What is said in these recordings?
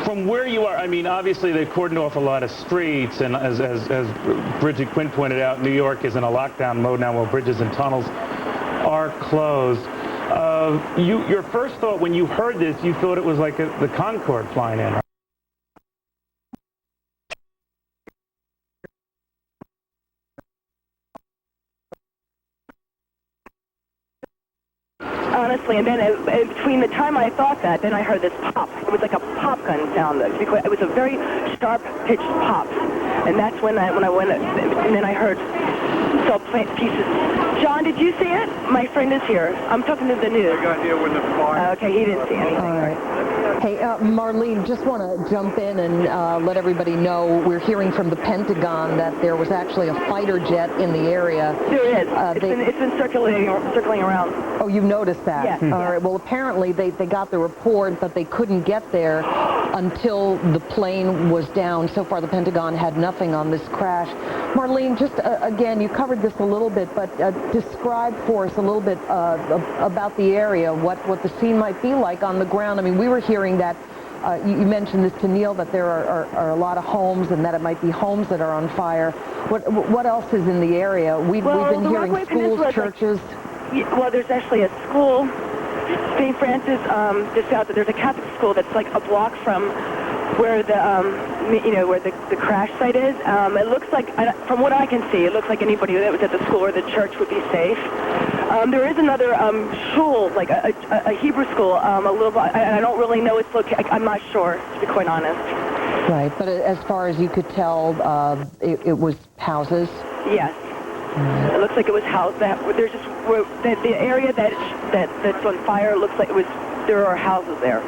From where you are, I mean, obviously they cordoned off a lot of streets, and as Bridget Quinn pointed out, New York is in a lockdown mode now while bridges and tunnels are closed. Your first thought when you heard this, you thought it was like the Concorde flying in, right? Honestly, and then between the time I thought that, then I heard this pop. It was like a pop gun sound. It was a very sharp-pitched pop, and that's when I went, and then I heard cell pieces. John, did you see it? My friend is here. I'm talking to the news. I got here when the fire. Okay, he didn't see anything. All right. Hey, Marlene, just want to jump in and let everybody know we're hearing from the Pentagon that there was actually a fighter jet in the area. There is. It's been circulating around. Oh, you noticed that? Yes. All right. Well, apparently they got the report, but they couldn't get there until the plane was down. So far, the Pentagon had nothing on this crash. Marlene, just again, you covered this a little bit, but describe for us a little bit about the area, what the scene might be like on the ground. I mean, we were hearing that, you mentioned this to Neil, that there are a lot of homes and that it might be homes that are on fire. What else is in the area? We've been hearing schools, churches. Well, there's actually a school, St. Francis, just out there. There's a Catholic school that's like a block from where where the crash site is. It looks like, from what I can see, it looks like anybody that was at the school or the church would be safe. There is another shul, like a Hebrew school, a little bit. I don't really know its location. I'm not sure, to be quite honest. Right, but as far as you could tell, it was houses. Yes. It looks like it was housed. There's just the area that's on fire. Looks like there are houses there.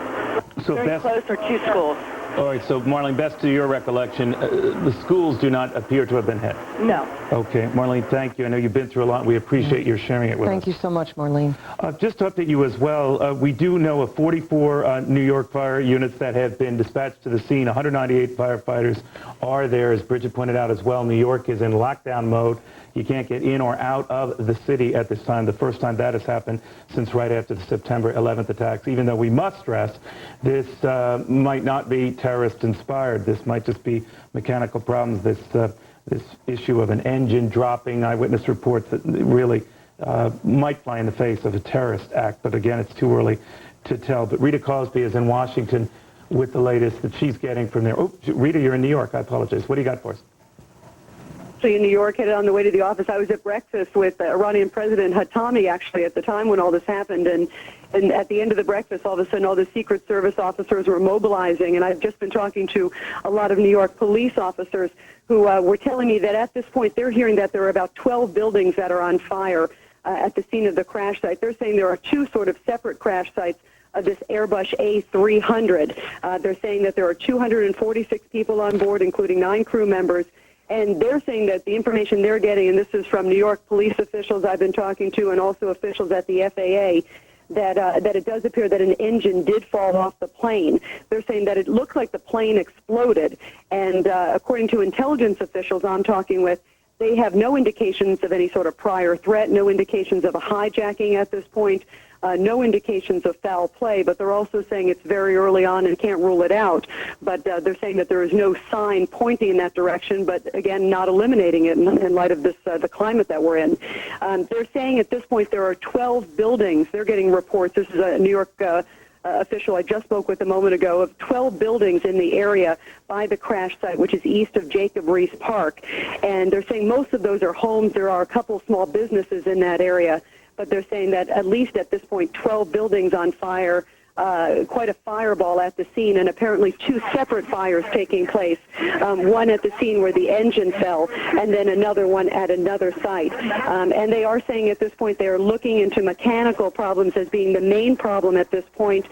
So very close are two schools. All right, so Marlene, best to your recollection, the schools do not appear to have been hit. No. Okay, Marlene, thank you. I know you've been through a lot. We appreciate your sharing it with us. Thank you so much, Marlene. Just to update you as well, we do know of 44 New York fire units that have been dispatched to the scene. 198 firefighters are there, as Bridget pointed out as well. New York is in lockdown mode. You can't get in or out of the city at this time, the first time that has happened since right after the September 11th attacks, even though we must stress this might not be terrorist-inspired. This might just be mechanical problems, this issue of an engine dropping, eyewitness reports that really might fly in the face of a terrorist act. But again, it's too early to tell. But Rita Cosby is in Washington with the latest that she's getting from there. Oh, Rita, you're in New York. I apologize. What do you got for us? Actually in New York, headed on the way to the office. I was at breakfast with Iranian President Hatami, actually, at the time when all this happened. And at the end of the breakfast, all of a sudden, all the Secret Service officers were mobilizing. And I've just been talking to a lot of New York police officers who were telling me that at this point, they're hearing that there are about 12 buildings that are on fire at the scene of the crash site. They're saying there are two sort of separate crash sites of this Airbus A300. They're saying that there are 246 people on board, including 9 crew members. And they're saying that the information they're getting, and this is from New York police officials I've been talking to and also officials at the FAA, that it does appear that an engine did fall off the plane. They're saying that it looks like the plane exploded. And according to intelligence officials I'm talking with, they have no indications of any sort of prior threat, no indications of a hijacking at this point, no indications of foul play, but they're also saying it's very early on and can't rule it out. But they're saying that there is no sign pointing in that direction, but again, not eliminating it in light of this the climate that we're in. They're saying at this point there are 12 buildings. They're getting reports. This is a New York official I just spoke with a moment ago, of 12 buildings in the area by the crash site, which is east of Jacob Riis Park. And they're saying most of those are homes. There are a couple small businesses in that area, but they're saying that at least at this point, 12 buildings on fire, quite a fireball at the scene, and apparently 2 separate fires taking place, one at the scene where the engine fell, and then another one at another site. And they are saying at this point they are looking into mechanical problems as being the main problem at this point,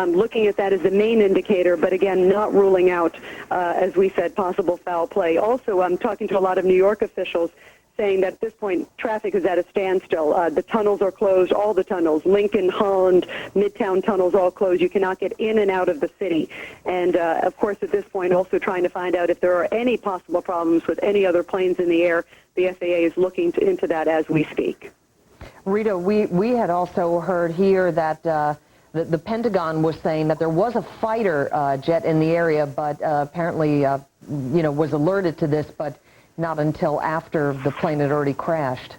looking at that as the main indicator, but again, not ruling out, as we said, possible foul play. Also, I'm talking to a lot of New York officials saying that at this point, traffic is at a standstill. The tunnels are closed, all the tunnels, Lincoln, Holland, Midtown tunnels all closed. You cannot get in and out of the city. And, of course, at this point, also trying to find out if there are any possible problems with any other planes in the air. The FAA is looking into that as we speak. Rita, we had also heard here that The Pentagon was saying that there was a fighter jet in the area, but apparently, was alerted to this, but not until after the plane had already crashed.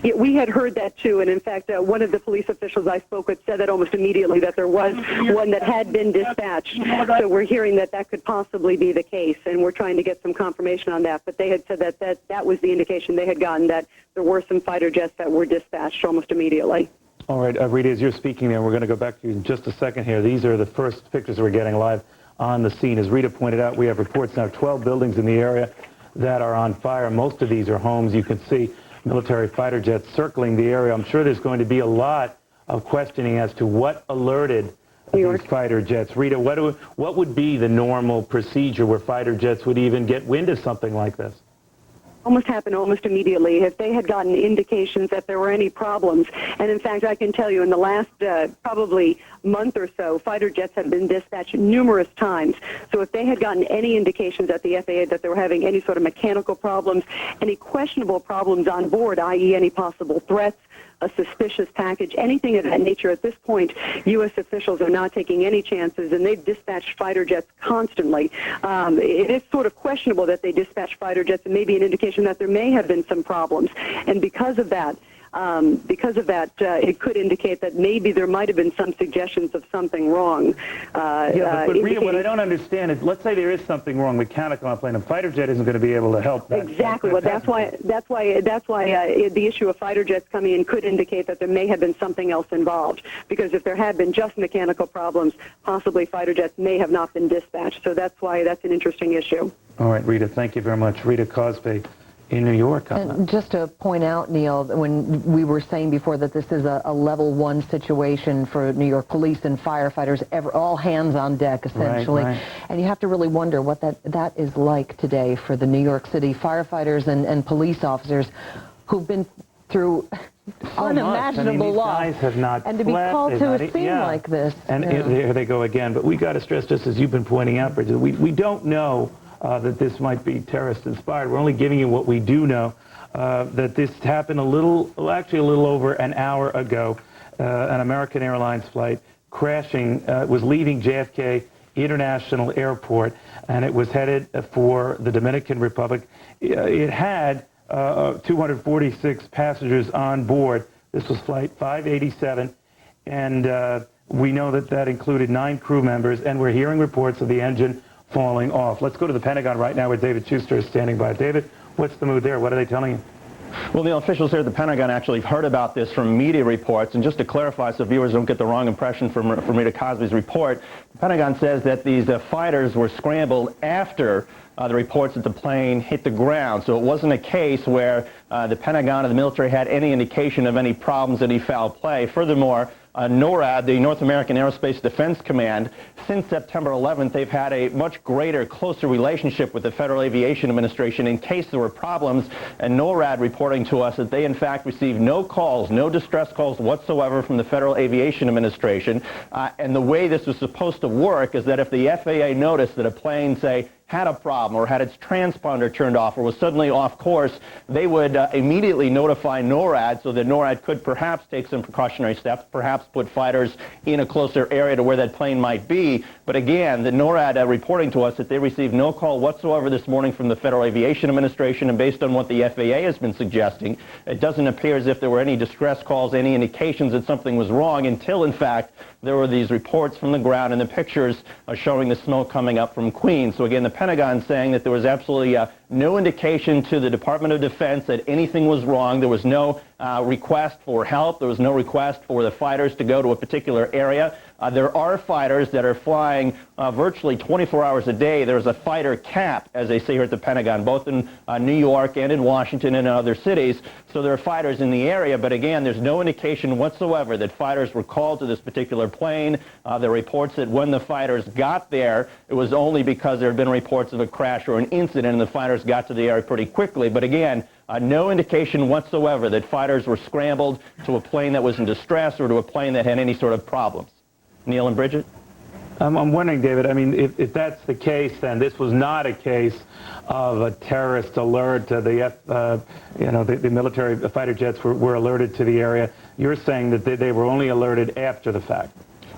Yeah, we had heard that too, and in fact, one of the police officials I spoke with said that almost immediately, that there was one that had been dispatched. So we're hearing that that could possibly be the case, and we're trying to get some confirmation on that. But they had said that was the indication they had gotten, that there were some fighter jets that were dispatched almost immediately. All right, Rita, as you're speaking there, we're going to go back to you in just a second here. These are the first pictures we're getting live on the scene. As Rita pointed out, we have reports now 12 buildings in the area that are on fire. Most of these are homes. You can see military fighter jets circling the area. I'm sure there's going to be a lot of questioning as to what alerted these fighter jets. Rita, what would be the normal procedure where fighter jets would even get wind of something like this? Almost happened almost immediately. If they had gotten indications that there were any problems, and in fact, I can tell you in the last probably month or so, fighter jets have been dispatched numerous times. So if they had gotten any indications at the FAA that they were having any sort of mechanical problems, any questionable problems on board, i.e. any possible threats, a suspicious package, anything of that nature, at this point, U.S. officials are not taking any chances, and they've dispatched fighter jets constantly. It is sort of questionable that they dispatched fighter jets, and maybe an indication that there may have been some problems. And because of that, it could indicate that maybe there might have been some suggestions of something wrong. But Rita, what I don't understand is, let's say there is something wrong mechanical on a plane. A fighter jet isn't going to be able to help that. Exactly. Well, that's why the issue of fighter jets coming in could indicate that there may have been something else involved. Because if there had been just mechanical problems, possibly fighter jets may have not been dispatched. So that's why that's an interesting issue. All right, Rita, thank you very much. Rita Cosby in New York. And just to point out, Neil, when we were saying before that this is a level 1 situation for New York police and firefighters, all hands on deck, essentially. Right. And you have to really wonder what that is like today for the New York City firefighters and police officers who've been through unimaginable loss. And to be called to a scene like this. And there they go again. But we got to stress, just as you've been pointing out, Bridget, we don't know that this might be terrorist-inspired. We're only giving you what we do know, that this happened a little over an hour ago. An American Airlines flight crashing, was leaving JFK International Airport, and it was headed for the Dominican Republic. It had 246 passengers on board. This was Flight 587, and we know that included 9 crew members, and we're hearing reports of the engine falling off. Let's go to the Pentagon right now where David Schuster is standing by. David, what's the mood there? What are they telling you? Well, the officials here at the Pentagon actually have heard about this from media reports. And just to clarify so viewers don't get the wrong impression from Rita Cosby's report, the Pentagon says that these fighters were scrambled after the reports that the plane hit the ground. So it wasn't a case where the Pentagon or the military had any indication of any problems, any foul play. Furthermore, NORAD, the North American Aerospace Defense Command, since September 11th, they've had a much greater, closer relationship with the Federal Aviation Administration in case there were problems. And NORAD reporting to us that they, in fact, received no calls, no distress calls whatsoever from the Federal Aviation Administration. And the way this was supposed to work is that if the FAA noticed that a plane, say, had a problem or had its transponder turned off or was suddenly off course, they would immediately notify NORAD so that NORAD could perhaps take some precautionary steps, perhaps put fighters in a closer area to where that plane might be. But again, the NORAD reporting to us that they received no call whatsoever this morning from the Federal Aviation Administration, and based on what the FAA has been suggesting, it doesn't appear as if there were any distress calls, any indications that something was wrong until, in fact, there were these reports from the ground and the pictures showing the smoke coming up from Queens. So again, the Pentagon saying that there was absolutely no indication to the Department of Defense that anything was wrong. There was no request for help. There was no request for the fighters to go to a particular area. There are fighters that are flying virtually 24 hours a day. There's a fighter cap, as they say here at the Pentagon, both in New York and in Washington and in other cities. So there are fighters in the area, but again, there's no indication whatsoever that fighters were called to this particular plane. There are reports that when the fighters got there, it was only because there had been reports of a crash or an incident, and the fighters got to the area pretty quickly. But again, no indication whatsoever that fighters were scrambled to a plane that was in distress or to a plane that had any sort of problems. Neil and Bridget? I'm wondering, David, I mean, if that's the case, then this was not a case of a terrorist alert to the military fighter jets were alerted to the area. You're saying that they were only alerted after the fact.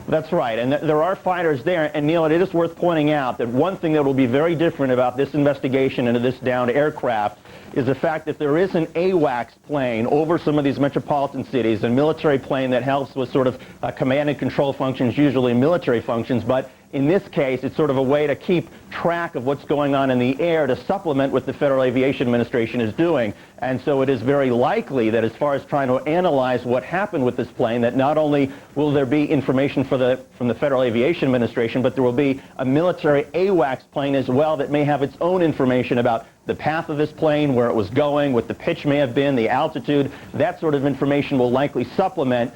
That's right, and there are fighters there, and Neil, it is worth pointing out that one thing that will be very different about this investigation into this downed aircraft is the fact that there is an AWACS plane over some of these metropolitan cities, a military plane that helps with sort of command and control functions, usually military functions, but in this case, it's sort of a way to keep track of what's going on in the air to supplement what the Federal Aviation Administration is doing. And so it is very likely that as far as trying to analyze what happened with this plane, that not only will there be information from the Federal Aviation Administration, but there will be a military AWACS plane as well that may have its own information about the path of this plane, where it was going, what the pitch may have been, the altitude. That sort of information will likely supplement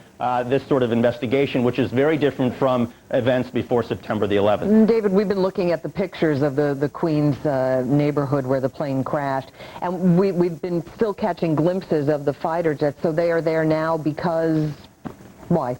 this sort of investigation, which is very different from events before September the 11th. David, we've been looking at the pictures of the Queens neighborhood where the plane crashed, and we've been still catching glimpses of the fighter jets. So they are there now because, why?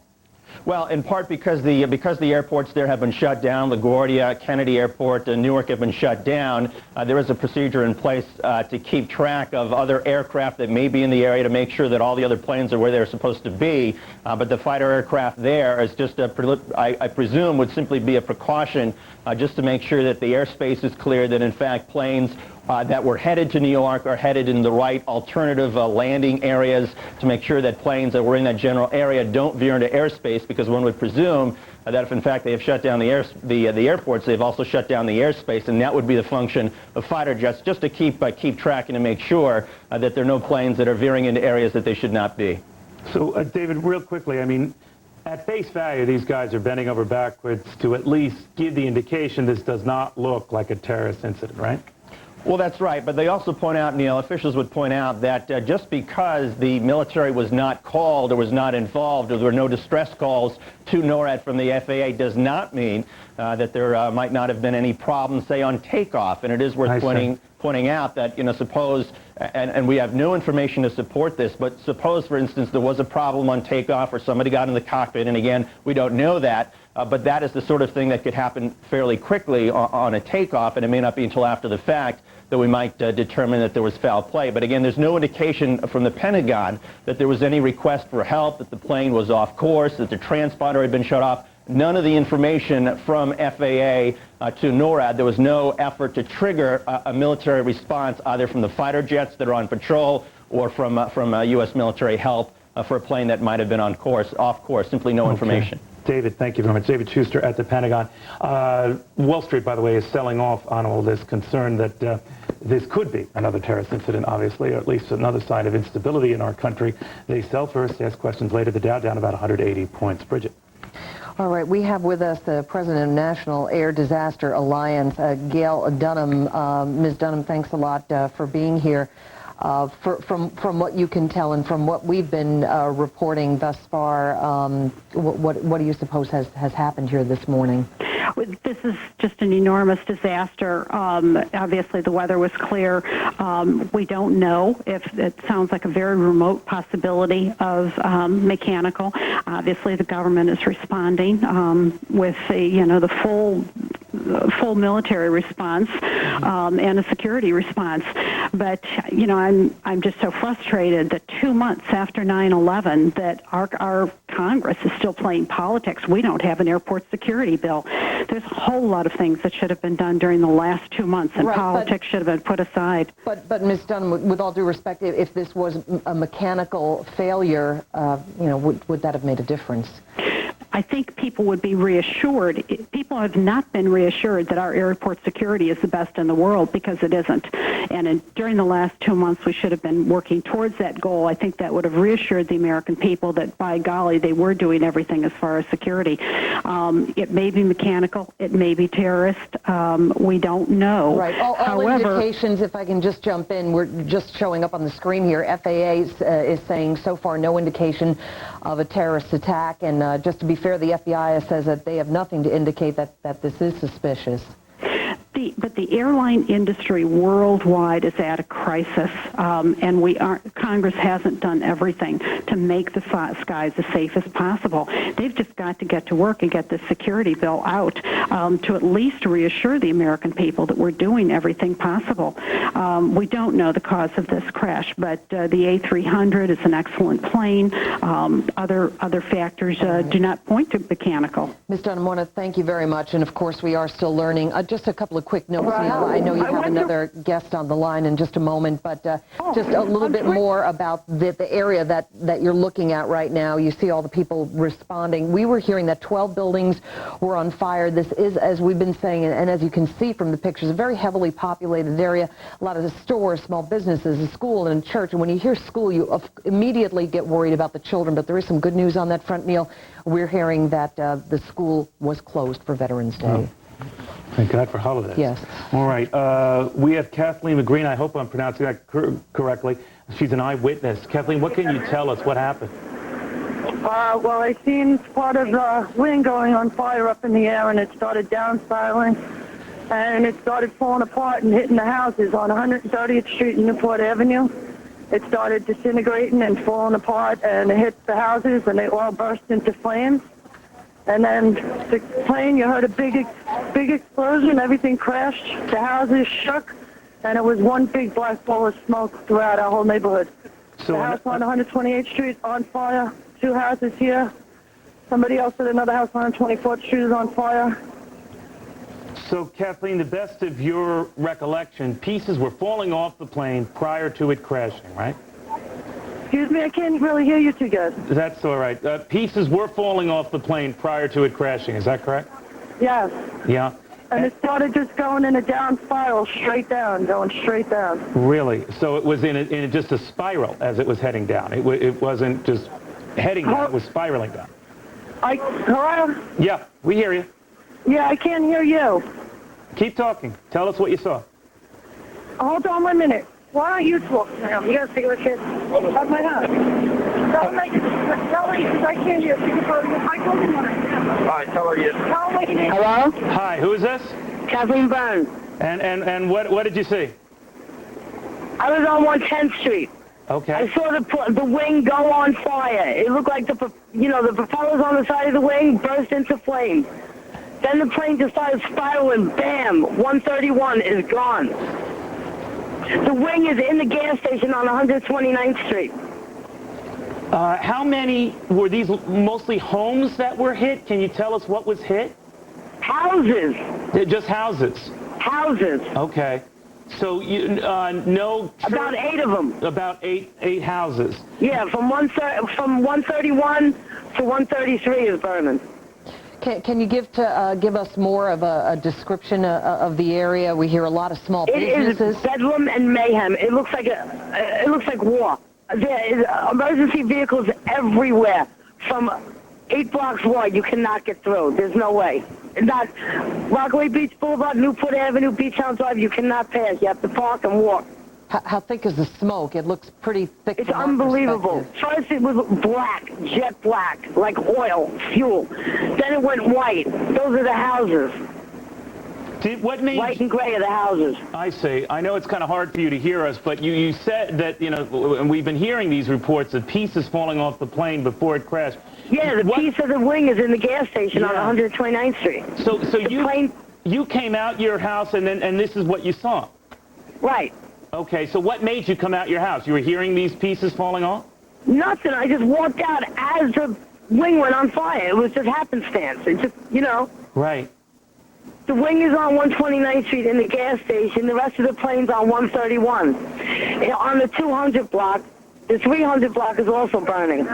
Well, in part because the airports there have been shut down. LaGuardia, Kennedy Airport, and Newark have been shut down. There is a procedure in place to keep track of other aircraft that may be in the area to make sure that all the other planes are where they're supposed to be. But the fighter aircraft there is just I presume would simply be a precaution just to make sure that the airspace is clear, that in fact planes that were headed to New York are headed in the right alternative landing areas, to make sure that planes that were in that general area don't veer into airspace, because one would presume that if in fact they have shut down the airports, they've also shut down the airspace, and that would be the function of fighter jets, just to keep track and to make sure that there are no planes that are veering into areas that they should not be. So, David, real quickly, I mean, at face value, these guys are bending over backwards to at least give the indication this does not look like a terrorist incident, right? Well, that's right, but they also point out, Neil, officials would point out that just because the military was not called or was not involved, or there were no distress calls to NORAD from the FAA, does not mean that there might not have been any problems, say, on takeoff. And it is worth pointing out that, suppose, and we have no information to support this, but suppose, for instance, there was a problem on takeoff or somebody got in the cockpit, and again, we don't know that, but that is the sort of thing that could happen fairly quickly on a takeoff, and it may not be until after the fact that we might determine that there was foul play. But again, there's no indication from the Pentagon that there was any request for help, that the plane was off course, that the transponder had been shut off. None of the information from FAA to NORAD. There was no effort to trigger a military response, either from the fighter jets that are on patrol or from U.S. military help for a plane that might have been off course. Simply no information. David, thank you very much. David Schuster at the Pentagon. Wall Street, by the way, is selling off on all this, concern that this could be another terrorist incident, obviously, or at least another sign of instability in our country. They sell first, ask questions later. The Dow down about 180 points. Bridget. All right, we have with us the president of National Air Disaster Alliance, Gail Dunham. Ms. Dunham, thanks a lot for being here. From what you can tell and from what we've been reporting thus far, what do you suppose has happened here this morning? This is just an enormous disaster. Obviously, the weather was clear. We don't know if it sounds like a very remote possibility of mechanical. Obviously, the government is responding with the full military response and a security response. But I'm just so frustrated that 2 months after 9/11 that our Congress is still playing politics. We don't have an airport security bill. There's a whole lot of things that should have been done during the last 2 months, and politics should have been put aside. But Ms. Dunham, with all due respect, if this was a mechanical failure, would that have made a difference? I think people would be reassured. People have not been reassured that our airport security is the best in the world, because it isn't. And during the last 2 months, we should have been working towards that goal. I think that would have reassured the American people that, by golly, they were doing everything as far as security. It may be mechanical. It may be terrorist. We don't know. Right. All indications, if I can just jump in, we're just showing up on the screen here. FAA is saying so far no indication of a terrorist attack. And just to be fair, the FBI says that they have nothing to indicate that this is suspicious. But the airline industry worldwide is at a crisis, and Congress hasn't done everything to make the skies as safe as possible. They've just got to get to work and get the security bill out to at least reassure the American people that we're doing everything possible. We don't know the cause of this crash, but the A300 is an excellent plane. Other factors do not point to mechanical. Ms. Dunham, I want to thank you very much, and of course we are still learning. Just a couple of quick notes, Neil. I know you have another guest on the line in just a moment, but just a little bit more about the area that you're looking at right now. You see all the people responding. We were hearing that 12 buildings were on fire. This is, as we've been saying, and as you can see from the pictures, a very heavily populated area. A lot of the stores, small businesses, a school, and a church. And when you hear school, you immediately get worried about the children, but there is some good news on that front, Neil. We're hearing that the school was closed for Veterans Day. Oh. Thank God for holidays. Yes. All right. We have Kathleen McGreen. I hope I'm pronouncing that correctly. She's an eyewitness. Kathleen, what can you tell us? What happened? Well, I seen part of the wing going on fire up in the air, and it started down spiraling, and it started falling apart and hitting the houses on 130th Street and Newport Avenue. It started disintegrating and falling apart, and it hit the houses, and they all burst into flames. And then the plane, you heard a big explosion. Everything crashed. The houses shook, and it was one big black ball of smoke throughout our whole neighborhood. So the house on 128th Street on fire. 2 houses here. Somebody else at another house on 124th Street is on fire. So, Kathleen, the best of your recollection, pieces were falling off the plane prior to it crashing, right? Excuse me, I can't really hear you too good. That's all right. Pieces were falling off the plane prior to it crashing. Is that correct? Yes. Yeah. And it started just going in a down spiral, straight down, going straight down. Really? So it was in just a spiral as it was heading down. It wasn't just heading down. It was spiraling down. Hello? Yeah, we hear you. Yeah, I can't hear you. Keep talking. Tell us what you saw. Hold on 1 minute. Why don't you talk now? You gotta see what kid at my house. Tell me, because I can't hear. I told him what I am. All right, tell her you. Tell him what you need. Hello? Hi, who is this? Kathleen Byrne. And what did you see? I was on 110th Street. Okay. I saw the wing go on fire. It looked like the propellers on the side of the wing burst into flames. Then the plane just started spiraling. Bam! 131 is gone. The wing is in the gas station on 129th Street. How many were these? Mostly homes that were hit? Can you tell us what was hit? Houses. Just houses. Houses. Okay. So no. About 8 of them. About eight houses. Yeah, from 131 to 133 is burning. Can you give us more of a description of the area? We hear a lot of small businesses. It is bedlam and mayhem. It looks like war. There is emergency vehicles everywhere. From 8 blocks wide, you cannot get through. There's no way. Not Rockaway Beach Boulevard, Newport Avenue, Beachtown Drive. You cannot pass. You have to park and walk. How thick is the smoke? It looks pretty thick. It's unbelievable. First it was black, jet black, like oil, fuel. Then it went white. Those are the houses. What made White and gray are the houses. I see. I know it's kind of hard for you to hear us, but you said that, and we've been hearing these reports of pieces falling off the plane before it crashed. Yeah, the piece of the wing is in the gas station on 129th Street. So you came out your house and this is what you saw? Right. Okay, so what made you come out your house? You were hearing these pieces falling off? Nothing. I just walked out as the wing went on fire. It was just happenstance. It just, Right. The wing is on 129th Street in the gas station. The rest of the plane's on 131. On the 200 block, the 300 block is also burning.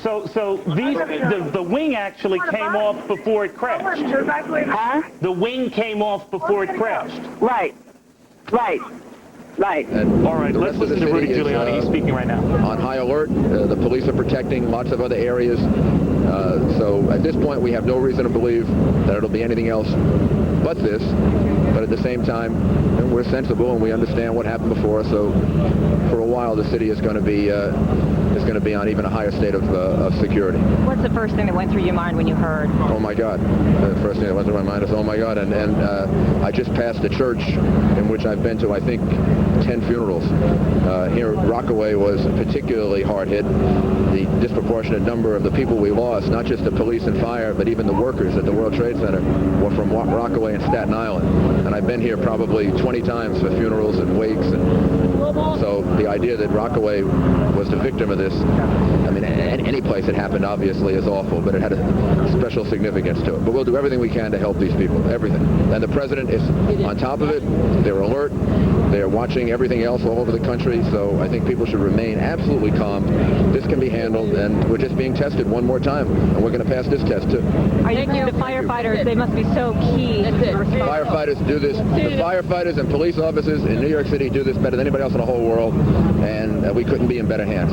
So the wing actually came off before it crashed? Huh? The wing came off before it crashed? Right. All right, let's listen to Rudy Giuliani. He's speaking right now. On high alert. The police are protecting lots of other areas. So at this point, we have no reason to believe that it'll be anything else but this. but at the same time, we're sensible and we understand what happened before. So for a while, the city is going to be on even a higher state of security. What's the first thing that went through your mind when you heard? Oh my God! The first thing that went through my mind is, oh my God! And I just passed a church in which I've been to, I think, 10 funerals. Here, Rockaway was particularly hard hit. The disproportionate number of the people we lost, not just the police and fire, but even the workers at the World Trade Center, were from Rockaway and Staten Island. And I've been here probably 20 times for funerals and wakes. And so the idea that Rockaway was the victim of this, I mean, any place it happened obviously is awful, but it had a special significance to it. But we'll do everything we can to help these people, everything. And the president is on top of it. They're alert. They're watching everything else all over the country. So I think people should remain absolutely calm. This can be handled, and we're just being tested one more time, and we're going to pass this test too. Are you thinking the firefighters? They must be so key to the response. Firefighters do this. The firefighters and police officers in New York City do this better than anybody else in the whole world, and we couldn't be in better hands.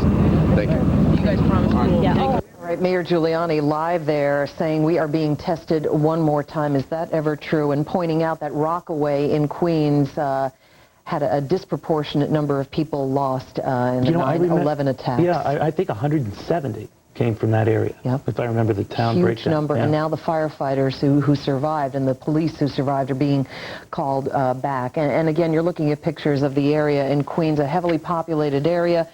Thank you. You guys promised. Yeah. All right, Mayor Giuliani live there saying we are being tested one more time. Is that ever true? And pointing out that Rockaway in Queens had a disproportionate number of people lost in the 9/11 attacks. Yeah, I think 170 came from that area, if I remember the town Huge breakdown. number, and now the firefighters who survived and the police who survived are being called back. And again, you're looking at pictures of the area in Queens, a heavily populated area.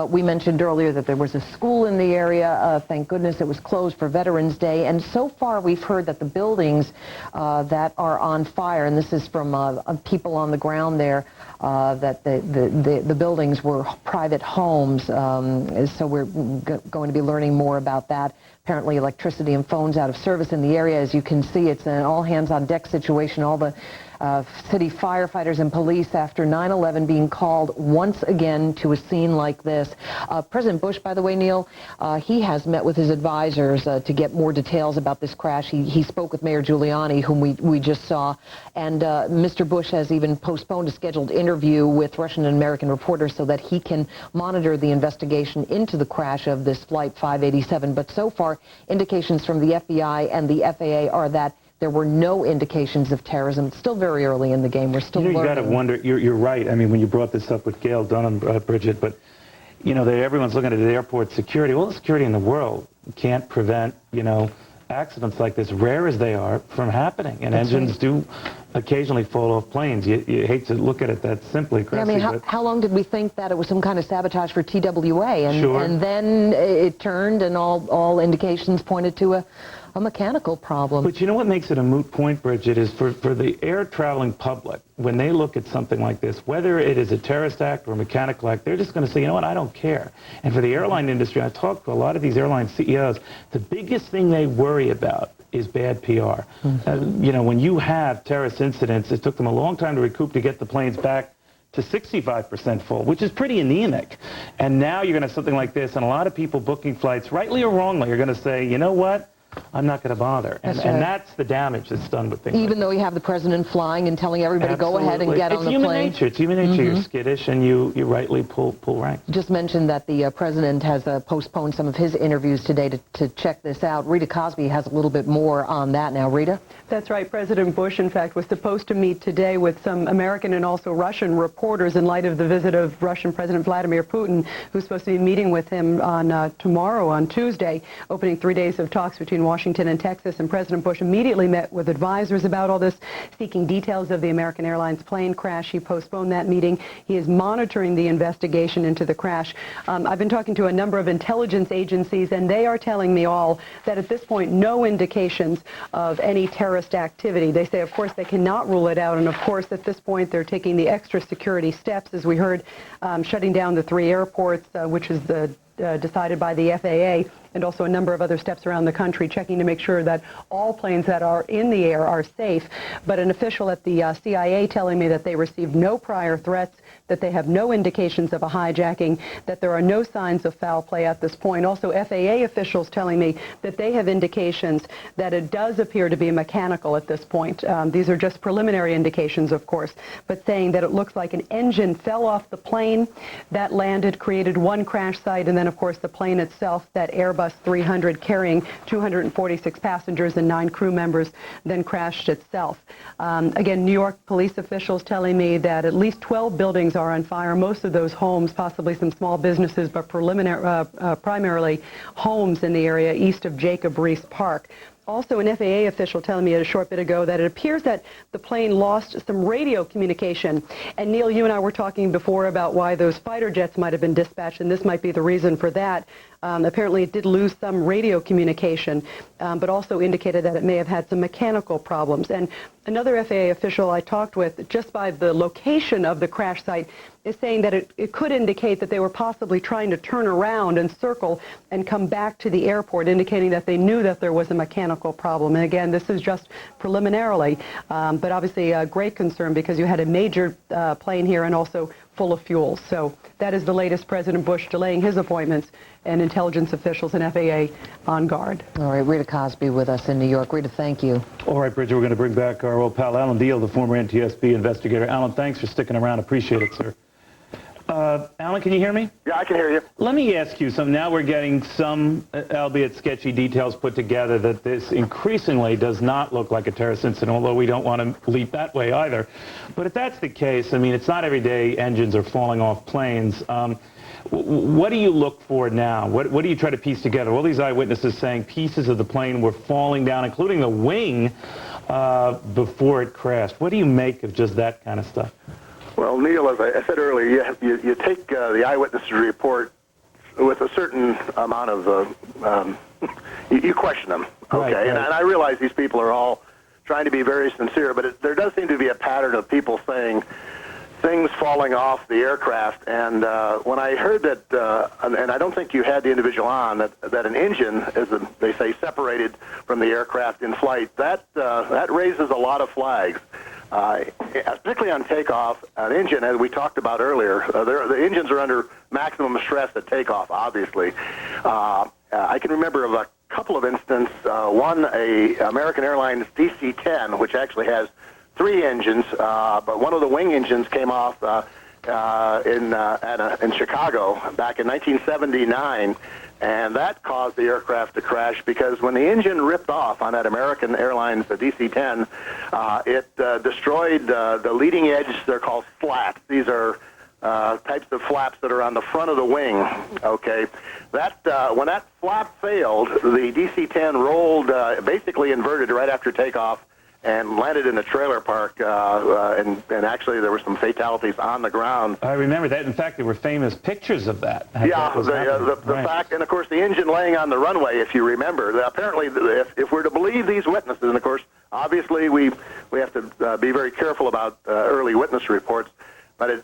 We mentioned earlier that there was a school in the area. Thank goodness it was closed for Veterans Day. And so far we've heard that the buildings that are on fire, and this is from people on the ground there, that the buildings were private homes. So we're going to be learning more about that. Apparently electricity and phones out of service in the area. As you can see, it's an all-hands-on-deck situation. All the city firefighters and police after 9/11 being called once again to a scene like this. President Bush, by the way, Neil, he has met with his advisors to get more details about this crash. He spoke with Mayor Giuliani, whom we just saw, and Mr. Bush has even postponed a scheduled interview with Russian and American reporters so that he can monitor the investigation into the crash of this Flight 587. But so far, indications from the FBI and the FAA are that there were no indications of terrorism. It's still very early in the game. We're still learning. You got to wonder. You're right. I mean, when you brought this up with Gail Dunham, Bridget, but everyone's looking at the airport security. All the security in the world can't prevent accidents like this, rare as they are, from happening. And engines do occasionally fall off planes. You hate to look at it that simply, Cressy. Yeah, I mean, how long did we think that it was some kind of sabotage for TWA? And, sure. And then it turned, and all indications pointed to a mechanical problem. But you know what makes it a moot point, Bridget, is for the air traveling public, when they look at something like this, whether it is a terrorist act or a mechanical act, they're just going to say, you know what, I don't care. And for the airline industry, I talked to a lot of these airline CEOs, the biggest thing they worry about is bad PR. Mm-hmm. When you have terrorist incidents, it took them a long time to recoup to get the planes back to 65% full, which is pretty anemic. And now you're going to have something like this, and a lot of people booking flights, rightly or wrongly, are going to say, you know what, I'm not going to bother. And that's the damage that's done with things. Even though you have the president flying and telling everybody Absolutely. Go ahead and get on the plane. It's human nature. You're skittish, and you rightly pull rank. Just mentioned that the president has postponed some of his interviews today to check this out. Rita Cosby has a little bit more on that now. Rita? That's right. President Bush, in fact, was supposed to meet today with some American and also Russian reporters in light of the visit of Russian President Vladimir Putin, who's supposed to be meeting with him on tomorrow, on Tuesday, opening 3 days of talks between Washington and Texas. And President Bush immediately met with advisors about all this, seeking details of the American Airlines plane crash. He postponed that meeting. He is monitoring the investigation into the crash. I've been talking to a number of intelligence agencies, and they are telling me all that at this point, no indications of any terrorist activity. They say, of course, they cannot rule it out. And of course, at this point, they're taking the extra security steps, as we heard, shutting down the 3 airports, which is decided by the FAA, and also a number of other steps around the country, checking to make sure that all planes that are in the air are safe. But an official at the CIA telling me that they received no prior threats, that they have no indications of a hijacking, that there are no signs of foul play at this point. Also, FAA officials telling me that they have indications that it does appear to be mechanical at this point. These are just preliminary indications, of course, but saying that it looks like an engine fell off the plane that landed, created one crash site, and then of course, the plane itself, that Airbus 300 carrying 246 passengers and 9 crew members, then crashed itself. Again, New York police officials telling me that at least 12 buildings are on fire, most of those homes, possibly some small businesses, but primarily homes in the area east of Jacob Riis Park. Also, an FAA official telling me a short bit ago that it appears that the plane lost some radio communication. And Neil, you and I were talking before about why those fighter jets might have been dispatched, and this might be the reason for that. Apparently it did lose some radio communication, but also indicated that it may have had some mechanical problems. And another FAA official I talked with, just by the location of the crash site, is saying that it could indicate that they were possibly trying to turn around and circle and come back to the airport, indicating that they knew that there was a mechanical problem. And again, this is just preliminarily, but obviously a great concern because you had a major plane here and also full of fuel. So that is the latest. President Bush delaying his appointments and intelligence officials and FAA on guard. All right, Rita Cosby with us in New York. Rita, thank you. All right, Bridget, we're going to bring back our old pal Alan Deal, the former NTSB investigator. Alan, thanks for sticking around. Appreciate it, sir. Alan, can you hear me? Yeah, I can hear you. Let me ask you something. Now we're getting some, albeit sketchy, details put together that this increasingly does not look like a terrorist incident, although we don't want to leap that way either. But if that's the case, I mean, it's not every day engines are falling off planes. What do you look for now? What do you try to piece together? All these eyewitnesses saying pieces of the plane were falling down, including the wing, before it crashed. What do you make of just that kind of stuff? Well, Neil, as I said earlier, you take the eyewitness report with a certain amount of, you question them, okay? Right. And I realize these people are all trying to be very sincere, but there does seem to be a pattern of people saying things falling off the aircraft. And when I heard that, and I don't think you had the individual on, that an engine is, they say, separated from the aircraft in flight, that raises a lot of flags. Particularly on takeoff, an engine, as we talked about earlier, the engines are under maximum stress at takeoff, obviously. I can remember of a couple of instances, one, a American Airlines DC-10, which actually has 3 engines, but one of the wing engines came off in Chicago back in 1979, and that caused the aircraft to crash because when the engine ripped off on that American Airlines DC-10, it destroyed the leading edge. They're called slats. These are types of flaps that are on the front of the wing. Okay, when that flap failed, the DC-10 rolled, basically inverted right after takeoff, and landed in a trailer park, and actually there were some fatalities on the ground. I remember that. In fact, there were famous pictures of that. Yeah, the right. Fact, and of course the engine laying on the runway, if you remember. Apparently, if we're to believe these witnesses, and of course, obviously we have to be very careful about early witness reports, but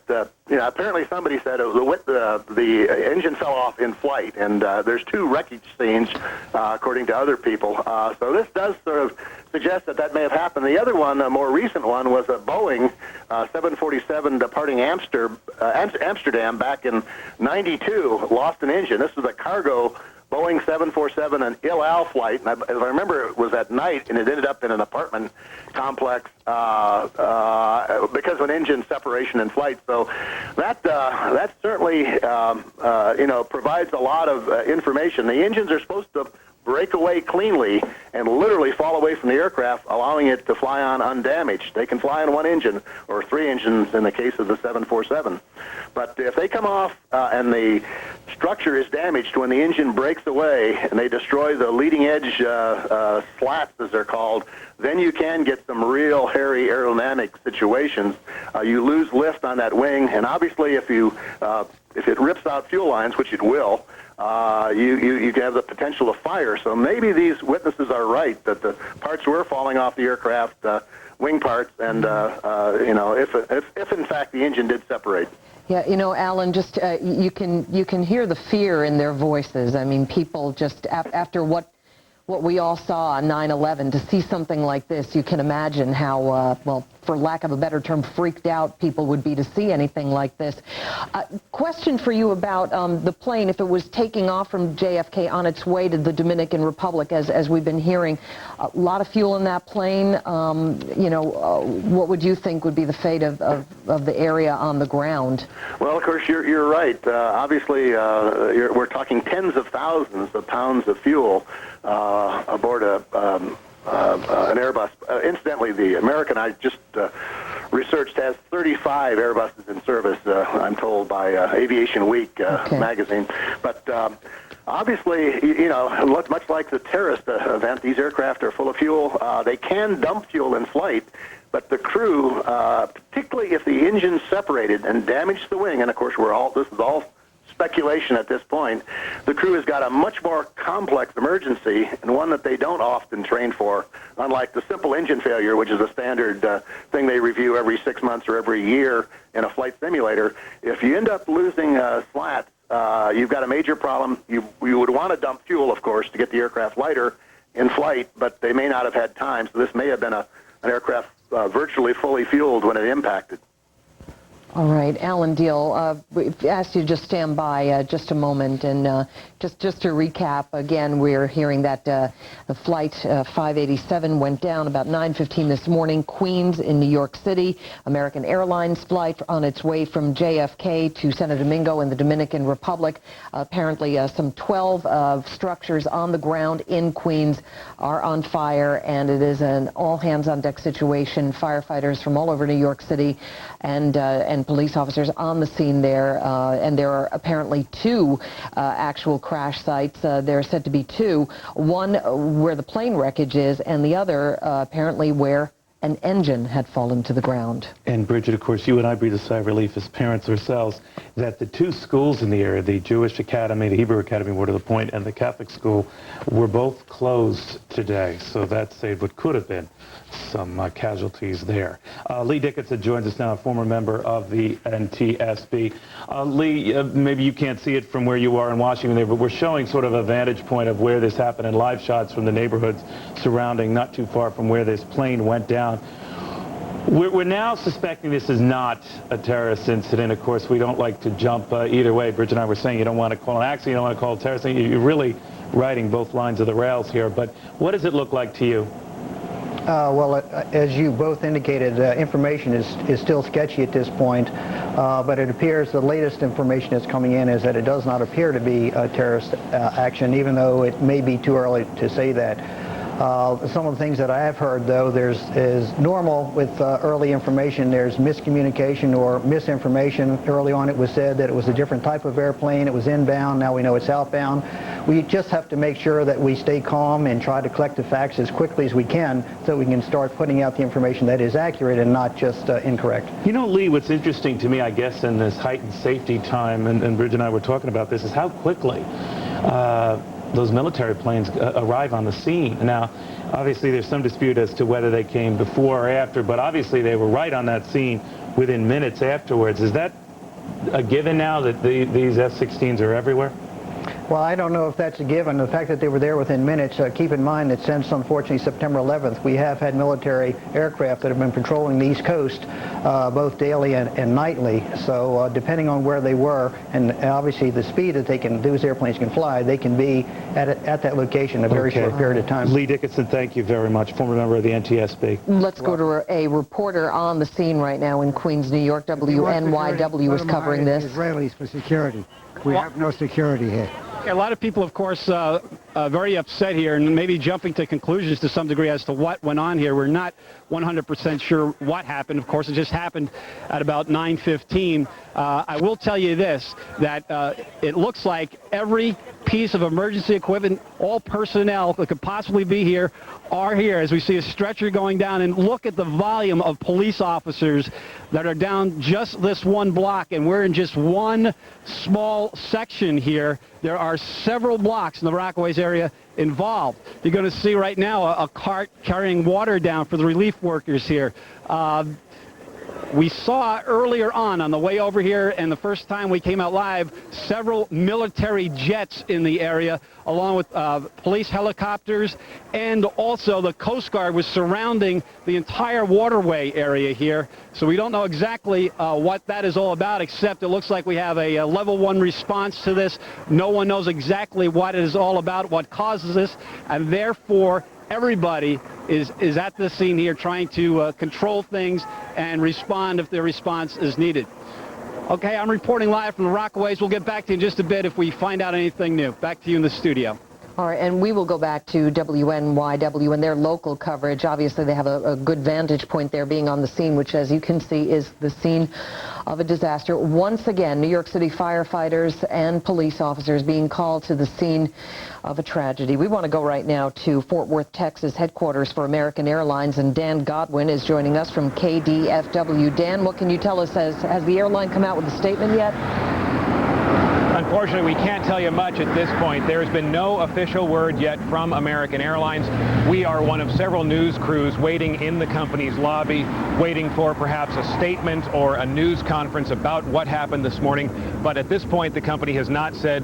apparently somebody said the engine fell off in flight, and there's 2 wreckage scenes, according to other people. So this does sort of suggest that may have happened. The other one, a more recent one, was a Boeing 747 departing Amsterdam back in '92, lost an engine. This was a cargo Boeing 747, an Il Al flight, and as I remember, it was at night, and it ended up in an apartment complex because of an engine separation in flight. So that certainly provides a lot of information. The engines are supposed to break away cleanly and literally fall away from the aircraft, allowing it to fly on undamaged. They can fly on 1 engine or 3 engines in the case of the 747. But if they come off and the structure is damaged when the engine breaks away and they destroy the leading edge slats, as they're called, then you can get some real hairy aerodynamic situations. You lose lift on that wing, and obviously if it rips out fuel lines, which it will, you have the potential of fire. So maybe these witnesses are right that the parts were falling off the aircraft, wing parts, and if in fact the engine did separate. Yeah, Alan, just you can hear the fear in their voices. I mean, people just after what we all saw on 9/11, to see something like this, you can imagine how for lack of a better term, freaked out people would be to see anything like this. Question for you about the plane, if it was taking off from JFK on its way to the Dominican Republic, as we've been hearing. A lot of fuel in that plane. What would you think would be the fate of the area on the ground? Well, of course, you're right. Obviously, we're talking tens of thousands of pounds of fuel aboard an Airbus. Incidentally, the American, I just researched, has 35 Airbuses in service, I'm told, by Aviation Week magazine. But obviously, much like the terrorist event, these aircraft are full of fuel. They can dump fuel in flight, but the crew, particularly if the engine's separated and damaged the wing, and of course this is all speculation at this point, the crew has got a much more complex emergency and one that they don't often train for, unlike the simple engine failure, which is a standard thing they review every 6 months or every year in a flight simulator. If you end up losing slats, you've got a major problem. You would want to dump fuel, of course, to get the aircraft lighter in flight, but they may not have had time, so this may have been an aircraft virtually fully fueled when it impacted. All right, Alan Deal, we've asked you to just stand by just a moment, and just to recap, again, we're hearing that the flight 587 went down about 9:15 this morning, Queens in New York City, American Airlines flight on its way from JFK to Santo Domingo in the Dominican Republic. Apparently, some 12 structures on the ground in Queens are on fire, and it is an all-hands-on-deck situation. Firefighters from all over New York City and police officers on the scene there, and there are apparently 2 actual crash sites. There are said to be 2, one where the plane wreckage is, and the other apparently where an engine had fallen to the ground. And Bridget, of course, you and I breathe a sigh of relief as parents ourselves that the 2 schools in the area, the Jewish Academy, the Hebrew Academy, more to the point, and the Catholic school, were both closed today. So that saved what could have been some casualties there. Lee Dickinson joins us now, a former member of the NTSB. Lee, maybe you can't see it from where you are in Washington there, but we're showing sort of a vantage point of where this happened in live shots from the neighborhoods surrounding, not too far from where this plane went down. We're now suspecting this is not a terrorist incident. Of course, we don't like to jump either way. Bridget and I were saying you don't want to call an accident, you don't want to call it terrorist. You're really riding both lines of the rails here. But what does it look like to you? Well, as you both indicated, information is still sketchy at this point, but it appears the latest information that's coming in is that it does not appear to be a terrorist action, even though it may be too early to say that. Some of the things that I have heard, though, is normal with early information. There's miscommunication or misinformation. Early on it was said that it was a different type of airplane. It was inbound. Now we know it's outbound. We just have to make sure that we stay calm and try to collect the facts as quickly as we can so we can start putting out the information that is accurate and not just incorrect. You know, Lee, what's interesting to me, I guess, in this heightened safety time, and Bridget and I were talking about this, is how quickly those military planes arrive on the scene. Now, obviously, there's some dispute as to whether they came before or after, but obviously they were right on that scene within minutes afterwards. Is that a given now that these F-16s are everywhere? Well, I don't know if that's a given. The fact that they were there within minutes, keep in mind that since, unfortunately, September 11th, we have had military aircraft that have been patrolling the East Coast both daily and nightly. So depending on where they were, and obviously the speed that those airplanes can fly, they can be at that location in a very short period of time. Lee Dickinson, thank you very much, former member of the NTSB. Let's go to a reporter on the scene right now in Queens, New York. WNYW is covering this. Israelis for security. We have no security here. A lot of people, of course, very upset here and maybe jumping to conclusions to some degree as to what went on here. We're not 100% sure what happened. Of course, it just happened at about 9:15. I will tell you this, that it looks like every piece of emergency equipment, all personnel that could possibly be here are here, as we see a stretcher going down. And look at the volume of police officers that are down just this one block, and we're in just one small section here. There are several blocks in the Rockaways area involved. You're going to see right now a cart carrying water down for the relief workers here. We saw earlier on the way over here, and the first time we came out live, several military jets in the area, along with police helicopters, and also the Coast Guard was surrounding the entire waterway area here. So we don't know exactly what that is all about, except it looks like we have a level 1 response to this. No one knows exactly what it is all about, what causes this, and therefore everybody is at the scene here trying to control things and respond if their response is needed. Okay, I'm reporting live from the Rockaways. We'll get back to you in just a bit if we find out anything new. Back to you in the studio. All right, and we will go back to WNYW and their local coverage. Obviously, they have a good vantage point there, being on the scene, which, as you can see, is the scene of a disaster. Once again, New York City firefighters and police officers being called to the scene of a tragedy. We want to go right now to Fort Worth, Texas, headquarters for American Airlines, and Dan Godwin is joining us from KDFW. Dan, what can you tell us? Has the airline come out with a statement yet? Unfortunately, we can't tell you much at this point. There has been no official word yet from American Airlines. We are one of several news crews waiting in the company's lobby, waiting for perhaps a statement or a news conference about what happened this morning. But at this point, the company has not said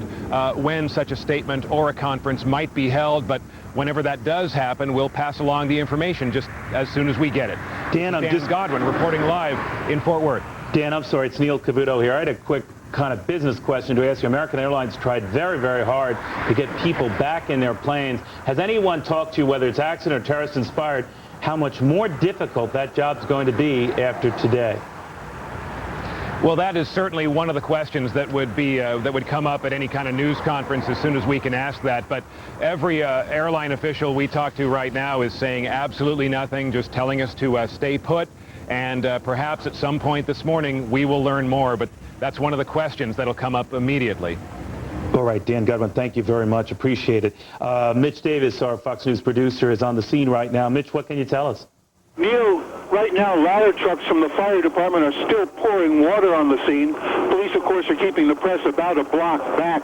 when such a statement or a conference might be held. But whenever that does happen, we'll pass along the information just as soon as we get it. Dan Godwin reporting live in Fort Worth. Dan, I'm sorry, it's Neil Cavuto here. I had a quick kind of business question to ask you. American Airlines tried very, very hard to get people back in their planes. Has anyone talked to you, whether it's accident or terrorist inspired, how much more difficult that job's going to be after today? Well, that is certainly one of the questions that would be that would come up at any kind of news conference as soon as we can ask that. But every airline official we talk to right now is saying absolutely nothing, just telling us to stay put. And perhaps at some point this morning we will learn more. But that's one of the questions that'll come up immediately. All right, Dan Godwin, thank you very much. Appreciate it. Mitch Davis, our Fox News producer, is on the scene right now. Mitch, what can you tell us? Neil, right now ladder trucks from the fire department are still pouring water on the scene. Police, of course, are keeping the press about a block back,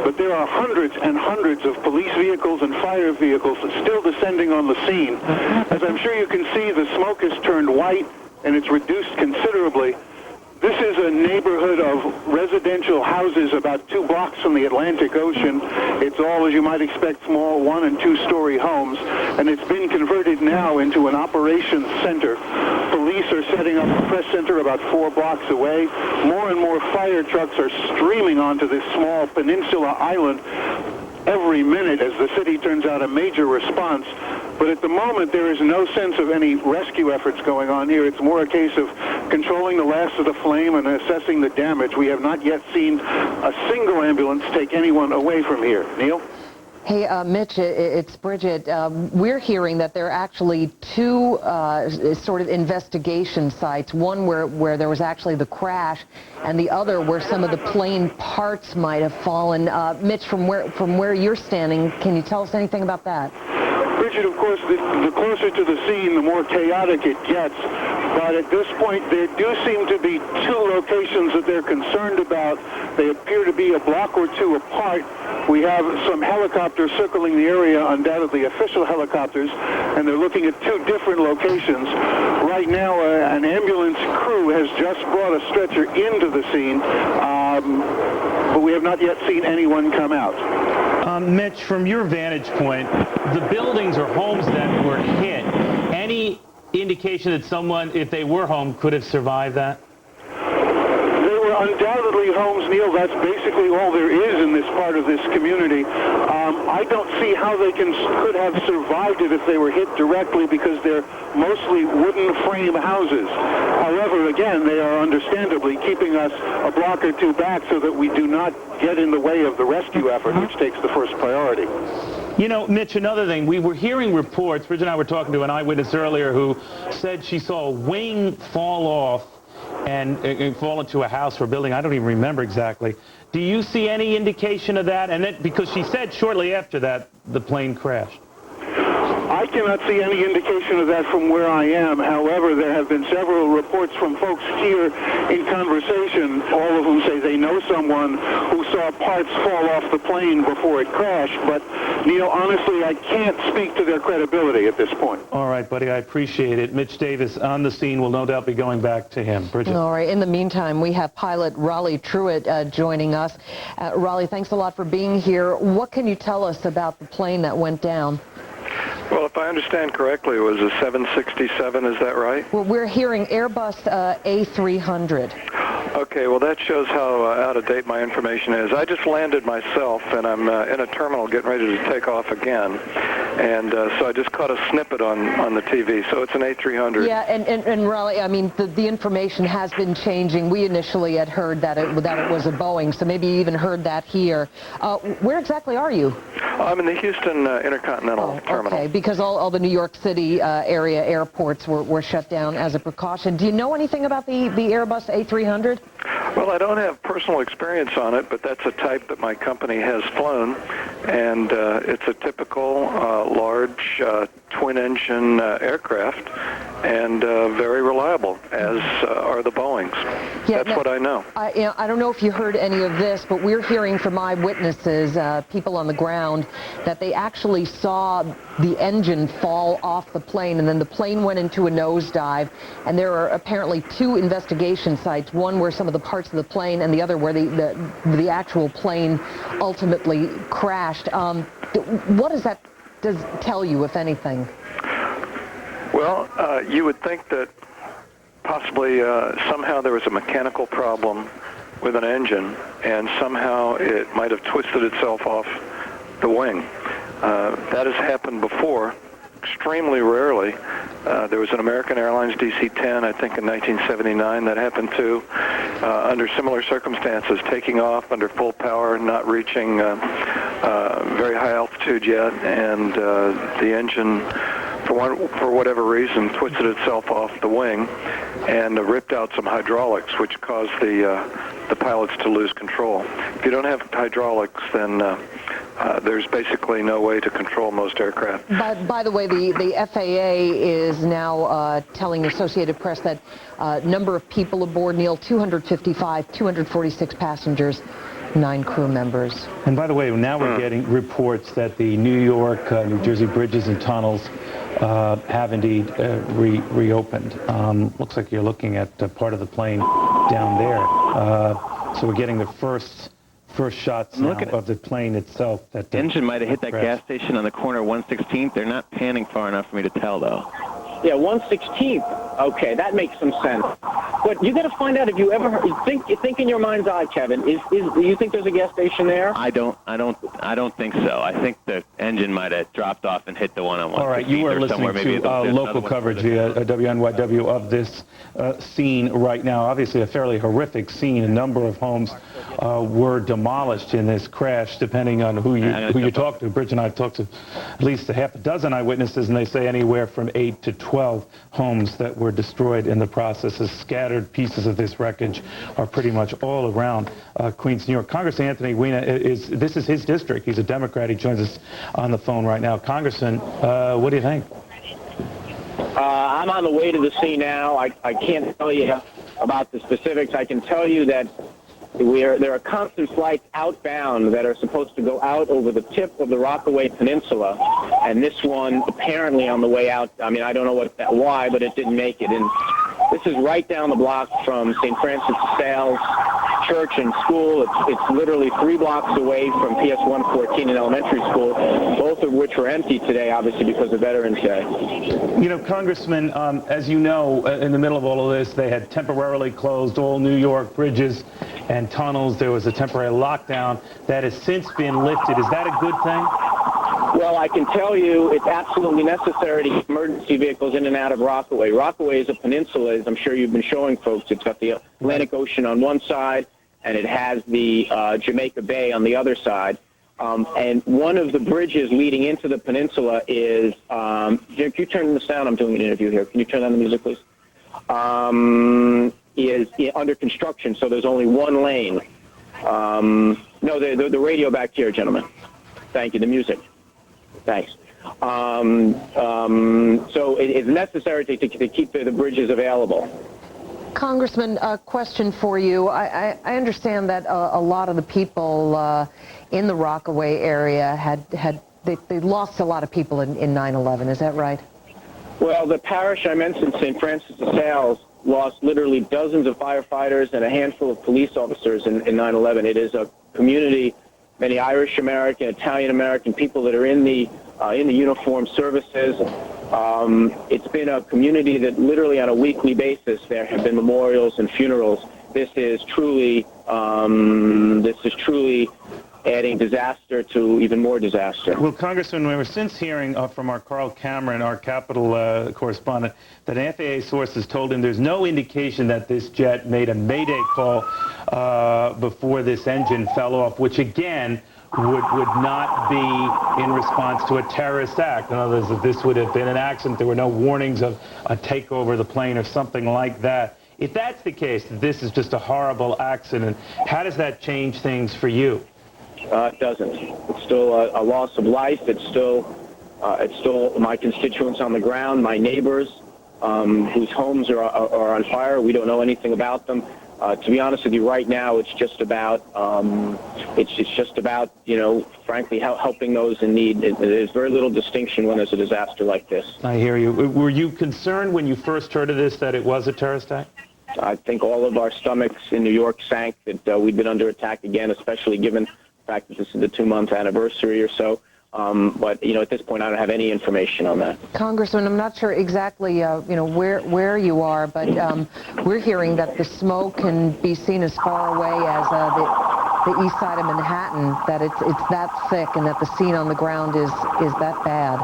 but there are hundreds and hundreds of police vehicles and fire vehicles still descending on the scene. As I'm sure you can see, the smoke has turned white and it's reduced considerably. This is a neighborhood of residential houses about 2 blocks from the Atlantic Ocean. It's all, as you might expect, small 1- and 2-story homes, and it's been converted now into an operations center. Police are setting up a press center about 4 blocks away. More and more fire trucks are streaming onto this small peninsula island every minute as the city turns out a major response. But at the moment, there is no sense of any rescue efforts going on here. It's more a case of controlling the last of the flame and assessing the damage. We have not yet seen a single ambulance take anyone away from here. Neil? Hey, Mitch, it's Bridget. We're hearing that there are actually 2 sort of investigation sites, one where there was actually the crash, and the other where some of the plane parts might have fallen. Mitch, from where you're standing, can you tell us anything about that? Bridget, of course, the closer to the scene, the more chaotic it gets. But at this point, there do seem to be 2 locations that they're concerned about. They appear to be a block or 2 apart. We have some helicopters circling the area, undoubtedly official helicopters, and they're looking at 2 different locations. Right now, an ambulance crew has just brought a stretcher into the scene, but we have not yet seen anyone come out. Mitch, from your vantage point, the buildings or homes that were hit, any indication that someone, if they were home, could have survived that? They were undoubtedly homes, Neil. That's basically all there is in this part of this community. I don't see how they could have survived it if they were hit directly, because they're mostly wooden frame houses. However, again, they are understandably keeping us a block or 2 back so that we do not get in the way of the rescue effort, which takes the first priority. You know, Mitch, another thing, we were hearing reports, Bridget and I were talking to an eyewitness earlier who said she saw a wing fall off and fall into a house or a building. I don't even remember exactly. Do you see any indication of that? And then, because she said shortly after that, the plane crashed. I cannot see any indication of that from where I am. However, there have been several reports from folks here in conversation, all of whom say they know someone who saw parts fall off the plane before it crashed. But, Neil, honestly, I can't speak to their credibility at this point. All right, buddy, I appreciate it. Mitch Davis on the scene. Will no doubt be going back to him. Bridget. All right. In the meantime, we have pilot Raleigh Truitt joining us. Raleigh, thanks a lot for being here. What can you tell us about the plane that went down? Well, if I understand correctly, it was a 767, is that right? Well, we're hearing Airbus A300. Okay, well, that shows how out of date my information is. I just landed myself, and I'm in a terminal getting ready to take off again. And so I just caught a snippet on the TV. So it's an A300. Yeah, and Raleigh, I mean, the information has been changing. We initially had heard that it was a Boeing, so maybe you even heard that here. Where exactly are you? I'm in the Houston Intercontinental Terminal. Okay, because all the New York City area airports were shut down as a precaution. Do you know anything about the Airbus A300? Well, I don't have personal experience on it, but that's a type that my company has flown, and it's a typical large twin-engine aircraft, and very reliable, as are the Boeings. Yeah, That's what I know. I don't know if you heard any of this, but we're hearing from eyewitnesses, people on the ground, that they actually saw the engine fall off the plane, and then the plane went into a nosedive, and there are apparently two investigation sites, one where some of the parts of the plane and the other where the actual plane ultimately crashed. What does that tell you, if anything? Well, you would think that possibly somehow there was a mechanical problem with an engine, and somehow it might have twisted itself off the wing. That has happened before, extremely rarely. There was an American Airlines DC-10, I think in 1979, that happened too, under similar circumstances, taking off under full power, not reaching very high altitude yet, and the engine, for whatever reason, twisted itself off the wing and ripped out some hydraulics, which caused the pilots to lose control. If you don't have hydraulics, then there's basically no way to control most aircraft. By the way, the FAA is now telling the Associated Press that number of people aboard, Neil, 255, 246 passengers, 9 crew members. And by the way, now we're getting reports that the New York, New Jersey bridges and tunnels have indeed reopened. Looks like you're looking at part of the plane down there. So we're getting the first shots now of the plane itself. That the engine might have hit that gas station on the corner of 116th. They're not panning far enough for me to tell, though. Yeah, 116th. Okay, that makes some sense. But you got to find out if you ever heard, think in your mind's eye, Kevin. Do you think there's a gas station there? I don't think so. I think the engine might have dropped off and hit the one on 116th. All right, you are listening to local coverage via WNYW of this scene right now. Obviously, a fairly horrific scene. A number of homes were demolished in this crash, depending on who you talk to. Bridge and I have talked to at least a half a dozen eyewitnesses, and they say anywhere from 8 to 12 homes that were destroyed in the process. As scattered pieces of this wreckage are pretty much all around Queens, New York. Congressman Anthony Weiner, this is his district. He's a Democrat. He joins us on the phone right now. Congressman, what do you think? I'm on the way to the scene now. I can't tell you about the specifics. I can tell you that there are constant flights outbound that are supposed to go out over the tip of the Rockaway Peninsula, and this one apparently on the way out, I mean, I don't know why, but it didn't make it. And this is right down the block from St. Francis de Sales Church and School. It's literally 3 blocks away from PS 114 and elementary school, both of which were empty today, obviously because of Veterans Day. You know, Congressman, as you know, in the middle of all of this, they had temporarily closed all New York bridges and tunnels. There was a temporary lockdown that has since been lifted. Is that a good thing? Well, I can tell you it's absolutely necessary to get emergency vehicles in and out of Rockaway. Rockaway is a peninsula, as I'm sure you've been showing folks. It's got the Atlantic Ocean on one side, and it has the Jamaica Bay on the other side. And one of the bridges leading into the peninsula is, Jim, can you turn the sound? I'm doing an interview here. Can you turn on the music, please? Is under construction, so there's only one lane. No, the radio back here, gentlemen. Thank you, the music. Thanks. So it's necessary to keep the bridges available. Congressman, a question for you. I understand that a lot of the people in the Rockaway area they lost a lot of people in 9/11. Is that right? Well, the parish I mentioned, St. Francis de Sales, lost literally dozens of firefighters and a handful of police officers in 9/11. It is a community, many Irish American, Italian American people that are in the uniformed services. It's been a community that literally on a weekly basis there have been memorials and funerals. This is truly adding disaster to even more disaster. Well, Congressman, we were since hearing from our Carl Cameron, our Capitol correspondent, that an FAA source has told him there's no indication that this jet made a mayday call before this engine fell off, which again would not be in response to a terrorist act. In other words, if this would have been an accident, there were no warnings of a takeover of the plane or something like that. If that's the case, this is just a horrible accident, how does that change things for you? It doesn't. It's still a loss of life. It's still my constituents on the ground, my neighbors whose homes are on fire. We don't know anything about them. To be honest with you, right now it's just about frankly helping those in need. There's very little distinction when there's a disaster like this. I hear you. Were you concerned when you first heard of this that it was a terrorist act? I think all of our stomachs in New York sank that we'd been under attack again, especially given the fact that this is the 2-month anniversary or so. But at this point, I don't have any information on that. Congressman, I'm not sure exactly, where you are, but we're hearing that the smoke can be seen as far away as the east side of Manhattan. That it's that thick, and that the scene on the ground is that bad.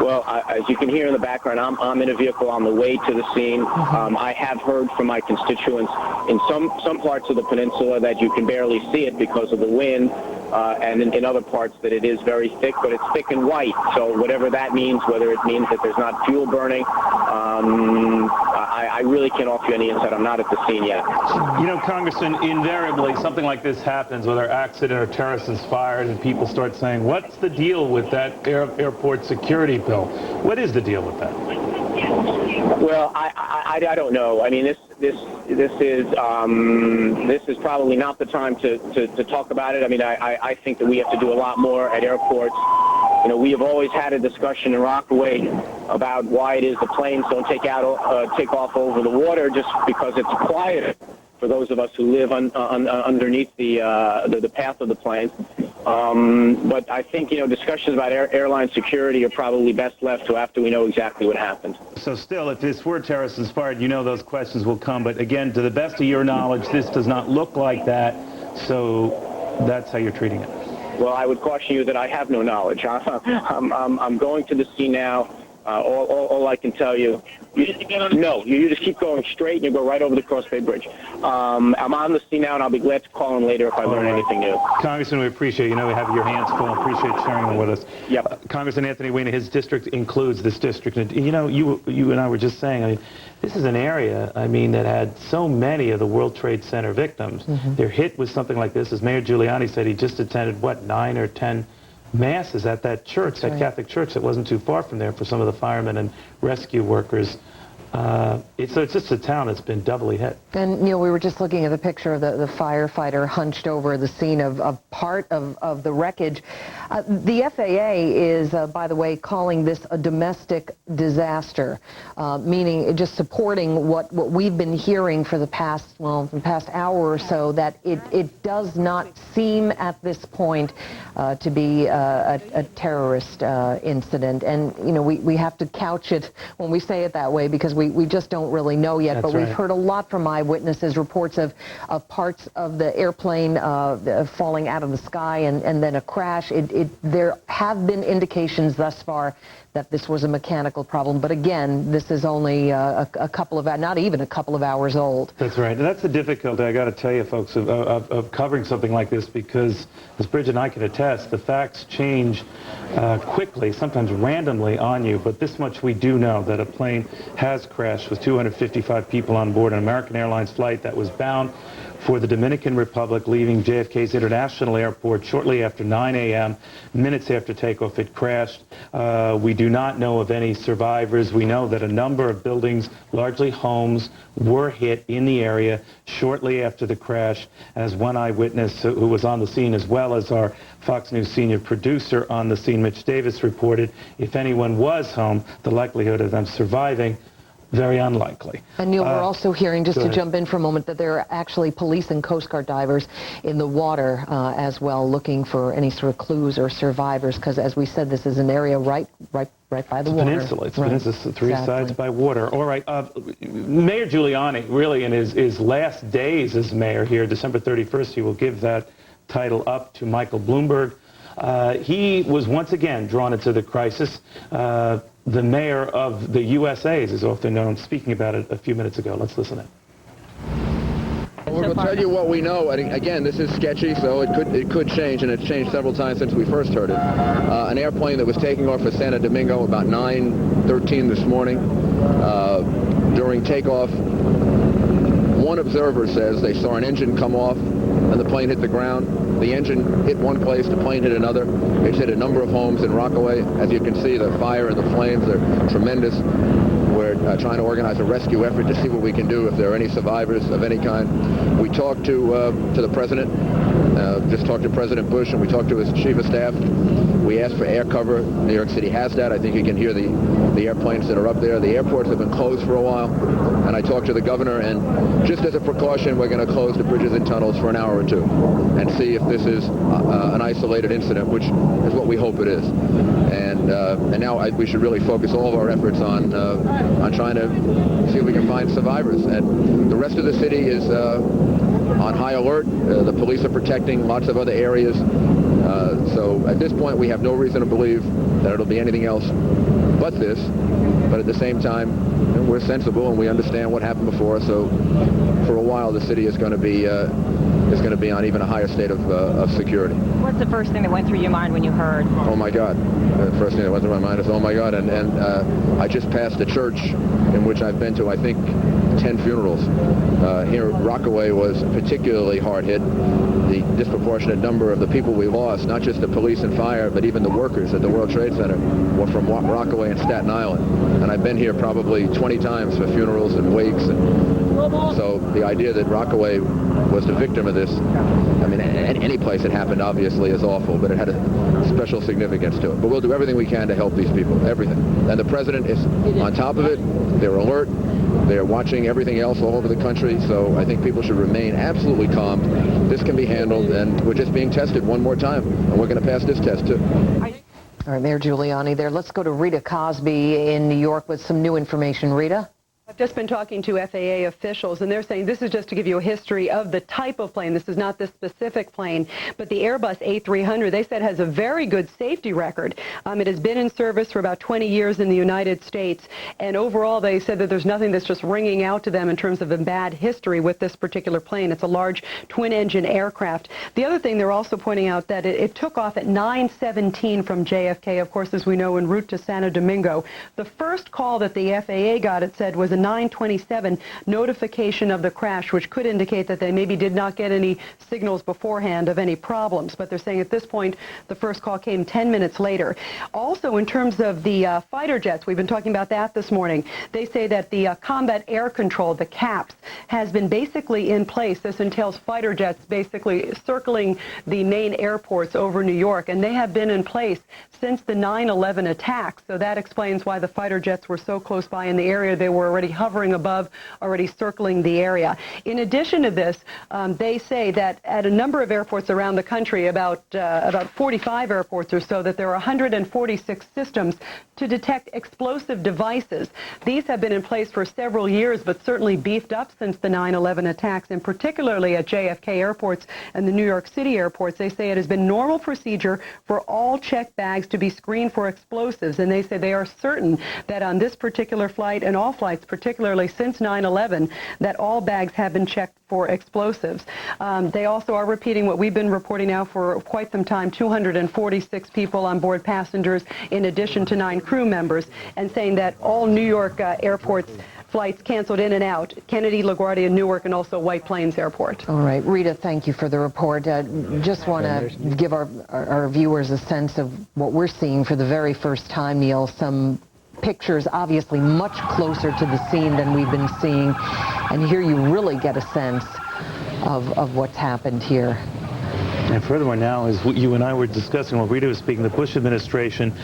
Well, as you can hear in the background, I'm in a vehicle on the way to the scene. I have heard from my constituents in some parts of the peninsula that you can barely see it because of the wind, and in other parts that it is very thick, but it's thick and white. So whatever that means, whether it means that there's not fuel burning, I really can't offer you any insight. I'm not at the scene yet. Congressman, invariably something like this happens, whether accident or terrorist is fired, and people start saying, what's the deal with that airport security bill? What is the deal with that? Well, I don't know. I mean, this is probably not the time to talk about it. I mean, I think that we have to do a lot more at airports. We have always had a discussion in Rockaway about why it is the planes don't take off over the water just because it's quieter for those of us who live underneath the path of the planes. But I think, discussions about airline security are probably best left to after we know exactly what happened. So still, if this were terrorist inspired, those questions will come. But again, to the best of your knowledge, this does not look like that. So that's how you're treating it. Well, I would caution you that I have no knowledge. I'm going to the scene now. All I can tell you, you just keep going straight and you go right over the Cross Bay Bridge. I'm on the scene now, and I'll be glad to call in later if I learn anything new. Congressman, we appreciate we have your hands full. Appreciate sharing them with us. Yep. Congressman Anthony Weiner, his district includes this district. And, you and I were just saying, this is an area, that had so many of the World Trade Center victims. Mm-hmm. They're hit with something like this. As Mayor Giuliani said, he just attended, 9 or 10 masses at that church, that Catholic church that wasn't too far from there for some of the firemen and rescue workers. So it's just a town that's been doubly hit. And, we were just looking at the picture of the firefighter hunched over the scene of part of the wreckage. The FAA is, by the way, calling this a domestic disaster, meaning just supporting what we've been hearing for the past hour or so, that it does not seem at this point to be a terrorist incident. And, we have to couch it when we say it that way because we just don't really know yet. That's but we've right. heard a lot from eyewitnesses, reports of parts of the airplane falling out of the sky and then a crash. There have been indications thus far that this was a mechanical problem. But again, this is only not even a couple of hours old. That's right. And that's the difficulty, I got to tell you, folks, of covering something like this, because, as Bridget and I can attest, the facts change quickly, sometimes randomly on you. But this much we do know, that a plane has crashed with 255 people on board, an American Airlines flight that was bound for the Dominican Republic, leaving JFK's International Airport shortly after 9 a.m. Minutes after takeoff, it crashed. We do not know of any survivors. We know that a number of buildings, largely homes, were hit in the area shortly after the crash, as one eyewitness who was on the scene, as well as our Fox News senior producer on the scene, Mitch Davis, reported if anyone was home, the likelihood of them surviving, very unlikely. And Neil, we're also hearing, just to ahead. jump in for a moment, that there are actually police and Coast Guard divers in the water as well, looking for any sort of clues or survivors, because as we said, this is an area right by the water. Peninsula. It's right. peninsula, three Exactly. sides by water. All right. Mayor Giuliani, really in his last days as mayor here, December 31st, he will give that title up to Michael Bloomberg. He was once again drawn into the crisis. The mayor of the USA's is often known, speaking about it a few minutes ago. Let's listen in. We're going to tell you what we know. And again, this is sketchy, so it could change, and it's changed several times since we first heard it. An airplane that was taking off for Santo Domingo about 9:13 this morning. During takeoff, one observer says they saw an engine come off and the plane hit the ground. The engine hit one place, the plane hit another. It's hit a number of homes in Rockaway. As you can see, the fire and the flames are tremendous. We're trying to organize a rescue effort to see what we can do if there are any survivors of any kind. We talked to the president, just talked to President Bush, and we talked to his chief of staff. We asked for air cover. New York City has that. I think you can hear the airplanes that are up there. The airports have been closed for a while, and I talked to the governor, and just as a precaution, we're going to close the bridges and tunnels for an hour or two and see if this is an isolated incident, which is what we hope it is. And now we should really focus all of our efforts on trying to see if we can find survivors. And the rest of the city is on high alert. The police are protecting lots of other areas. So at this point, we have no reason to believe that it'll be anything else but this. But at the same time, we're sensible and we understand what happened before. So for a while, the city is going to be on even a higher state of security. What's the first thing that went through your mind when you heard? Oh my God! The first thing that went through my mind is, oh my God! And I just passed a church in which I've been to, I think, 10 funerals. Here, Rockaway was particularly hard hit. The disproportionate number of the people we lost, not just the police and fire, but even the workers at the World Trade Center, were from Rockaway and Staten Island. And I've been here probably 20 times for funerals and wakes. And so the idea that Rockaway was the victim of this, I mean, any place it happened obviously is awful, but it had a special significance to it. But we'll do everything we can to help these people, everything. And the president is on top of it. They're alert. They're watching everything else all over the country, so I think people should remain absolutely calm. This can be handled, and we're just being tested one more time, and we're going to pass this test too. All right, Mayor Giuliani there. Let's go to Rita Cosby in New York with some new information. Rita? I've just been talking to FAA officials, and they're saying this is just to give you a history of the type of plane. This is not this specific plane, but the Airbus A300, they said, has a very good safety record. It has been in service for about 20 years in the United States, and overall they said that there's nothing that's just ringing out to them in terms of a bad history with this particular plane. It's a large twin-engine aircraft. The other thing, they're also pointing out that it took off at 9:17 from JFK, of course, as we know, en route to Santo Domingo. The first call that the FAA got, it said, was a 9:27 notification of the crash, which could indicate that they maybe did not get any signals beforehand of any problems. But they're saying at this point, the first call came 10 minutes later. Also, in terms of the fighter jets, we've been talking about that this morning. They say that the combat air control, the CAPS, has been basically in place. This entails fighter jets basically circling the main airports over New York, and they have been in place since the 9/11 attacks. So that explains why the fighter jets were so close by in the area. They were already hovering above, already circling the area. In addition to this, they say that at a number of airports around the country, about 45 airports or so, that there are 146 systems to detect explosive devices. These have been in place for several years, but certainly beefed up since the 9/11 attacks, and particularly at JFK airports and the New York City airports. They say it has been normal procedure for all checked bags to be screened for explosives, and they say they are certain that on this particular flight and all flights, particularly since 9/11, that all bags have been checked for explosives. They also are repeating what we've been reporting now for quite some time, 246 people on board, passengers, in addition to 9 crew members, and saying that all New York airports flights canceled in and out, Kennedy, LaGuardia, Newark, and also White Plains Airport. All right, Rita, thank you for the report. Just want to give our viewers a sense of what we're seeing for the very first time, Neil. Some pictures obviously much closer to the scene than we've been seeing, and here you really get a sense of what's happened here. And furthermore, now, as you and I were discussing while Rita was speaking, the Bush administration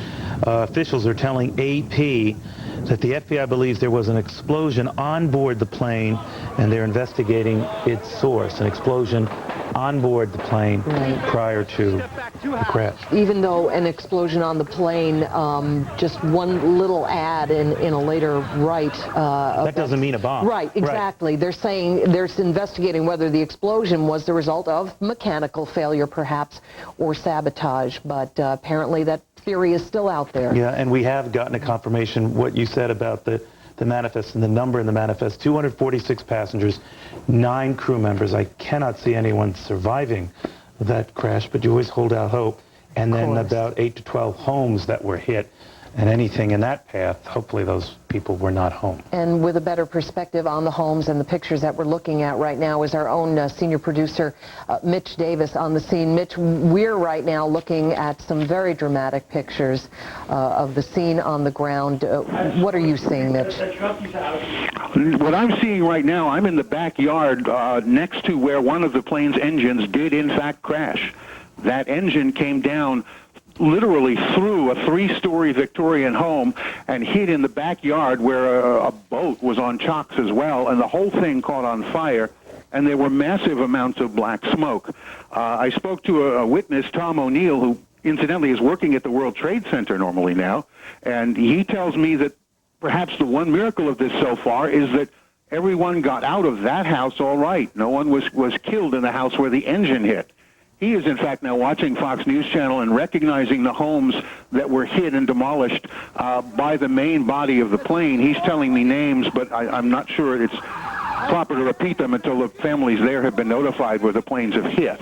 officials are telling AP that the FBI believes there was an explosion on board the plane, and they're investigating its source, an explosion on board the plane prior to the crash. Even though an explosion on the plane, just one little ad in a later write. That doesn't mean a bomb. Right, exactly. They're saying, they're investigating whether the explosion was the result of mechanical failure, perhaps, or sabotage, but apparently that theory is still out there. Yeah, and we have gotten a confirmation, what you said about the manifest and the number in the manifest, 246 passengers, 9 crew members. I cannot see anyone surviving that crash, but you always hold out hope. And then about 8 to 12 homes that were hit, and anything in that path, hopefully those people were not home. And with a better perspective on the homes and the pictures that we're looking at right now is our own senior producer, Mitch Davis, on the scene. Mitch, we're right now looking at some very dramatic pictures of the scene on the ground. What are you seeing, Mitch? What I'm seeing right now, I'm in the backyard next to where one of the plane's engines did in fact crash. That engine came down literally through a 3-story Victorian home and hit in the backyard where a boat was on chocks as well, and the whole thing caught on fire, and there were massive amounts of black smoke. I spoke to a witness, Tom O'Neill, who incidentally is working at the World Trade Center normally now, and he tells me that perhaps the one miracle of this so far is that everyone got out of that house all right. No one was killed in the house where the engine hit. He is, in fact, now watching Fox News Channel and recognizing the homes that were hit and demolished by the main body of the plane. He's telling me names, but I'm not sure it's proper to repeat them until the families there have been notified where the planes have hit.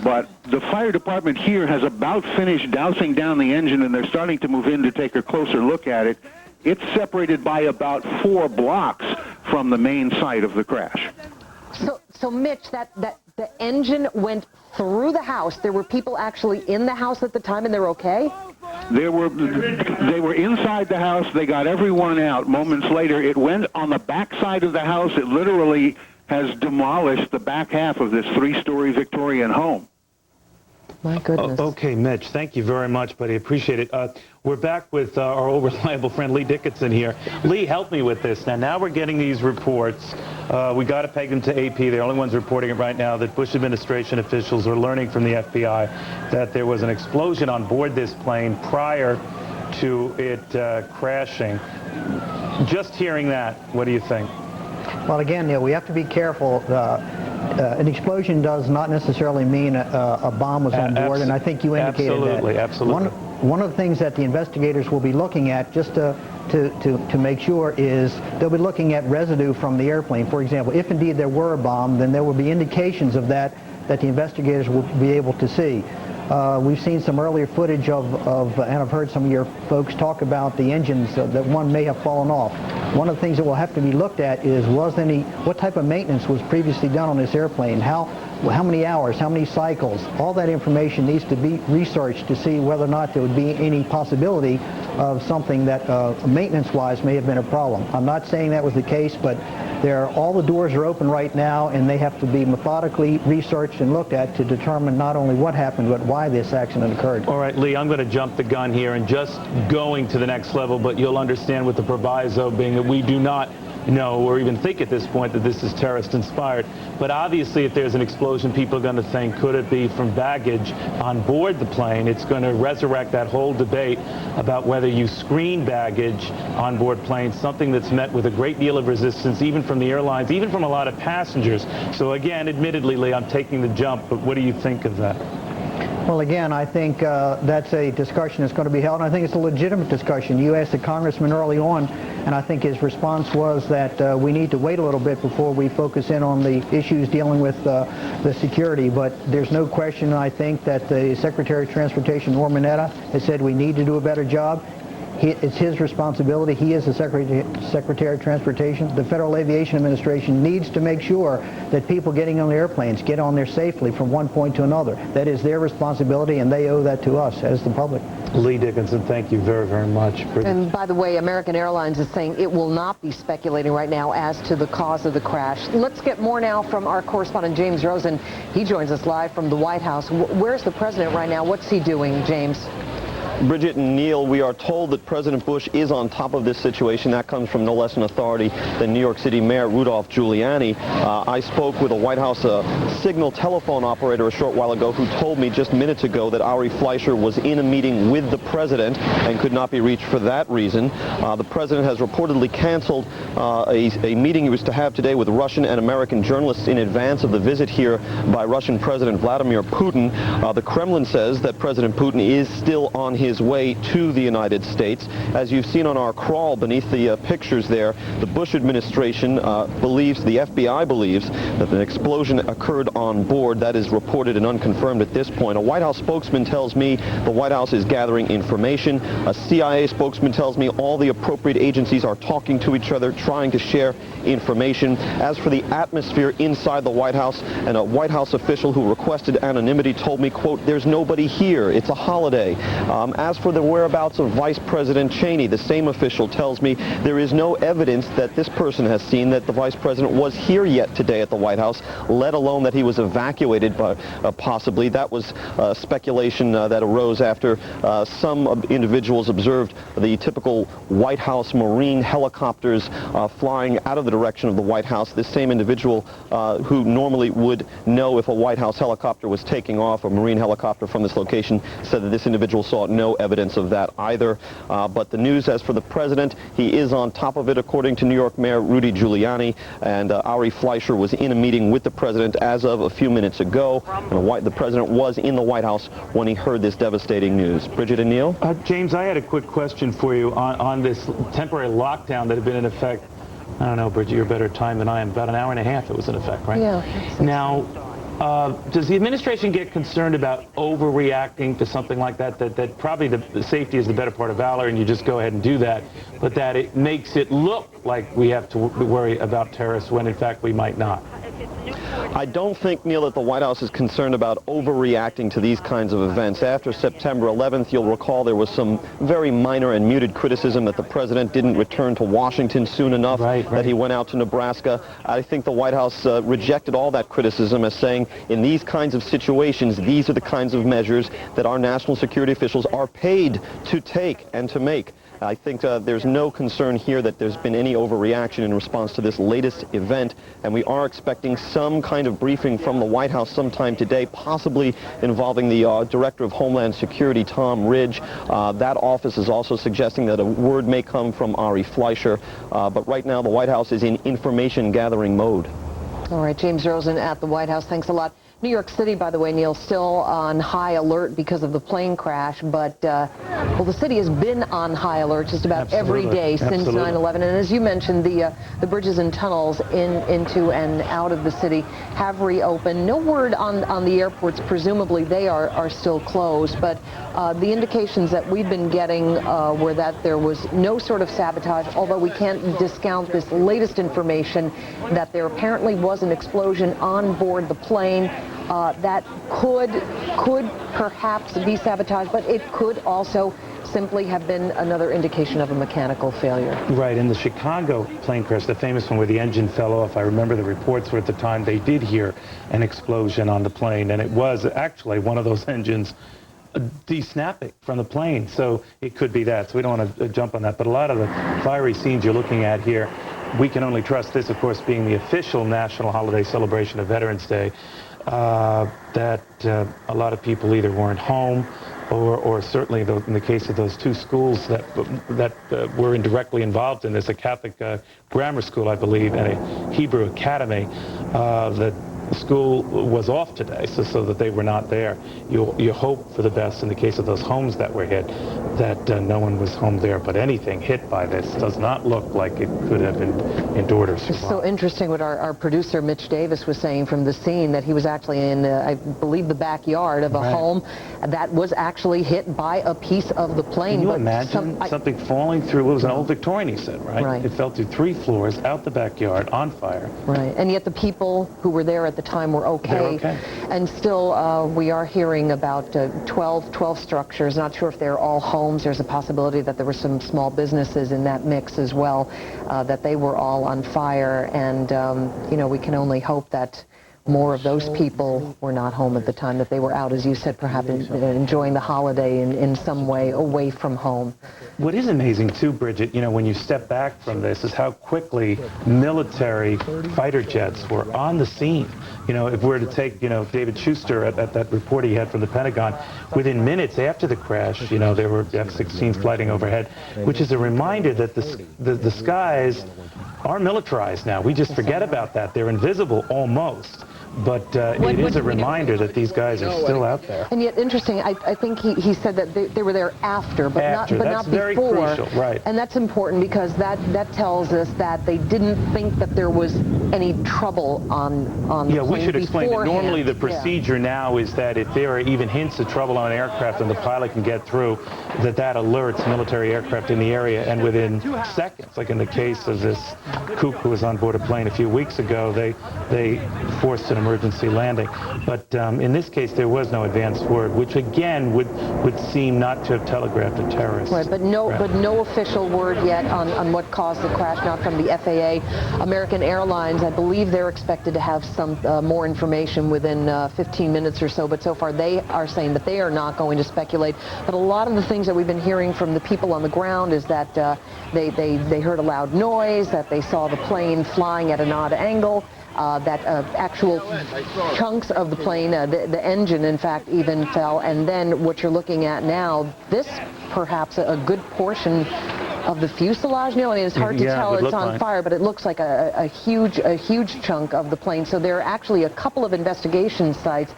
But the fire department here has about finished dousing down the engine, and they're starting to move in to take a closer look at it. It's separated by about 4 blocks from the main site of the crash. So Mitch, the engine went through the house. There were people actually in the house at the time, and they're okay? They were inside the house. They got everyone out. Moments later, it went on the back side of the house. It literally has demolished the back half of this 3-story Victorian home. My goodness. Okay, Mitch, thank you very much, buddy. Appreciate it. We're back with our old reliable friend Lee Dickinson here. Lee, help me with this. Now we're getting these reports. We got to peg them to AP. They're the only ones reporting it right now, that Bush administration officials are learning from the FBI that there was an explosion on board this plane prior to it crashing. Just hearing that, what do you think? Well, again, Neil, we have to be careful. An explosion does not necessarily mean a bomb was on board, and I think you indicated that. Absolutely. One of the things that the investigators will be looking at, just to make sure, is they'll be looking at residue from the airplane. For example, if indeed there were a bomb, then there will be indications of that the investigators will be able to see. We've seen some earlier footage and I've heard some of your folks talk about the engines that one may have fallen off. One of the things that will have to be looked at is what type of maintenance was previously done on this airplane? How many hours, how many cycles? All that information needs to be researched to see whether or not there would be any possibility of something that maintenance-wise may have been a problem. I'm not saying that was the case, but all the doors are open right now, and they have to be methodically researched and looked at to determine not only what happened, but why this accident occurred. All right, Lee, I'm going to jump the gun here and just going to the next level, but you'll understand with the proviso being that we do not know or even think at this point that this is terrorist-inspired. But obviously, if there's an explosion, people are going to think, could it be from baggage on board the plane? It's going to resurrect that whole debate about whether you screen baggage on board planes, something that's met with a great deal of resistance, even from the airlines, even from a lot of passengers. So again, admittedly, Lee, I'm taking the jump, but what do you think of that? Well, again, I think that's a discussion that's going to be held, and I think it's a legitimate discussion. You asked the congressman early on, and I think his response was that we need to wait a little bit before we focus in on the issues dealing with the security. But there's no question, I think, that the Secretary of Transportation, Norman Mineta, has said we need to do a better job. It's his responsibility. He is the Secretary of Transportation. The Federal Aviation Administration needs to make sure that people getting on the airplanes get on there safely from one point to another. That is their responsibility, and they owe that to us as the public. Lee Dickinson, thank you very, very much. And by the way, American Airlines is saying it will not be speculating right now as to the cause of the crash. Let's get more now from our correspondent, James Rosen. He joins us live from the White House. Where's the president right now? What's he doing, James? Bridget and Neil, we are told that President Bush is on top of this situation. That comes from no less an authority than New York City Mayor Rudolph Giuliani. I spoke with a White House signal telephone operator a short while ago who told me just minutes ago that Ari Fleischer was in a meeting with the president and could not be reached for that reason. The president has reportedly canceled a meeting he was to have today with Russian and American journalists in advance of the visit here by Russian President Vladimir Putin. The Kremlin says that President Putin is still on his way to the United States. As you've seen on our crawl beneath the pictures there, the Bush administration believes, the FBI believes, that an explosion occurred on board. That is reported and unconfirmed at this point. A White House spokesman tells me the White House is gathering information. A CIA spokesman tells me all the appropriate agencies are talking to each other, trying to share information. As for the atmosphere inside the White House, and a White House official who requested anonymity told me, quote, "There's nobody here. It's a holiday." As for the whereabouts of Vice President Cheney, the same official tells me there is no evidence that this person has seen that the Vice President was here yet today at the White House, let alone that he was evacuated by, possibly. That was speculation that arose after some individuals observed the typical White House Marine helicopters flying out of the direction of the White House. This same individual who normally would know if a White House helicopter was taking off, a Marine helicopter from this location, said that this individual saw no evidence of that either. But the news as for the president, he is on top of it, according to New York Mayor Rudy Giuliani, and Ari Fleischer was in a meeting with the president as of a few minutes ago. And the president was in the White House when he heard this devastating news. Bridget and Neil? James, I had a quick question for you on this temporary lockdown that had been in effect. I don't know, Bridget, you're better timed than I am. About an hour and a half it was in effect, right? Yeah. Now, does the administration get concerned about overreacting to something like that? That probably the safety is the better part of valor, and you just go ahead and do that, but that it makes it look like we have to worry about terrorists when, in fact, we might not? I don't think, Neil, that the White House is concerned about overreacting to these kinds of events. After September 11th, you'll recall there was some very minor and muted criticism that the president didn't return to Washington soon enough, that he went out to Nebraska. I think the White House rejected all that criticism as saying, in these kinds of situations, these are the kinds of measures that our national security officials are paid to take and to make. I think there's no concern here that there's been any overreaction in response to this latest event, and we are expecting some kind of briefing from the White House sometime today, possibly involving the Director of Homeland Security, Tom Ridge. That office is also suggesting that a word may come from Ari Fleischer, but right now the White House is in information gathering mode. All right, James Rosen at the White House. Thanks a lot. New York City, by the way, Neil, still on high alert because of the plane crash, but, well, the city has been on high alert just about every day since 9/11. And as you mentioned, the bridges and tunnels into and out of the city have reopened. No word on the airports. Presumably they are still closed, but the indications that we've been getting were that there was no sort of sabotage, although we can't discount this latest information that there apparently was an explosion on board the plane. That could perhaps be sabotage, but it could also simply have been another indication of a mechanical failure. Right, in the Chicago plane crash, the famous one where the engine fell off, I remember the reports were at the time they did hear an explosion on the plane, and it was actually one of those engines de-snapping from the plane, so it could be that. So we don't want to jump on that, but a lot of the fiery scenes you're looking at here, we can only trust this, of course, being the official national holiday celebration of Veterans Day, that a lot of people either weren't home or certainly in the case of those two schools that were indirectly involved in this, a Catholic grammar school, I believe, and a Hebrew academy, that school was off today, so that they were not there. You hope for the best in the case of those homes that were hit, that no one was home there. But anything hit by this does not look like it could have been endured or survived. It's so interesting what our producer Mitch Davis was saying from the scene, that he was actually in, I believe, the backyard of a home that was actually hit by a piece of the plane. Can you imagine something falling through? It was an old Victorian, he said, right? It fell through 3 floors, out the backyard, on fire. Right, and yet the people who were there at the time were okay. They're okay. And still, we are hearing about 12 structures. Not sure if they're all homes. There's a possibility that there were some small businesses in that mix as well, that they were all on fire. And, you know, we can only hope that more of those people were not home at the time, that they were out, as you said, perhaps enjoying the holiday in some way away from home. What is amazing, too, Bridget, you know, when you step back from this, is how quickly military fighter jets were on the scene. You know, if we were to take, you know, David Schuster at that report he had from the Pentagon, within minutes after the crash, you know, there were F-16s flying overhead, which is a reminder that the skies are militarized now. We just forget about that. They're invisible almost. But it is a reminder that these guys are still out there. And yet, interesting, I think he said that they were there after, but not before. That's very crucial, right. And that's important because that tells us that they didn't think that there was any trouble on the plane. Yeah, we should explain that normally the beforehand. procedure now is that if there are even hints of trouble on an aircraft and the pilot can get through, that alerts military aircraft in the area, and within seconds, like in the case of this kook who was on board a plane a few weeks ago, they forced an emergency landing. But in this case, there was no advance word, which again would seem not to have telegraphed a terrorist. Right, but no official word yet on what caused the crash, not from the FAA. American Airlines, I believe they're expected to have some more information within 15 minutes or so, but so far they are saying that they are not going to speculate. But a lot of the things that we've been hearing from the people on the ground is that they heard a loud noise, that they saw the plane flying at an odd angle, that actual chunks of the plane, the engine, in fact, even fell. And then what you're looking at now, this perhaps a good portion of the fuselage. No, I mean, it's hard to tell it's on fire, but it looks like a huge chunk of the plane. So there are actually a couple of investigation sites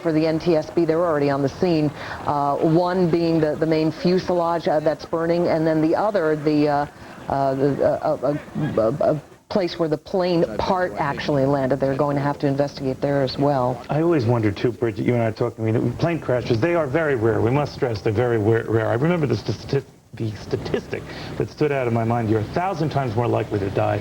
for the NTSB. They're already on the scene. One being the main fuselage that's burning, and then the other, a place where the plane part actually landed. They're going to have to investigate there as well. I always wonder too, Bridget, you and I are talking, I mean, plane crashes, they are very rare. We must stress they're very rare. I remember the statistic that stood out in my mind. You're 1,000 times more likely to die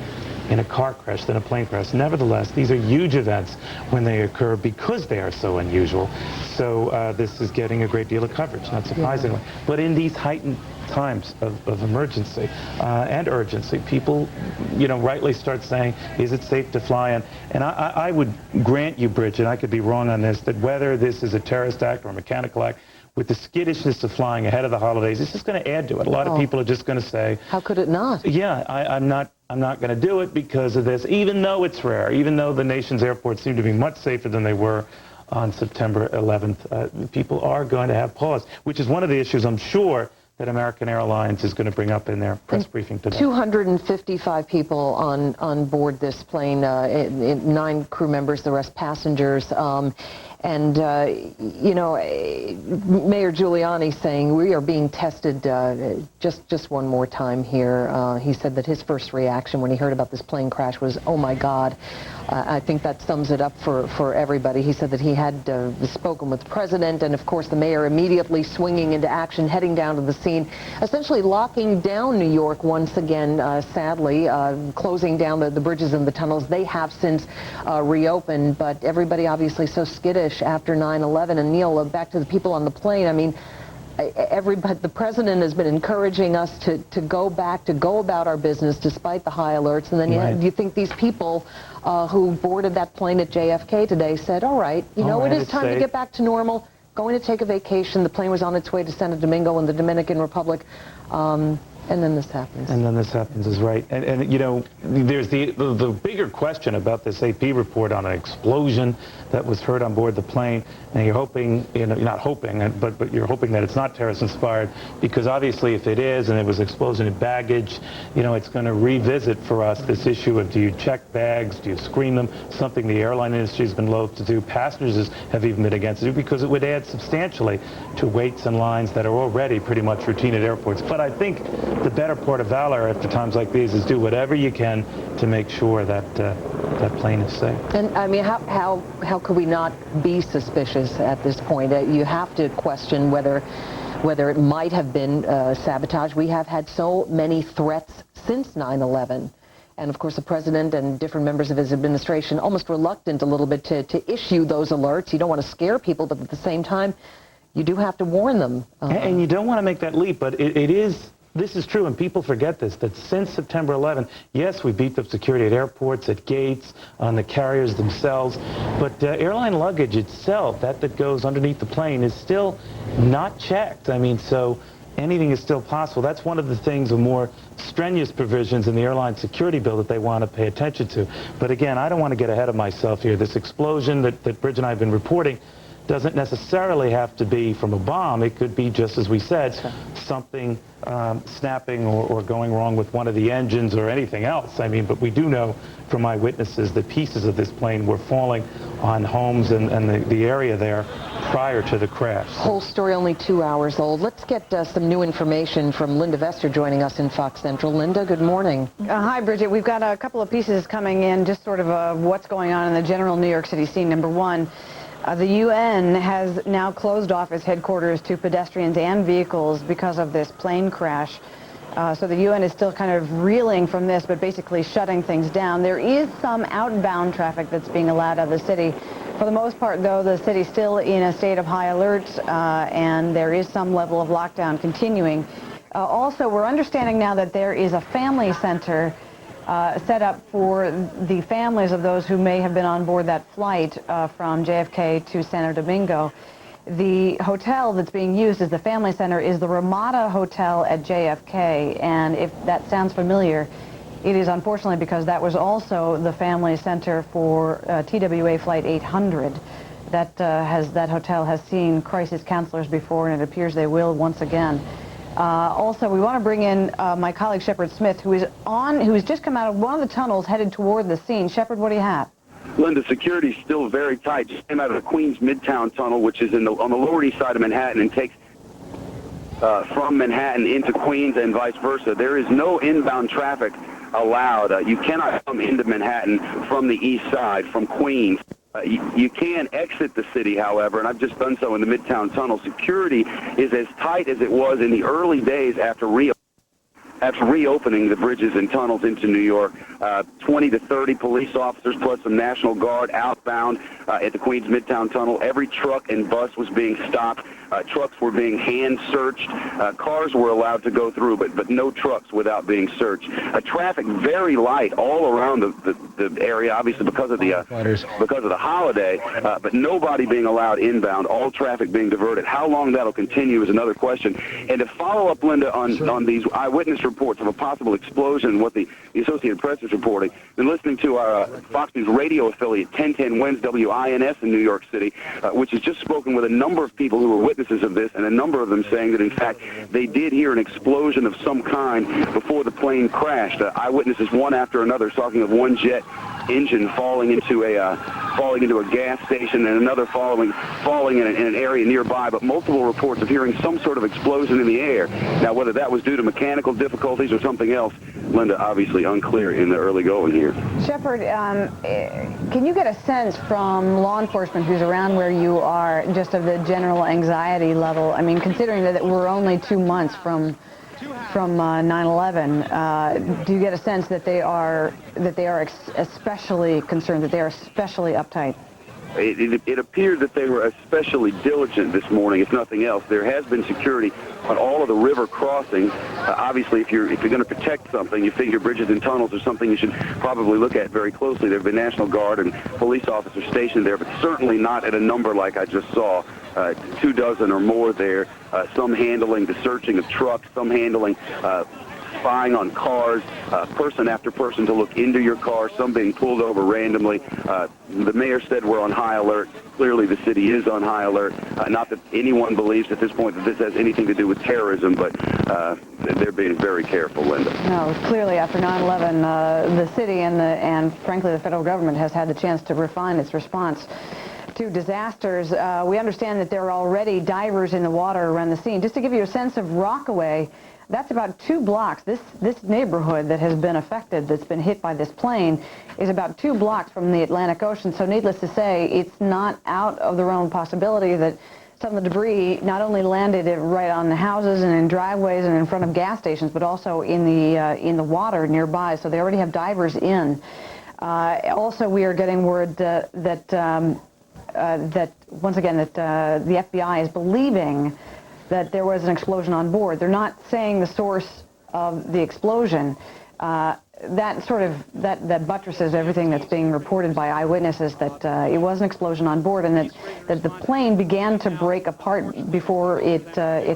in a car crash than a plane crash. Nevertheless, these are huge events when they occur because they are so unusual. So this is getting a great deal of coverage, not surprisingly. But in these heightened times of emergency and urgency, people, you know, rightly start saying, is it safe to fly? And I would grant you, Bridget, I could be wrong on this, that whether this is a terrorist act or a mechanical act, with the skittishness of flying ahead of the holidays, it's just going to add to it. A lot of people are just going to say, how could it not? Yeah, I'm not going to do it because of this, even though it's rare, even though the nation's airports seem to be much safer than they were on September 11th. People are going to have pause, which is one of the issues I'm sure that American Airlines is going to bring up in their press briefing today. 255 people on board this plane, 9 crew members, the rest passengers. And, you know, Mayor Giuliani saying we are being tested just one more time here. He said that his first reaction when he heard about this plane crash was, oh, my God. I think that sums it up for everybody. He said that he had spoken with the president, and, of course, the mayor immediately swinging into action, heading down to the scene, essentially locking down New York once again, sadly, closing down the bridges and the tunnels. They have since reopened, but everybody obviously so skittish after 9/11. And Neil, back to the people on the plane, I mean, the president has been encouraging us to go about our business despite the high alerts. And then you think these people who boarded that plane at JFK today said, all right, you know, it is time to get back to normal, going to take a vacation. The plane was on its way to Santo Domingo in the Dominican Republic. And then this happens. And then this happens, is right. And you know, there's the bigger question about this AP report on an explosion that was heard on board the plane. And you're hoping, you know, you're not hoping, but you're hoping that it's not terrorist-inspired, because obviously if it is and it was explosion in baggage, you know, it's going to revisit for us this issue of, do you check bags, do you screen them, something the airline industry has been loath to do. Passengers have even been against it because it would add substantially to waits and lines that are already pretty much routine at airports. But I think the better part of valor after times like these is do whatever you can to make sure that that plane is safe. And I mean, how could we not be suspicious at this point? You have to question whether it might have been sabotage. We have had so many threats since 9/11. And of course, the president and different members of his administration almost reluctant a little bit to issue those alerts. You don't want to scare people, but at the same time, you do have to warn them. And you don't want to make that leap, but this is true, and people forget this, that since September 11th, yes, we beefed up security at airports, at gates, on the carriers themselves, but airline luggage itself, that goes underneath the plane, is still not checked. I mean, so anything is still possible. That's one of the things, the more strenuous provisions in the airline security bill that they want to pay attention to. But again, I don't want to get ahead of myself here. This explosion that Bridge and I have been reporting doesn't necessarily have to be from a bomb. It could be, just as we said, something snapping or going wrong with one of the engines or anything else. I mean, but we do know from eyewitnesses that pieces of this plane were falling on homes and the area there prior to the crash. Whole story only 2 hours old. Let's get some new information from Linda Vester joining us in Fox Central. Linda, good morning. Hi, Bridget. We've got a couple of pieces coming in, just sort of what's going on in the general New York City scene. Number one, the UN has now closed off its headquarters to pedestrians and vehicles because of this plane crash. So the UN is still kind of reeling from this, but basically shutting things down. There is some outbound traffic that's being allowed out of the city. For the most part, though, the city's still in a state of high alert, and there is some level of lockdown continuing. Also, we're understanding now that there is a family center set up for the families of those who may have been on board that flight from JFK to Santo Domingo. The hotel that's being used as the family center is the Ramada Hotel at JFK, and if that sounds familiar, it is unfortunately because that was also the family center for TWA Flight 800. That hotel has seen crisis counselors before, and it appears they will once again. Also, we want to bring in my colleague Shepard Smith, who has just come out of one of the tunnels headed toward the scene. Shepard, what do you have? Linda, security is still very tight. Just came out of the Queens Midtown Tunnel, which is on the Lower East Side of Manhattan, and takes from Manhattan into Queens and vice versa. There is no inbound traffic allowed. You cannot come into Manhattan from the East Side, from Queens. You can exit the city, however, and I've just done so in the Midtown Tunnel. Security is as tight as it was in the early days after reopening the bridges and tunnels into New York. 20 to 30 police officers plus some National Guard outbound at the Queens Midtown Tunnel. Every truck and bus was being stopped. Trucks were being hand searched. Cars were allowed to go through, but no trucks without being searched. Traffic very light all around the area, obviously because of the holiday, but nobody being allowed inbound. All traffic being diverted. How long that'll continue is another question. And to follow up, Linda, on these eyewitness reports of a possible explosion, what the Associated Press is reporting, been listening to our Fox News radio affiliate 1010 WINS WINS in New York City, which has just spoken with a number of people who were witnesses of this, and a number of them saying that, in fact, they did hear an explosion of some kind before the plane crashed. Eyewitnesses, one after another, talking of one jet engine falling into a gas station and another falling in an area nearby, but multiple reports of hearing some sort of explosion in the air. Now, whether that was due to mechanical difficulties or something else, Linda, obviously unclear in the early going here. Shepard, can you get a sense from law enforcement who's around where you are, just of the general anxiety level? I mean, considering that we're only 2 months from 9/11, do you get a sense that they are especially concerned, that they are especially uptight? It appeared that they were especially diligent this morning, if nothing else. There has been security on all of the river crossings. Obviously, if you're going to protect something, you figure bridges and tunnels are something you should probably look at very closely. There have been National Guard and police officers stationed there, but certainly not at a number like I just saw. 24 or more there, some handling the searching of trucks, some handling spying on cars, person after person to look into your car, some being pulled over randomly. The mayor said we're on high alert. Clearly the city is on high alert. Not that anyone believes at this point that this has anything to do with terrorism, but they're being very careful, Linda. No, clearly after 9/11, the city and frankly the federal government has had the chance to refine its response to disasters. We understand that there are already divers in the water around the scene. Just to give you a sense of Rockaway, that's about 2 blocks. This neighborhood that has been affected, that's been hit by this plane, is about 2 blocks from the Atlantic Ocean. So needless to say, it's not out of the realm of possibility that some of the debris not only landed right on the houses and in driveways and in front of gas stations, but also in the water nearby. So they already have divers in. Also, we are getting word that once again that the FBI is believing that there was an explosion on board. They're not saying the source of the explosion. That buttresses everything that's being reported by eyewitnesses, that it was an explosion on board, and that the plane began to break apart before it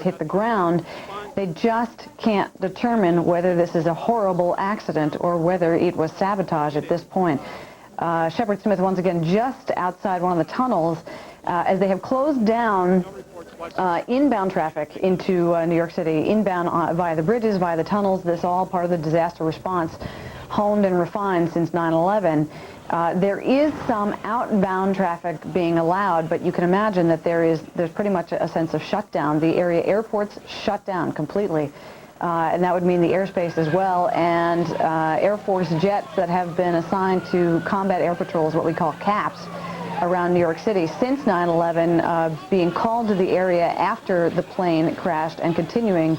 hit the ground. They just can't determine whether this is a horrible accident or whether it was sabotage at this point. Shepard Smith, once again, just outside one of the tunnels, as they have closed down inbound traffic into New York City, inbound via the bridges, via the tunnels. This all part of the disaster response, honed and refined since 9/11. There is some outbound traffic being allowed, but you can imagine that there's pretty much a sense of shutdown. The area airports shut down completely. And that would mean the airspace as well, and Air Force jets that have been assigned to combat air patrols, what we call CAPS, around New York City since 9/11, being called to the area after the plane crashed and continuing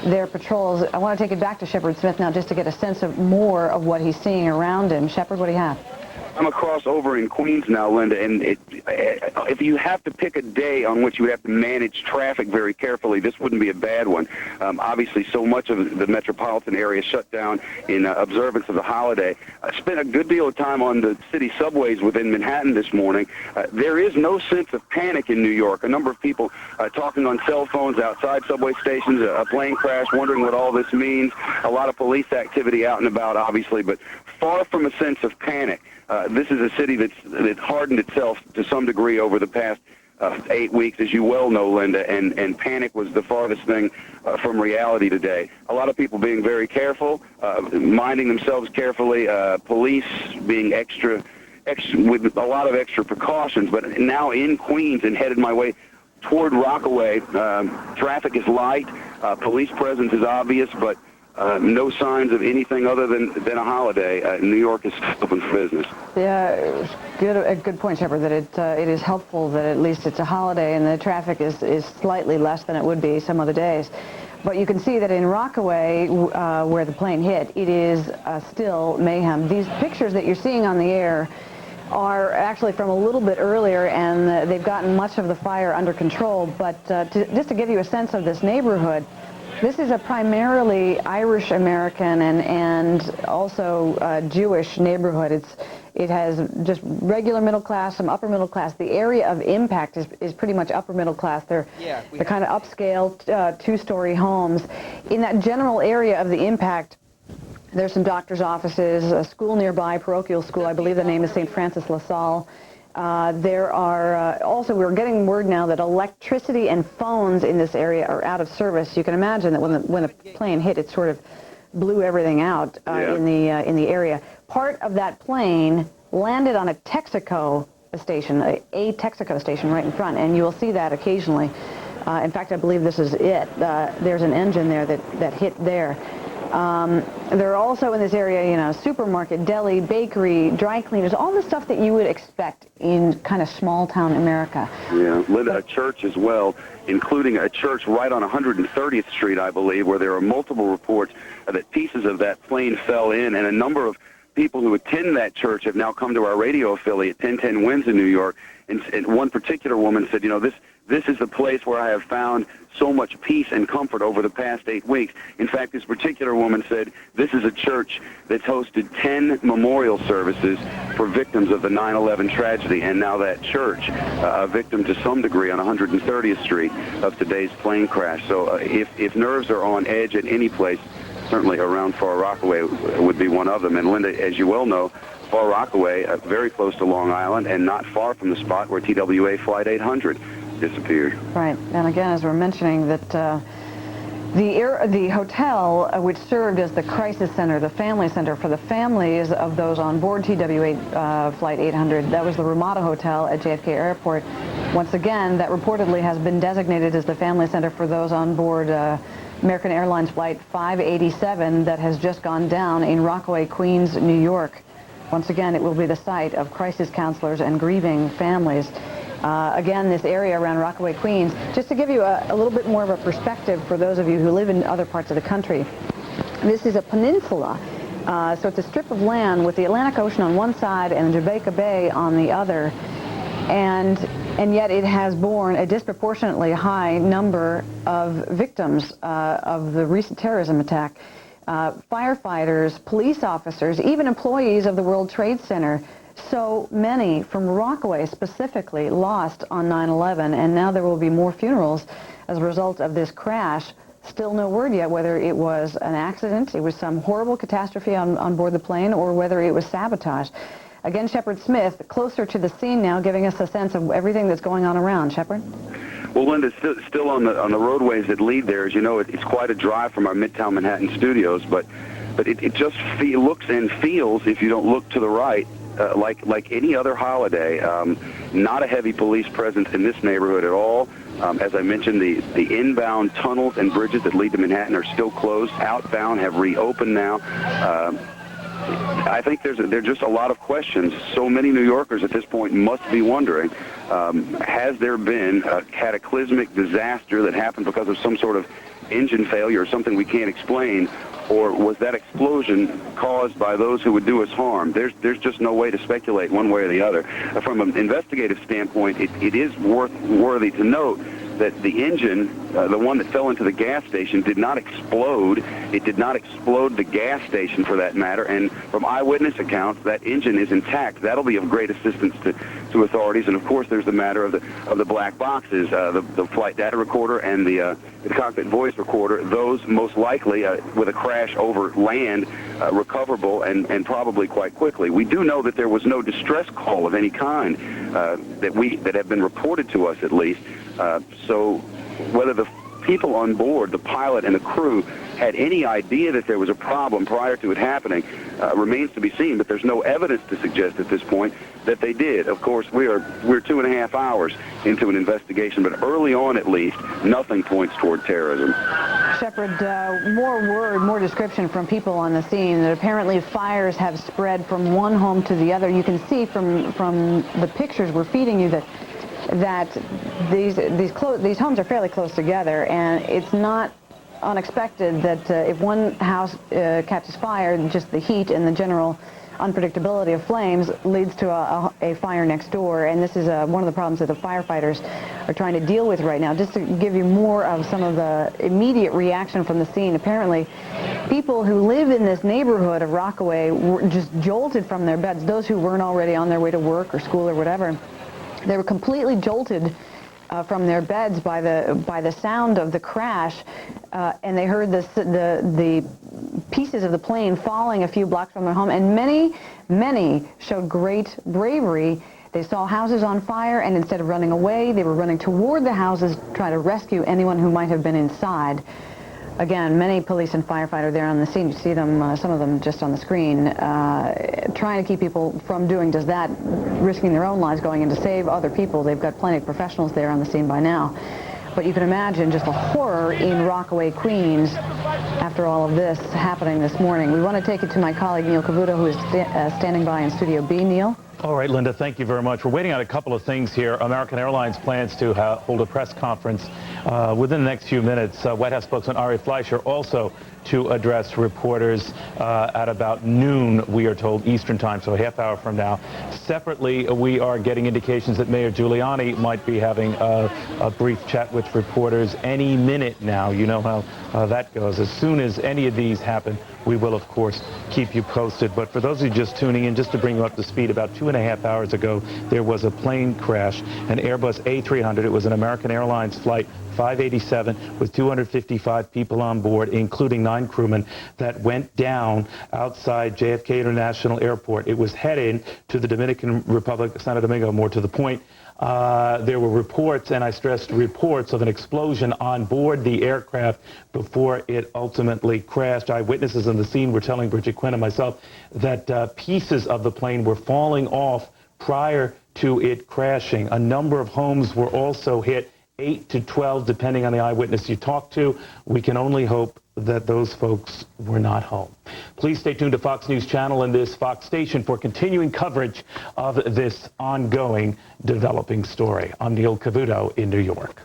their patrols. I want to take it back to Shepard Smith now just to get a sense of more of what he's seeing around him. Shepard, what do you have? I'm across over in Queens now, Linda, and if you have to pick a day on which you have to manage traffic very carefully, this wouldn't be a bad one. Obviously, so much of the metropolitan area shut down in observance of the holiday. I spent a good deal of time on the city subways within Manhattan this morning. There is no sense of panic in New York. A number of people talking on cell phones outside subway stations, a plane crash, wondering what all this means. A lot of police activity out and about, obviously, but far from a sense of panic. This is a city that's hardened itself to some degree over the past 8 weeks, as you well know, Linda, and panic was the farthest thing from reality today. A lot of people being very careful, minding themselves carefully, police being extra with a lot of extra precautions. But now in Queens and headed my way toward Rockaway, traffic is light, police presence is obvious, but no signs of anything other than a holiday. New York is open for business. Yeah, a good point, Shepard, that it is helpful that at least it's a holiday and the traffic is slightly less than it would be some other days. But you can see that in Rockaway, where the plane hit, it is still mayhem. These pictures that you're seeing on the air are actually from a little bit earlier, and they've gotten much of the fire under control. But just to give you a sense of this neighborhood, this is a primarily Irish-American and also Jewish neighborhood. It has just regular middle class, some upper middle class. The area of impact is pretty much upper middle class. They're kind of upscale 2-story homes. In that general area of the impact, there's some doctor's offices, a school nearby, parochial school. I believe the name is St. Francis La Salle. There are also, we're getting word now that electricity and phones in this area are out of service. You can imagine that when the plane hit, it sort of blew everything out in the area. Part of that plane landed on a Texaco station, a Texaco station right in front, and you will see that occasionally. In fact, I believe this is it. There's an engine there that hit there. There are also in this area, supermarket, deli, bakery, dry cleaners, all the stuff that you would expect in kind of small-town America. Yeah, Linda, a church as well, including a church right on 130th Street, I believe, where there are multiple reports that pieces of that plane fell in, and a number of people who attend that church have now come to our radio affiliate, 1010 Winds in New York, and one particular woman said, this is the place where I have found so much peace and comfort over the past 8 weeks. In fact, this particular woman said this is a church that's hosted 10 memorial services for victims of the 9/11 tragedy, and now that church, a victim to some degree on 130th Street of today's plane crash. So if nerves are on edge at any place, certainly around Far Rockaway would be one of them. And Linda, as you well know, Far Rockaway, very close to Long Island and not far from the spot where TWA Flight 800 disappeared. Right, and again, as we're mentioning, that the hotel, which served as the crisis center, the family center for the families of those on board TWA Flight 800, that was the Ramada Hotel at JFK Airport. Once again, that reportedly has been designated as the family center for those on board American Airlines Flight 587 that has just gone down in Rockaway, Queens, New York. Once again, it will be the site of crisis counselors and grieving families. Again, this area around Rockaway, Queens, just to give you a little bit more of a perspective for those of you who live in other parts of the country, this is a peninsula. So it's a strip of land with the Atlantic Ocean on one side and Jamaica Bay on the other. And yet it has borne a disproportionately high number of victims of the recent terrorism attack. Firefighters, police officers, even employees of the World Trade Center. So many from Rockaway specifically lost on 9/11, and now there will be more funerals as a result of this crash. Still no word yet whether it was an accident, it was some horrible catastrophe on board the plane, or whether it was sabotage. Again, Shepard Smith, closer to the scene now, giving us a sense of everything that's going on around. Shepard? Well, Linda, still on the roadways that lead there. As you know, it's quite a drive from our Midtown Manhattan studios, but it just looks and feels, if you don't look to the right, like any other holiday. Not a heavy police presence in this neighborhood at all. As I mentioned, the inbound tunnels and bridges that lead to Manhattan are still closed. Outbound have reopened now. I think there's just a lot of questions. So many New Yorkers at this point must be wondering, has there been a cataclysmic disaster that happened because of some sort of engine failure or something we can't explain, or was that explosion caused by those who would do us harm? There's just no way to speculate one way or the other. From an investigative standpoint, it is worthy to note that the engine, the one that fell into the gas station, did not explode. It did not explode the gas station, for that matter. And from eyewitness accounts, that engine is intact. That'll be of great assistance to authorities. And of course, there's the matter of the black boxes, the flight data recorder and the cockpit voice recorder. Those most likely, with a crash over land, recoverable and probably quite quickly. We do know that there was no distress call of any kind that have been reported to us, at least. So whether the people on board, the pilot and the crew, had any idea that there was a problem prior to it happening remains to be seen, but there's no evidence to suggest at this point that they did. Of course, we're 2.5 hours into an investigation, but early on at least, nothing points toward terrorism. Shepard, more description from people on the scene, that apparently fires have spread from one home to the other. You can see from the pictures we're feeding you that these homes are fairly close together, and it's not unexpected that if one house catches fire, just the heat and the general unpredictability of flames leads to a fire next door. And this is one of the problems that the firefighters are trying to deal with right now. Just to give you more of some of the immediate reaction from the scene, apparently people who live in this neighborhood of Rockaway were just jolted from their beds. Those who weren't already on their way to work or school or whatever, they were completely jolted from their beds by the sound of the crash, and they heard the pieces of the plane falling a few blocks from their home. And many showed great bravery. They saw houses on fire, and instead of running away, they were running toward the houses, trying to rescue anyone who might have been inside. Again, many police and firefighters there on the scene. You see them, some of them just on the screen, trying to keep people from doing just that, risking their own lives going in to save other people. They've got plenty of professionals there on the scene by now. But you can imagine just the horror in Rockaway, Queens, after all of this happening this morning. We want to take it to my colleague, Neil Cavuto, who is standing by in Studio B. Neil? All right, Linda, thank you very much. We're waiting on a couple of things here. American Airlines plans to hold a press conference within the next few minutes. White House spokesman Ari Fleischer also to address reporters at about noon, we are told, Eastern time, so a half hour from now. Separately, we are getting indications that Mayor Giuliani might be having a brief chat with reporters any minute now. You know how that goes. As soon as any of these happen, we will, of course, keep you posted. But for those of you just tuning in, just to bring you up to speed, about 2.5 hours ago, there was a plane crash, an Airbus A300. It was an American Airlines flight 587 with 255 people on board, including 9 crewmen, that went down outside JFK International Airport. It was headed to the Dominican Republic, Santo Domingo, more to the point. There were reports, and I stressed reports, of an explosion on board the aircraft before it ultimately crashed. Eyewitnesses on the scene were telling Bridget Quinn and myself that pieces of the plane were falling off prior to it crashing. A number of homes were also hit, 8 to 12, depending on the eyewitness you talk to. We can only hope that those folks were not home. Please stay tuned to Fox News Channel and this Fox station for continuing coverage of this ongoing developing story. I'm Neil Cavuto in New York.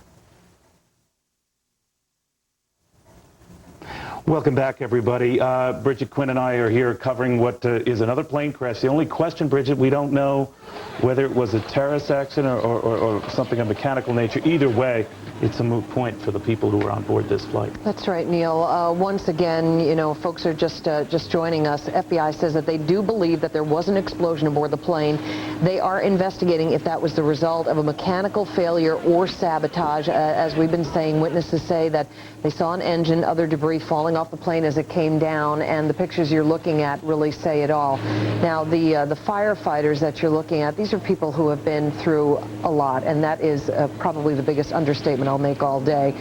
Welcome back, everybody. Bridget Quinn and I are here covering what is another plane crash. The only question, Bridget, we don't know whether it was a terrorist accident or something of mechanical nature. Either way, it's a moot point for the people who were on board this flight. That's right, Neil. Once again, you know, folks are just joining us. FBI says that they do believe that there was an explosion aboard the plane. They are investigating if that was the result of a mechanical failure or sabotage. As we've been saying, witnesses say that they saw an engine, other debris falling off the plane as it came down, and the pictures you're looking at really say it all. Now, the firefighters that you're looking at, these are people who have been through a lot, and that is probably the biggest understatement I'll make all day.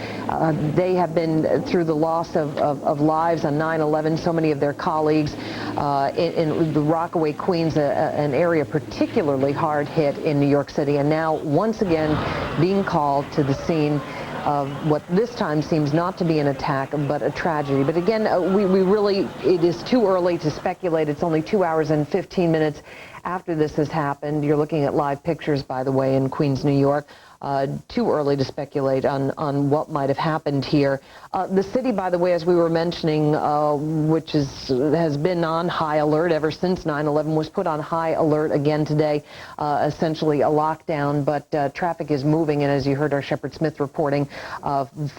They have been through the loss of lives on 9/11. So many of their colleagues in the Rockaway, Queens, an area particularly hard hit in New York City, and now once again being called to the scene of what this time seems not to be an attack, but a tragedy. But again, we really, it is too early to speculate. It's only 2 hours and 15 minutes after this has happened. You're looking at live pictures, by the way, in Queens, New York. Too early to speculate on what might have happened here. The city, by the way, as we were mentioning, which has been on high alert ever since 9/11, was put on high alert again today, essentially a lockdown, but traffic is moving, and as you heard our Shepard Smith reporting,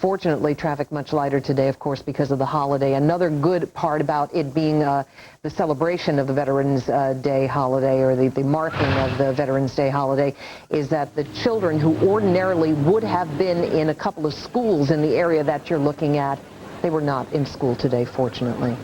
fortunately traffic much lighter today, of course, because of the holiday. Another good part about it being the celebration of the Veterans Day holiday, or the marking of the Veterans Day holiday, is that the children who ordinarily would have been in a couple of schools in the area that you're looking at, they were not in school today, fortunately.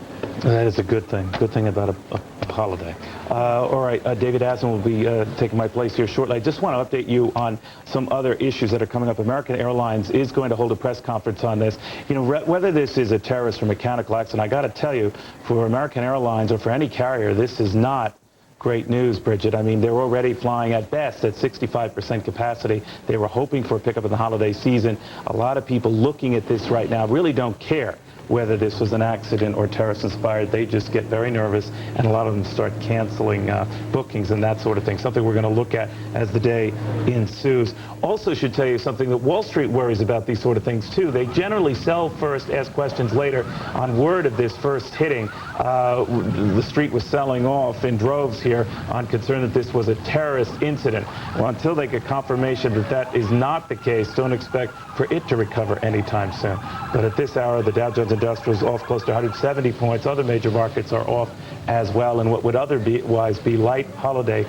That is a good thing. Good thing about a holiday. All right, David Asman will be taking my place here shortly. I just want to update you on some other issues that are coming up. American Airlines is going to hold a press conference on this. You know, whether this is a terrorist or mechanical accident, I got to tell you, for American Airlines or for any carrier, this is not great news, Bridget. I mean, they're already flying at best at 65% capacity. They were hoping for a pickup in the holiday season. A lot of people looking at this right now really don't care whether this was an accident or terrorist inspired. They just get very nervous, and a lot of them start canceling bookings and that sort of thing, something we're going to look at as the day ensues. Also should tell you something that Wall Street worries about these sort of things too. They generally sell first, ask questions later. On word of this first hitting, the street was selling off in droves here on concern that this was a terrorist incident. Well, until they get confirmation that that is not the case, don't expect for it to recover anytime soon. But at this hour, the Dow Jones Industrial is off close to 170 points. Other major markets are off as well, and what would otherwise be light holiday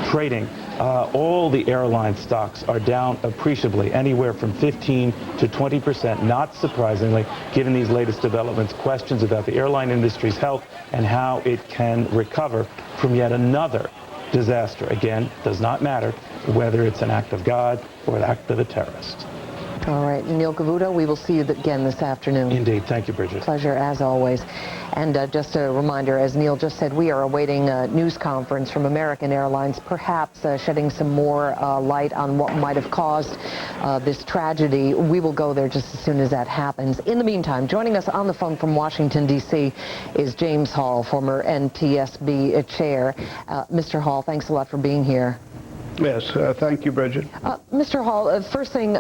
trading. All the airline stocks are down appreciably, anywhere from 15 to 20%, not surprisingly, given these latest developments, questions about the airline industry's health and how it can recover from yet another disaster. Again, does not matter whether it's an act of God or an act of a terrorist. All right, Neil Cavuto, we will see you again this afternoon. Indeed. Thank you, Bridget. Pleasure, as always. And just a reminder, as Neil just said, we are awaiting a news conference from American Airlines, perhaps shedding some more light on what might have caused this tragedy. We will go there just as soon as that happens. In the meantime, joining us on the phone from Washington, D.C. is James Hall, former NTSB chair. Mr. Hall, thanks a lot for being here. Yes, thank you, Bridget. Mr. Hall, first thing,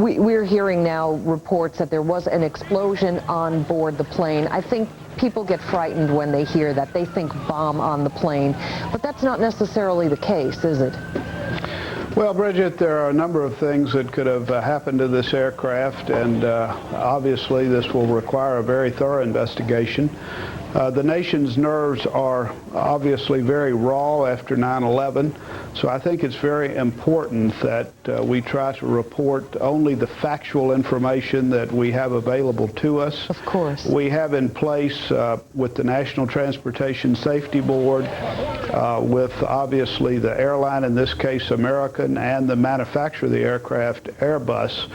we're hearing now reports that there was an explosion on board the plane. I think people get frightened when they hear that. They think bomb on the plane, but that's not necessarily the case, is it? Well, Bridget, there are a number of things that could have happened to this aircraft, and obviously this will require a very thorough investigation. The nation's nerves are obviously very raw after 9/11, so I think it's very important that we try to report only the factual information that we have available to us. Of course. We have in place with the National Transportation Safety Board, with obviously the airline, in this case American, and the manufacturer of the aircraft, Airbus,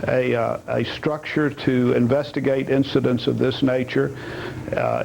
a structure to investigate incidents of this nature.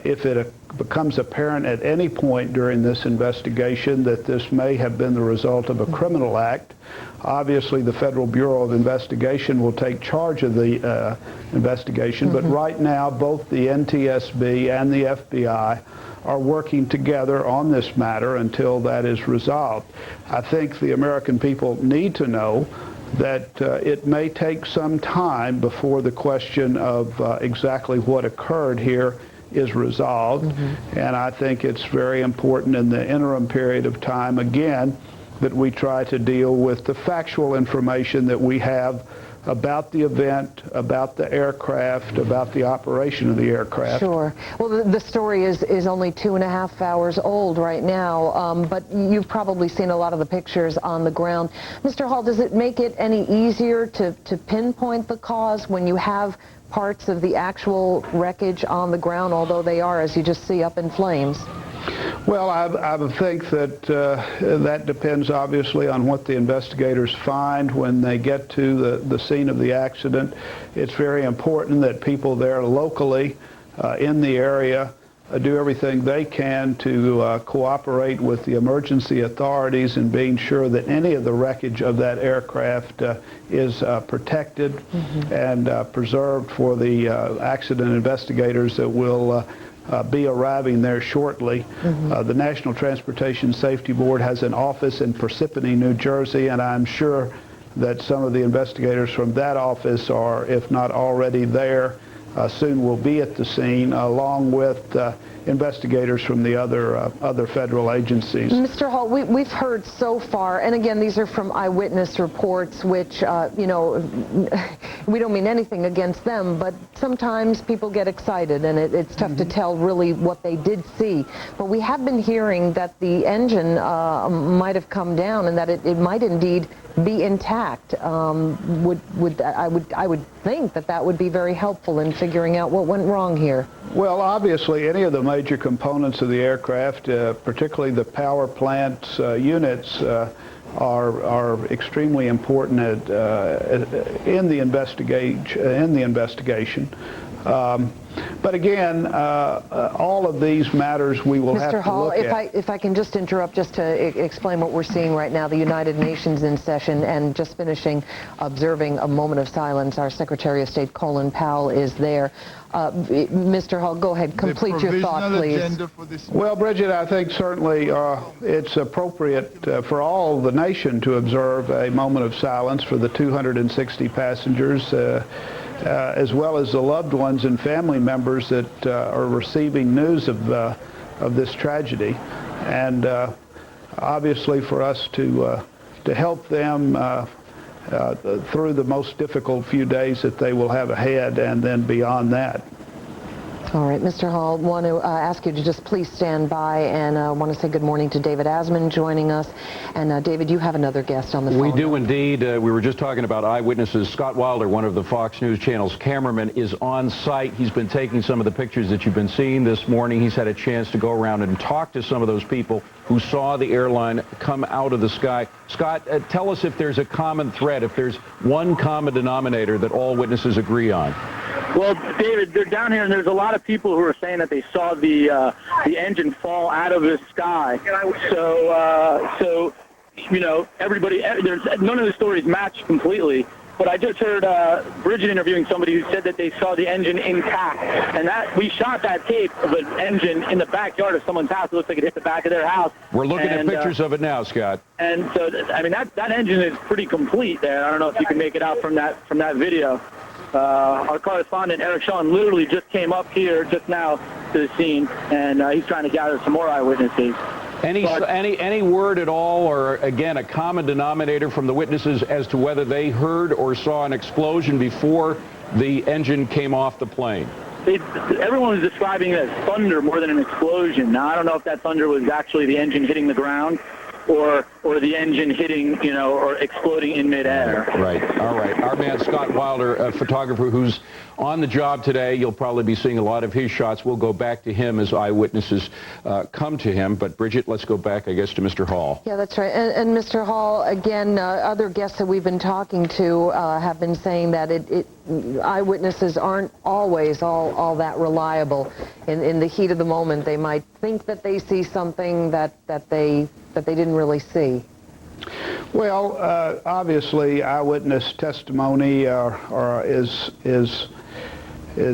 If it becomes apparent at any point during this investigation that this may have been the result of a criminal act, obviously the Federal Bureau of Investigation will take charge of the investigation. But right now, both the NTSB and the FBI are working together on this matter until that is resolved. I think the American people need to know that it may take some time before the question of exactly what occurred here is resolved. And I think it's very important in the interim period of time, again, that we try to deal with the factual information that we have about the event, about the aircraft, about the operation of the aircraft. Sure. Well, the story is only 2.5 hours old right now, but you've probably seen a lot of the pictures on the ground. Mr. Hall, does it make it any easier to pinpoint the cause when you have parts of the actual wreckage on the ground, although they are, as you just see, up in flames? Well, I would think that that depends obviously on what the investigators find when they get to the scene of the accident. It's very important that people there locally in the area do everything they can to cooperate with the emergency authorities in being sure that any of the wreckage of that aircraft is protected and preserved for the accident investigators that will be arriving there shortly. The National Transportation Safety Board has an office in Parsippany, New Jersey, and I'm sure that some of the investigators from that office are, if not already there, soon will be at the scene, along with investigators from the other federal agencies. Mr. Hall, we've heard so far, and again, these are from eyewitness reports, which, you know, we don't mean anything against them, but sometimes people get excited, and it's tough to tell really what they did see. But we have been hearing that the engine might have come down, and that it might indeed be intact. I would think that would be very helpful in figuring out what went wrong here. Well, obviously, any of the major components of the aircraft, particularly the power plant's units, are extremely important in the investigation. But again, all of these matters we will have to look at. Mr. Hall, if I can just interrupt just to explain what we're seeing right now. The United Nations in session and just finishing observing a moment of silence. Our Secretary of State Colin Powell is there. Mr. Hall, go ahead, complete your thought, please. Well, Bridget, I think certainly it's appropriate for all the nation to observe a moment of silence for the 260 passengers, as well as the loved ones and family members that are receiving news of this tragedy, and obviously for us to help them through the most difficult few days that they will have ahead, and then beyond that. All right, Mr. Hall, want to ask you to just please stand by, and want to say good morning to David Asman joining us. And David, you have another guest on the phone. We do indeed. We were just talking about eyewitnesses. Scott Wilder, one of the Fox News Channel's cameramen, is on site. He's been taking some of the pictures that you've been seeing this morning. He's had a chance to go around and talk to some of those people who saw the airline come out of the sky. Scott, tell us if there's a common thread, if there's one common denominator that all witnesses agree on. Well, David, they're down here, and there's a lot of people who are saying that they saw the engine fall out of the sky. So you know, everybody, none of the stories match completely. But I just heard Bridget interviewing somebody who said that they saw the engine intact, and that we shot that tape of an engine in the backyard of someone's house. It looks like it hit the back of their house. We're looking at pictures of it now, Scott. And so, I mean, that engine is pretty complete there. I don't know if you can make it out from that video. Our correspondent, Eric Sean, literally just came up here just now to the scene, and he's trying to gather some more eyewitnesses. Any word at all, or again, a common denominator from the witnesses as to whether they heard or saw an explosion before the engine came off the plane? everyone was describing it as thunder more than an explosion. Now, I don't know if that thunder was actually the engine hitting the ground or the engine hitting, or exploding in midair. Right. All right. Our man Scott Wilder, a photographer who's on the job today. You'll probably be seeing a lot of his shots. We'll go back to him as eyewitnesses come to him. But, Bridget, let's go back, I guess, to Mr. Hall. Yeah, that's right. And Mr. Hall, again, other guests that we've been talking to have been saying that eyewitnesses aren't always all that reliable. In the heat of the moment, they might think that they see something that they didn't really see. Well, obviously, eyewitness testimony is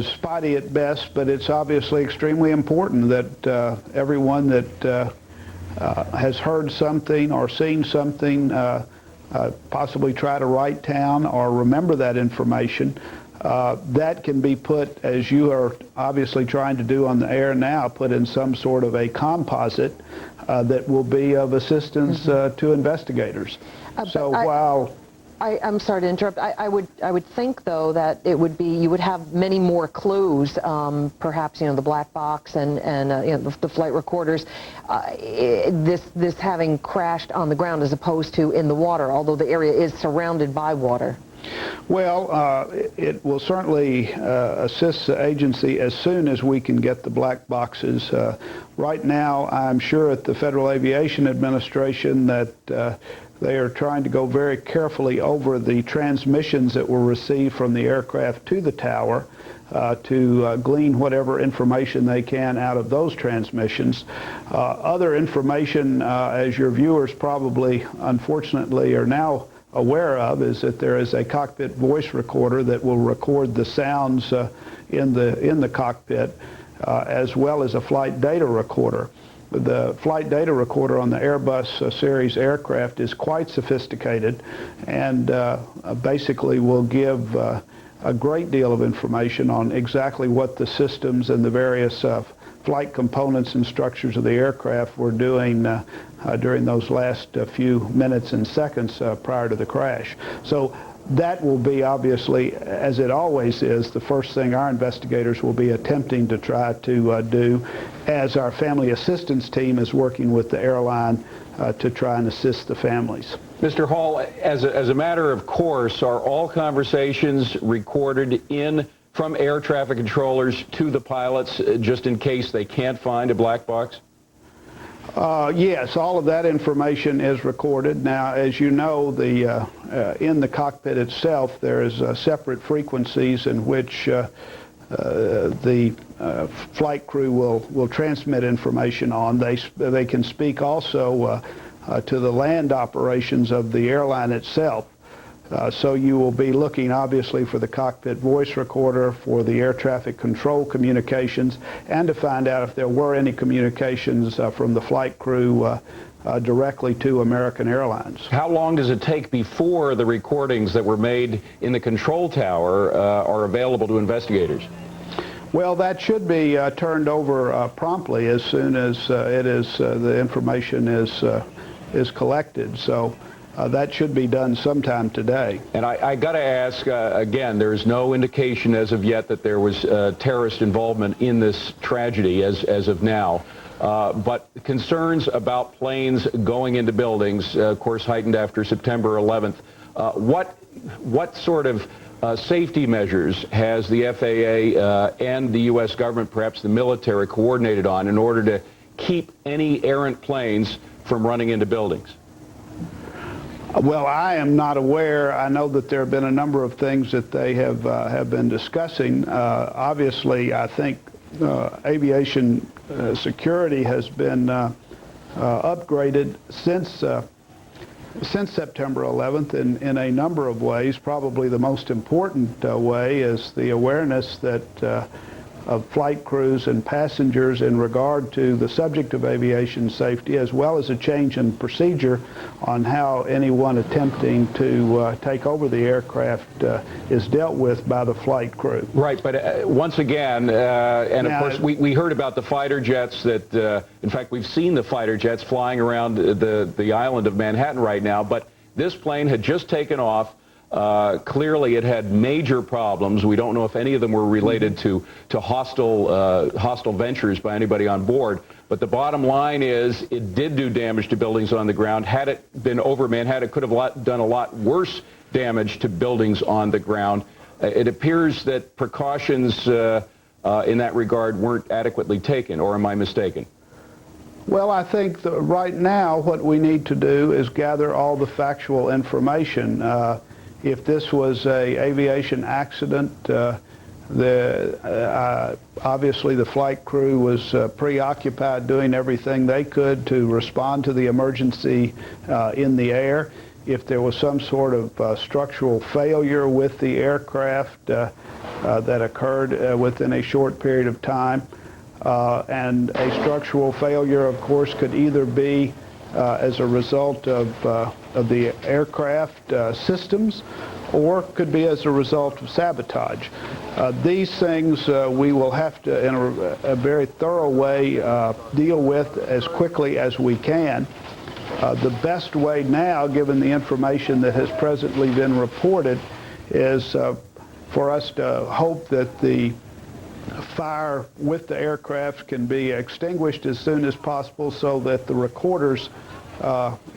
spotty at best, but it's obviously extremely important that everyone that has heard something or seen something possibly try to write down or remember that information. That can be put, as you are obviously trying to do on the air now, put in some sort of a composite that will be of assistance to investigators. So while I'm sorry to interrupt. I would think, though, that it would be, you would have many more clues, perhaps, the black box and the flight recorders, this having crashed on the ground as opposed to in the water, although the area is surrounded by water. Well, it will certainly assist the agency as soon as we can get the black boxes. Right now, I'm sure at the Federal Aviation Administration that they are trying to go very carefully over the transmissions that were received from the aircraft to the tower to glean whatever information they can out of those transmissions. Other information, as your viewers probably, unfortunately, are now aware of, is that there is a cockpit voice recorder that will record the sounds in the cockpit, as well as a flight data recorder. The flight data recorder on the Airbus series aircraft is quite sophisticated and basically will give a great deal of information on exactly what the systems and the various flight components and structures of the aircraft were doing during those last few minutes and seconds prior to the crash. So that will be, obviously, as it always is, the first thing our investigators will be attempting to try to do, as our family assistance team is working with the airline to try and assist the families. Mr. Hall, as a matter of course, are all conversations recorded from air traffic controllers to the pilots, just in case they can't find a black box? Yes, all of that information is recorded. Now, as you know, in the cockpit itself, there is separate frequencies in which the flight crew will transmit information on. They can speak also to the land operations of the airline itself. So you will be looking, obviously, for the cockpit voice recorder, for the air traffic control communications, and to find out if there were any communications from the flight crew directly to American Airlines. How long does it take before the recordings that were made in the control tower are available to investigators? Well, that should be turned over promptly as soon as the information is collected. So that should be done sometime today. And I got to ask, again, there is no indication as of yet that there was terrorist involvement in this tragedy as of now. But concerns about planes going into buildings, of course, heightened after September 11th. What sort of safety measures has the FAA and the U.S. government, perhaps the military, coordinated on in order to keep any errant planes from running into buildings? Well, I am not aware. I know that there have been a number of things that they have been discussing. Obviously, I think aviation security has been upgraded since September 11th in a number of ways. Probably the most important way is the awareness that of flight crews and passengers in regard to the subject of aviation safety, as well as a change in procedure on how anyone attempting to take over the aircraft is dealt with by the flight crew. Right, but once again, and of course we heard about the fighter jets that, in fact, we've seen the fighter jets flying around the island of Manhattan right now, but this plane had just taken off Clearly, it had major problems. We don't know if any of them were related to hostile ventures by anybody on board. But the bottom line is it did do damage to buildings on the ground. Had it been overmanned, it could have done a lot worse damage to buildings on the ground. It appears that precautions in that regard weren't adequately taken, or am I mistaken? Well, I think that right now what we need to do is gather all the factual information. If this was an aviation accident, obviously the flight crew was preoccupied doing everything they could to respond to the emergency in the air. If there was some sort of structural failure with the aircraft that occurred within a short period of time, and a structural failure, of course, could either be as a result of the aircraft systems, or could be as a result of sabotage. These things we will have to, in a very thorough way, deal with as quickly as we can. The best way now, given the information that has presently been reported, is for us to hope that the fire with the aircraft can be extinguished as soon as possible so that the recorders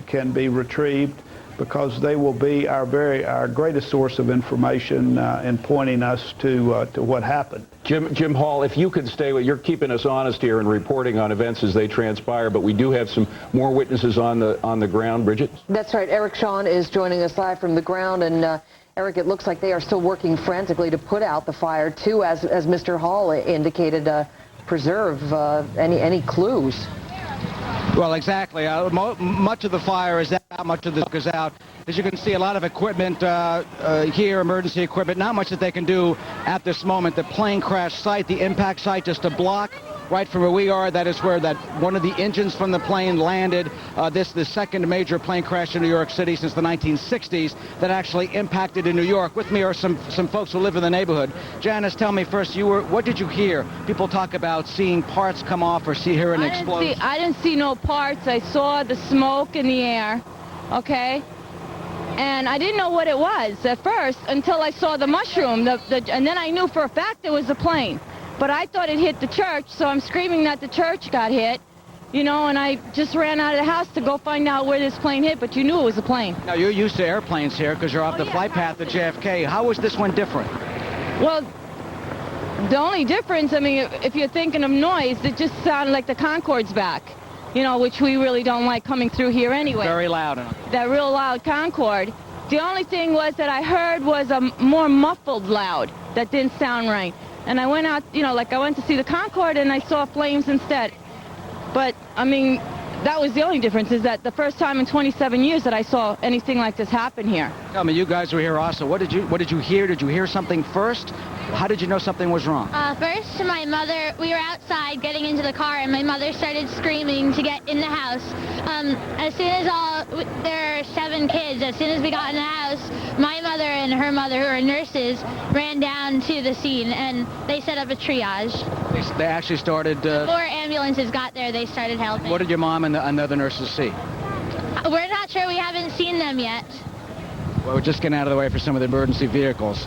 can be retrieved, because they will be our greatest source of information in pointing us to what happened. Jim Hall, if you could stay with, you're keeping us honest here and reporting on events as they transpire, but we do have some more witnesses on the ground. Bridget? That's right. Eric Shawn is joining us live from the ground, and Eric, it looks like they are still working frantically to put out the fire, too, as Mr. Hall indicated, preserve any clues. Well, exactly. Much of the fire is out, much of the smoke is out. As you can see, a lot of equipment here, emergency equipment, not much that they can do at this moment. The plane crash site, the impact site, just a block right from where we are. That is where one of the engines from the plane landed. This is the second major plane crash in New York City since the 1960s that actually impacted in New York. With me are some folks who live in the neighborhood. Janice, tell me first, what did you hear? People talk about seeing parts come off or hear an explosion. I didn't see no parts. I saw the smoke in the air, okay? And I didn't know what it was at first until I saw the mushroom, and then I knew for a fact it was a plane. But I thought it hit the church, so I'm screaming that the church got hit, you know, and I just ran out of the house to go find out where this plane hit, but you knew it was a plane. Now, you're used to airplanes here because you're off the flight path at JFK. How was this one different? Well, the only difference, I mean, if you're thinking of noise, it just sounded like the Concorde's back, you know, which we really don't like coming through here anyway. Very loud. That real loud Concorde. The only thing was that I heard was a more muffled loud that didn't sound right. And I went out, you know, like I went to see the Concorde and I saw flames instead. But, I mean, that was the only difference, is that the first time in 27 years that I saw anything like this happen here. Tell me, you guys were here also. What did you hear? Did you hear something first? How did you know something was wrong? First, my mother, we were outside getting into the car, and my mother started screaming to get in the house. As soon as there are 7 kids, as soon as we got in the house, my mother and her mother, who are nurses, ran down to the scene, and they set up a triage. They actually started... Before ambulances got there, they started helping. What did your mom and the other nurses see? We're not sure. We haven't seen them yet. Well, we're just getting out of the way for some of the emergency vehicles.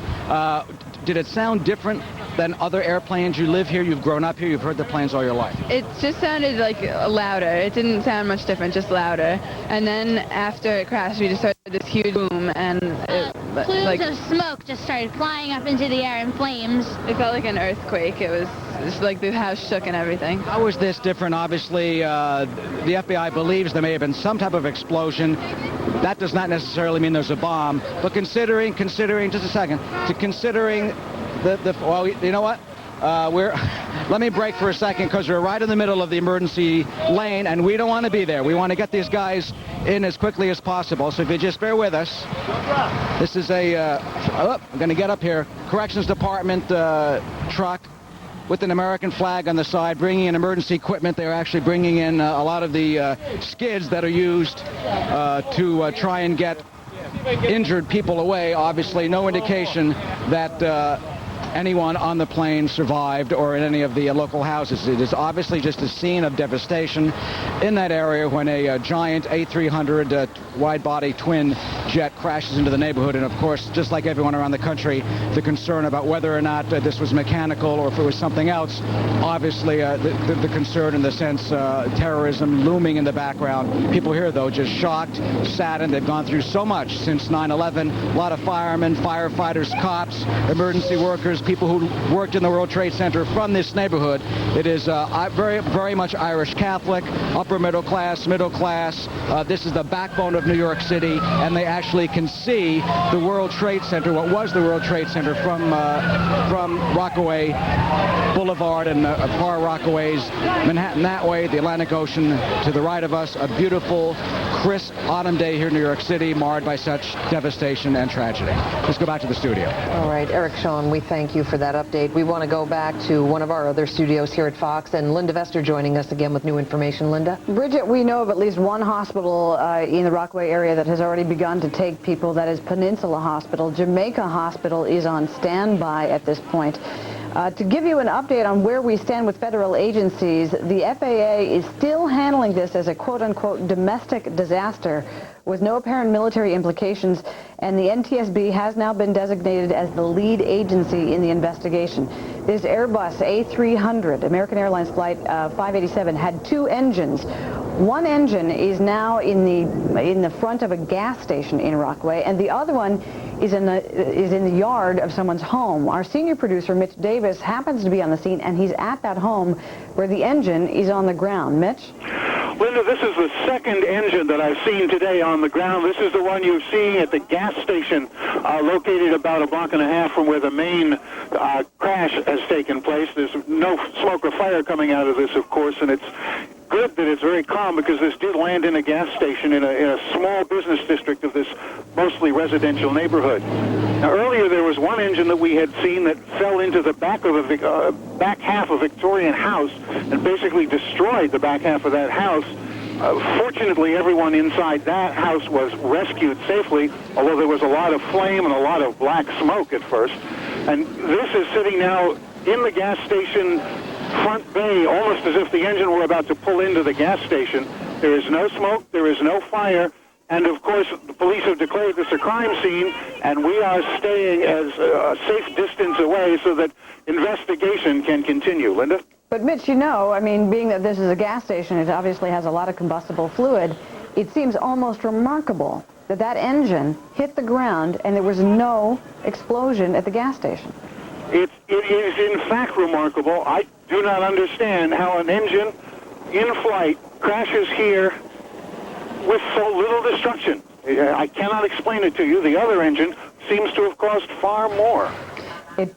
Did it sound different than other airplanes? You live here, you've grown up here, you've heard the planes all your life. It just sounded like louder. It didn't sound much different, just louder. And then after it crashed, we just heard this huge boom, and plumes of smoke just started flying up into the air in flames. It felt like an earthquake. It was just like the house shook and everything. How is this different? Obviously, the FBI believes there may have been some type of explosion. That does not necessarily mean there's a bomb. But considering, just a second, considering well, you know what? Let me break for a second, because we're right in the middle of the emergency lane, and we don't want to be there. We want to get these guys in as quickly as possible. So if you just bear with us, this is I'm going to get up here, Corrections Department truck with an American flag on the side, bringing in emergency equipment. They're actually bringing in a lot of the skids that are used to try and get injured people away. Obviously, no indication that anyone on the plane survived or in any of the local houses. It is obviously just a scene of devastation in that area when a giant A300 wide-body twin jet crashes into the neighborhood. And of course, just like everyone around the country, the concern about whether or not this was mechanical or if it was something else, obviously the concern in the sense terrorism looming in the background. People here, though, just shocked, saddened. They've gone through so much since 9/11. A lot of firemen, firefighters, cops, emergency workers, people who worked in the World Trade Center from this neighborhood. It is very, very much Irish Catholic, upper middle class, middle class. This is the backbone of New York City, and they actually can see the World Trade Center, what was the World Trade Center, from Rockaway Boulevard and far Rockaways, Manhattan that way, the Atlantic Ocean to the right of us. A beautiful, crisp autumn day here in New York City, marred by such devastation and tragedy. Let's go back to the studio. All right, Eric Shawn, we thank you for that update. We want to go back to one of our other studios here at Fox, and Linda Vester joining us again with new information. Linda? Bridget, we know of at least one hospital in the Rockaway area that has already begun to take people. That is Peninsula Hospital. Jamaica Hospital is on standby at this point. To give you an update on where we stand with federal agencies, the FAA is still handling this as a quote-unquote domestic disaster with no apparent military implications, and the NTSB has now been designated as the lead agency in the investigation. This Airbus A300, American Airlines Flight 587, had two engines. One engine is now in the front of a gas station in Rockaway, and the other one is in the yard of someone's home. Our senior producer, Mitch Davis, happens to be on the scene, and he's at that home where the engine is on the ground. Mitch? Linda, this is the second engine that I've seen today on the ground. This is the one you're seeing at the gas station located about a block and a half from where the main crash has taken place. There's no smoke or fire coming out of this, of course, and it's good that it's very calm because this did land in a gas station in a small business district of this mostly residential neighborhood. Now, earlier there was one engine that we had seen that fell into the back of a back half of a Victorian house and basically destroyed the back half of that house. Fortunately, everyone inside that house was rescued safely, although there was a lot of flame and a lot of black smoke at first. And this is sitting now in the gas station front bay, almost as if the engine were about to pull into the gas station. There is no smoke, there is no fire, and of course the police have declared this a crime scene, and we are staying as a safe distance away so that investigation can continue. Linda? But Mitch, you know, I mean, being that this is a gas station, it obviously has a lot of combustible fluid. It seems almost remarkable that that engine hit the ground and there was no explosion at the gas station. It is in fact remarkable. I do not understand how an engine in flight crashes here with so little destruction. I cannot explain it to you. The other engine seems to have caused far more.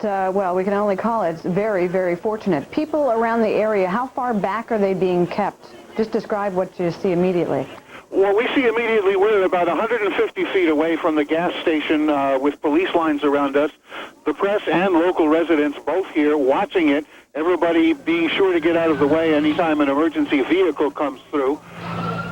Well, we can only call it very, very fortunate. People around the area, how far back are they being kept? Just describe what you see immediately. Well, we see immediately we're about 150 feet away from the gas station with police lines around us. The press and local residents both here watching it, everybody being sure to get out of the way anytime an emergency vehicle comes through.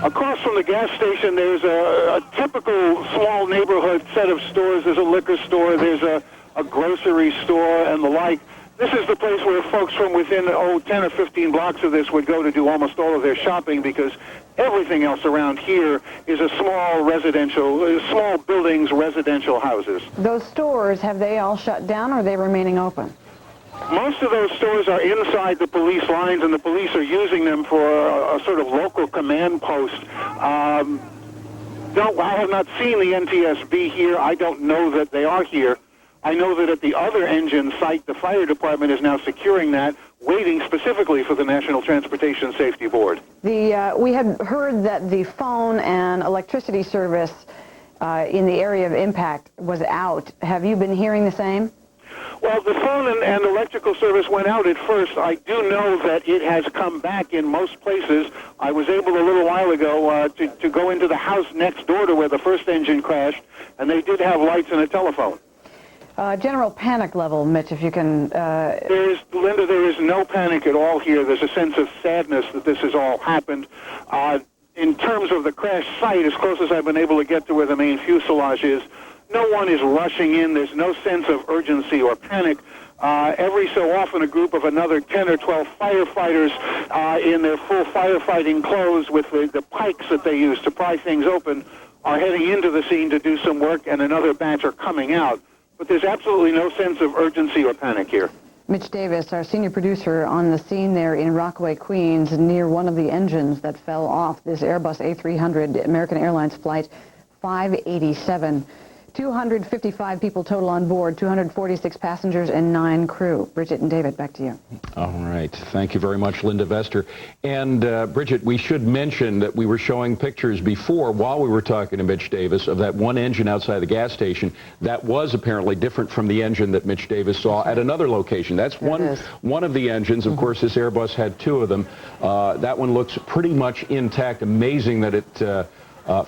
Across from the gas station, there's a typical small neighborhood set of stores. There's a liquor store, there's a grocery store, and the like. This is the place where folks from within 10 or 15 blocks of this would go to do almost all of their shopping, because everything else around here is a small buildings, residential houses. Those stores, have they all shut down or are they remaining open? Most of those stores are inside the police lines, and the police are using them for a sort of local command post. I have not seen the NTSB here. I don't know that they are here. I know that at the other engine site, the fire department is now securing that, waiting specifically for the National Transportation Safety Board. We had heard that the phone and electricity service in the area of impact was out. Have you been hearing the same? Well, the phone and electrical service went out at first. I do know that it has come back in most places. I was able a little while ago to go into the house next door to where the first engine crashed, and they did have lights and a telephone. General panic level, Mitch, if you can... Linda, there is no panic at all here. There's a sense of sadness that this has all happened. In terms of the crash site, as close as I've been able to get to where the main fuselage is, no one is rushing in. There's no sense of urgency or panic. Every so often, a group of another 10 or 12 firefighters in their full firefighting clothes with the pikes that they use to pry things open are heading into the scene to do some work, and another batch are coming out. But there's absolutely no sense of urgency or panic here. Mitch Davis, our senior producer on the scene there in Rockaway, Queens, near one of the engines that fell off this Airbus A300 American Airlines flight 587. 255 people total on board, 246 passengers and 9 crew. Bridget and David, back to you. All right. Thank you very much, Linda Vester. And Bridget, we should mention that we were showing pictures before, while we were talking to Mitch Davis, of that one engine outside the gas station. That was apparently different from the engine that Mitch Davis saw at another location. That's one of the engines. Of course, this Airbus had 2 of them. That one looks pretty much intact. Amazing that it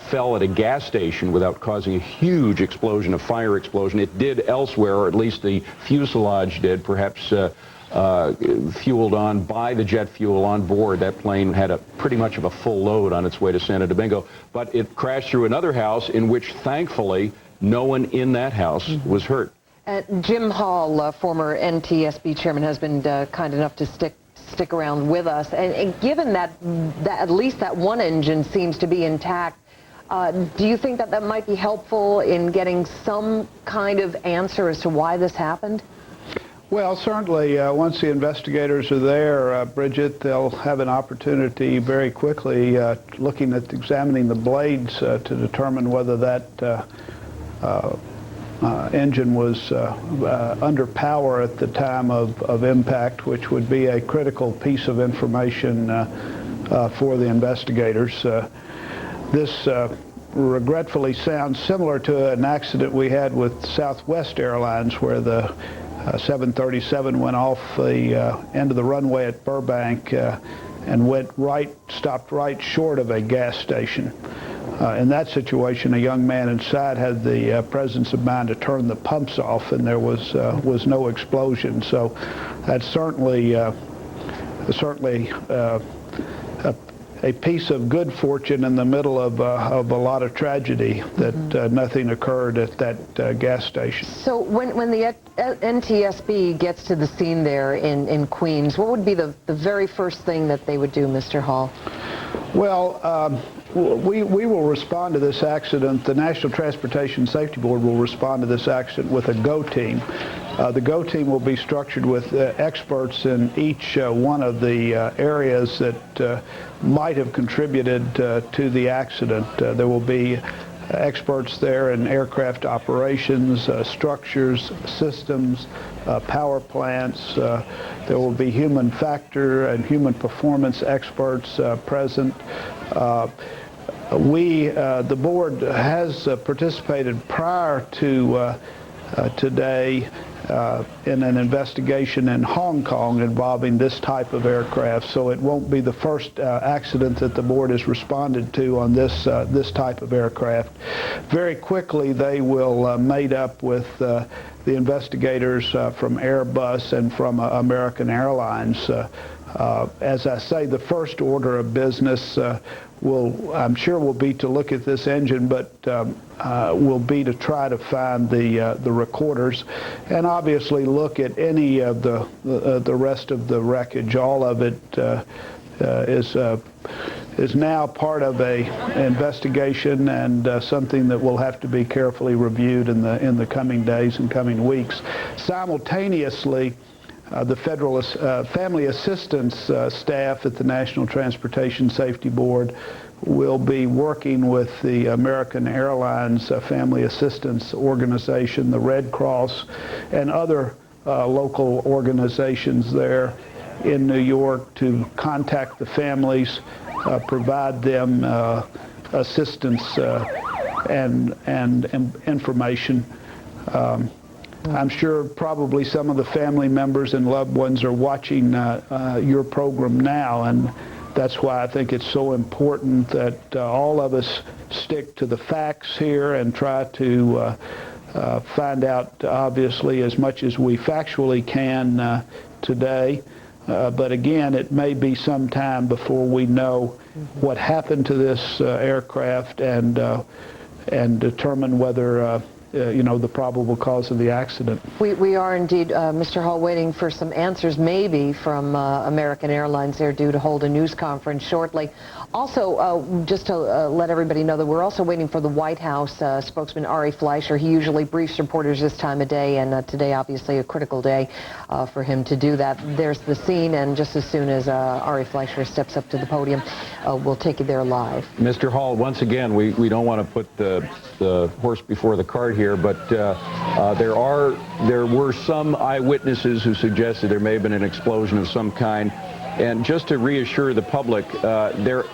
fell at a gas station without causing a huge explosion, a fire explosion. It did elsewhere, or at least the fuselage did, perhaps fueled on by the jet fuel on board. That plane had a pretty much of a full load on its way to Santo Domingo, but it crashed through another house in which, thankfully, no one in that house was hurt. Jim Hall, former NTSB chairman, has been kind enough to stick around with us. And given that at least that one engine seems to be intact, do you think that might be helpful in getting some kind of answer as to why this happened? Well, certainly, once the investigators are there, Bridget, they'll have an opportunity very quickly looking at examining the blades to determine whether that engine was under power at the time of impact, which would be a critical piece of information for the investigators. This regretfully sounds similar to an accident we had with Southwest Airlines, where the 737 went off the end of the runway at Burbank and stopped right short of a gas station. In that situation, a young man inside had the presence of mind to turn the pumps off, and there was no explosion. So that's certainly a piece of good fortune in the middle of a lot of tragedy that nothing occurred at that gas station. So when the NTSB gets to the scene there in Queens, what would be the very first thing that they would do, Mr. Hall? Well, we will respond to this accident. The National Transportation Safety Board will respond to this accident with a GO team. The GO team will be structured with experts in each one of the areas that might have contributed to the accident. There will be experts there in aircraft operations, structures, systems, power plants. There will be human factor and human performance experts present. The board has participated prior to today in an investigation in Hong Kong involving this type of aircraft, so it won't be the first accident that the board has responded to on this type of aircraft. Very quickly, they will mate up with the investigators from Airbus and from American Airlines. As I say, the first order of business I'm sure will be to look at this engine, but will be to try to find the recorders, and obviously look at any of the rest of the wreckage. All of it is now part of an investigation and something that will have to be carefully reviewed in the coming days and coming weeks. Simultaneously, the Federal Family Assistance staff at the National Transportation Safety Board will be working with the American Airlines Family Assistance Organization, the Red Cross, and other local organizations there in New York to contact the families, provide them assistance and information. I'm sure probably some of the family members and loved ones are watching your program now, and that's why I think it's so important that all of us stick to the facts here and try to find out, obviously, as much as we factually can today. But again, it may be some time before we know what happened to this aircraft and determine whether the probable cause of the accident. We are indeed, Mr. Hall, waiting for some answers maybe from American Airlines. They're due to hold a news conference shortly. Also, just to let everybody know that we're also waiting for the White House spokesman Ari Fleischer. He usually briefs reporters this time of day, and today obviously a critical day for him to do that. There's the scene, and just as soon as Ari Fleischer steps up to the podium, we'll take you there live. Mr. Hall, once again, we don't want to put the horse before the cart here, but there were some eyewitnesses who suggested there may have been an explosion of some kind. And just to reassure the public, the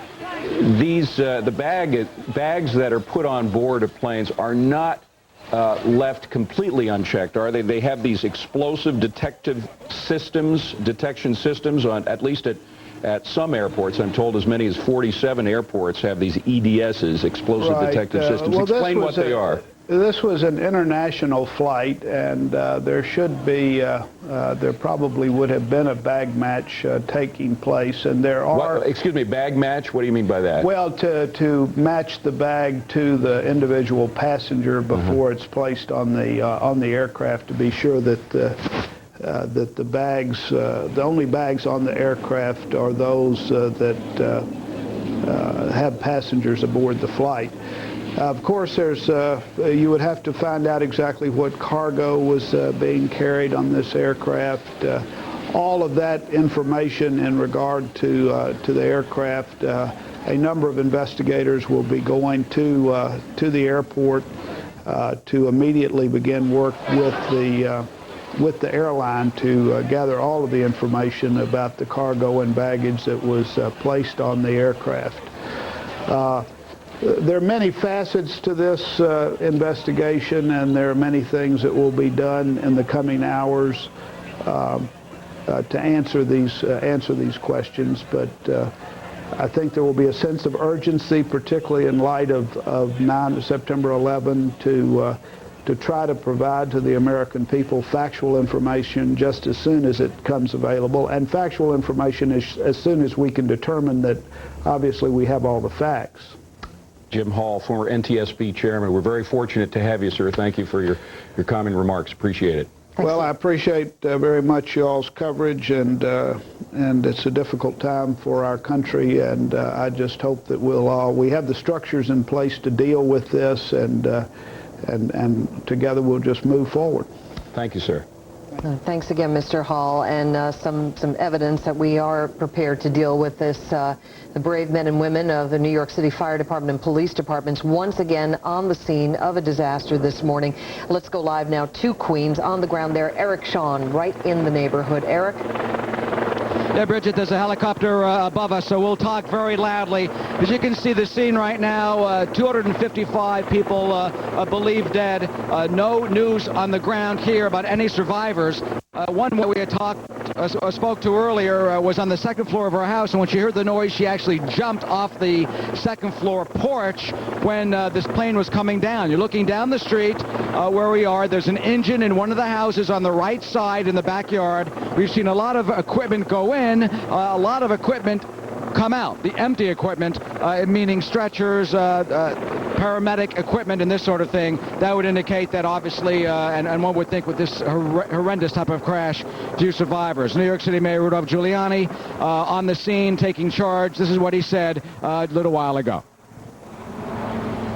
bags that are put on board of planes are not left completely unchecked, are they? They have these explosive detection systems on at least at some airports. I'm told as many as 47 airports have these EDSs, explosive detective systems. Explain what they are. This was an international flight, and there should be, there probably would have been a bag match taking place, and there are... Excuse me, bag match? What do you mean by that? Well, to match the bag to the individual passenger before it's placed on the aircraft, to be sure that that the bags, the only bags on the aircraft are those that have passengers aboard the flight. Of course, there's you would have to find out exactly what cargo was being carried on this aircraft. All of that information in regard to the aircraft. A number of investigators will be going to the airport to immediately begin work with the airline to gather all of the information about the cargo and baggage that was placed on the aircraft. There are many facets to this investigation, and there are many things that will be done in the coming hours to answer these questions. But I think there will be a sense of urgency, particularly in light of September 11, to try to provide to the American people factual information just as soon as it comes available, and factual information as soon as we can determine that obviously we have all the facts. Jim Hall, former NTSB chairman. We're very fortunate to have you, sir. Thank you for your calming remarks. Appreciate it. Well, I appreciate very much y'all's coverage, and it's a difficult time for our country, and I just hope that we have the structures in place to deal with this, and together we'll just move forward. Thank you, sir. Thanks again, Mr. Hall, and some evidence that we are prepared to deal with this. The brave men and women of the New York City Fire Department and police departments once again on the scene of a disaster this morning. Let's go live now to Queens. On the ground there, Eric Shawn, right in the neighborhood. Eric? Yeah, Bridget, there's a helicopter above us, so we'll talk very loudly. As you can see the scene right now, 255 people believed dead. No news on the ground here about any survivors. One we had spoke to earlier was on the second floor of her house, and when she heard the noise, she actually jumped off the second floor porch when this plane was coming down. You're looking down the street where we are. There's an engine in one of the houses on the right side in the backyard. We've seen a lot of equipment go in, a lot of equipment come out. The empty equipment, meaning stretchers, paramedic equipment, and this sort of thing. That would indicate that obviously, and one would think with this horrendous type of crash, few survivors. New York City Mayor Rudolph Giuliani on the scene taking charge. This is what he said a little while ago.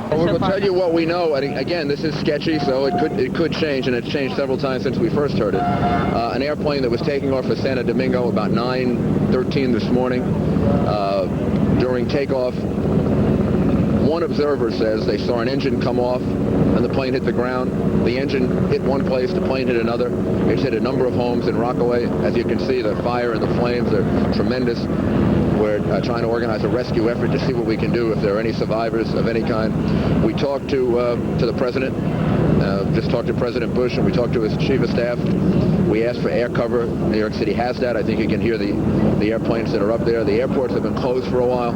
We'll tell you what we know. Again, this is sketchy, so it could change, and it's changed several times since we first heard it. An airplane that was taking off for Santo Domingo about 9:13 this morning. During takeoff, one observer says they saw an engine come off and the plane hit the ground. The engine hit one place, the plane hit another. It's hit a number of homes in Rockaway. As you can see, the fire and the flames are tremendous. We're trying to organize a rescue effort to see what we can do if there are any survivors of any kind. We talked to the president, just talked to President Bush, and we talked to his chief of staff. We asked for air cover. New York City has that. I think you can hear the airplanes that are up there. The airports have been closed for a while,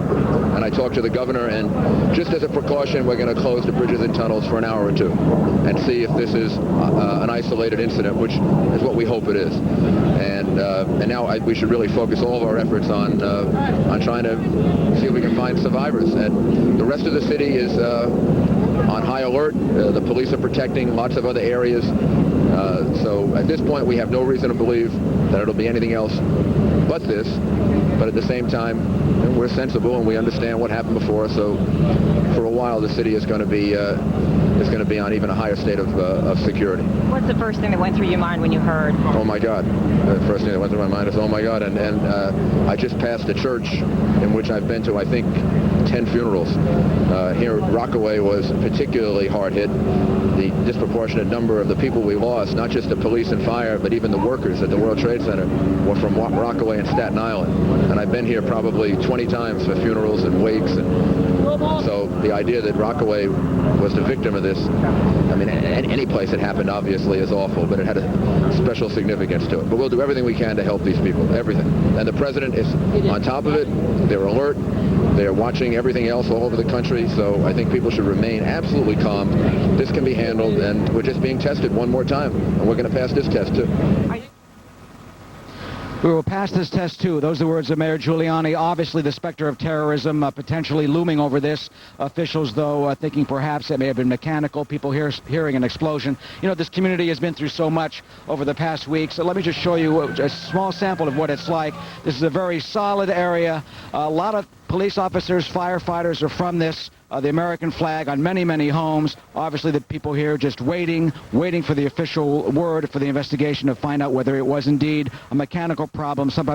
and I talked to the governor, and just as a precaution, we're going to close the bridges and tunnels for an hour or two and see if this is an isolated incident, which is what we hope it is. And now we should really focus all of our efforts on trying to see if we can find survivors. And the rest of the city is on high alert. The police are protecting lots of other areas. So at this point, we have no reason to believe that it'll be anything else but this. But at the same time, we're sensible and we understand what happened before. So for a while, the city is going to be on even a higher state of security. What's the first thing that went through your mind when you heard? Oh my God! The first thing that went through my mind is, oh my God! And I just passed a church in which I've been to, I think, 10 funerals. Here, Rockaway was particularly hard hit. The disproportionate number of the people we lost, not just the police and fire, but even the workers at the World Trade Center, were from Rockaway and Staten Island. And I've been here probably 20 times for funerals and wakes. And so the idea that Rockaway was the victim of this, I mean, any place it happened obviously is awful, but it had a special significance to it. But we'll do everything we can to help these people, everything. And the president is on top of it. They're alert. They're watching everything else all over the country, so I think people should remain absolutely calm. This can be handled, and we're just being tested one more time, and we're going to pass this test too. We will pass this test, too. Those are the words of Mayor Giuliani. Obviously, the specter of terrorism potentially looming over this. Officials, though, thinking perhaps it may have been mechanical. People hearing an explosion. You know, this community has been through so much over the past week. So let me just show you a small sample of what it's like. This is a very solid area. A lot of police officers, firefighters are from this. The American flag on many, many homes. Obviously, the people here just waiting for the official word for the investigation to find out whether it was indeed a mechanical problem, some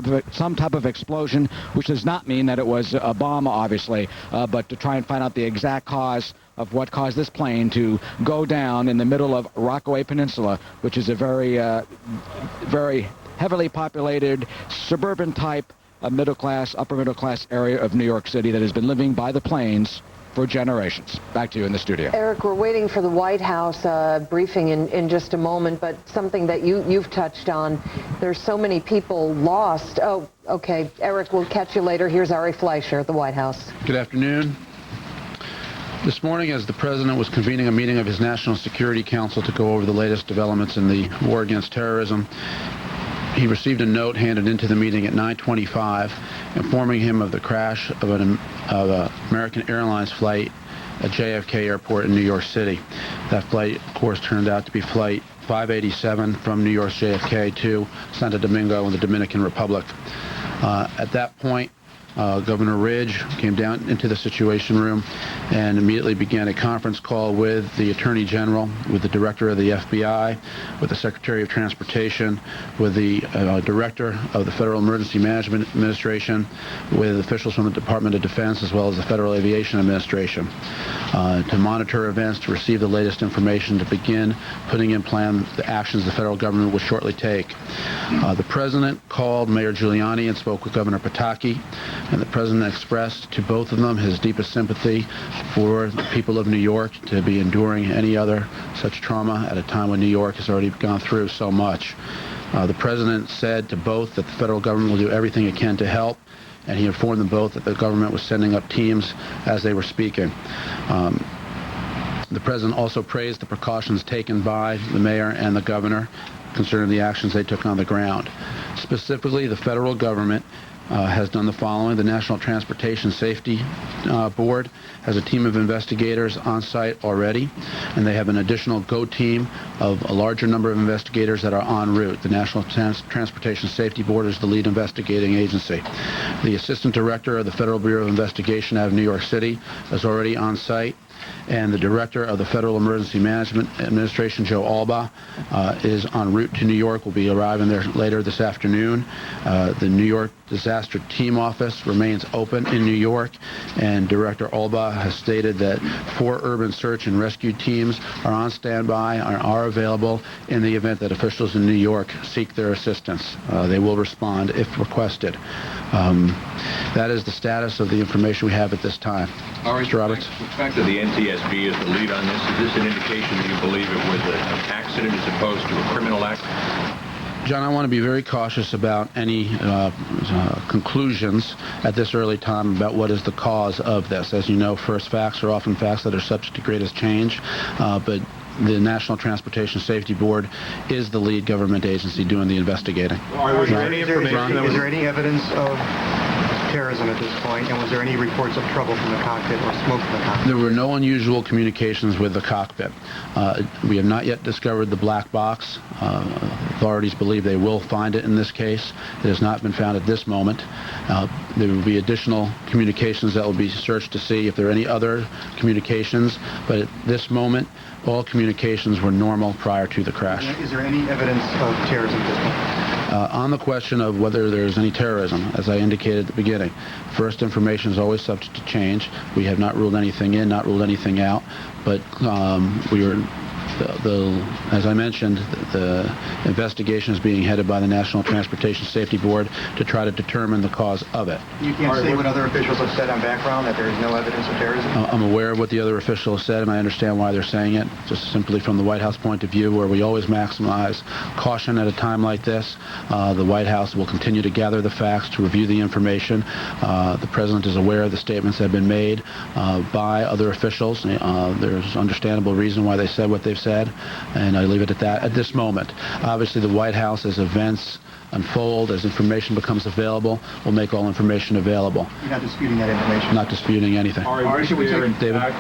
type of explosion, which does not mean that it was a bomb, obviously, but to try and find out the exact cause of what caused this plane to go down in the middle of Rockaway Peninsula, which is a very, very heavily populated, suburban-type, middle-class, upper-middle-class area of New York City that has been living by the planes for generations. Back to you in the studio. Eric, we're waiting for the White House briefing in just a moment, but something that you've touched on, there's so many people lost. Oh, okay. Eric, we'll catch you later. Here's Ari Fleischer at the White House. Good afternoon. This morning, as the President was convening a meeting of his National Security Council to go over the latest developments in the war against terrorism, he received a note handed into the meeting at 9:25 informing him of the crash of an American Airlines flight at JFK Airport in New York City. That flight, of course, turned out to be Flight 587 from New York's JFK to Santo Domingo in the Dominican Republic. At that point, Governor Ridge came down into the Situation Room and immediately began a conference call with the Attorney General, with the Director of the FBI, with the Secretary of Transportation, with the Director of the Federal Emergency Management Administration, with officials from the Department of Defense as well as the Federal Aviation Administration, to monitor events, to receive the latest information, to begin putting in plan the actions the federal government would shortly take. The President called Mayor Giuliani and spoke with Governor Pataki, and the President expressed to both of them his deepest sympathy for the people of New York to be enduring any other such trauma at a time when New York has already gone through so much. The President said to both that the federal government will do everything it can to help, and he informed them both that the government was sending up teams as they were speaking. The President also praised the precautions taken by the mayor and the governor concerning the actions they took on the ground. Specifically, the federal government has done the following. The National Transportation Safety Board has a team of investigators on site already, and they have an additional GO team of a larger number of investigators that are en route. The National Transportation Safety Board is the lead investigating agency. The Assistant Director of the Federal Bureau of Investigation out of New York City is already on site, and the Director of the Federal Emergency Management Administration, Joe Albaugh, is en route to New York, will be arriving there later this afternoon. The New York Disaster Team Office remains open in New York, and Director Albaugh has stated that 4 urban search and rescue teams are on standby and are available in the event that officials in New York seek their assistance. They will respond if requested. That is the status of the information we have at this time. Mr. Roberts? The fact that the NTSB is the lead on this, is this an indication that you believe it was an accident as opposed to a criminal act? John, I want to be very cautious about any conclusions at this early time about what is the cause of this. As you know, first facts are often facts that are subject to greatest change, but the National Transportation Safety Board is the lead government agency doing the investigating. Is there any evidence of terrorism at this point, and was there any reports of trouble from the cockpit or smoke from the cockpit? There were no unusual communications with the cockpit. We have not yet discovered the black box. Authorities believe they will find it in this case. It has not been found at this moment. There will be additional communications that will be searched to see if there are any other communications, but at this moment, all communications were normal prior to the crash. Is there any evidence of terrorism at this point? On the question of whether there's any terrorism, as I indicated at the beginning, first information is always subject to change. We have not ruled anything in, not ruled anything out, but as I mentioned, the investigation is being headed by the National Transportation Safety Board to try to determine the cause of it. You can't say what other officials have said on background, that there is no evidence of terrorism? I'm aware of what the other officials said, and I understand why they're saying it, just simply from the White House point of view, where we always maximize caution at a time like this. The White House will continue to gather the facts, to review the information. The President is aware of the statements that have been made by other officials. There's understandable reason why they said what they've said, and I leave it at that at this moment. Obviously, the White House, as events unfold, as information becomes available, will make all information available. You're not disputing that information? Not disputing anything. Was there, in fact,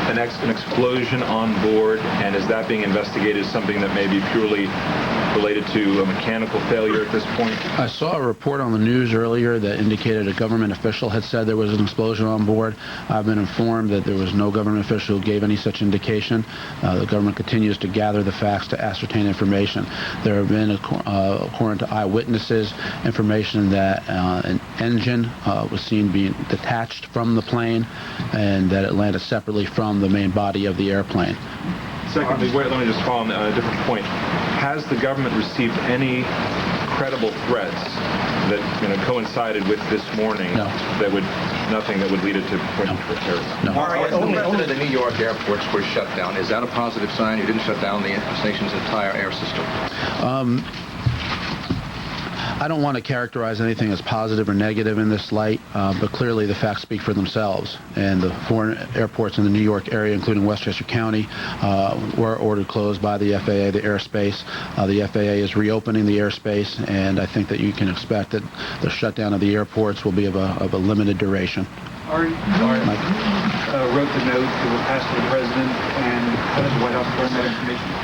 an explosion on board, and is that being investigated as something that may be purely related to a mechanical failure at this point? I saw a report on the news earlier that indicated a government official had said there was an explosion on board. I've been informed that there was no government official who gave any such indication. The government continues to gather the facts to ascertain information. There have been, according to eyewitnesses, information that an engine was seen being detached from the plane and that it landed separately from the main body of the airplane. Secondly, let me just follow on a different point. Has the government received any credible threats that coincided with this morning? No. Nothing that would lead it to point to terrorism? No. Only the New York airports were shut down. Is that a positive sign? You didn't shut down the nation's entire air system. I don't want to characterize anything as positive or negative in this light, but clearly the facts speak for themselves. And the foreign airports in the New York area, including Westchester County, were ordered closed by the FAA, the airspace. The FAA is reopening the airspace, and I think that you can expect that the shutdown of the airports will be of a limited duration. Ari wrote the note that was passed to the president, and how does the White House learn that information?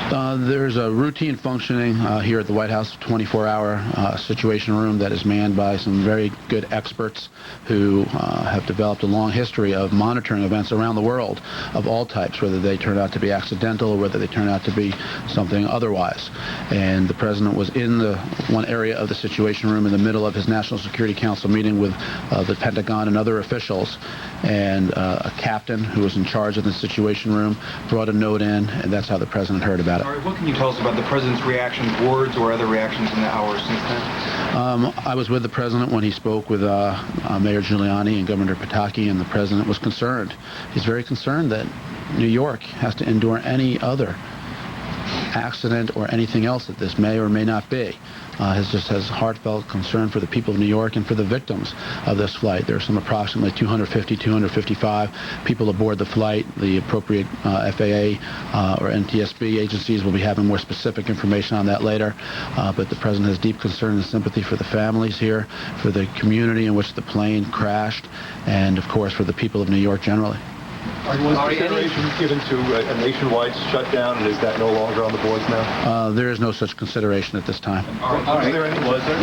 There's a routine functioning here at the White House 24-hour situation room that is manned by some very good experts who have developed a long history of monitoring events around the world of all types, whether they turn out to be accidental or whether they turn out to be something otherwise. And the president was in the one area of the situation room in the middle of his National Security Council meeting with the Pentagon and other officials, and a captain who was in charge of the situation room brought a note in, and that's how the president heard about it. Ari, what can you tell us about the president's reactions, words or other reactions in the hours since then? I was with the president when he spoke with Mayor Giuliani and Governor Pataki, and the president was concerned. He's very concerned that New York has to endure any other accident or anything else that this may or may not be. Has heartfelt concern for the people of New York and for the victims of this flight. There are some approximately 255 people aboard the flight. The appropriate FAA or NTSB agencies will be having more specific information on that later. But the president has deep concern and sympathy for the families here, for the community in which the plane crashed, and of course for the people of New York generally. Was consideration given to a nationwide shutdown, and is that no longer on the boards now? There is no such consideration at this time.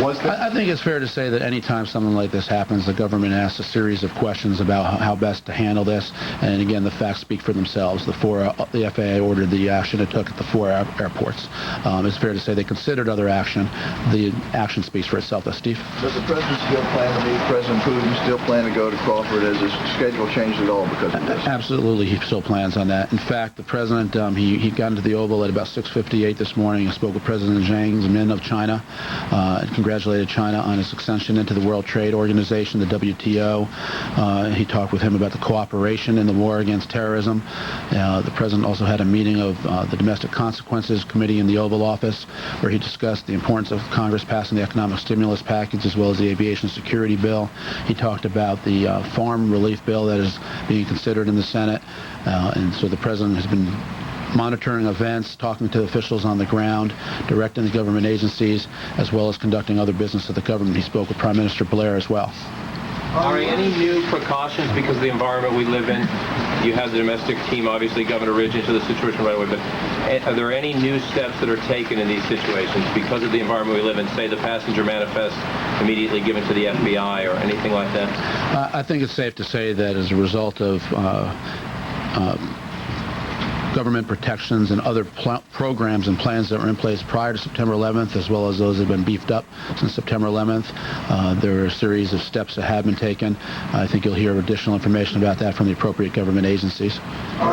Was there? I think it's fair to say that any time something like this happens, the government asks a series of questions about how best to handle this. And again, the facts speak for themselves. The FAA ordered the action it took at the 4 airports. It's fair to say they considered other action. The action speaks for itself. Steve? Does the president still plan to meet President Putin? Still plan to go to Crawford? Has his schedule changed at all because of this? Absolutely, he still plans on that. In fact, the president, he got into the Oval at about 6:58 this morning and spoke with President Jiang Zemin of China and congratulated China on its ascension into the World Trade Organization, the WTO. He talked with him about the cooperation in the war against terrorism. The president also had a meeting of the Domestic Consequences Committee in the Oval Office, where he discussed the importance of Congress passing the economic stimulus package as well as the aviation security bill. He talked about the farm relief bill that is being considered in the Senate, and so the president has been monitoring events, talking to officials on the ground, directing the government agencies, as well as conducting other business of the government. He spoke with Prime Minister Blair as well. Are any new precautions because of the environment we live in? You have the domestic team, obviously, Governor Ridge into the situation right away, but are there any new steps that are taken in these situations because of the environment we live in, say the passenger manifest immediately given to the FBI or anything like that? I think it's safe to say that as a result of government protections and other programs and plans that were in place prior to September 11th, as well as those that have been beefed up since September 11th. There are a series of steps that have been taken. I think you'll hear additional information about that from the appropriate government agencies.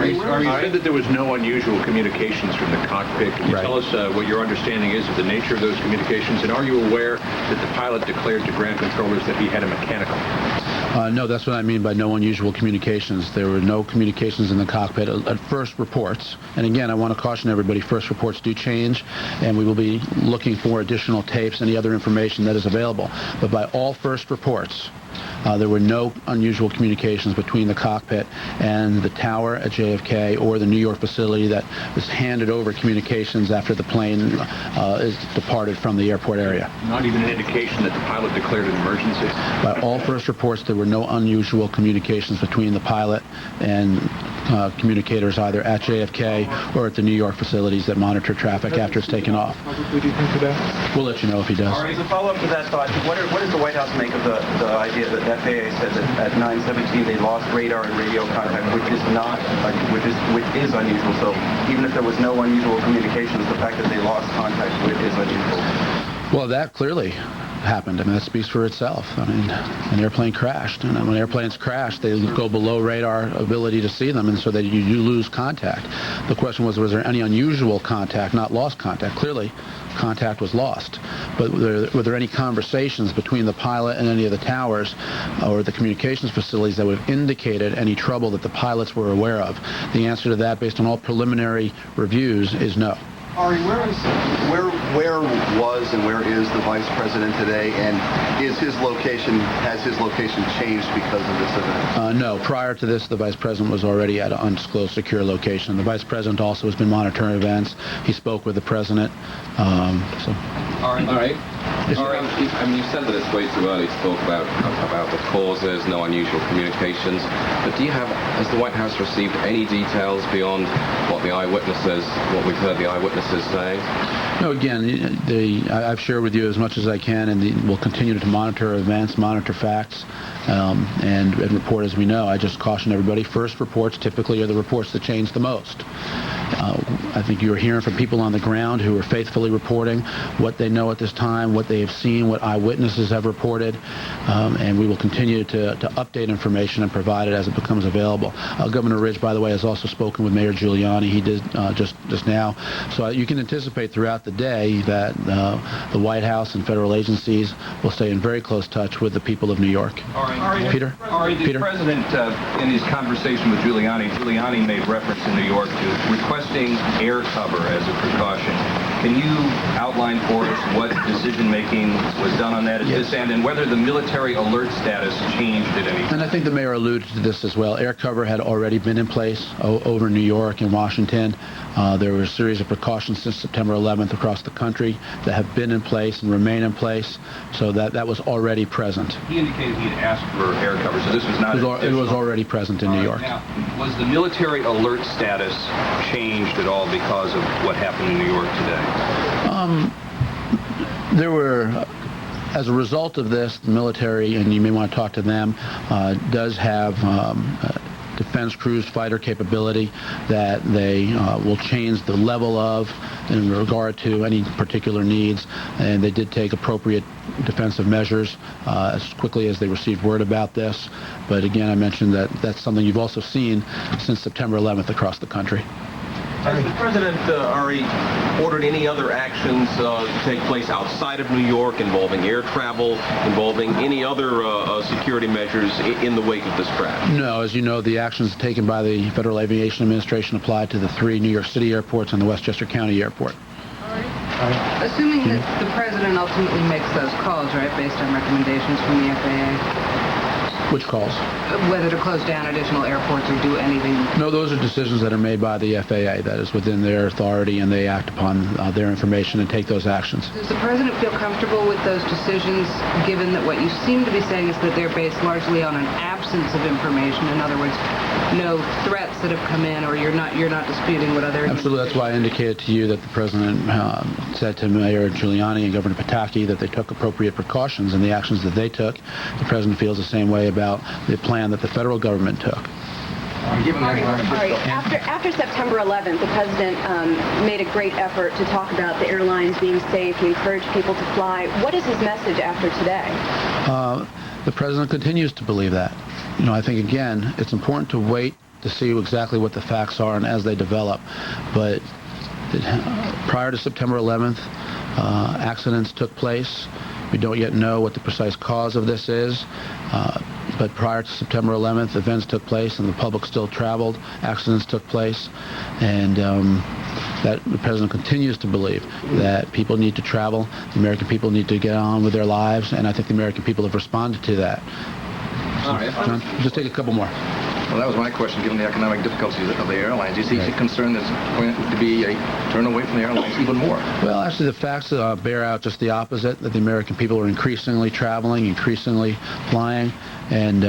You said that there was no unusual communications from the cockpit. Can you tell us what your understanding is of the nature of those communications? And are you aware that the pilot declared to ground controllers that he had a mechanical? No, that's what I mean by no unusual communications. There were no communications in the cockpit at first reports. And again, I want to caution everybody, first reports do change, and we will be looking for additional tapes, any other information that is available. But by all first reports, there were no unusual communications between the cockpit and the tower at JFK or the New York facility that was handed over communications after the plane is departed from the airport area. Not even an indication that the pilot declared an emergency? By all first reports, there were no unusual communications between the pilot and communicators either at JFK or at the New York facilities that monitor traffic after it's taken off. Would you think to that? We'll let you know if he does. All right, as a follow-up to that thought, what does the White House make of the idea that FAA said that at 9:17 they lost radar and radio contact, which is unusual. So even if there was no unusual communications, the fact that they lost contact is unusual. Well, that clearly happened. I mean, that speaks for itself. I mean, an airplane crashed, and when airplanes crash, they go below radar ability to see them, and so that you lose contact. The question was there any unusual contact, not lost contact? Clearly, contact was lost. But were there any conversations between the pilot and any of the towers or the communications facilities that would have indicated any trouble that the pilots were aware of? The answer to that, based on all preliminary reviews, is no. Ari, where was and where is the Vice President today, and has his location changed because of this event? No. Prior to this, the Vice President was already at an undisclosed secure location. The Vice President also has been monitoring events. He spoke with the President. All right. I mean, you said that it's way too early to talk about the causes, no unusual communications. But has the White House received any details beyond what what we've heard the eyewitnesses say? No, again, I've shared with you as much as I can, and we'll continue to monitor events, monitor facts, and report as we know. I just caution everybody, first reports typically are the reports that change the most. I think you're hearing from people on the ground who are faithfully reporting what they know at this time, what they have seen, what eyewitnesses have reported, and we will continue to update information and provide it as it becomes available. Governor Ridge, by the way, has also spoken with Mayor Giuliani. He did just now. So you can anticipate throughout the day that the White House and federal agencies will stay in very close touch with the people of New York. Peter? The President, in his conversation with Giuliani made reference in New York to requesting air cover as a precaution. Can you outline for us what decision-making was done on that at this end, and whether the military alert status changed at any time? And I think the mayor alluded to this as well. Air cover had already been in place over New York and Washington. There were a series of precautions since September 11th across the country that have been in place and remain in place, so that was already present. He indicated he had asked for air cover, so this was not... It was already present in New York. Now, was the military alert status changed at all because of what happened in New York today? There were, as a result of this, the military, and you may want to talk to them, does have defense cruise fighter capability that they will change the level of in regard to any particular needs, and they did take appropriate defensive measures as quickly as they received word about this. But again, I mentioned that that's something you've also seen since September 11th across the country. Has the President, Ari, ordered any other actions to take place outside of New York involving air travel, involving any other security measures in the wake of this crash? No. As you know, the actions taken by the Federal Aviation Administration apply to the 3 New York City airports and the Westchester County Airport. Assuming that the President ultimately makes those calls, right, based on recommendations from the FAA, Which calls? Whether to close down additional airports or do anything? No, those are decisions that are made by the FAA. That is within their authority, and they act upon their information and take those actions. Does the president feel comfortable with those decisions, given that what you seem to be saying is that they're based largely on an absence of information? In other words, no threats that have come in, or you're not disputing what other... Absolutely. That's why I indicated to you that the president said to Mayor Giuliani and Governor Pataki that they took appropriate precautions in the actions that they took. The president feels the same way about the plan that the federal government took. After September 11th, the president made a great effort to talk about the airlines being safe. He encouraged people to fly. What is his message after today? The president continues to believe that. You know, I think, again, it's important to wait to see exactly what the facts are and as they develop. But prior to September 11th, accidents took place. We don't yet know what the precise cause of this is. But prior to September 11th, events took place and the public still traveled. Accidents took place. And that the president continues to believe that people need to travel. The American people need to get on with their lives. And I think the American people have responded to that. All right. John, just take a couple more. Well, that was my question, given the economic difficulties of the airlines. Is he concerned there's going to be a turn away from the airlines even more? Well, actually, the facts bear out just the opposite, that the American people are increasingly traveling, increasingly flying. And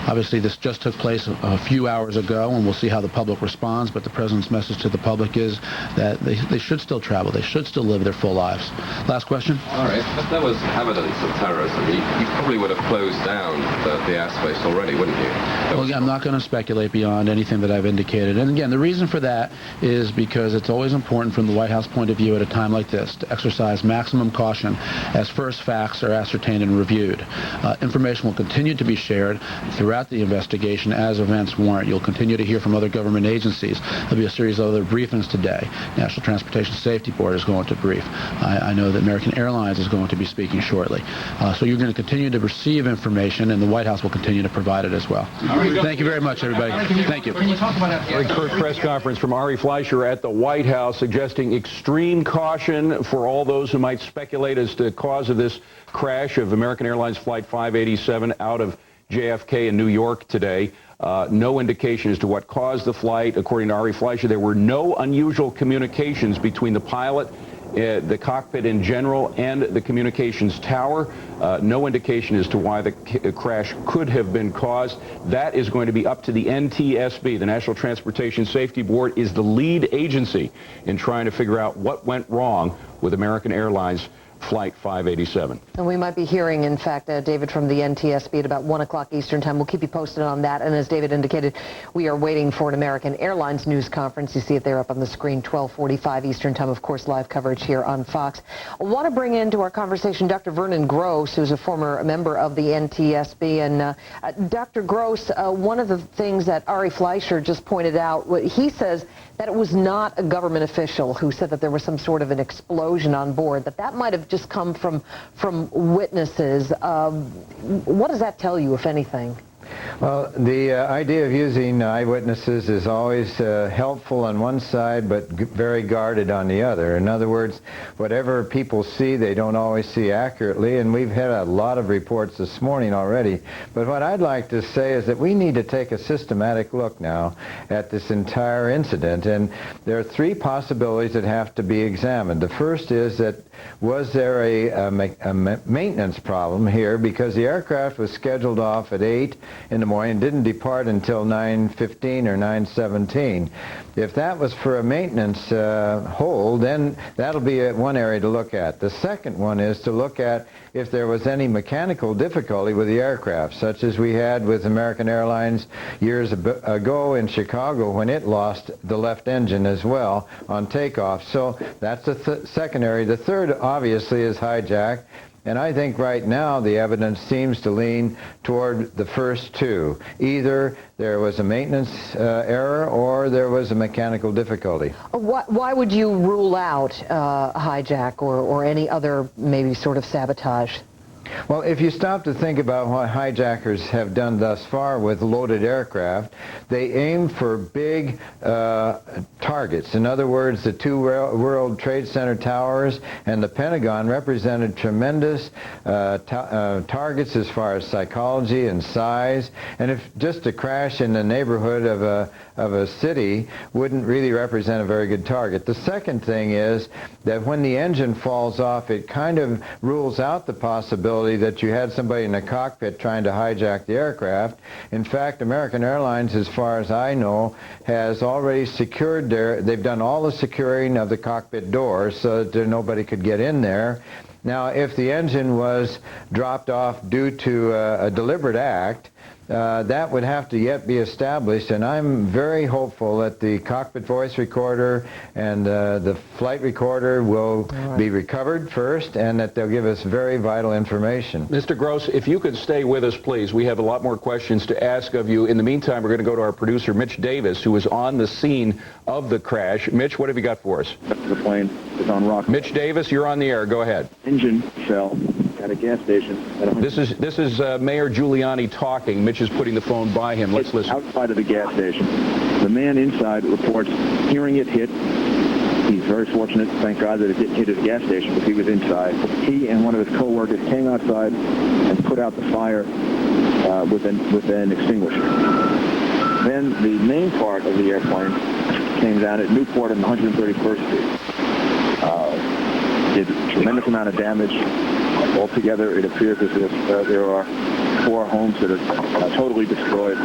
obviously, this just took place a few hours ago, and we'll see how the public responds. But the president's message to the public is that they should still travel. They should still live their full lives. Last question? All right. If there was evidence of terrorism, you probably would have closed down the airspace already, wouldn't you? Well, again, I'm not going to speculate beyond anything that I've indicated. And again, the reason for that is because it's always important from the White House point of view at a time like this to exercise maximum caution as first facts are ascertained and reviewed. Information will continue to be shared throughout the investigation as events warrant. You'll continue to hear from other government agencies. There'll be a series of other briefings today. National Transportation Safety Board is going to brief. I know that American Airlines is going to be speaking shortly. So you're going to continue to receive information, and the White House will continue to provide it as well. Thank you very much, everybody. Thank you. Very first press conference from Ari Fleischer at the White House, suggesting extreme caution for all those who might speculate as to the cause of this crash of American Airlines Flight 587 out of JFK in New York today. No indication as to what caused the flight. According to Ari Fleischer, there were no unusual communications between the pilot, the cockpit in general, and the communications tower. No indication as to why the crash could have been caused. That is going to be up to the NTSB. The National Transportation Safety Board is the lead agency in trying to figure out what went wrong with American Airlines Flight 587. And we might be hearing, in fact, David, from the NTSB at about 1 o'clock Eastern Time. We'll keep you posted on that. And as David indicated, we are waiting for an American Airlines news conference. You see it there up on the screen, 12:45 Eastern Time. Of course, live coverage here on Fox. I want to bring into our conversation Dr. Vernon Gross, who's a former member of the NTSB. And Dr. Gross, one of the things that Ari Fleischer just pointed out, he says that it was not a government official who said that there was some sort of an explosion on board, that might have just come from witnesses. What does that tell you, if anything? Well, the idea of using eyewitnesses is always helpful on one side, but very guarded on the other. In other words, whatever people see, they don't always see accurately, and we've had a lot of reports this morning already. But what I'd like to say is that we need to take a systematic look now at this entire incident, and there are three possibilities that have to be examined. The first is that was there a maintenance problem here, because the aircraft was scheduled off at 8 in the morning and didn't depart until 9:15 or 9:17. If that was for a maintenance hold, then that'll be one area to look at. The second one is to look at if there was any mechanical difficulty with the aircraft, such as we had with American Airlines years ago in Chicago when it lost the left engine as well on takeoff. So that's the second area. The third, obviously, is hijack. And I think right now the evidence seems to lean toward the first two. Either there was a maintenance error or there was a mechanical difficulty. Why would you rule out hijack or any other maybe sort of sabotage? Well, if you stop to think about what hijackers have done thus far with loaded aircraft, they aim for big targets. In other words, the two World Trade Center towers and the Pentagon represented tremendous targets as far as psychology and size. And if just a crash in the neighborhood of a city wouldn't really represent a very good target. The second thing is that when the engine falls off, it kind of rules out the possibility that you had somebody in the cockpit trying to hijack the aircraft. In fact, American Airlines, as far as I know, has already secured they've done all the securing of the cockpit doors so that nobody could get in there. Now, if the engine was dropped off due to a deliberate act, that would have to yet be established, and I'm very hopeful that the cockpit voice recorder and the flight recorder will be recovered first, and that they'll give us very vital information. Mr. Gross, if you could stay with us, please. We have a lot more questions to ask of you. In the meantime, we're going to go to our producer, Mitch Davis, who is on the scene of the crash. Mitch, what have you got for us? The plane is on rock. Mitch Davis, you're on the air. Go ahead. Engine fell at a gas station. This is Mayor Giuliani talking. Mitch is putting the phone by him. Let's listen. Outside of the gas station. The man inside reports hearing it hit. He's very fortunate, thank God, that it didn't hit his gas station, because he was inside. He and one of his co-workers came outside and put out the fire with an extinguisher. Then the main part of the airplane came down at Newport and 131st Street. Did a tremendous amount of damage. Altogether, it appears as if there are 4 homes that are totally destroyed,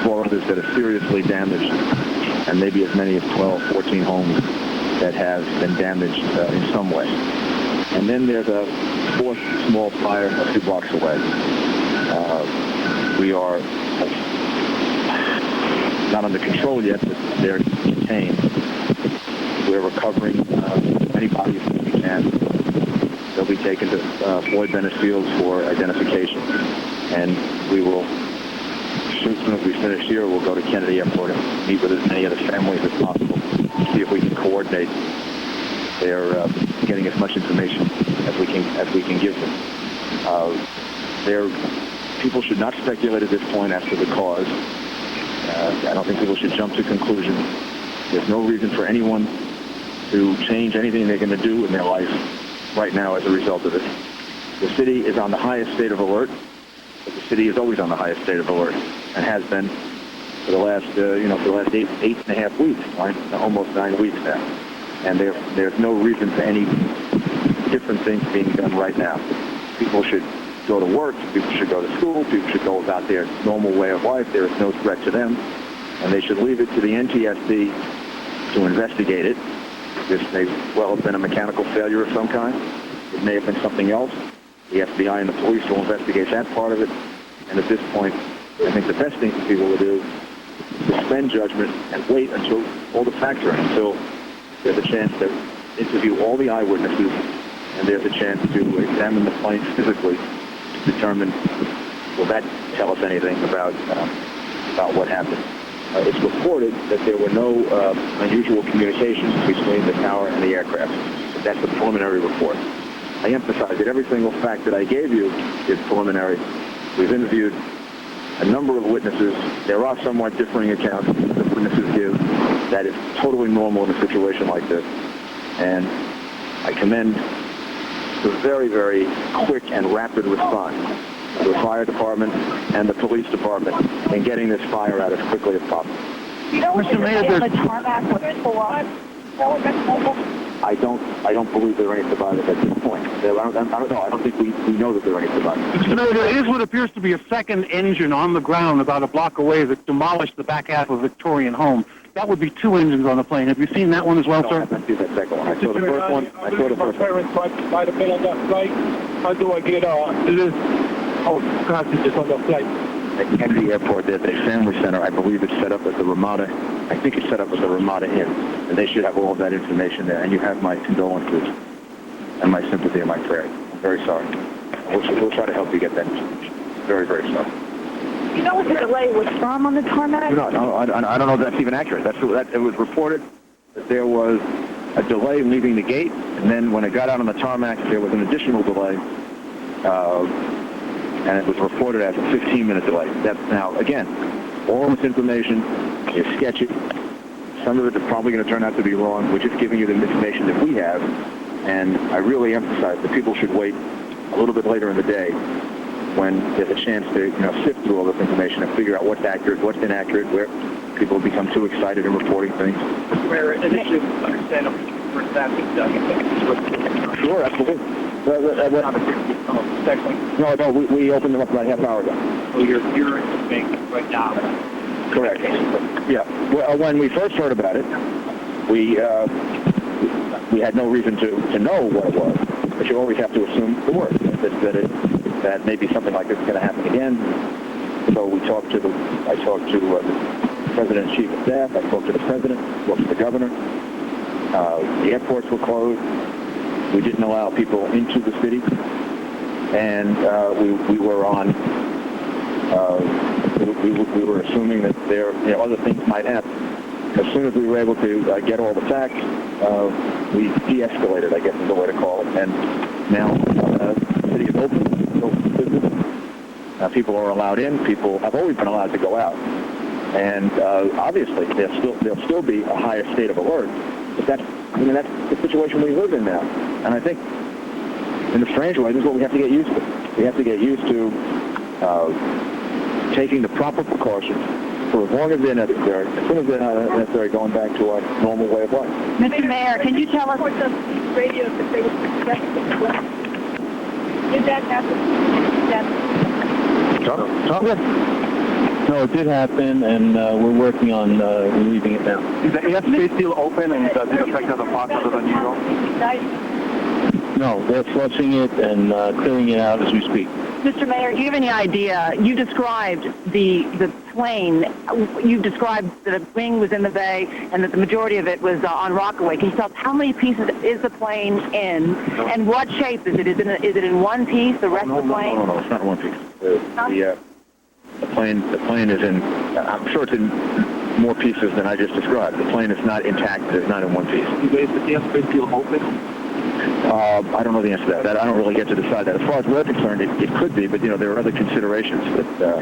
4 others that are seriously damaged, and maybe as many as 12, 14 homes that have been damaged in some way. And then there's a 4th small fire a few blocks away. We are not under control yet, but they're contained. We're recovering as many bodies as we can. They'll be taken to Floyd Bennett Fields for identification. And we will, as soon as we finish here, we'll go to Kennedy Airport and meet with as many of the families as possible, see if we can coordinate their getting as much information as we can give them. People should not speculate at this point as to the cause. I don't think people should jump to conclusions. There's no reason for anyone to change anything they're going to do in their life right now as a result of this. The city is on the highest state of alert, but the city is always on the highest state of alert, and has been for the last, for the last eight and a half weeks, right? Almost 9 weeks now. And there's no reason for any different things being done right now. People should go to work, people should go to school, people should go about their normal way of life. There is no threat to them, and they should leave it to the NTSB to investigate it. This may well have been a mechanical failure of some kind. It may have been something else. The FBI and the police will investigate that part of it. And at this point, I think the best thing for people to do is suspend judgment and wait until all the facts are in, until there's a chance to interview all the eyewitnesses, and there's a chance to examine the plane physically to determine, will that tell us anything about what happened. It's reported that there were no unusual communications between the tower and the aircraft. That's the preliminary report. I emphasize that every single fact that I gave you is preliminary. We've interviewed a number of witnesses. There are somewhat differing accounts that witnesses give. That is totally normal in a situation like this. And I commend the very, very quick and rapid response of the fire department and the police department in getting this fire out as quickly as possible. You know, Mr. Mayor, the tarmac was full on. I don't believe there are any survivors at this point. I don't know. I don't think we know that there are any survivors. Mr. Mayor, there is what appears to be a second engine on the ground about a block away that demolished the back half of a Victorian home. That would be 2 engines on the plane. Have you seen that one as well, sir? I haven't seen that second one. I saw the first one. I saw the first one. My parents might have been on that flight. How do I get just on the flight? At Kennedy Airport, there's a family center. I believe it's set up at the Ramada. I think it's set up at the Ramada Inn. And they should have all of that information there. And you have my condolences and my sympathy and my prayer. I'm very sorry. We'll try to help you get that information. Very, very sorry. You know what the delay was from on the tarmac? No, I don't know if that's even accurate. It was reported that there was a delay leaving the gate, and then when it got out on the tarmac, there was an additional delay and it was reported as a 15-minute delay. Now, again, all this information is sketchy. Some of it is probably going to turn out to be wrong. We're just giving you the information that we have, and I really emphasize that people should wait a little bit later in the day when there's a chance to sift through all this information and figure out what's accurate, what's inaccurate, where people become too excited in reporting things. Where initially understandable for that Sure, absolutely. No, we opened them up about a half hour ago. So you're making right now. Correct. Yeah. Well, when we first heard about it, we had no reason to know what it was, but you always have to assume the worst, that maybe something like this is going to happen again. So I talked to the President and Chief of Staff. I spoke to the President. Spoke to the Governor. The airports were closed. We didn't allow people into the city, and we were on. We were assuming that other things might happen. As soon as we were able to get all the facts, we de-escalated, I guess is the way to call it. And now the city is open business. People are allowed in. People have always been allowed to go out. And obviously, there'll still be a higher state of alert. But that's the situation we live in now. And I think, in a strange way, this is what we have to get used to. We have to get used to taking the proper precautions for as long as they're necessary. As soon as they're not necessary, going back to our normal way of life. Mr. Mayor, can you tell us what the radios that they were did that happen? No, it did happen, and we're working on relieving it now. Is the airspace still open, and does it affect other parts other than New York? No, they're flushing it and clearing it out as we speak. Mr. Mayor, do you have any idea? You described the plane. You described that a wing was in the bay and that the majority of it was on Rockaway. Can you tell us how many pieces is the plane in, and what shape is it? Is it in one piece, the rest of the plane? No, it's not in one piece. The plane is in, I'm sure it's in more pieces than I just described. The plane is not intact. It's not in one piece. Is the airspace still open? I don't know the answer to that. I don't really get to decide that. As far as we're concerned, it could be, but there are other considerations that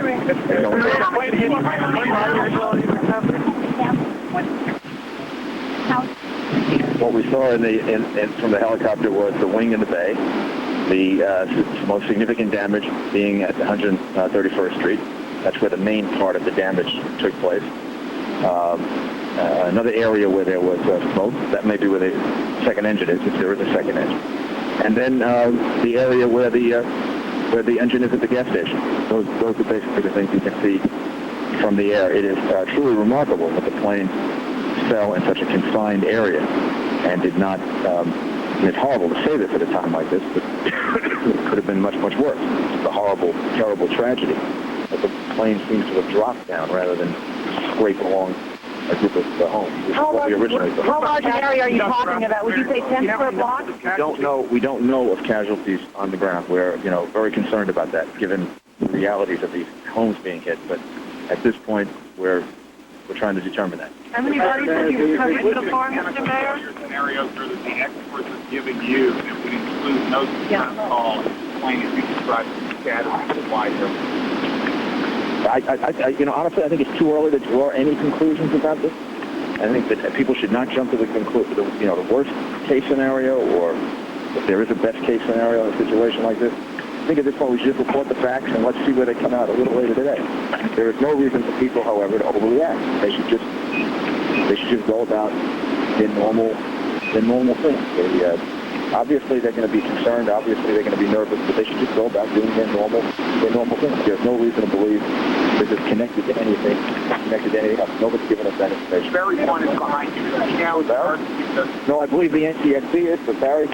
What we saw from the helicopter was the wing in the bay, the most significant damage being at 131st Street. That's where the main part of the damage took place. Another area where there was smoke, that may be where the second engine is, if there is a second engine. And then the area where the engine is at the gas station. Those are basically the things you can see from the air. It is truly remarkable that the plane fell in such a confined area and did not, it's horrible to say this at a time like this, but it could have been much, much worse. It's a horrible, terrible tragedy. But the plane seems to have dropped down rather than scrape along a group of homes. How large an area are you talking about? Would you say 10 square blocks? We don't know of casualties on the ground. We're, very concerned about that, given the realities of these homes being hit. But at this point, we're trying to determine that. How many bodies have you recovered so far, Mr. Mayor? Scenarios that the experts are giving you that would include no success call, plane as you described, scattered to the wide area. Honestly, I think it's too early to draw any conclusions about this. I think that people should not jump to the worst case scenario, or if there is a best case scenario in a situation like this. I think at this point we should just report the facts and let's see where they come out a little later today. There is no reason for people, however, to overreact. They should just go about their normal thing. Obviously, they're going to be concerned. Obviously, they're going to be nervous, but they should just go about doing their normal thing. There's no reason to believe this is connected to anything else. Nobody's given us that information. Barry one is behind you. No, I believe the NTSB is, but Barry.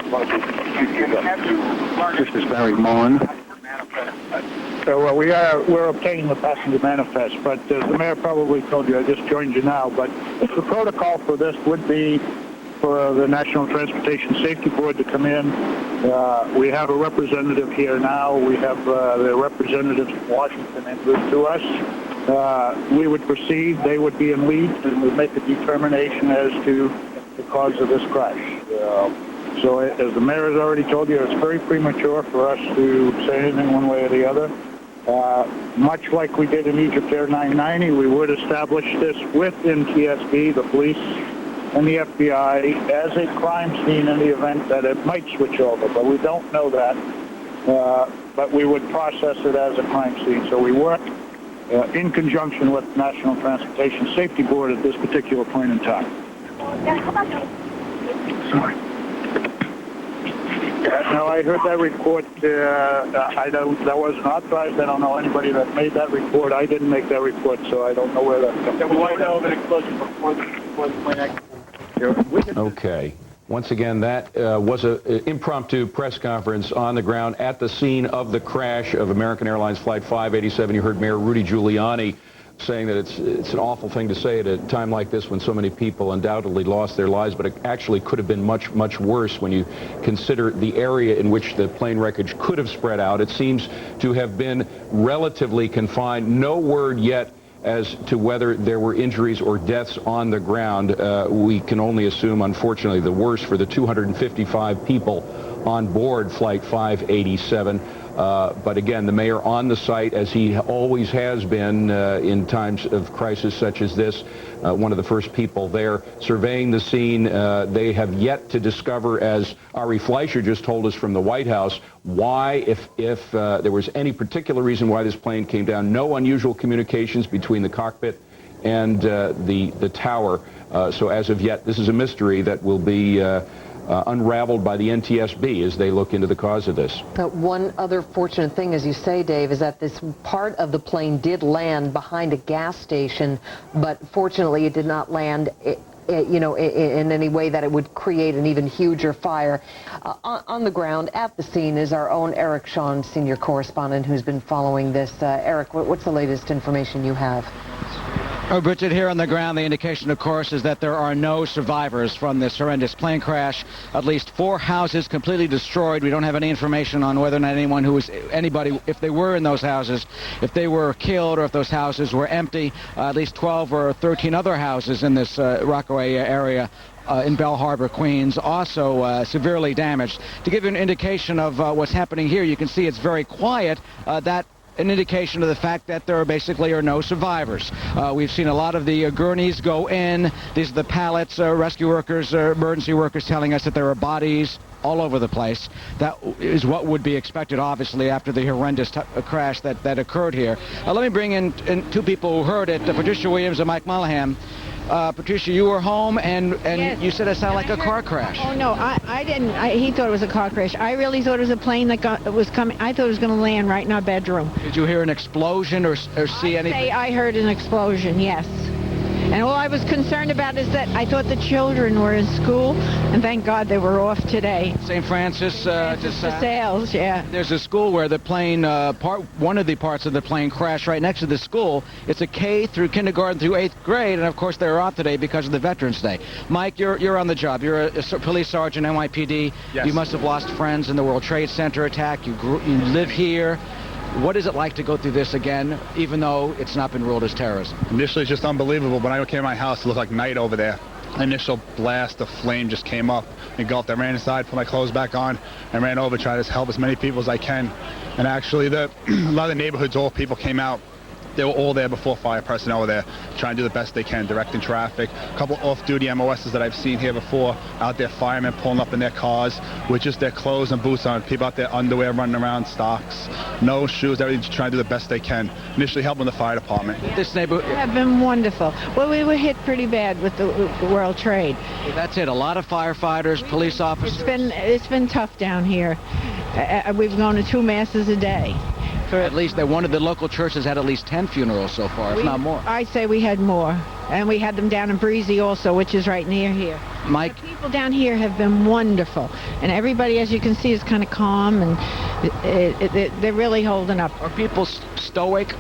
This is Barry Mullen. So we're obtaining the passenger manifest, but as the mayor probably told you, I just joined you now, but the protocol for this would be for the National Transportation Safety Board to come in. We have a representative here now. We have the representatives from Washington en route to us. We would proceed. They would be in lead, and we'd make a determination as to the cause of this crash. So as the mayor has already told you, it's very premature for us to say anything one way or the other. Much like we did in Egypt Air 990, we would establish this with NTSB, the police, and the FBI as a crime scene in the event that it might switch over. But we don't know that. But we would process it as a crime scene. So we work in conjunction with the National Transportation Safety Board at this particular point in time. Sorry. No, I heard that report. That wasn't authorized. I don't know anybody that made that report. I didn't make that report, so I don't know where that comes from. We want to know of an explosion before the plane accident. Okay. Once again, that was an impromptu press conference on the ground at the scene of the crash of American Airlines Flight 587. You heard Mayor Rudy Giuliani saying that it's an awful thing to say at a time like this when so many people undoubtedly lost their lives, but it actually could have been much, much worse when you consider the area in which the plane wreckage could have spread out. It seems to have been relatively confined. No word yet as to whether there were injuries or deaths on the ground. We can only assume, unfortunately, the worst for the 255 people on board Flight 587. But again, the mayor on the site, as he always has been in times of crisis such as this, one of the first people there surveying the scene. They have yet to discover, as Ari Fleischer just told us from the White House, why, if there was any particular reason why this plane came down. No unusual communications between the cockpit and the tower. So as of yet, this is a mystery that will be unraveled by the NTSB as they look into the cause of this. One other fortunate thing, as you say, Dave, is that this part of the plane did land behind a gas station, but fortunately it did not land in any way that it would create an even huger fire. On the ground at the scene is our own Eric Shawn, senior correspondent, who's been following this. Eric, what's the latest information you have? Oh, Bridget, here on the ground, the indication, of course, is that there are no survivors from this horrendous plane crash. At least 4 houses completely destroyed. We don't have any information on whether or not anybody, if they were in those houses, if they were killed or if those houses were empty. At least 12 or 13 other houses in this Rockaway area in Bell Harbor, Queens, also severely damaged. To give you an indication of what's happening here, you can see it's very quiet. An indication of the fact that there basically are no survivors. We've seen a lot of the gurneys go in. These are the pallets, rescue workers, emergency workers telling us that there are bodies all over the place. That is what would be expected, obviously, after the horrendous crash that occurred here. Let me bring in 2 people who heard it, Patricia Williams and Mike Mollahan. Patricia, you were home, and yes. You said it sounded like a car crash. Oh, no, I didn't. He thought it was a car crash. I really thought it was a plane that was coming. I thought it was going to land right in our bedroom. Did you hear an explosion or see anything? I heard an explosion, yes. And all I was concerned about is that I thought the children were in school, and thank God they were off today. St. Francis de Sales, yeah. There's a school where the plane, one of the parts of the plane crashed right next to the school. It's a K through kindergarten through 8th grade, and of course they're off today because of the Veterans Day. Mike, you're on the job. You're a police sergeant, NYPD. Yes. You must have lost friends in the World Trade Center attack. You live here. What is it like to go through this again, even though it's not been ruled as terrorism? Initially, it's just unbelievable. When I came to my house, it looked like night over there. Initial blast of flame just came up, engulfed. I ran inside, put my clothes back on, and ran over, tried to help as many people as I can. And actually, a lot of the neighborhoods, all people came out. They were all there before fire personnel were there, trying to do the best they can, directing traffic. A couple off-duty MOSs that I've seen here before, out there, firemen pulling up in their cars with just their clothes and boots on. People out there, underwear, running around, stocks, no shoes, everything, just trying to do the best they can. Initially helping the fire department. This neighborhood have been wonderful. Well, we were hit pretty bad with the World Trade. That's it. A lot of firefighters, police officers. It's been tough down here. We've gone to 2 masses a day. At least one of the local churches had at least 10 funerals so far, if not more. I'd say we had more. And we had them down in Breezy also, which is right near here. Mike? The people down here have been wonderful. And everybody, as you can see, is kind of calm, and they're really holding up. Are people stoic?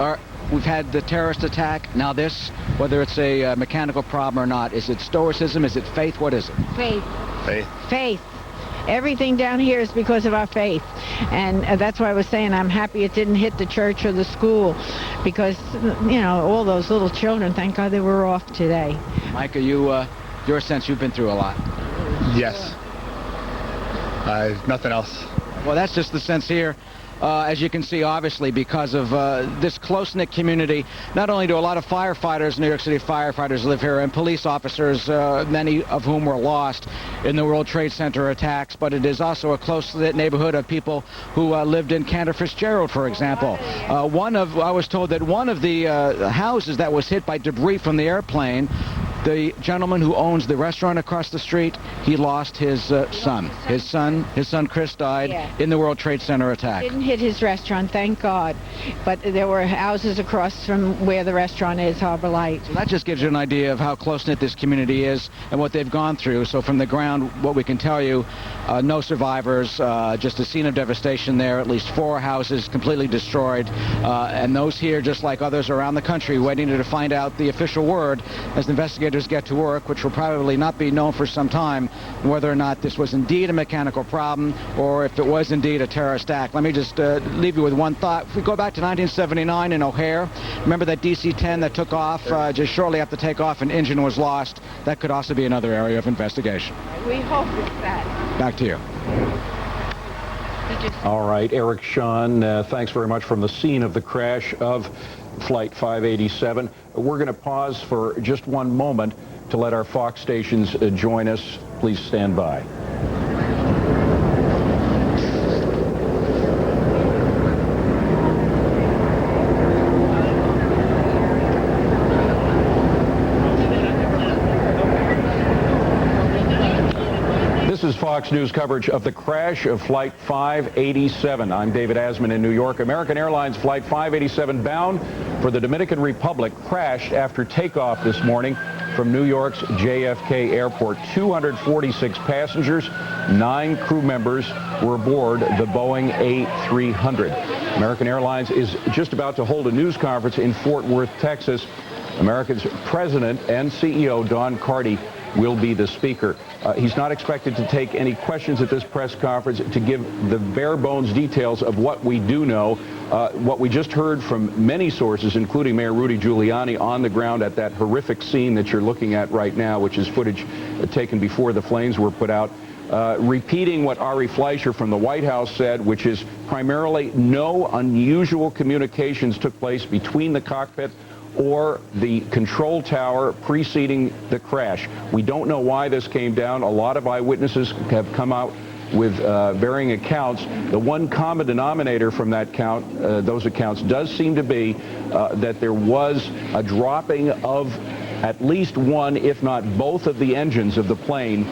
We've had the terrorist attack, now this, whether it's a mechanical problem or not. Is it stoicism? Is it faith? What is it? Faith. Faith. Faith. Everything down here is because of our faith. And that's why I was saying I'm happy it didn't hit the church or the school, because, all those little children, thank God they were off today. Mike, your sense, you've been through a lot. Yes. Nothing else. Well, that's just the sense here. As you can see, obviously, because of this close-knit community, not only do a lot of firefighters, New York City firefighters live here, and police officers, many of whom were lost in the World Trade Center attacks, but it is also a close-knit neighborhood of people who lived in Cantor Fitzgerald, for example. I was told that one of the houses that was hit by debris from the airplane, the gentleman who owns the restaurant across the street, he lost his son. His son Chris died in the World Trade Center attack. Didn't hit his restaurant, thank God. But there were houses across from where the restaurant is, Harbor Light. So that just gives you an idea of how close-knit this community is and what they've gone through. So from the ground, what we can tell you, no survivors, just a scene of devastation there, at least 4 houses completely destroyed. And those here, just like others around the country, waiting to find out the official word as investigators get to work, which will probably not be known for some time, whether or not this was indeed a mechanical problem or if it was indeed a terrorist act. Let me just leave you with one thought. If we go back to 1979 in O'Hare, remember that DC-10 that took off just shortly after takeoff, an engine was lost? That could also be another area of investigation. We hope it's that. Back to you. All right, Eric Sean, thanks very much from the scene of the crash of Flight 587. We're going to pause for just one moment to let our Fox stations join us. Please stand by. This is Fox News coverage of the crash of Flight 587. I'm David Asman in New York. American Airlines Flight 587 bound for the Dominican Republic crashed after takeoff this morning from New York's JFK Airport. 246 passengers, 9 crew members were aboard the Boeing A300. American Airlines is just about to hold a news conference in Fort Worth, Texas. America's president and CEO, Don Carty, will be the speaker. He's not expected to take any questions at this press conference to give the bare bones details of what we do know. What we just heard from many sources, including Mayor Rudy Giuliani on the ground at that horrific scene that you're looking at right now, which is footage taken before the flames were put out. Repeating what Ari Fleischer from the White House said, which is primarily no unusual communications took place between the cockpit or the control tower preceding the crash. We don't know why this came down. A lot of eyewitnesses have come out with varying accounts. The one common denominator from that those accounts does seem to be that there was a dropping of at least one, if not both, of the engines of the plane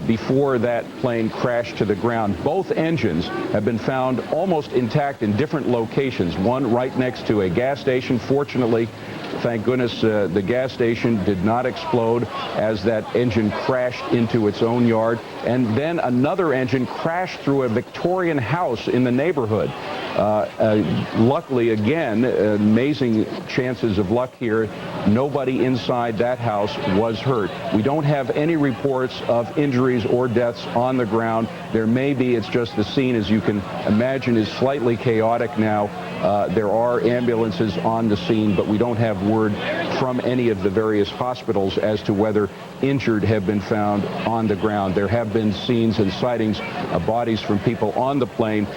before that plane crashed to the ground. Both engines have been found almost intact in different locations. One right next to a gas station. Fortunately, thank goodness, the gas station did not explode as that engine crashed into its own yard. And then another engine crashed through a Victorian house in the neighborhood. Luckily, again, amazing chances of luck here. Nobody inside that house was hurt. We don't have any reports of injuries or deaths on the ground. There may be. It's just the scene, as you can imagine, is slightly chaotic now. There are ambulances on the scene, but we don't have word from any of the various hospitals as to whether injured have been found on the ground. There have been scenes and sightings of bodies from people on the plane.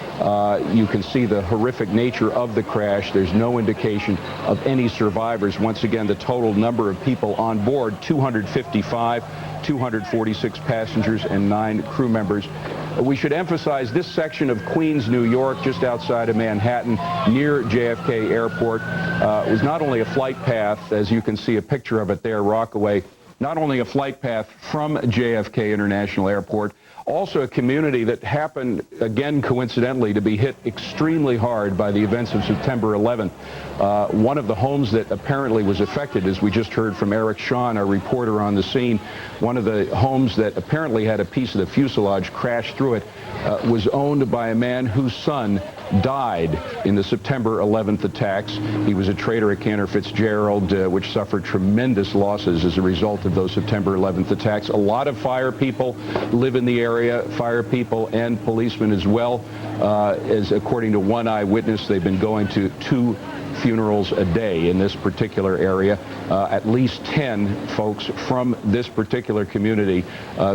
You can see the horrific nature of the crash. There's no indication of any survivors. Once again, the total number of people on board, 255, 246 passengers and 9 crew members. We should emphasize this section of Queens, New York, just outside of Manhattan, near JFK Airport, was not only a flight path, as you can see a picture of it there, Rockaway, not only a flight path from JFK International Airport, also a community that happened, again, coincidentally, to be hit extremely hard by the events of September 11th. One of the homes that apparently was affected, as we just heard from Eric Sean, our reporter on the scene, one of the homes that apparently had a piece of the fuselage crash through it, was owned by a man whose son died in the September 11th attacks. He was a trader at Cantor Fitzgerald, which suffered tremendous losses as a result of those September 11th attacks. A lot of fire people live in the area, fire people and policemen as well. As according to one eyewitness, they've been going to 2 funerals a day in this particular area. At least 10 folks from this particular community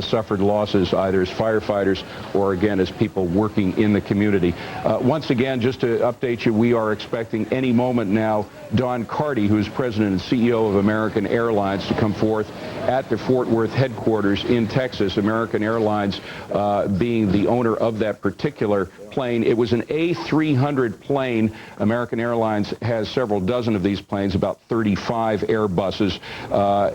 suffered losses either as firefighters or, again, as people working in the community. Once again, just to update you, we are expecting any moment now Don Carty, who is president and CEO of American Airlines, to come forth at the Fort Worth headquarters in Texas. American Airlines being the owner of that particular plane. It was an A300 plane. American Airlines has several dozen of these planes, about 35 Airbuses,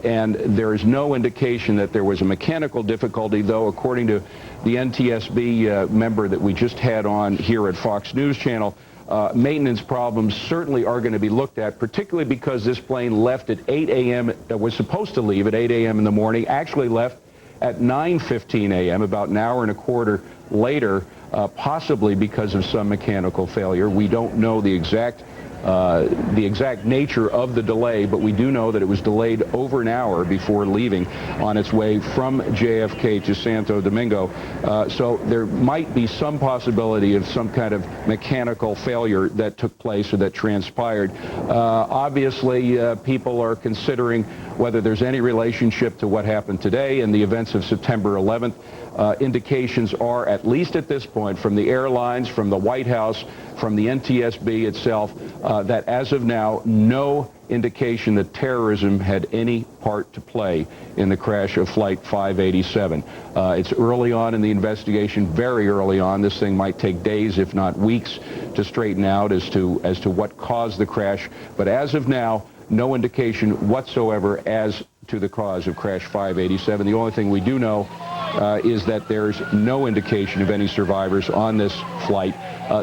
and there is no indication that there was a mechanical difficulty, though, according to the NTSB member that we just had on here at Fox News Channel, maintenance problems certainly are going to be looked at, particularly because this plane left at 8 a.m., was supposed to leave at 8 a.m. in the morning, actually left at 9:15 a.m., about an hour and a quarter later, possibly because of some mechanical failure. We don't know the exact nature of the delay, but we do know that it was delayed over an hour before leaving on its way from JFK to Santo Domingo. So there might be some possibility of some kind of mechanical failure that took place or that transpired. Obviously, people are considering whether there's any relationship to what happened today and the events of September 11th. Indications are, at least at this point, from the airlines, from the White House, from the NTSB itself, that as of now, no indication that terrorism had any part to play in the crash of Flight 587. It's early on in the investigation, very early on. This thing might take days, if not weeks, to straighten out as to what caused the crash. But as of now, no indication whatsoever as to the cause of Crash 587. The only thing we do know is that there's no indication of any survivors on this flight.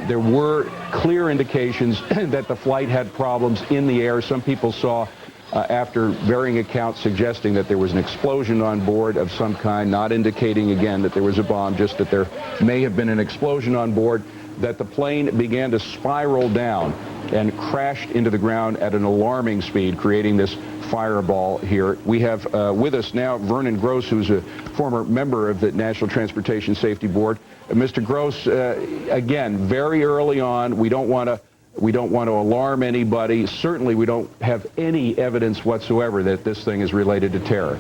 There were clear indications that the flight had problems in the air. Some people saw, after varying accounts, suggesting that there was an explosion on board of some kind, not indicating, again, that there was a bomb, just that there may have been an explosion on board, that the plane began to spiral down and crashed into the ground at an alarming speed, creating this fireball here. We have with us now Vernon Gross, who's a former member of the National Transportation Safety Board. Mr. Gross, again, very early on, we don't want to alarm anybody. Certainly, we don't have any evidence whatsoever that this thing is related to terror.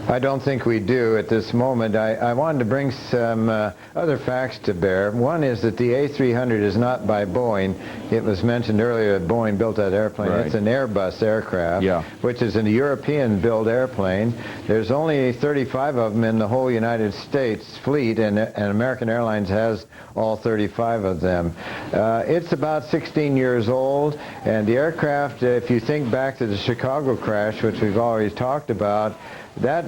I don't think we do at this moment. I wanted to bring some other facts to bear. One is that the A300 is not by Boeing. It was mentioned earlier that Boeing built that airplane. Right. It's an Airbus aircraft, which is a European-built airplane. There's only 35 of them in the whole United States fleet, and American Airlines has all 35 of them. It's about 16 years old, and the aircraft, if you think back to the Chicago crash, which we've already talked about, that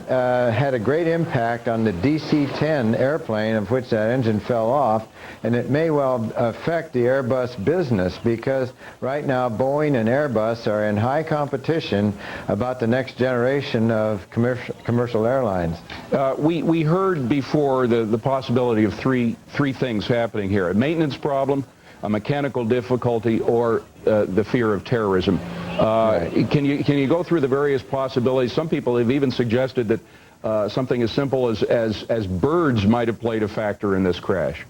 had a great impact on the DC-10 airplane, of which that engine fell off, and it may well affect the Airbus business, because right now Boeing and Airbus are in high competition about the next generation of commercial airlines. We heard before the possibility of three things happening here: a maintenance problem, a mechanical difficulty, or the fear of terrorism. Right. Can you go through the various possibilities? Some people have even suggested that something as simple as birds might have played a factor in this crash.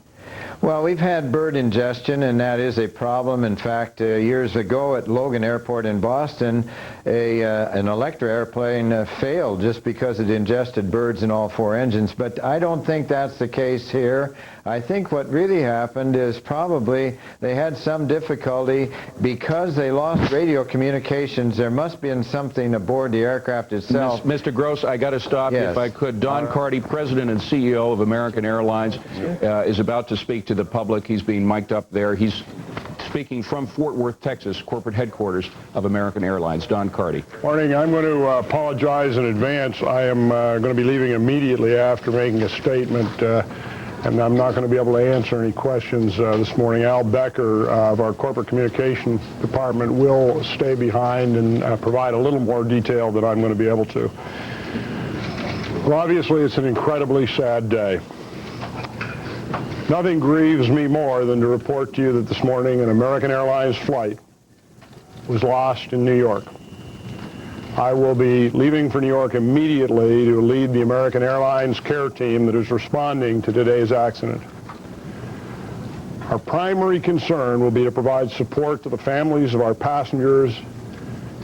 Well, we've had bird ingestion, and that is a problem. In fact, years ago at Logan Airport in Boston, an Electra airplane failed just because it ingested birds in all four engines. But I don't think that's the case here. I think what really happened is probably they had some difficulty because they lost radio communications. There must have been something aboard the aircraft itself. Mr. Gross, I got to stop you if I could. Don Carty, President and CEO of American Airlines, is about to speak to the public. He's being mic'd up there. He's speaking from Fort Worth, Texas, corporate headquarters of American Airlines. Don Carty. Morning. I'm going to apologize in advance. I am going to be leaving immediately after making a statement, and I'm not going to be able to answer any questions this morning. Al Becker of our corporate communication department will stay behind and provide a little more detail than I'm going to be able to. Well, obviously, it's an incredibly sad day. Nothing grieves me more than to report to you that this morning an American Airlines flight was lost in New York. I will be leaving for New York immediately to lead the American Airlines care team that is responding to today's accident. Our primary concern will be to provide support to the families of our passengers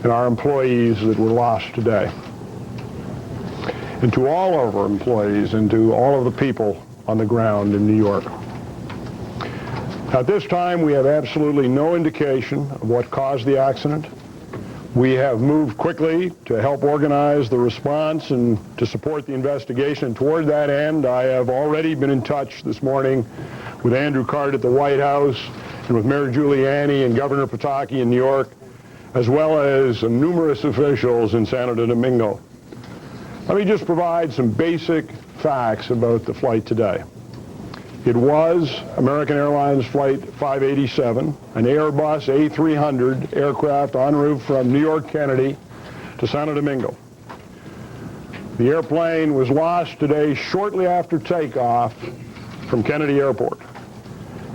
and our employees that were lost today. And to all of our employees and to all of the people on the ground in New York. At this time, we have absolutely no indication of what caused the accident. We have moved quickly to help organize the response and to support the investigation. And toward that end, I have already been in touch this morning with Andrew Cart at the White House and with Mayor Giuliani and Governor Pataki in New York, as well as numerous officials in Santo Domingo. Let me just provide some basic facts about the flight today. It was American Airlines Flight 587, an Airbus A300 aircraft en route from New York Kennedy to Santo Domingo. The airplane was lost today shortly after takeoff from Kennedy Airport.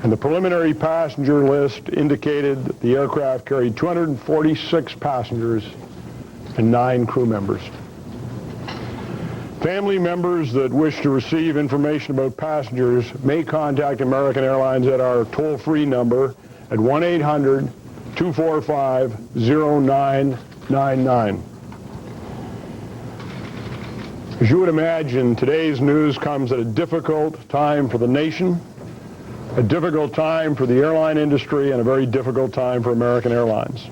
And the preliminary passenger list indicated that the aircraft carried 246 passengers and 9 crew members. Family members that wish to receive information about passengers may contact American Airlines at our toll-free number at 1-800-245-0999. As you would imagine, today's news comes at a difficult time for the nation, a difficult time for the airline industry, and a very difficult time for American Airlines.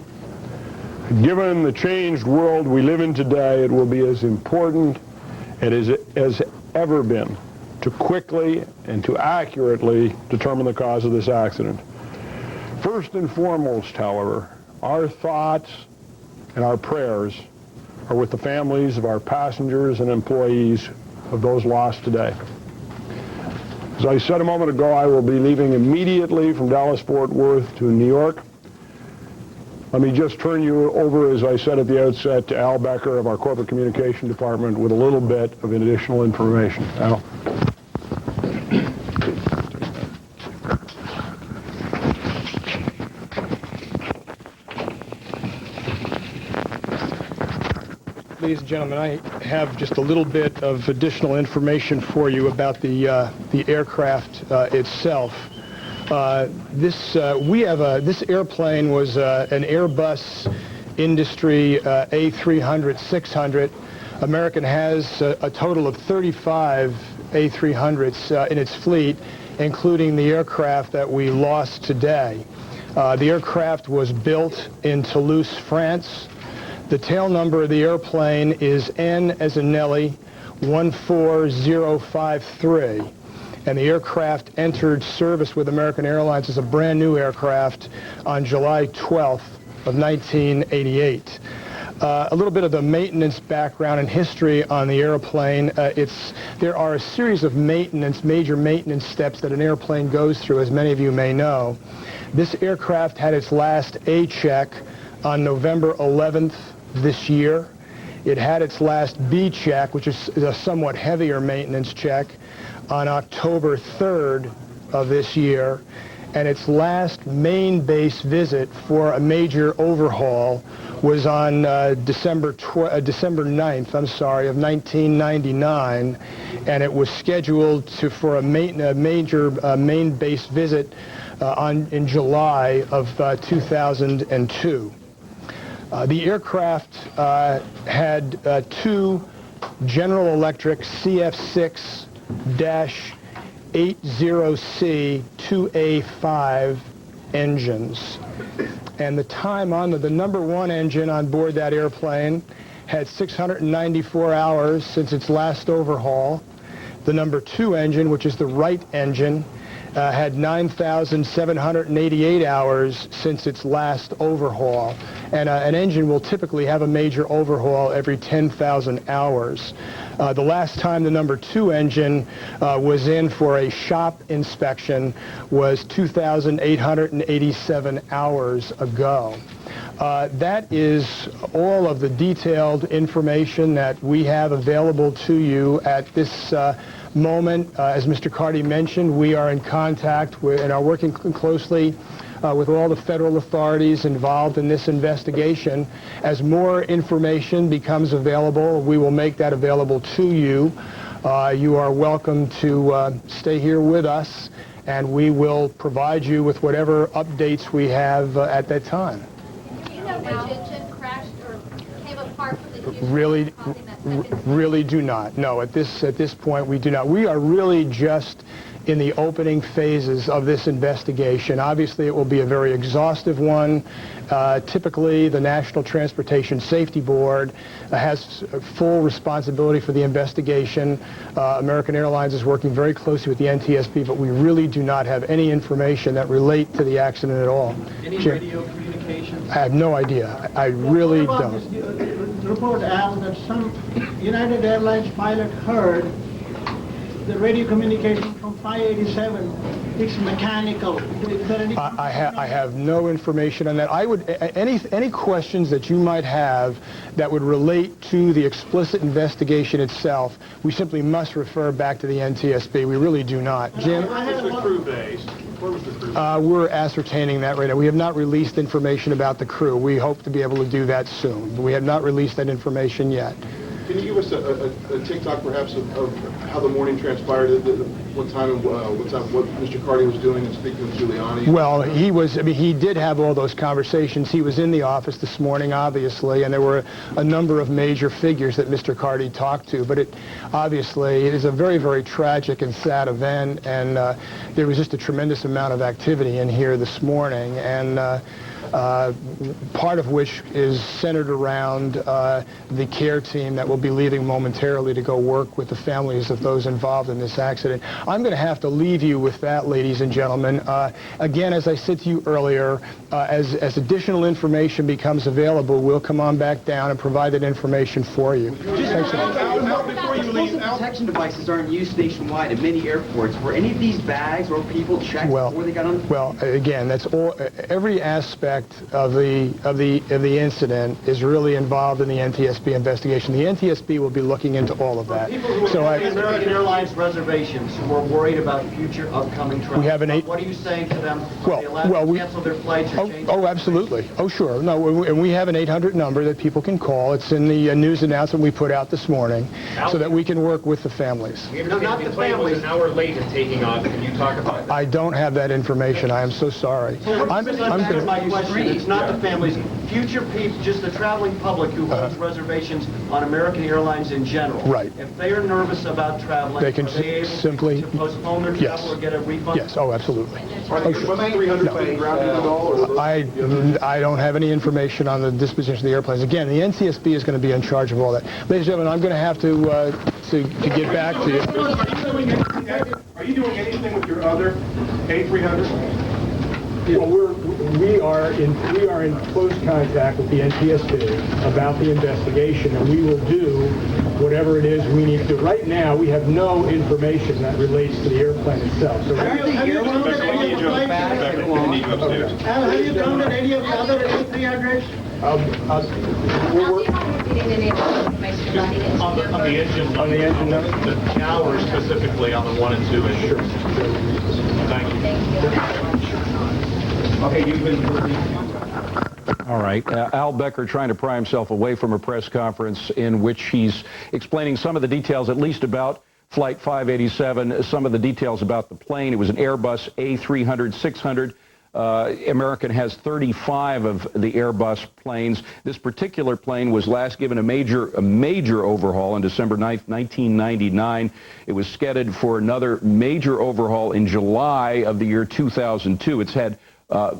Given the changed world we live in today, it will be as important as it has ever been to quickly and to accurately determine the cause of this accident. First and foremost, however, our thoughts and our prayers are with the families of our passengers and employees of those lost today. As I said a moment ago, I will be leaving immediately from Dallas-Fort Worth to New York. Let me just turn you over, as I said at the outset, to Al Becker of our Corporate Communication Department with a little bit of additional information. Al. Ladies and gentlemen, I have just a little bit of additional information for you about the aircraft itself. This airplane was an Airbus Industry A300-600. American has a total of 35 A300s in its fleet, including the aircraft that we lost today. The aircraft was built in Toulouse, France. The tail number of the airplane is N as in Nelly 14053. And the aircraft entered service with American Airlines as a brand new aircraft on July 12th of 1988. A little bit of the maintenance background and history on the airplane. There are a series of major maintenance steps that an airplane goes through, as many of you may know. This aircraft had its last A check on November 11th this year. It had its last B check, which is a somewhat heavier maintenance check, on October 3rd of this year, and its last main base visit for a major overhaul was on December 9th, of 1999, and it was scheduled for a major main base visit in July of 2002. The aircraft had 2 General Electric CF6-80C 2A5 engines. And the time on the number 1 engine on board that airplane had 694 hours since its last overhaul. The number 2 engine, which is the right engine, had 9,788 hours since its last overhaul. And an engine will typically have a major overhaul every 10,000 hours. The last time the number 2 engine was in for a shop inspection was 2,887 hours ago. That is all of the detailed information that we have available to you at this moment. As Mr. Carty mentioned, we are in contact with and are working closely with all the federal authorities involved in this investigation. As more information becomes available, we will make that available to you. You are welcome to stay here with us and we will provide you with whatever updates we have at that time. Do you know which engine crashed or came apart from the fuselage? Really do not. No, at this point we do not. We are really just in the opening phases of this investigation. Obviously, it will be a very exhaustive one. Typically, the National Transportation Safety Board has full responsibility for the investigation. American Airlines is working very closely with the NTSB, but we really do not have any information that relate to the accident at all. Any radio communications? I have no idea. I really don't. The report adds that some United Airlines pilot heard the radio communication from 587. It's mechanical. Is there any I have no information on that. I would any questions that you might have that would relate to the explicit investigation itself, we simply must refer back to the NTSB. We really do not. Jim? Where's the crew based? Where was the crew? We're ascertaining that right now. We have not released information about the crew. We hope to be able to do that soon, but we have not released that information yet. Can you give us a TikTok, perhaps, of how the morning transpired, what time what Mr. Carty was doing and speaking with Giuliani? Well, he did have all those conversations. He was in the office this morning, obviously, and there were a number of major figures that Mr. Carty talked to. But it is a very, very tragic and sad event, and there was just a tremendous amount of activity in here this morning, and part of which is centered around the care team that will be leaving momentarily to go work with the families of those involved in this accident. I'm going to have to leave you with that, ladies and gentlemen. Again, as I said to you earlier, as additional information becomes available, we'll come on back down and provide that information for you. Explosive detection devices are in use nationwide at many airports. Were any of these bags or people checked before they got on? Well, again, that's all. Every aspect of the incident is really involved in the NTSB investigation. The NTSB will be looking into all of that. So American Airlines reservations who are worried about future upcoming travel. We have What are you saying to them? Are they allowed to cancel their flights or change? Oh, absolutely. Oh, sure. No, and we have an 800 number that people can call. It's in the news announcement we put out this morning, so that we can work with the families. No, not the families. An hour late in taking off. Can you talk about that? I don't have that information. I am so sorry. I'm going my question. It's not the families. Future people, just the traveling public who holds reservations on American Airlines in general. Right. If they are nervous about traveling, they can are they able simply to postpone their travel or get a refund? Yes. Oh, absolutely. Was 300 being grounded at all? I don't have any information on the disposition of the airplanes. Again, the NTSB is going to be in charge of all that. Ladies and gentlemen, I'm going to have to get back to you. Are you doing anything with your other A300s? Well, we are in close contact with the NTSB about the investigation, and we will do whatever it is we need to do. Right now, we have no information that relates to the airplane itself. So have you counted any of the flights? Have you counted any of the other A300s? On the engine number, the hours specifically on the 1 and 2 engine. Sure. Thank you. Okay, you've been... All right. Al Becker trying to pry himself away from a press conference in which he's explaining some of the details, at least about Flight 587, some of the details about the plane. It was an Airbus A300-600. American has 35 of the Airbus planes. This particular plane was last given a major overhaul on December 9th, 1999. It was scheduled for another major overhaul in July of the year 2002. It's had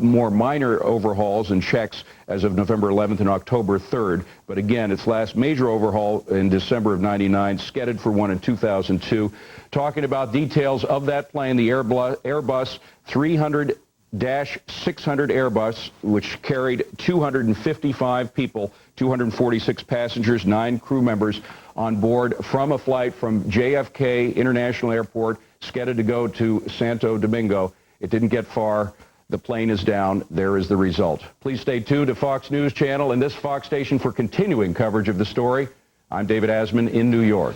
more minor overhauls and checks as of November 11th and October 3rd. But again, its last major overhaul in December of 99, scheduled for one in 2002. Talking about details of that plane, the Airbus 300-600 Airbus, which carried 255 people, 246 passengers, 9 crew members on board from a flight from JFK International Airport, scheduled to go to Santo Domingo. It didn't get far. The plane is down. There is the result. Please stay tuned to Fox News Channel and this Fox station for continuing coverage of the story. I'm David Asman in New York.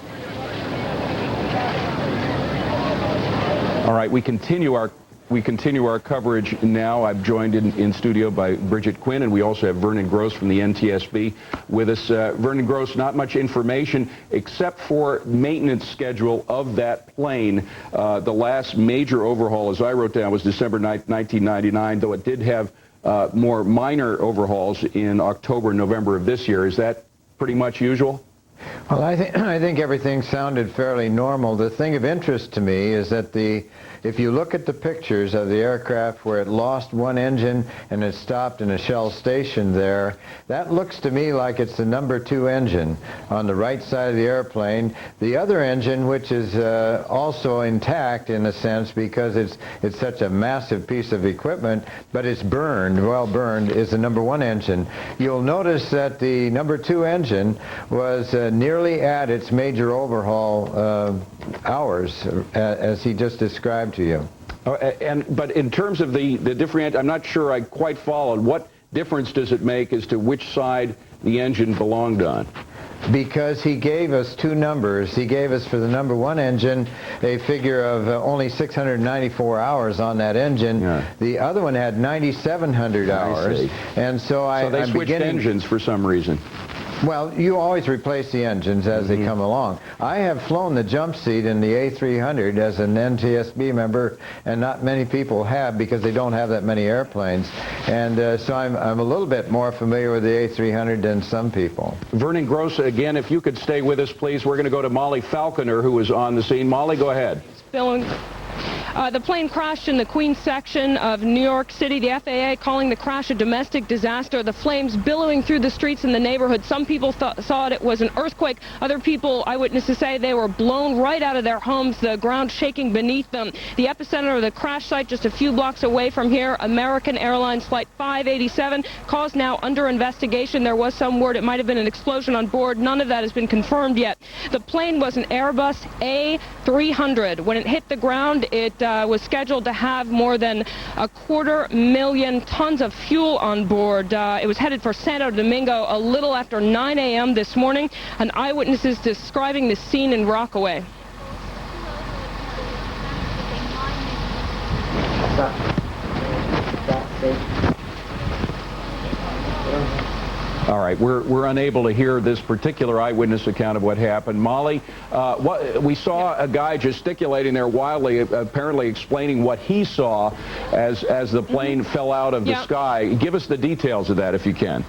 All right, we continue our We continue our coverage now. I'm joined in studio by Bridget Quinn, and we also have Vernon Gross from the NTSB with us. Vernon Gross, not much information except for maintenance schedule of that plane. The last major overhaul, as I wrote down, was December 9th, 1999, though it did have more minor overhauls in October, November of this year. Is that pretty much usual? Well, I think everything sounded fairly normal. The thing of interest to me is that if you look at the pictures of the aircraft where it lost one engine and it stopped in a Shell station there, that looks to me like it's the number 2 engine on the right side of the airplane. The other engine, which is also intact in a sense because it's such a massive piece of equipment, but it's burned, well burned, is the number 1 engine. You'll notice that the number 2 engine was nearly at its major overhaul hours, as he just described to you. But in terms of the different, I'm not sure I quite followed. What difference does it make as to which side the engine belonged on? Because he gave us 2 numbers. He gave us for the number 1 engine a figure of only 694 hours on that engine. Yeah. The other one had 9,700 hours. And so they switched engines for some reason. Well, you always replace the engines as they come along. I have flown the jump seat in the A300 as an NTSB member, and not many people have because they don't have that many airplanes. And so I'm a little bit more familiar with the A300 than some people. Vernon Gross, again, if you could stay with us, please. We're going to go to Molly Falconer, who is on the scene. Molly, go ahead. The plane crashed in the Queens section of New York City. The FAA calling the crash a domestic disaster. The flames billowing through the streets in the neighborhood. Some people saw it was an earthquake. Other people, eyewitnesses say, they were blown right out of their homes, the ground shaking beneath them. The epicenter of the crash site just a few blocks away from here, American Airlines Flight 587, cause now under investigation. There was some word it might have been an explosion on board. None of that has been confirmed yet. The plane was an Airbus A300. When it hit the ground, it was scheduled to have more than 250,000 tons of fuel on board. It was headed for Santo Domingo a little after 9 a.m. this morning. An eyewitness is describing the scene in Rockaway. All right, we're unable to hear this particular eyewitness account of what happened. Molly, we saw a guy gesticulating there wildly, apparently explaining what he saw as the plane fell out of the sky. Give us the details of that if you can.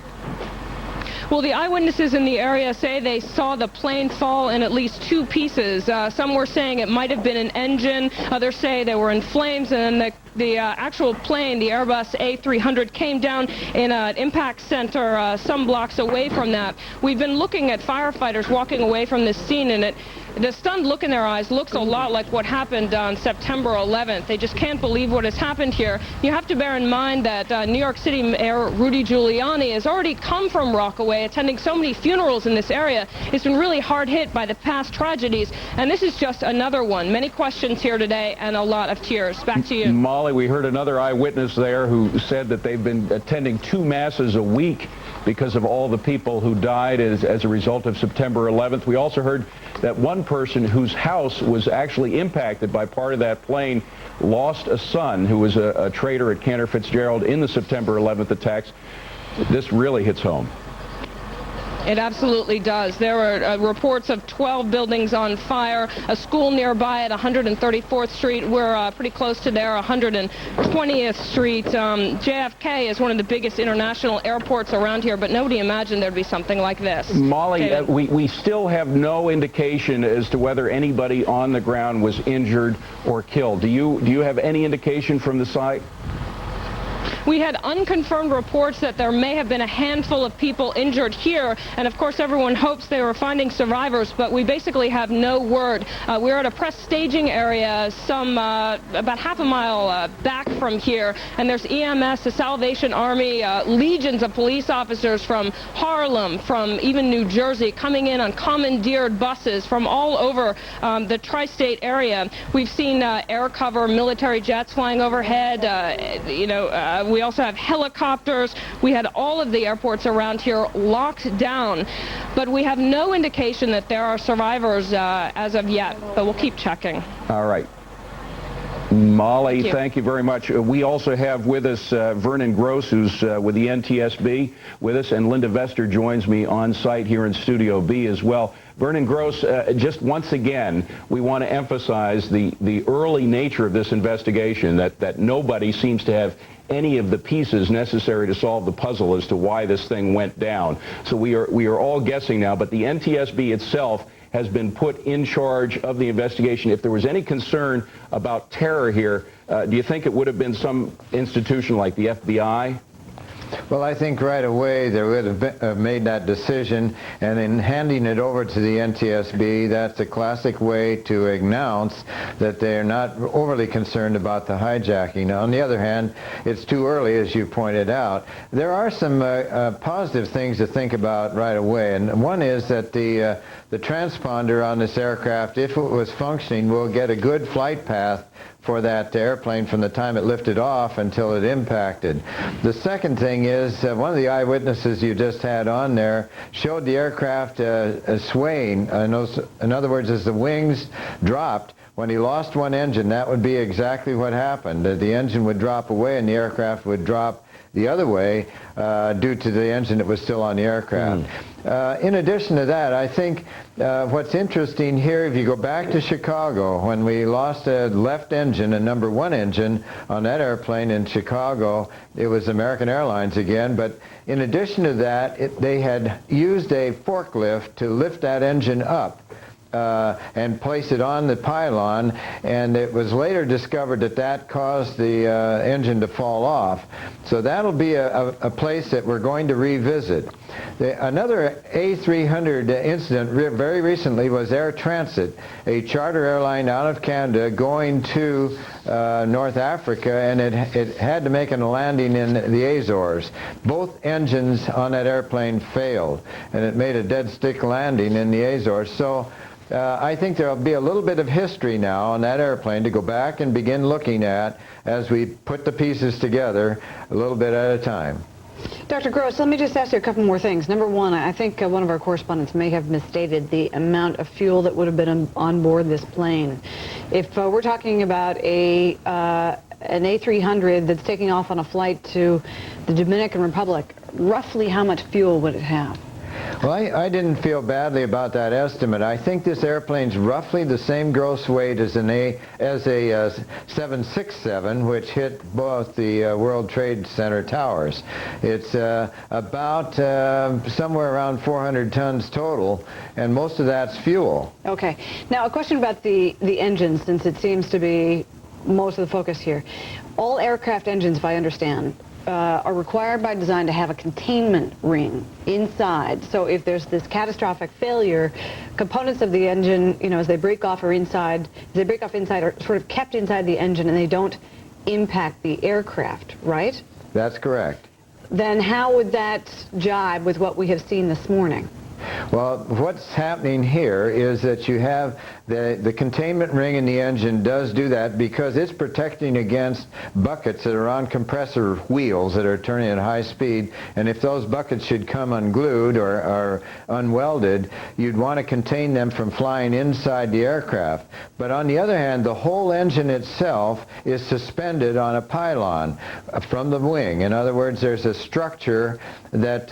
Well, the eyewitnesses in the area say they saw the plane fall in at least 2 pieces. Some were saying it might have been an engine. Others say they were in flames, and then the actual plane, the Airbus A300, came down in an impact center some blocks away from that. We've been looking at firefighters walking away from this scene, and the stunned look in their eyes looks a lot like what happened on September 11th. They just can't believe what has happened here. You have to bear in mind that New York City Mayor Rudy Giuliani has already come from Rockaway, attending so many funerals in this area. It's been really hard hit by the past tragedies, and this is just another one. Many questions here today and a lot of tears. Back to you. Molly, we heard another eyewitness there who said that they've been attending 2 masses a week because of all the people who died as a result of September 11th. We also heard that one person whose house was actually impacted by part of that plane lost a son who was a trader at Cantor Fitzgerald in the September 11th attacks. This really hits home. It absolutely does. There were reports of 12 buildings on fire, a school nearby at 134th Street. We're pretty close to there, 120th Street. JFK is one of the biggest international airports around here, but nobody imagined there'd be something like this. Molly, we still have no indication as to whether anybody on the ground was injured or killed. Do you have any indication from the site? We had unconfirmed reports that there may have been a handful of people injured here, and of course everyone hopes they were finding survivors, but we basically have no word. We're at a press staging area about half a mile back from here, and there's EMS, the Salvation Army, legions of police officers from Harlem, from even New Jersey, coming in on commandeered buses from all over the tri-state area. We've seen air cover military jets flying overhead. We also have helicopters. We had all of the airports around here locked down, but we have no indication that there are survivors as of yet, but we'll keep checking. All right. Molly, thank you very much. We also have with us Vernon Gross, who's with the NTSB with us, and Linda Vester joins me on site here in Studio B as well. Vernon Gross, just once again, we want to emphasize the early nature of this investigation, that nobody seems to have any of the pieces necessary to solve the puzzle as to why this thing went down. So we are all guessing now, but the NTSB itself has been put in charge of the investigation. If there was any concern about terror here, do you think it would have been some institution like the FBI? Well, I think right away they would have made that decision, and in handing it over to the NTSB, that's a classic way to announce that they're not overly concerned about the hijacking. Now, on the other hand, it's too early, as you pointed out. There are some positive things to think about right away, and one is that the transponder on this aircraft, if it was functioning, will get a good flight path for that airplane from the time it lifted off until it impacted. The second thing is one of the eyewitnesses you just had on there showed the aircraft swaying. In other words, as the wings dropped, when he lost one engine, that would be exactly what happened. The engine would drop away and the aircraft would drop the other way due to the engine that was still on the aircraft. In addition to that, I think what's interesting here, if you go back to Chicago, when we lost a left engine, a number 1 engine on that airplane in Chicago, it was American Airlines again, but in addition to that, they had used a forklift to lift that engine up and place it on the pylon, and it was later discovered that that caused the engine to fall off. So that'll be a place that we're going to revisit. Another A300 incident very recently was Air Transit, a charter airline out of Canada going to North Africa, and it had to make a landing in the Azores. Both engines on that airplane failed, and it made a dead stick landing in the Azores. So I think there will be a little bit of history now on that airplane to go back and begin looking at as we put the pieces together a little bit at a time. Dr. Gross, let me just ask you a couple more things. Number one, I think one of our correspondents may have misstated the amount of fuel that would have been on board this plane. If we're talking about an A300 that's taking off on a flight to the Dominican Republic, roughly how much fuel would it have? Well, I didn't feel badly about that estimate. I think this airplane's roughly the same gross weight as a 767, which hit both the World Trade Center towers. It's about somewhere around 400 tons total, and most of that's fuel. Okay. Now, a question about the engines, since it seems to be most of the focus here. All aircraft engines, if I understand, are required by design to have a containment ring inside. So if there's this catastrophic failure, components of the engine, you know, as they break off inside, are sort of kept inside the engine and they don't impact the aircraft, right? That's correct. Then how would that jibe with what we have seen this morning? Well, what's happening here is that you have the containment ring in the engine does do that because it's protecting against buckets that are on compressor wheels that are turning at high speed, and if those buckets should come unglued or unwelded, you'd want to contain them from flying inside the aircraft. But on the other hand, the whole engine itself is suspended on a pylon from the wing. In other words, there's a structure that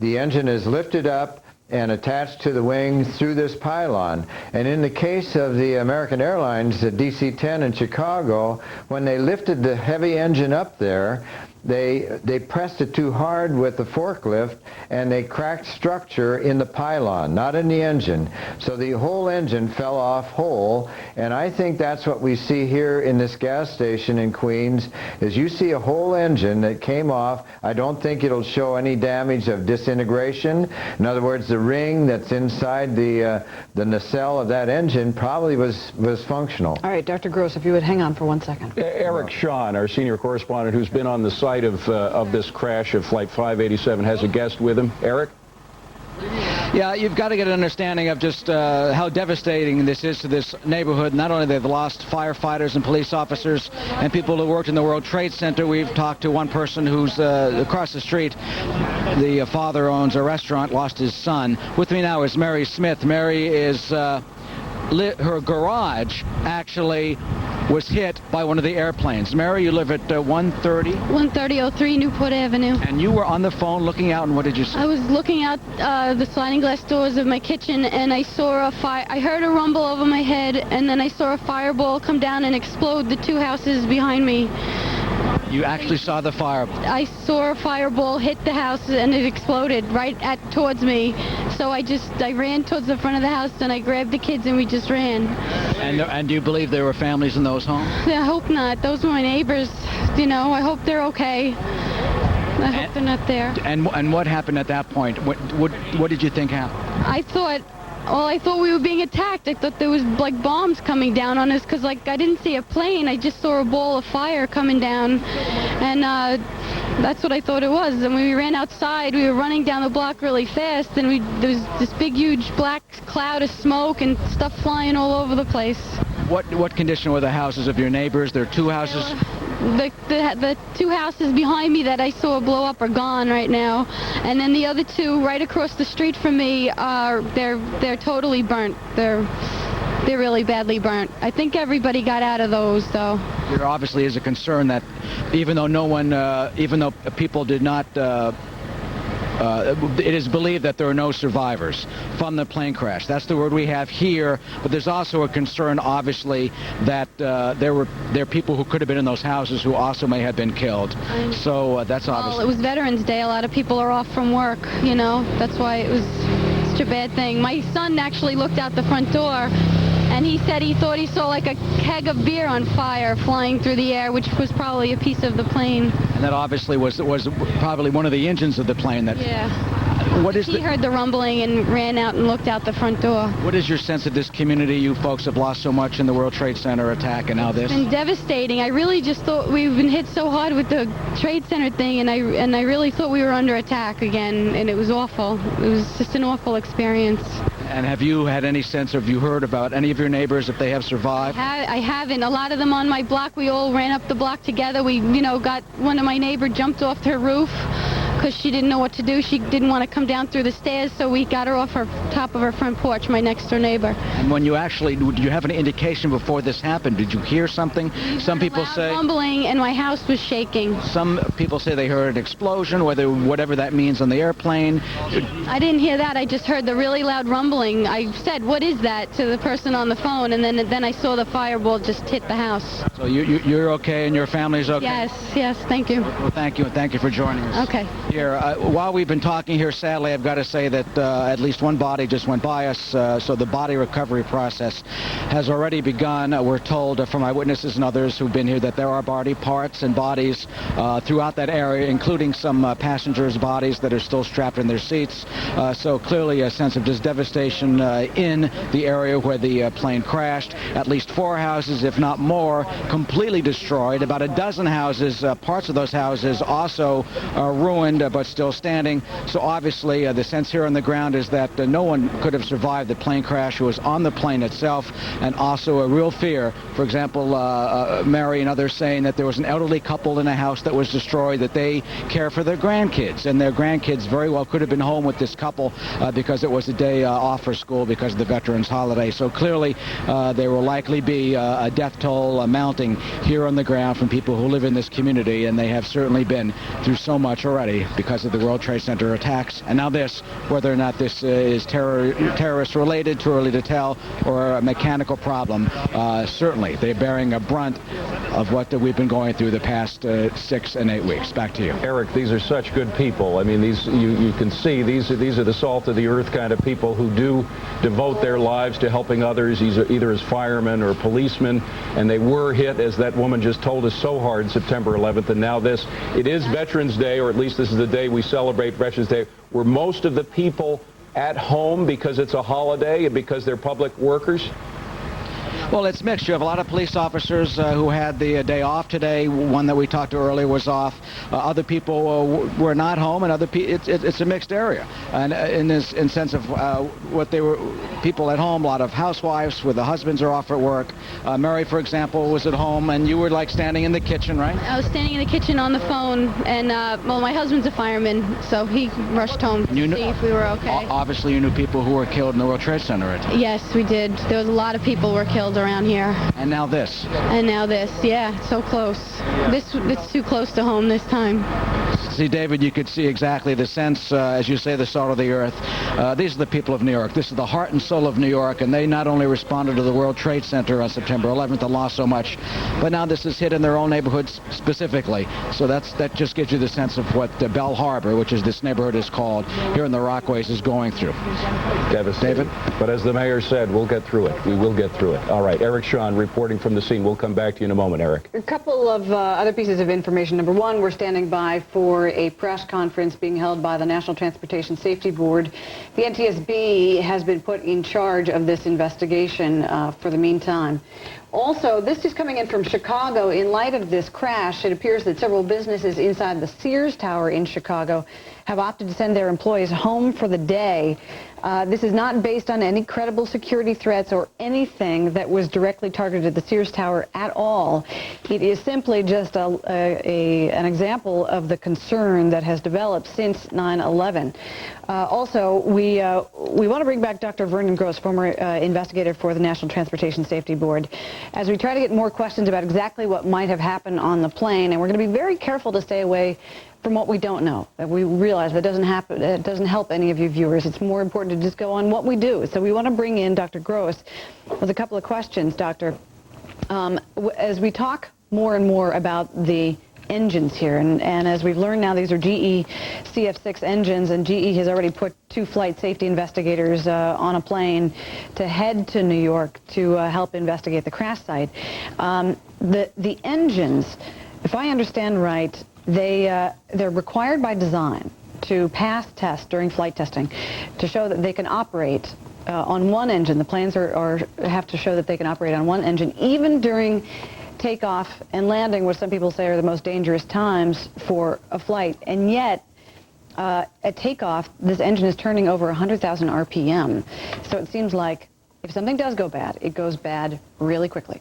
the engine is lifted up and attached to the wing through this pylon. And in the case of the American Airlines, the DC-10 in Chicago, when they lifted the heavy engine up there, they pressed it too hard with the forklift and they cracked structure in the pylon, not in the engine. So the whole engine fell off whole, and I think that's what we see here in this gas station in Queens, is you see a whole engine that came off. I don't think it'll show any damage of disintegration. In other words, the ring that's inside the nacelle of that engine probably was functional. All right, Dr. Gross, if you would hang on for 1 second. Eric Shawn, our senior correspondent who's been on the site of this crash of Flight 587, has a guest with him. Eric? Yeah, you've got to get an understanding of just how devastating this is to this neighborhood. Not only they've lost firefighters and police officers and people who worked in the World Trade Center. We've talked to one person who's across the street. The father owns a restaurant, lost his son. With me now is Mary Smith. Mary is her garage actually was hit by one of the airplanes. Mary, you live at 130? 13003 Newport Avenue. And you were on the phone looking out, and what did you see? I was looking out the sliding glass doors of my kitchen, and I saw a fire. I heard a rumble over my head, and then I saw a fireball come down and explode the two houses behind me. You actually saw the fireball? I saw a fireball hit the house, and it exploded right towards me. So I ran towards the front of the house, and I grabbed the kids, and we just ran. And do you believe there were families in those homes? I hope not. Those were my neighbors. You know, I hope they're okay. I hope they're not there. And what happened at that point? What did you think happened? I thought we were being attacked. I thought there was like bombs coming down on us because like I didn't see a plane. I just saw a ball of fire coming down, and that's what I thought it was. And when we ran outside, we were running down the block really fast, and there was this big, huge black cloud of smoke and stuff flying all over the place. What condition were the houses of your neighbors? There are two houses. The two houses behind me that I saw blow up are gone right now, and then the other two right across the street from me they're totally burnt. They're really badly burnt. I think everybody got out of those though. There obviously is a concern that even though people did not. It is believed that there are no survivors from the plane crash. That's the word we have here, but there's also a concern, obviously, that there are people who could have been in those houses who also may have been killed. So that's obviously... Well, it was Veterans Day. A lot of people are off from work, you know. That's why it was such a bad thing. My son actually looked out the front door, and he said he thought he saw like a keg of beer on fire flying through the air, which was probably a piece of the plane. And that obviously was probably one of the engines of the plane. Yeah. He heard the rumbling and ran out and looked out the front door. What is your sense of this community? You folks have lost so much in the World Trade Center attack, and now this. It's been devastating. I really just thought we've been hit so hard with the Trade Center thing, and I really thought we were under attack again, and it was awful. It was just an awful experience. And have you had any sense, or have you heard about any of your neighbors if they have survived? I haven't. A lot of them on my block. We all ran up the block together. We, got one of my neighbors jumped off her roof because she didn't know what to do. She didn't want to come down through the stairs, so we got her off her top of her front porch, my next door neighbor. And when you actually, did you have an indication before this happened? Did you hear something? Some people say rumbling, and my house was shaking. Some people say they heard an explosion, whatever that means on the airplane. I didn't hear that. I just heard the really loud rumbling. I said, "What is that?" to the person on the phone, and then I saw the fireball just hit the house. So you're okay, and your family's okay? Yes, thank you. Well, thank you, and thank you for joining us. Okay. Here, while we've been talking here, sadly, I've got to say that at least one body just went by us, so the body recovery process has already begun. We're told from eyewitnesses and others who've been here that there are body parts and bodies throughout that area, including some passengers' bodies that are still strapped in their seats. So clearly a sense of just devastation in the area where the plane crashed. At least 4 houses, if not more, completely destroyed. About a dozen houses, parts of those houses also ruined, but still standing. So obviously the sense here on the ground is that no one could have survived the plane crash who was on the plane itself, and also a real fear. For example, Mary and others saying that there was an elderly couple in a house that was destroyed, that they care for their grandkids, and their grandkids very well could have been home with this couple because it was a day off for school because of the Veterans holiday. So clearly there will likely be a death toll mounting here on the ground from people who live in this community, and they have certainly been through so much already because of the World Trade Center attacks. And now this, whether or not this is terrorist related, too early to tell, or a mechanical problem, certainly they're bearing a brunt of what we've been going through the past 6 and 8 weeks. Back to you. Eric, these are such good people. I mean, these you can see these are the salt of the earth kind of people who do devote their lives to helping others, either as firemen or policemen, and they were hit, as that woman just told us, so hard September 11th, and now this. It is Veterans Day, or at least this is the day we celebrate Veterans Day. Were most of the people at home because it's a holiday and because they're public workers? Well, it's mixed. You have a lot of police officers who had the day off today. One that we talked to earlier was off. Other people were not home, and it's a mixed area. And in sense of what they were, people at home, a lot of housewives where the husbands are off at work. Mary, for example, was at home, and you were like standing in the kitchen, right? I was standing in the kitchen on the phone, and well, my husband's a fireman, so he rushed home to see if we were okay. Obviously, you knew people who were killed in the World Trade Center attack. Yes, we did. There was a lot of people who were killed around here. And now this. And now this, yeah, so close. It's too close to home this time. See, David, you could see exactly the sense, as you say, the salt of the earth. These are the people of New York. This is the heart and soul of New York, and they not only responded to the World Trade Center on September 11th and lost so much, but now this is hit in their own neighborhoods specifically. So that just gives you the sense of what Bell Harbor, which is this neighborhood is called, here in the Rockaways, is going through. Devastating. David? But as the mayor said, we'll get through it. We will get through it. All right, Eric Shawn reporting from the scene. We'll come back to you in a moment, Eric. A couple of other pieces of information. Number one, we're standing by for a press conference being held by the National Transportation Safety Board. The NTSB has been put in charge of this investigation for the meantime. Also, this is coming in from Chicago. In light of this crash, it appears that several businesses inside the Sears Tower in Chicago have opted to send their employees home for the day. This is not based on any credible security threats or anything that was directly targeted at the Sears Tower at all. It is simply just an example of the concern that has developed since 9/11. Also, we want to bring back Dr. Vernon Gross, former investigator for the National Transportation Safety Board, as we try to get more questions about exactly what might have happened on the plane. And we're going to be very careful to stay away from what we don't know. We realize that doesn't help any of you viewers. It's more important to just go on what we do. So we want to bring in Dr. Gross with a couple of questions, Doctor. As we talk more and more about the engines here, and as we've learned now, these are GE CF6 engines, and GE has already put 2 flight safety investigators on a plane to head to New York to help investigate the crash site. The engines, if I understand right, they're required by design to pass tests during flight testing to show that they can operate on one engine. The planes have to show that they can operate on one engine, even during takeoff and landing, which some people say are the most dangerous times for a flight. And yet, at takeoff, this engine is turning over 100,000 RPM. So it seems like if something does go bad, it goes bad really quickly.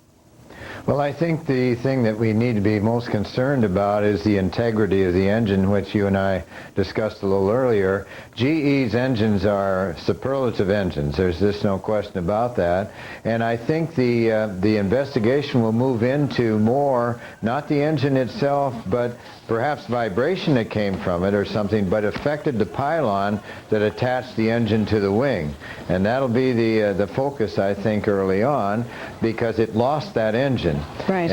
Well, I think the thing that we need to be most concerned about is the integrity of the engine, which you and I discussed a little earlier. GE's engines are superlative engines. There's just no question about that. And I think the investigation will move into more, not the engine itself, but perhaps vibration that came from it or something, but affected the pylon that attached the engine to the wing. And that'll be the focus, I think, early on, because it lost that engine. Right.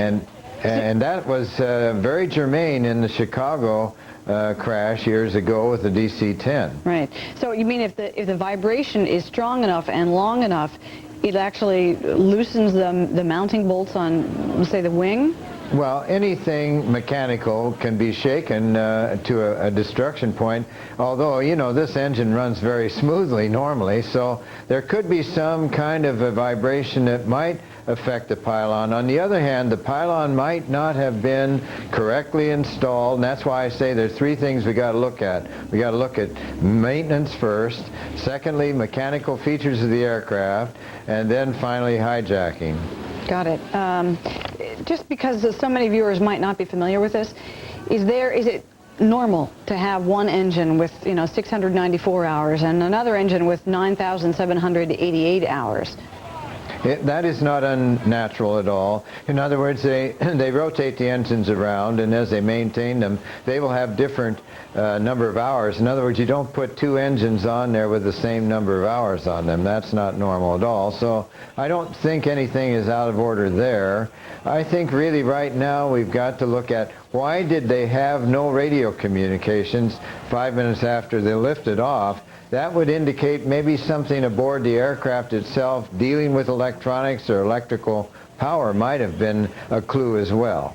And that was very germane in the Chicago crash years ago with the DC-10. Right. So you mean if the vibration is strong enough and long enough, it actually loosens the mounting bolts on, say, the wing? Well, anything mechanical can be shaken to a destruction point, although, you know, this engine runs very smoothly normally, so there could be some kind of a vibration that might affect the pylon. On the other hand, the pylon might not have been correctly installed, and that's why I say there's 3 things we got to look at. We got to look at maintenance first, secondly, mechanical features of the aircraft, and then finally hijacking. Got it. Just because so many viewers might not be familiar with this, is it normal to have one engine with 694 hours and another engine with 9,788 hours? That is not unnatural at all. In other words, they rotate the engines around, and as they maintain them, they will have different number of hours. In other words, you don't put 2 engines on there with the same number of hours on them. That's not normal at all. So I don't think anything is out of order there. I think really right now we've got to look at why did they have no radio communications 5 minutes after they lifted off. That would indicate maybe something aboard the aircraft itself dealing with electronics or electrical power might have been a clue as well.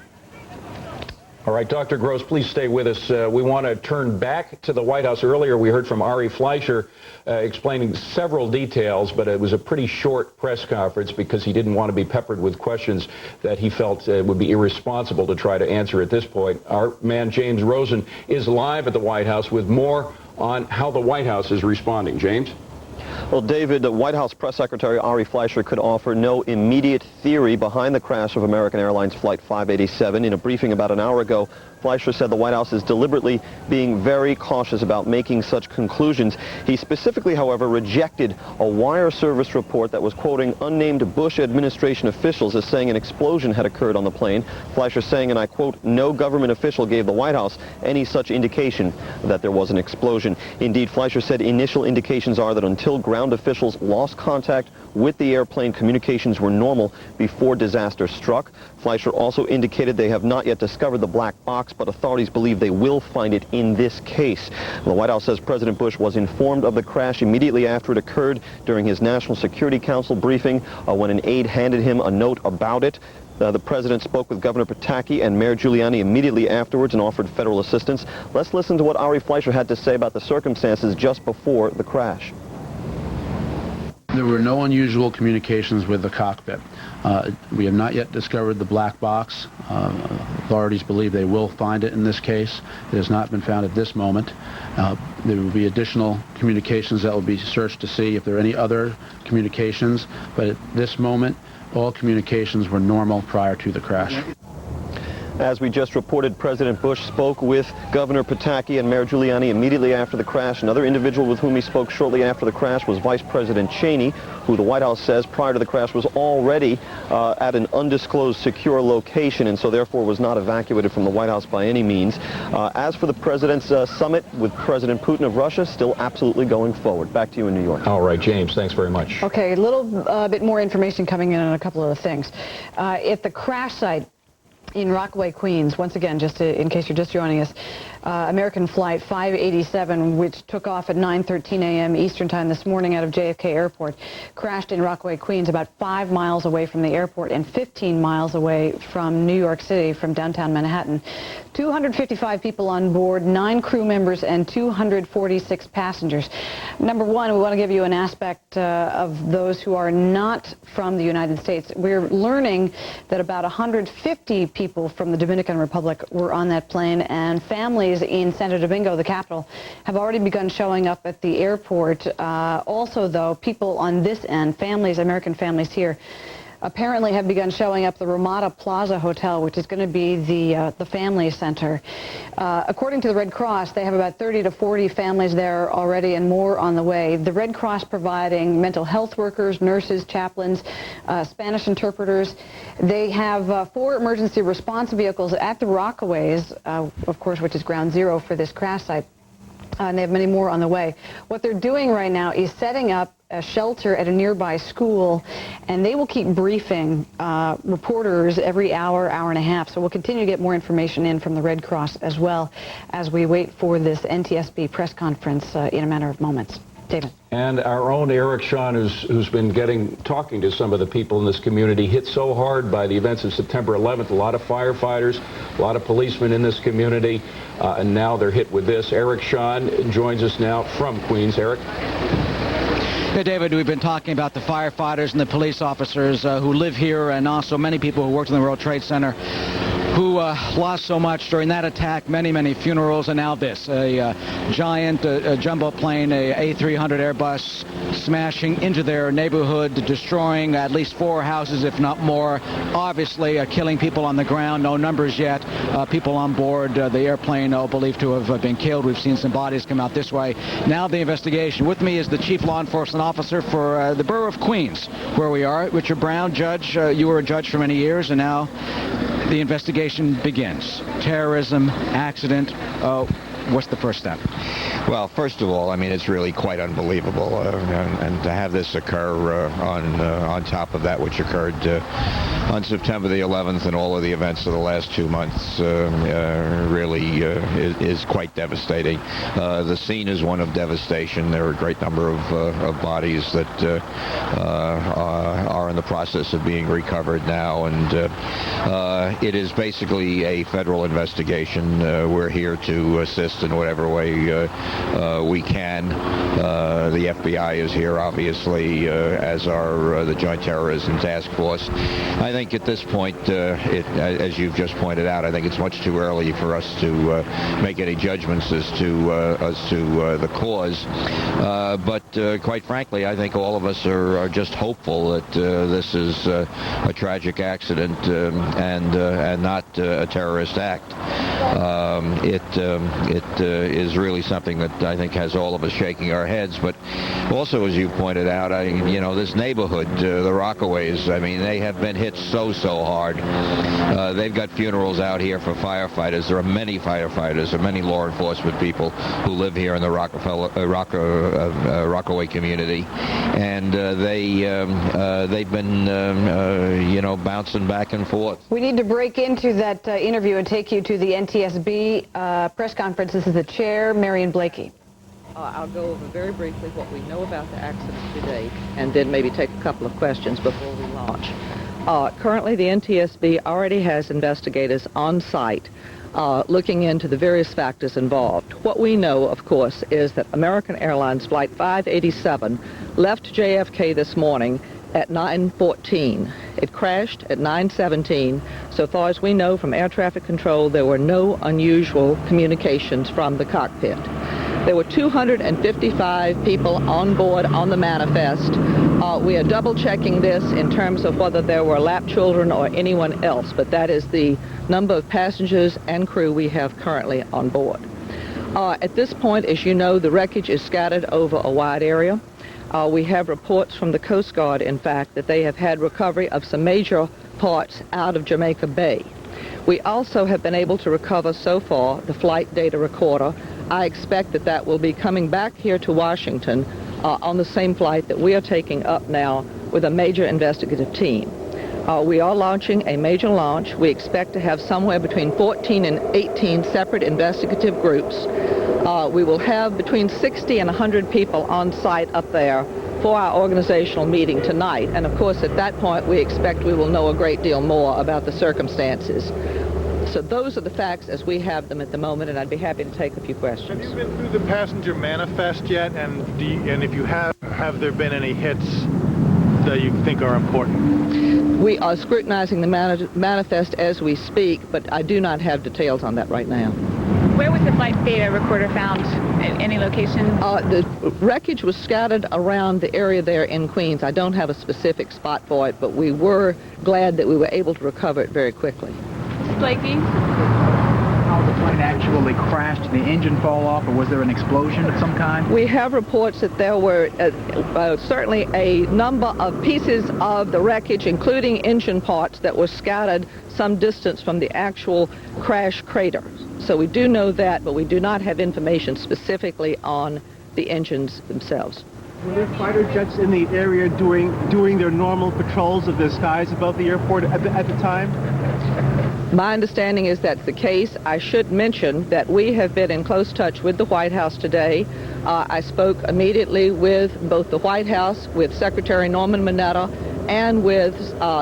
All right, Dr. Gross, please stay with us. We want to turn back to the White House. Earlier we heard from Ari Fleischer explaining several details, but it was a pretty short press conference because he didn't want to be peppered with questions that he felt would be irresponsible to try to answer at this point. Our man James Rosen is live at the White House with more on how the White House is responding. James? Well, David, the White House Press Secretary Ari Fleischer could offer no immediate theory behind the crash of American Airlines Flight 587. In a briefing about an hour ago, Fleischer said the White House is deliberately being very cautious about making such conclusions. He specifically, however, rejected a wire service report that was quoting unnamed Bush administration officials as saying an explosion had occurred on the plane. Fleischer saying, and I quote, "No government official gave the White House any such indication that there was an explosion." Indeed, Fleischer said initial indications are that until ground officials lost contact with the airplane, communications were normal before disaster struck. Fleischer also indicated they have not yet discovered the black box, but authorities believe they will find it in this case. The White House says President Bush was informed of the crash immediately after it occurred during his National Security Council briefing when an aide handed him a note about it. The president spoke with Governor Pataki and Mayor Giuliani immediately afterwards and offered federal assistance. Let's listen to what Ari Fleischer had to say about the circumstances just before the crash. There were no unusual communications with the cockpit. We have not yet discovered the black box. Authorities believe they will find it in this case. It has not been found at this moment. There will be additional communications that will be searched to see if there are any other communications, but at this moment, all communications were normal prior to the crash. As we just reported, President Bush spoke with Governor Pataki and Mayor Giuliani immediately after the crash. Another individual with whom he spoke shortly after the crash was Vice President Cheney, who the White House says prior to the crash was already at an undisclosed secure location and so therefore was not evacuated from the White House by any means. As for the president's summit with President Putin of Russia, still absolutely going forward. Back to you in New York. All right, James, thanks very much. Okay, a little bit more information coming in on a couple of things. At the crash site in Rockaway, Queens, once again, just in case you're just joining us, American Flight 587, which took off at 9:13 a.m. Eastern Time this morning out of JFK Airport, crashed in Rockaway, Queens, about 5 miles away from the airport and 15 miles away from New York City, from downtown Manhattan. 255 people on board, 9 crew members, and 246 passengers. Number one, we want to give you an aspect of those who are not from the United States. We're learning that about 150 people from the Dominican Republic were on that plane, and families in Santo Domingo, the capital, have already begun showing up at the airport. Also, though, people on this end, families, American families here, apparently have begun showing up at the Ramada Plaza Hotel, which is going to be the family center. According to the Red Cross, they have about 30 to 40 families there already and more on the way. The Red Cross providing mental health workers, nurses, chaplains, Spanish interpreters. They have 4 emergency response vehicles at the Rockaways, of course, which is ground zero for this crash site. And they have many more on the way. What they're doing right now is setting up a shelter at a nearby school, and they will keep briefing reporters every hour, hour and a half. So we'll continue to get more information in from the Red Cross as well as we wait for this NTSB press conference in a matter of moments. David. And our own Eric Shawn, who's been talking to some of the people in this community, hit so hard by the events of September 11th. A lot of firefighters, a lot of policemen in this community, and now they're hit with this. Eric Shawn joins us now from Queens. Eric. Hey, David, we've been talking about the firefighters and the police officers who live here, and also many people who worked in the World Trade Center who lost so much during that attack, many funerals, and now this, a giant jumbo plane, a A300 Airbus, smashing into their neighborhood, destroying at least 4 houses, if not more, obviously killing people on the ground, no numbers yet, people on board the airplane believed to have been killed. We've seen some bodies come out this way. Now the investigation. With me is the Chief Law Enforcement Officer for the Borough of Queens, where we are, Richard Brown, Judge. You were a judge for many years, and now the investigation begins. Terrorism, accident. What's the first step? Well, first of all, I mean, it's really quite unbelievable, and to have this occur on top of that which occurred on September the 11th and all of the events of the last 2 months really is quite devastating. The scene is one of devastation. There are a great number of bodies that are in the process of being recovered now, and it is basically a federal investigation. We're here to assist in whatever way we can. The FBI is here, obviously, as are the Joint Terrorism Task Force. I think at this point, as you've just pointed out, I think it's much too early for us to make any judgments as to the cause. But quite frankly, I think all of us are just hopeful that this is a tragic accident and not a terrorist act. It is really something that I think has all of us shaking our heads. But also, as you pointed out, this neighborhood, the Rockaways, I mean, they have been hit so hard. They've got funerals out here for firefighters. There are many firefighters and many law enforcement people who live here in the Rockaway community, and they've been bouncing back and forth. We need to break into that interview and take you to the NTSB press conference. This is the chair, Marion Blakey. I'll go over very briefly what we know about the accident today, and then maybe take a couple of questions before we launch. Currently, the NTSB already has investigators on site looking into the various factors involved. What we know, of course, is that American Airlines Flight 587 left JFK this morning at 9:14. It crashed at 9:17. So far as we know from air traffic control, there were no unusual communications from the cockpit. There were 255 people on board on the manifest. We are double-checking this in terms of whether there were lap children or anyone else, but that is the number of passengers and crew we have currently on board. At this point, as you know, the wreckage is scattered over a wide area. We have reports from the Coast Guard, in fact, that they have had recovery of some major parts out of Jamaica Bay. We also have been able to recover so far the flight data recorder. I expect that that will be coming back here to Washington on the same flight that we are taking up now with a major investigative team. We are launching a major launch. We expect to have somewhere between 14 and 18 separate investigative groups. We will have between 60 and 100 people on site up there for our organizational meeting tonight. And of course, at that point, we expect we will know a great deal more about the circumstances. So those are the facts as we have them at the moment, and I'd be happy to take a few questions. Have you been through the passenger manifest yet? And if you have there been any hits that you think are important? We are scrutinizing the manifest as we speak, but I do not have details on that right now. Where was the flight data recorder found? At any location? The wreckage was scattered around the area there in Queens. I don't have a specific spot for it, but we were glad that we were able to recover it very quickly. Blakey? How the plane actually crashed? Did the engine fall off, or was there an explosion of some kind? We have reports that there were certainly a number of pieces of the wreckage, including engine parts, that were scattered some distance from the actual crash crater. So we do know that, but we do not have information specifically on the engines themselves. Were there fighter jets in the area doing their normal patrols of the skies above the airport at the time? My understanding is that's the case. I should mention that we have been in close touch with the White House today. I spoke immediately with both the White House, with Secretary Norman Mineta, and with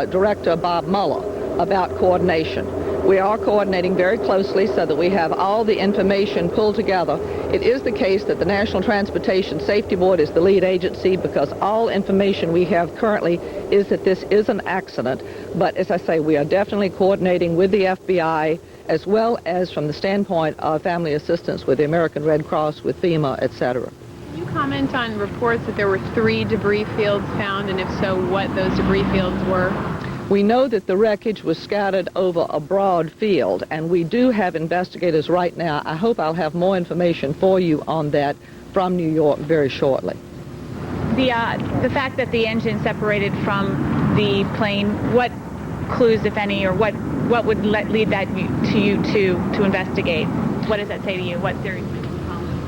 Director Bob Mueller about coordination. We are coordinating very closely so that we have all the information pulled together. It is the case that the National Transportation Safety Board is the lead agency because all information we have currently is that this is an accident. But as I say, we are definitely coordinating with the FBI as well as from the standpoint of family assistance with the American Red Cross, with FEMA, etc. Can you comment on reports that there were 3 debris fields found, and if so, what those debris fields were? We know that the wreckage was scattered over a broad field, and we do have investigators right now. I hope I'll have more information for you on that from New York very shortly. The fact that the engine separated from the plane, what clues, if any, or what would lead that to you to investigate? What does that say to you? What theories?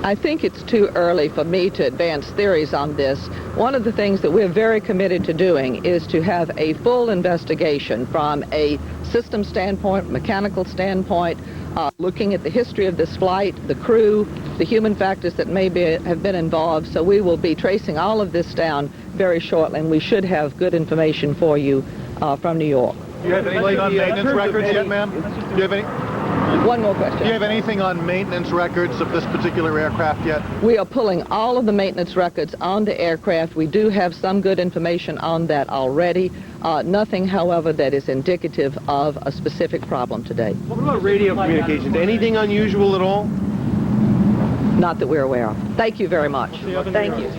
I think it's too early for me to advance theories on this. One of the things that we're very committed to doing is to have a full investigation from a system standpoint, mechanical standpoint, looking at the history of this flight, the crew, the human factors that may have been involved. So we will be tracing all of this down very shortly, and we should have good information for you from New York. Do you have any late on maintenance records yet, ma'am? Do you have any? One more question. Do you have anything on maintenance records of this particular aircraft yet? We are pulling all of the maintenance records on the aircraft. We do have some good information on that already. Nothing, however, that is indicative of a specific problem today. What about radio communications? Anything unusual at all? Not that we're aware of. Thank you very much. Thank you.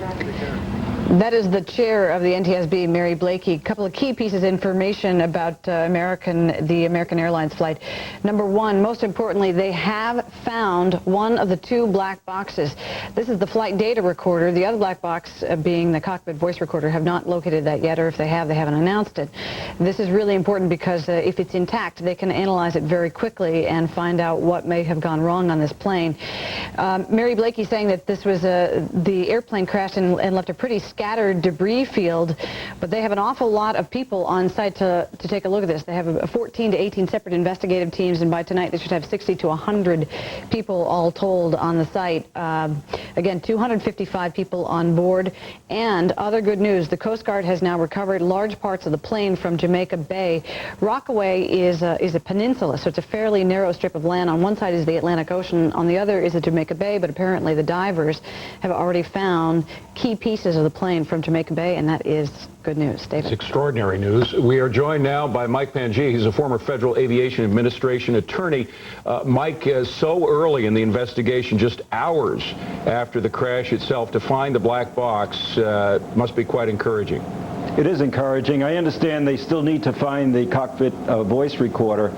That is the chair of the NTSB, Mary Blakey. A couple of key pieces of information about the American Airlines flight. Number one, most importantly, they have found one of the two black boxes. This is the flight data recorder. The other black box, being the cockpit voice recorder, have not located that yet, or if they have, they haven't announced it. This is really important because if it's intact, they can analyze it very quickly and find out what may have gone wrong on this plane. Mary Blakey saying that this was the airplane crashed and left a pretty scattered debris field, but they have an awful lot of people on site to take a look at this. They have 14 to 18 separate investigative teams, and by tonight they should have 60 to 100 people all told on the site. Again, 255 people on board. And other good news, the Coast Guard has now recovered large parts of the plane from Jamaica Bay. Rockaway is a peninsula, so it's a fairly narrow strip of land. On one side is the Atlantic Ocean, on the other is the Jamaica Bay, but apparently the divers have already found key pieces of the plane from Jamaica Bay, and that is good news. David. It's extraordinary news. We are joined now by Mike Pangi. He's a former Federal Aviation Administration attorney. Mike, so early in the investigation, just hours after the crash itself, to find the black box must be quite encouraging. It is encouraging. I understand they still need to find the cockpit voice recorder,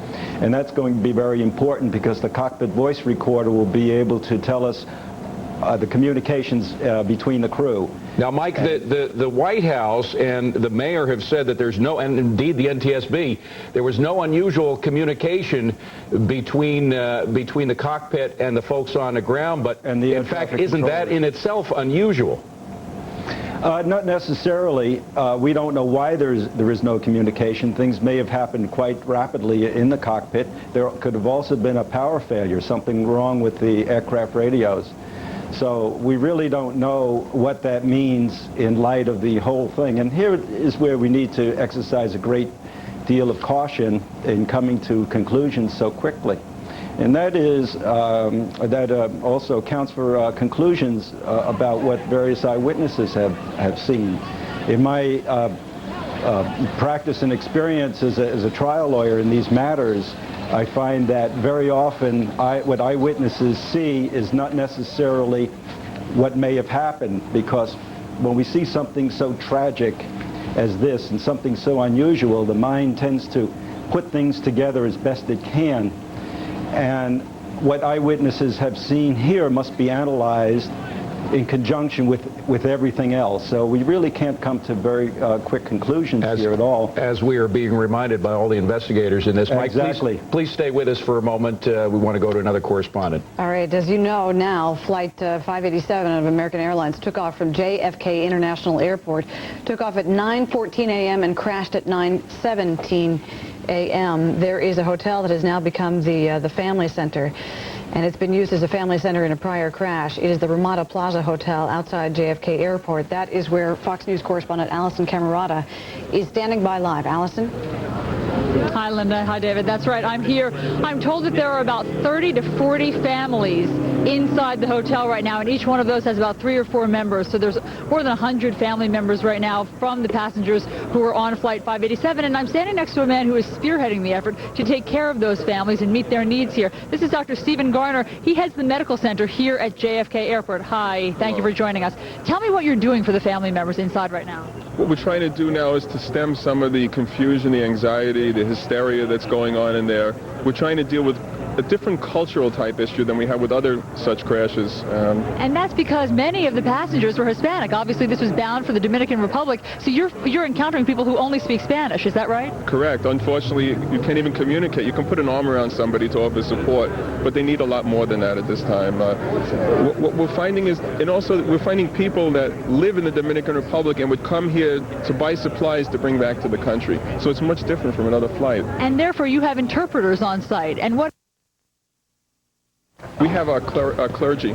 and that's going to be very important because the cockpit voice recorder will be able to tell us the communications between the crew. Now, Mike, the White House and the mayor have said that there's no, and indeed the NTSB, there was no unusual communication between the cockpit and the folks on the ground, but in fact, isn't that in itself unusual? Not necessarily. We don't know why there is no communication. Things may have happened quite rapidly in the cockpit. There could have also been a power failure, something wrong with the aircraft radios. So we really don't know what that means in light of the whole thing. And here is where we need to exercise a great deal of caution in coming to conclusions so quickly. And that is, that also accounts for conclusions about what various eyewitnesses have seen. In my practice and experience as a trial lawyer in these matters, I find that very often what eyewitnesses see is not necessarily what may have happened, because when we see something so tragic as this and something so unusual, the mind tends to put things together as best it can. And what eyewitnesses have seen here must be analyzed in conjunction with everything else. So we really can't come to very quick conclusions here at all. As we are being reminded by all the investigators in this. Mike, exactly. Please stay with us for a moment. We want to go to another correspondent. All right, as you know now, Flight 587 of American Airlines took off from JFK International Airport, took off at 9:14 a.m. and crashed at 9:17 a.m. There is a hotel that has now become the Family Center, and it's been used as a family center in a prior crash. It is the Ramada Plaza Hotel outside JFK Airport. That is where Fox News correspondent Allison Camerata is standing by live. Allison? Hi, Linda. Hi, David. That's right. I'm here. I'm told that there are about 30 to 40 families inside the hotel right now, and each one of those has about 3 or 4 members. So there's more than 100 family members right now from the passengers who are on Flight 587, and I'm standing next to a man who is spearheading the effort to take care of those families and meet their needs here. This is Dr. Stephen Garner. He heads the medical center here at JFK Airport. Hi. Thank you for joining us. Tell me what you're doing for the family members inside right now. What we're trying to do now is to stem some of the confusion, the anxiety, the hysteria that's going on in there. We're trying to deal with a different cultural type issue than we have with other such crashes. And that's because many of the passengers were Hispanic. Obviously, this was bound for the Dominican Republic, so you're encountering people who only speak Spanish. Is that right? Correct. Unfortunately, you can't even communicate. You can put an arm around somebody to offer support, but they need a lot more than that at this time. What we're finding is, and also we're finding people that live in the Dominican Republic and would come here to buy supplies to bring back to the country. So it's much different from another flight. And therefore, you have interpreters on site. And what? We have our clergy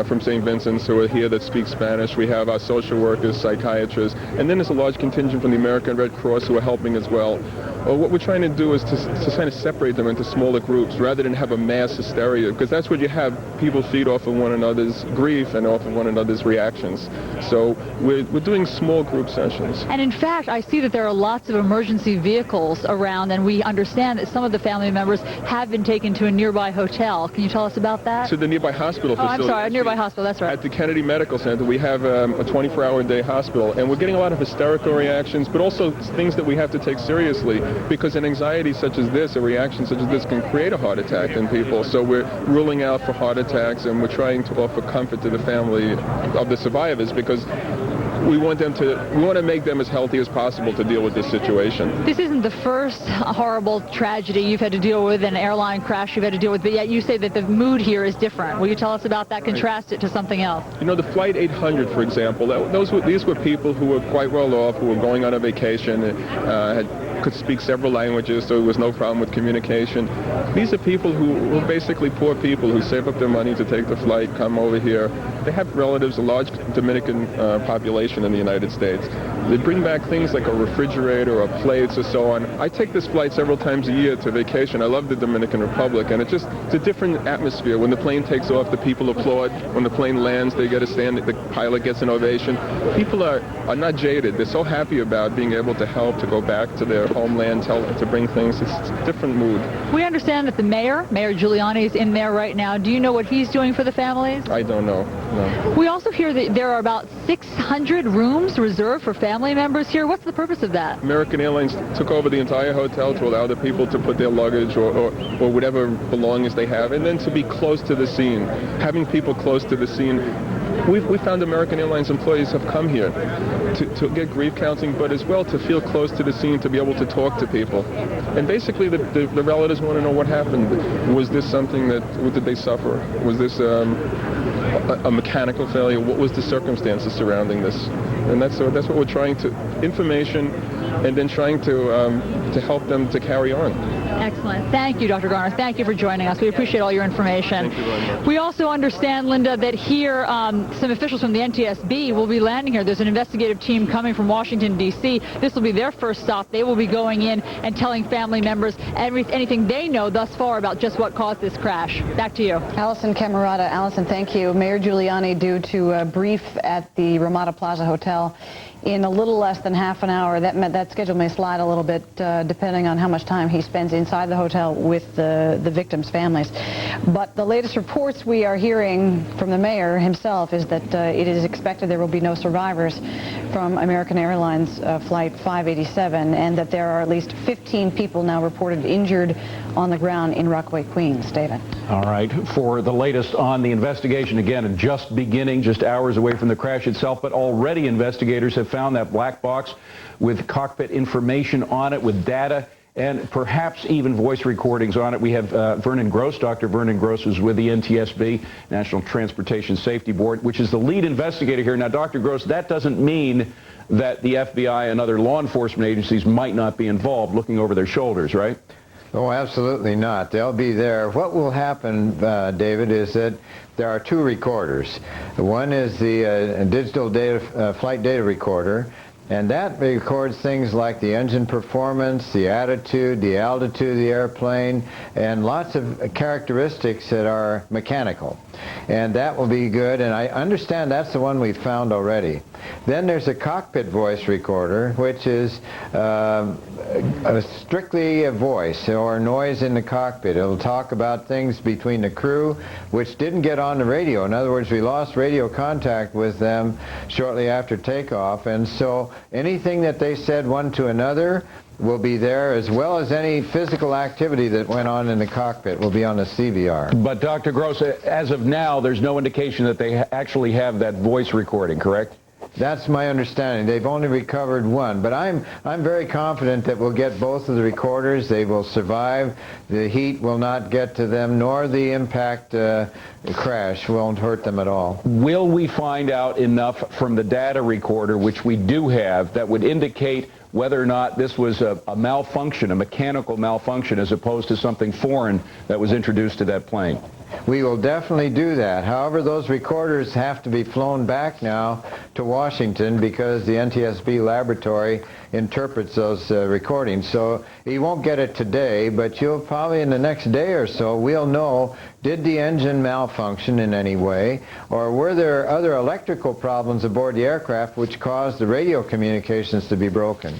from St. Vincent's who are here that speak Spanish. We have our social workers, psychiatrists, and then there's a large contingent from the American Red Cross who are helping as well. what we're trying to do is to kind of separate them into smaller groups rather than have a mass hysteria, because that's what you have. People feed off of one another's grief and off of one another's reactions. So we're doing small group sessions. And in fact, I see that there are lots of emergency vehicles around, and we understand that some of the family members have been taken to a nearby hotel. Can you tell us about that? To the nearby hospital facility. I'm sorry, a nearby hospital, that's right. At the Kennedy Medical Center, we have a 24-hour day hospital, and we're getting a lot of hysterical reactions, but also things that we have to take seriously, because an anxiety such as this, a reaction such as this, can create a heart attack in people. So we're ruling out for heart attacks, and we're trying to offer comfort to the family of the survivors, because we want to make them as healthy as possible to deal with this situation. This isn't the first horrible tragedy you've had to deal with, an airline crash you've had to deal with, but yet you say that the mood here is different. Will you tell us about that, contrast it to something else? You know, the Flight 800, for example, these were people who were quite well off, who were going on a vacation, could speak several languages, so there was no problem with communication. These are people who were basically poor people who save up their money to take the flight, come over here. They have relatives, a large Dominican population in the United States. They bring back things like a refrigerator or plates or so on. I take this flight several times a year to vacation. I love the Dominican Republic, and it's a different atmosphere. When the plane takes off, the people applaud. When the plane lands, they get a stand, the pilot gets an ovation. People are not jaded. They're so happy about being able to help, to go back to their homeland, to bring things. It's a different mood. We understand that the Mayor Giuliani, is in there right now. Do you know what he's doing for the families? I don't know, no. We also hear that there are about 600 rooms reserved for family members here. What's the purpose of that? American Airlines took over the entire hotel to allow the people to put their luggage or whatever belongings they have, and then to be close to the scene. Having people close to the scene. We found American Airlines employees have come here to get grief counseling, but as well to feel close to the scene, to be able to talk to people. And basically the relatives want to know what happened. Was this something did they suffer? Was this a mechanical failure? What was the circumstances surrounding this? And that's what we're trying to, information, and then trying to help them to carry on. Excellent. Thank you, Dr. Garner. Thank you for joining us. We appreciate all your information. Thank you very much. We also understand, Linda, that here some officials from the NTSB will be landing here. There's an investigative team coming from Washington, D.C. This will be their first stop. They will be going in and telling family members anything they know thus far about just what caused this crash. Back to you. Allison Camerata. Allison, thank you. Mayor Giuliani due to brief at the Ramada Plaza Hotel in a little less than half an hour. That schedule may slide a little bit depending on how much time he spends inside the hotel with the victims' families. But the latest reports we are hearing from the mayor himself is that it is expected there will be no survivors from American Airlines Flight 587, and that there are at least 15 people now reported injured on the ground in Rockaway, Queens. David. All right. For the latest on the investigation, again, just beginning, just hours away from the crash itself, but already investigators have found that black box with cockpit information on it, with data, and perhaps even voice recordings on it. We have Vernon Gross, Dr. Vernon Gross, who's with the NTSB, National Transportation Safety Board, which is the lead investigator here. Now, Dr. Gross, that doesn't mean that the FBI and other law enforcement agencies might not be involved, looking over their shoulders, right? Oh, absolutely not. They'll be there. What will happen, David, is that there are two recorders. One is the digital flight data recorder, and that records things like the engine performance, the attitude, the altitude of the airplane, and lots of characteristics that are mechanical. And that will be good, and I understand that's the one we found already. Then there's a cockpit voice recorder, which is strictly a voice or noise in the cockpit. It'll talk about things between the crew which didn't get on the radio. In other words, we lost radio contact with them shortly after takeoff, and so anything that they said one to another will be there, as well as any physical activity that went on in the cockpit will be on the CVR. But Dr. Gross, as of now, there's no indication that they actually have that voice recording, correct? That's my understanding. They've only recovered one, but I'm very confident that we'll get both of the recorders. They will survive. The heat will not get to them, nor the impact crash won't hurt them at all. Will we find out enough from the data recorder, which we do have, that would indicate whether or not this was a malfunction, a mechanical malfunction, as opposed to something foreign that was introduced to that plane? We will definitely do that. However, those recorders have to be flown back now to Washington because the NTSB laboratory interprets those recordings. So you won't get it today, but you'll probably in the next day or so, we'll know, did the engine malfunction in any way, or were there other electrical problems aboard the aircraft which caused the radio communications to be broken?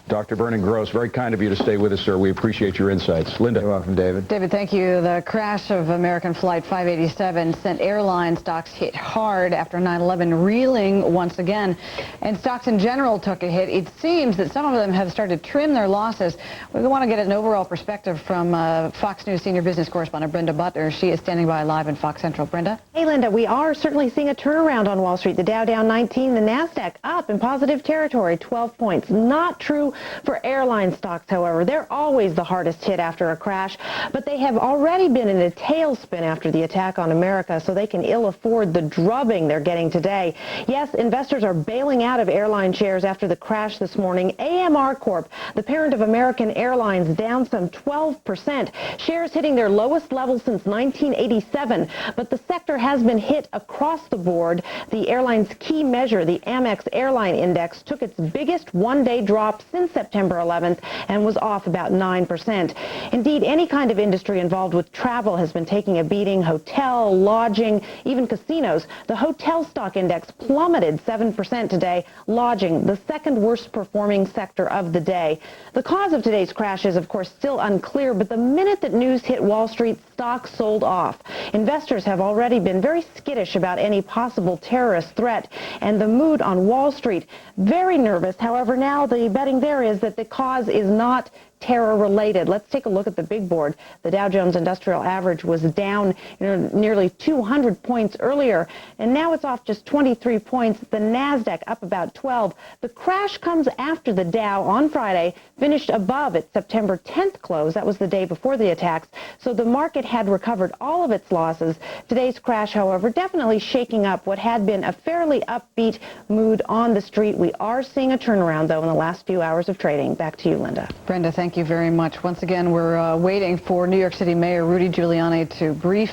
Dr. Vernon Gross, very kind of you to stay with us, sir. We appreciate your insights. Linda. You're welcome, David. David, thank you. The crash of American Flight 587 sent airline stocks hit hard after 9/11, reeling once again. And stocks in general took a hit. It seems that some of them have started to trim their losses. We want to get an overall perspective from Fox News senior business correspondent Brenda Butler. She is standing by live in Fox Central. Brenda? Hey, Linda, we are certainly seeing a turnaround on Wall Street. The Dow down 19, the NASDAQ up in positive territory, 12 points. Not true for airline stocks, however. They're always the hardest hit after a crash, but they have already been in a tailspin after the attack on America, so they can ill afford the drubbing they're getting today. Yes, investors are bailing out of airline shares after the crash this morning. AMR Corp, the parent of American Airlines, down some 12%. Shares hitting their lowest level since 1987, but the sector has been hit across the board. The airline's key measure, the Amex Airline Index, took its biggest one-day drop since September 11th and was off about 9%. Indeed, any kind of industry involved with travel has been taking a beating. Hotel, lodging, even casinos. The hotel stock index plummeted 7% today. Lodging, the second worst performing sector of the day. The cause of today's crash is, of course, still unclear, but the minute that news hit Wall Street, stocks sold off. Investors have already been very skittish about any possible terrorist threat, and the mood on Wall Street very nervous. However, now the betting there is that the cause is not terror-related. Let's take a look at the big board. The Dow Jones Industrial Average was down nearly 200 points earlier, and now it's off just 23 points. The NASDAQ up about 12. The crash comes after the Dow on Friday finished above its September 10th close. That was the day before the attacks, so the market had recovered all of its losses. Today's crash, however, definitely shaking up what had been a fairly upbeat mood on the street. We are seeing a turnaround, though, in the last few hours of trading. Back to you, Linda. Brenda, thank you very much. Once again, we're waiting for New York City Mayor Rudy Giuliani to brief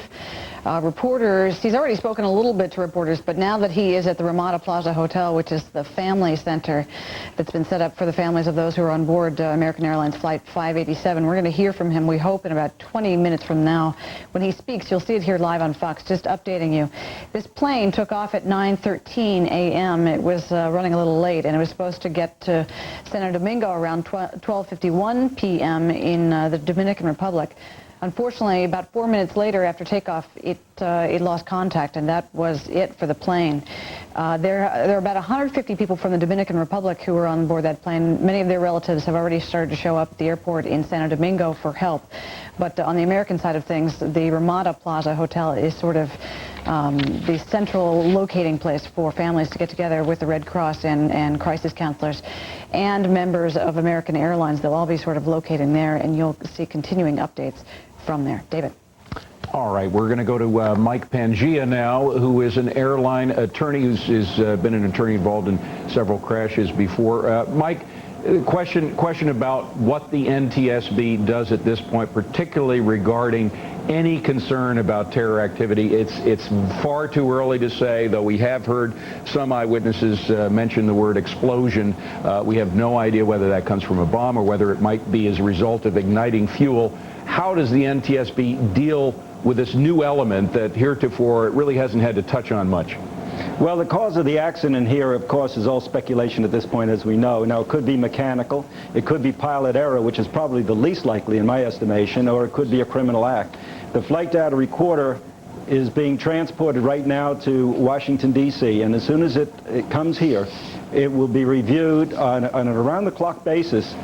reporters. He's already spoken a little bit to reporters, but now that he is at the Ramada Plaza Hotel, which is the family center that's been set up for the families of those who are on board American Airlines Flight 587, we're going to hear from him, we hope, in about 20 minutes from now. When he speaks, you'll see it here live on Fox, just updating you. This plane took off at 9:13 a.m. It was running a little late, and it was supposed to get to Santo Domingo around 12:51 p.m. in the Dominican Republic. Unfortunately, about 4 minutes later after takeoff, it lost contact, and that was it for the plane. There are about 150 people from the Dominican Republic who were on board that plane. Many of their relatives have already started to show up at the airport in Santo Domingo for help. But on the American side of things, the Ramada Plaza Hotel is sort of the central locating place for families to get together with the Red Cross and crisis counselors and members of American Airlines. They'll all be sort of locating there, and you'll see continuing updates from there. David. All right, we're going to go to Mike Pangia now, who is an airline attorney who's been an attorney involved in several crashes before. Mike, question about what the NTSB does at this point, particularly regarding any concern about terror activity. It's far too early to say, though we have heard some eyewitnesses mention the word explosion. We have no idea whether that comes from a bomb or whether it might be as a result of igniting fuel. How does the NTSB deal with this new element that heretofore it really hasn't had to touch on much? Well, the cause of the accident here, of course, is all speculation at this point, as we know. Now, it could be mechanical, it could be pilot error, which is probably the least likely in my estimation, or it could be a criminal act. The flight data recorder is being transported right now to Washington, D.C., and as soon as it comes here, it will be reviewed on an around-the-clock basis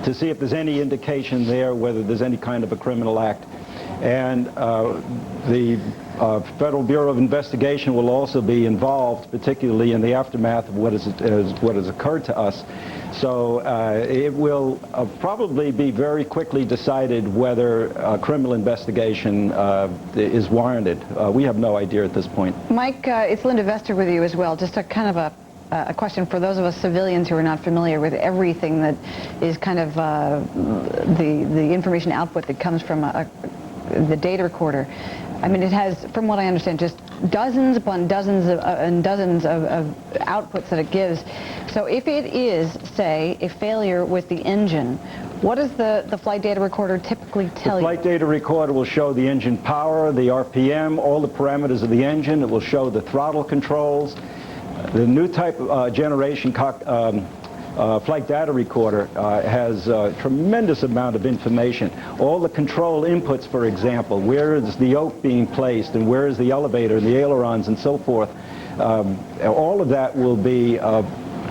to see if there's any indication there whether there's any kind of a criminal act. And the Federal Bureau of Investigation will also be involved, particularly in the aftermath of what has occurred to us. So it will probably be very quickly decided whether a criminal investigation is warranted. We have no idea at this point. Mike, it's Linda Vester with you as well. Just a kind of a question for those of us civilians who are not familiar with everything that is kind of the information output that comes from the data recorder, I mean, it has, from what I understand, just dozens upon dozens of outputs that it gives. So if it is, say, a failure with the engine, what does the flight data recorder typically tell you? The flight data recorder will show the engine power, the RPM, all the parameters of the engine. It will show the throttle controls. The new type of generation flight data recorder has a tremendous amount of information. All the control inputs, for example, where is the yoke being placed and where is the elevator and the ailerons and so forth. All of that will be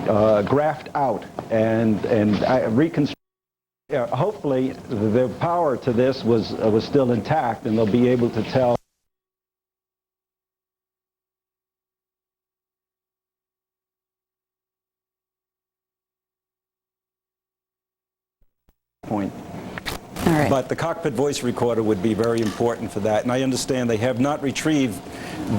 graphed out and reconstructed. Hopefully the power to this was still intact, and they'll be able to tell point. All right. But the cockpit voice recorder would be very important for that, and I understand they have not retrieved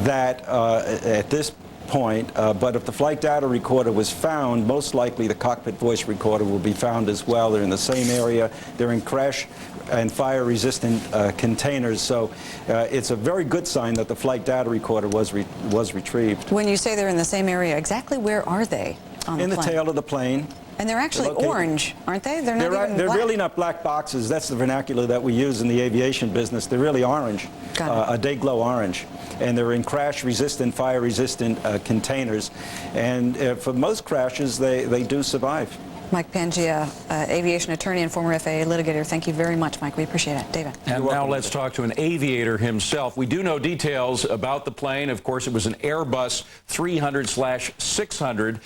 that at this point, but if the flight data recorder was found, most likely the cockpit voice recorder will be found as well. They're in the same area. They're in crash and fire resistant containers, so it's a very good sign that the flight data recorder was retrieved. When you say they're in the same area, exactly where are they on the plane? In the tail of the plane. And they're actually orange, aren't they? They're not even They're black. really not black boxes. That's the vernacular that we use in the aviation business. They're really orange, a day glow orange. And they're in crash-resistant, fire-resistant containers. And for most crashes, they do survive. Mike Pangia, aviation attorney and former FAA litigator. Thank you very much, Mike. We appreciate it. David. And now let's talk to an aviator himself. We do know details about the plane. Of course, it was an Airbus 300/600.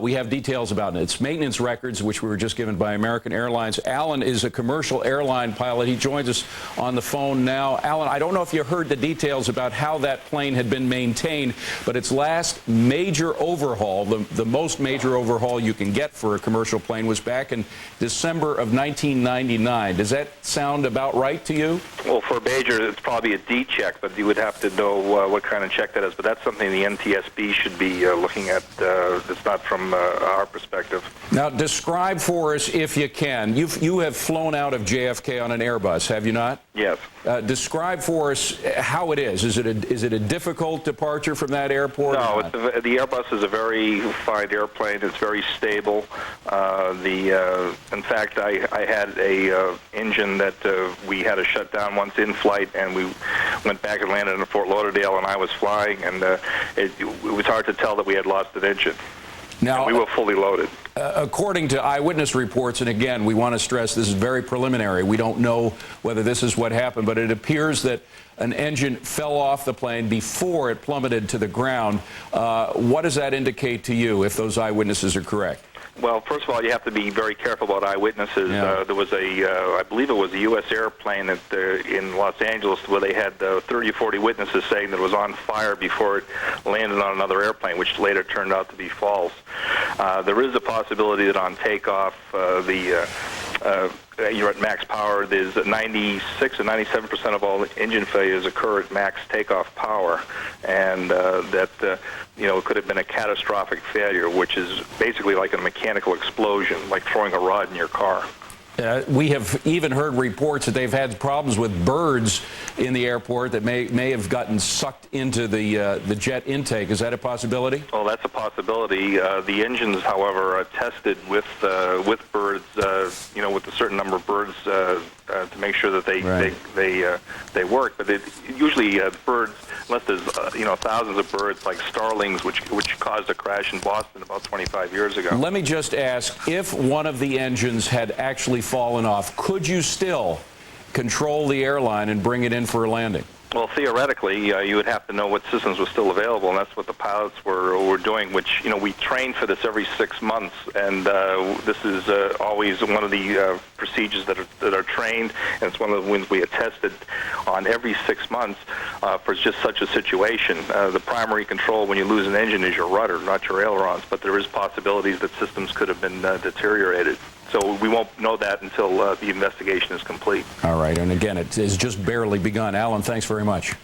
We have details about its maintenance records, which we were just given by American Airlines. Alan is a commercial airline pilot. He joins us on the phone now. Alan, I don't know if you heard the details about how that plane had been maintained, but its last major overhaul, the most major overhaul you can get for a commercial plane, was back in December of 1999. Does that sound about right to you? Well, for a major, it's probably a D check, but you would have to know what kind of check that is. But that's something the NTSB should be looking at. It's not from our perspective. Now, describe for us, if you can. You have flown out of JFK on an Airbus, have you not? Yes. Describe for us how it is. Is it a difficult departure from that airport? No, the Airbus is a very fine airplane. It's very stable. In fact, I had a engine that we had to shut down once in flight, and we went back and landed in Fort Lauderdale, and I was flying, and it was hard to tell that we had lost an engine. Now, and we were fully loaded. According to eyewitness reports, and again, we want to stress this is very preliminary. We don't know whether this is what happened, but it appears that an engine fell off the plane before it plummeted to the ground. What does that indicate to you, if those eyewitnesses are correct? Well, first of all, you have to be very careful about eyewitnesses. Yeah. There was I believe it was a U.S. airplane in Los Angeles where they had 30 or 40 witnesses saying that it was on fire before it landed on another airplane, which later turned out to be false. There is a possibility that on takeoff, you're at max power. There's 96 or 97% of all engine failures occur at max takeoff power, and it could have been a catastrophic failure, which is basically like a mechanical explosion, like throwing a rod in your car. We have even heard reports that they've had problems with birds in the airport that may have gotten sucked into the jet intake. Is that a possibility? Well, that's a possibility. The engines, however, are tested with birds, with a certain number of birds to make sure that they work. But usually birds, unless there's thousands of birds like starlings, which caused a crash in Boston about 25 years ago. Let me just ask, if one of the engines had actually fallen off, could you still control the airline and bring it in for a landing? Well, theoretically, you would have to know what systems were still available, and that's what the pilots were doing, which, we train for this every 6 months, and this is always one of the procedures that are trained, and it's one of the ones we have tested on every 6 months for just such a situation. The primary control when you lose an engine is your rudder, not your ailerons, but there is possibilities that systems could have been deteriorated. So we won't know that until the investigation is complete. All right, and again, it has just barely begun. Alan, thanks very much.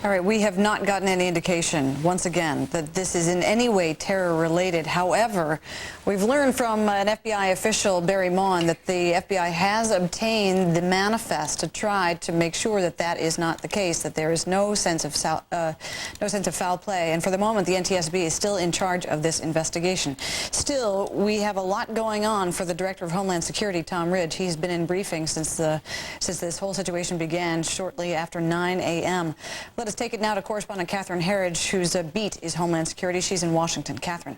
All right, we have not gotten any indication, once again, that this is in any way terror-related. However, we've learned from an FBI official, Barry Maughan, that the FBI has obtained the manifest to try to make sure that that is not the case, that there is no sense of foul play. And for the moment, the NTSB is still in charge of this investigation. Still, we have a lot going on for the Director of Homeland Security, Tom Ridge. He's been in briefings since this whole situation began shortly after 9 a.m. Let us take it now to correspondent Catherine Herridge, whose beat is Homeland Security. She's in Washington. Catherine.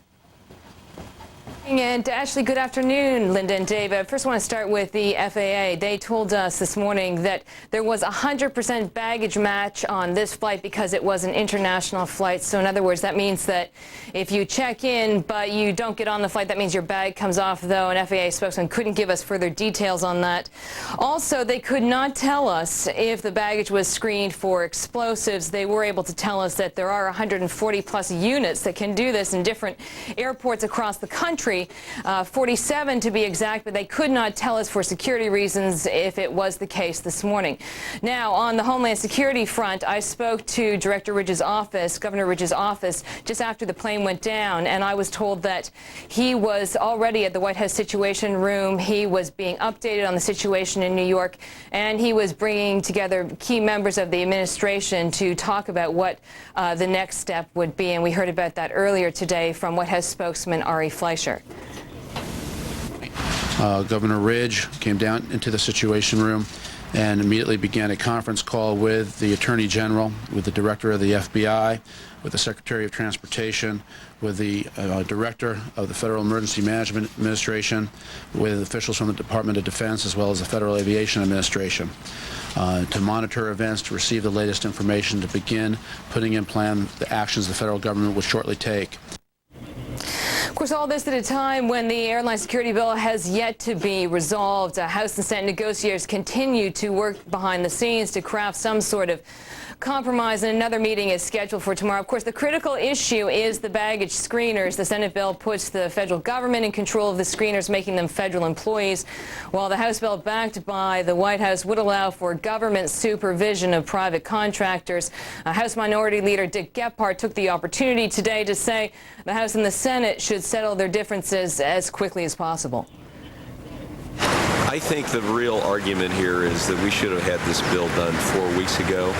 And Ashley, good afternoon, Linda and David. First, I want to start with the FAA. They told us this morning that there was 100% baggage match on this flight because it was an international flight. So in other words, that means that if you check in but you don't get on the flight, that means your bag comes off, though an FAA spokesman couldn't give us further details on that. Also, they could not tell us if the baggage was screened for explosives. They were able to tell us that there are 140 plus units that can do this in different airports across the country. 47 to be exact, but they could not tell us for security reasons if it was the case this morning. Now, on the Homeland Security front, I spoke to Director Ridge's office, Governor Ridge's office, just after the plane went down, and I was told that he was already at the White House Situation Room. He was being updated on the situation in New York, and he was bringing together key members of the administration to talk about what the next step would be, and we heard about that earlier today from White House spokesman Ari Fleischer. Governor Ridge came down into the Situation Room and immediately began a conference call with the Attorney General, with the Director of the FBI, with the Secretary of Transportation, with the Director of the Federal Emergency Management Administration, with officials from the Department of Defense, as well as the Federal Aviation Administration, to monitor events, to receive the latest information, to begin putting in plan the actions the federal government would shortly take. Of course, all this at a time when the airline security bill has yet to be resolved. House and Senate negotiators continue to work behind the scenes to craft some sort of compromise, and another meeting is scheduled for tomorrow. Of course, the critical issue is the baggage screeners. The Senate bill puts the federal government in control of the screeners, making them federal employees, while the House bill backed by the White House would allow for government supervision of private contractors. House Minority Leader Dick Gephardt took the opportunity today to say the House and the Senate should settle their differences as quickly as possible. I think the real argument here is that we should have had this bill done 4 weeks ago.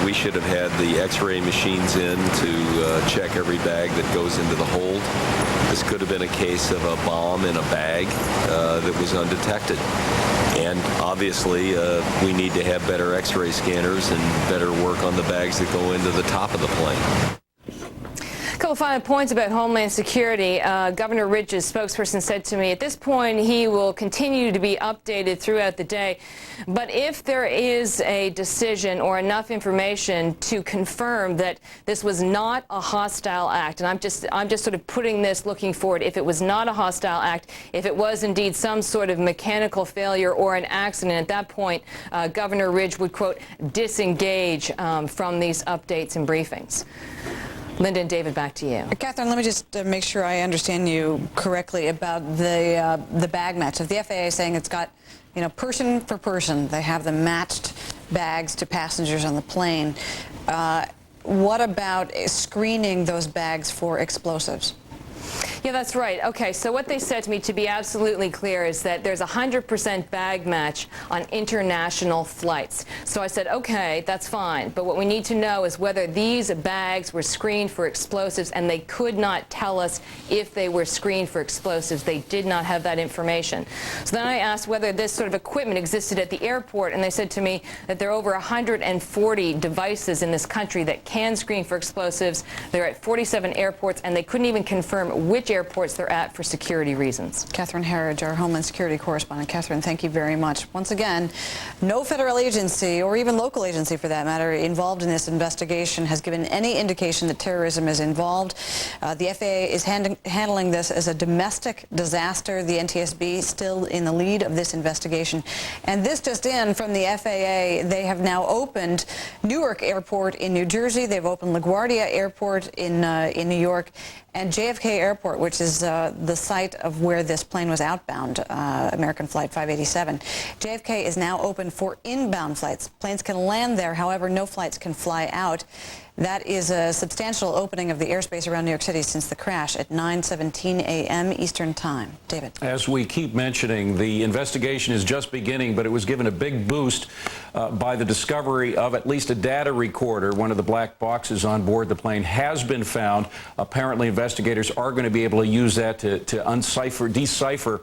We should have had the x-ray machines in to check every bag that goes into the hold. This could have been a case of a bomb in a bag that was undetected. And obviously, we need to have better x-ray scanners and better work on the bags that go into the top of the plane. A couple final points about Homeland Security. Governor Ridge's spokesperson said to me, at this point, he will continue to be updated throughout the day. But if there is a decision or enough information to confirm that this was not a hostile act, and I'm just sort of putting this looking forward, if it was not a hostile act, if it was indeed some sort of mechanical failure or an accident, at that point, Governor Ridge would, quote, disengage from these updates and briefings. Linda and David, back to you. Catherine, let me just make sure I understand you correctly about the bag match. If the FAA is saying it's got, you know, person for person, they have the matched bags to passengers on the plane, what about screening those bags for explosives? Yeah, that's right. Okay, so what they said to me, to be absolutely clear, is that there's 100% bag match on international flights. So I said, okay, that's fine. But what we need to know is whether these bags were screened for explosives, and they could not tell us if they were screened for explosives. They did not have that information. So then I asked whether this sort of equipment existed at the airport, and they said to me that there are over 140 devices in this country that can screen for explosives. They're at 47 airports, and they couldn't even confirm which airports they're at for security reasons. Catherine Herridge, our Homeland Security correspondent. Catherine, thank you very much. Once again, no federal agency, or even local agency for that matter, involved in this investigation has given any indication that terrorism is involved. The FAA is handling this as a domestic disaster. The NTSB still in the lead of this investigation. And this just in from the FAA, they have now opened Newark Airport in New Jersey. They've opened LaGuardia Airport in New York, and JFK Airport, which is the site of where this plane was outbound, American Flight 587. JFK is now open for inbound flights. Planes can land there, however, no flights can fly out. That is a substantial opening of the airspace around New York City since the crash at 9:17 a.m. Eastern Time. David. As we keep mentioning, the investigation is just beginning, but it was given a big boost by the discovery of at least a data recorder. One of the black boxes on board the plane has been found. Apparently, investigators are going to be able to use that to decipher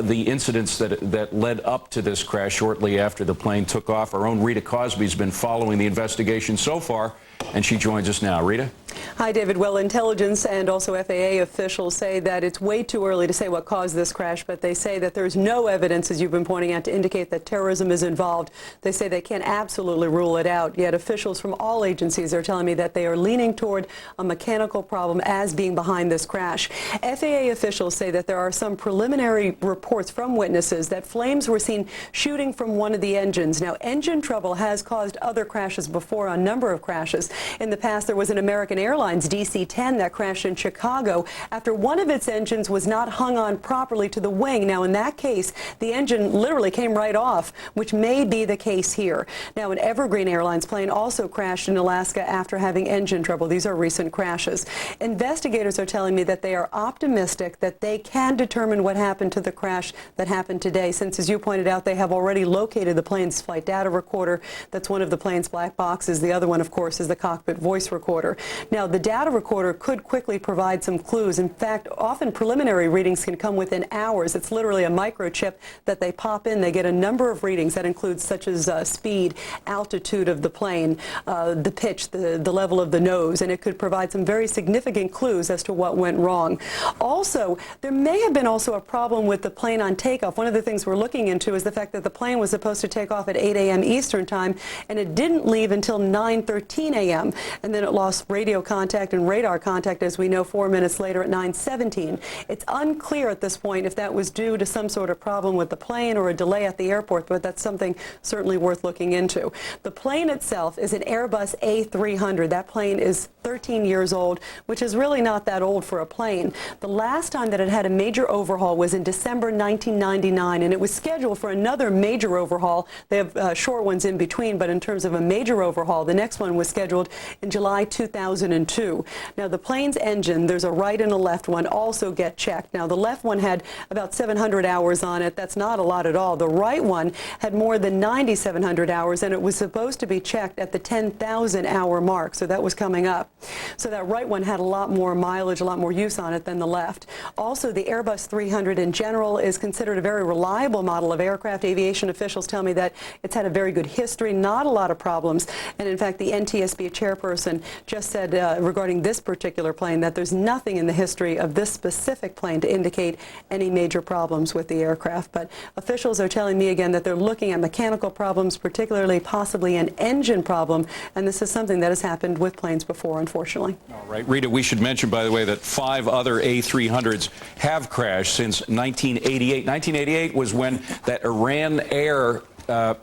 the incidents that led up to this crash shortly after the plane took off. Our own Rita Cosby's been following the investigation so far, and she joins us now. Rita? Hi, David. Well, intelligence and also FAA officials say that it's way too early to say what caused this crash, but they say that there's no evidence, as you've been pointing out, to indicate that terrorism is involved. They say they can't absolutely rule it out, yet officials from all agencies are telling me that they are leaning toward a mechanical problem as being behind this crash. FAA officials say that there are some preliminary reports from witnesses that flames were seen shooting from one of the engines. Now, engine trouble has caused other crashes before, a number of crashes. In the past, there was an American Airlines DC-10 that crashed in Chicago after one of its engines was not hung on properly to the wing. Now, in that case, the engine literally came right off, which may be the case here. Now, an Evergreen Airlines plane also crashed in Alaska after having engine trouble. These are recent crashes. Investigators are telling me that they are optimistic that they can determine what happened to the crash that happened today, since, as you pointed out, they have already located the plane's flight data recorder. That's one of the plane's black boxes. The other one, of course, is the cockpit voice recorder. Now, the data recorder could quickly provide some clues. In fact, often preliminary readings can come within hours. It's literally a microchip that they pop in. They get a number of readings that includes such as speed, altitude of the plane, the pitch, the level of the nose, and it could provide some very significant clues as to what went wrong. Also, there may have been also a problem with the plane on takeoff. One of the things we're looking into is the fact that the plane was supposed to take off at 8 a.m. Eastern Time, and it didn't leave until 9:13 a.m., and then it lost radio contact and radar contact, as we know, 4 minutes later at 9:17. It's unclear at this point if that was due to some sort of problem with the plane or a delay at the airport, but that's something certainly worth looking into. The plane itself is an Airbus A300. That plane is 13 years old, which is really not that old for a plane. The last time that it had a major overhaul was in December 1999, and it was scheduled for another major overhaul. They have short ones in between, but in terms of a major overhaul, the next one was scheduled in July 2002. Now, the plane's engine, there's a right and a left one, also get checked. Now, the left one had about 700 hours on it. That's not a lot at all. The right one had more than 9,700 hours, and it was supposed to be checked at the 10,000 hour mark, so that was coming up. So that right one had a lot more mileage, a lot more use on it than the left. Also, the Airbus 300 in general is considered a very reliable model of aircraft. Aviation officials tell me that it's had a very good history, not a lot of problems, and in fact, the NTSB chairperson just said regarding this particular plane that there's nothing in the history of this specific plane to indicate any major problems with the aircraft. But officials are telling me again that they're looking at mechanical problems, particularly possibly an engine problem, and this is something that has happened with planes before, unfortunately. All right, Rita, we should mention, by the way, that 5 other A300s have crashed since 1988. 1988 was when that Iran Air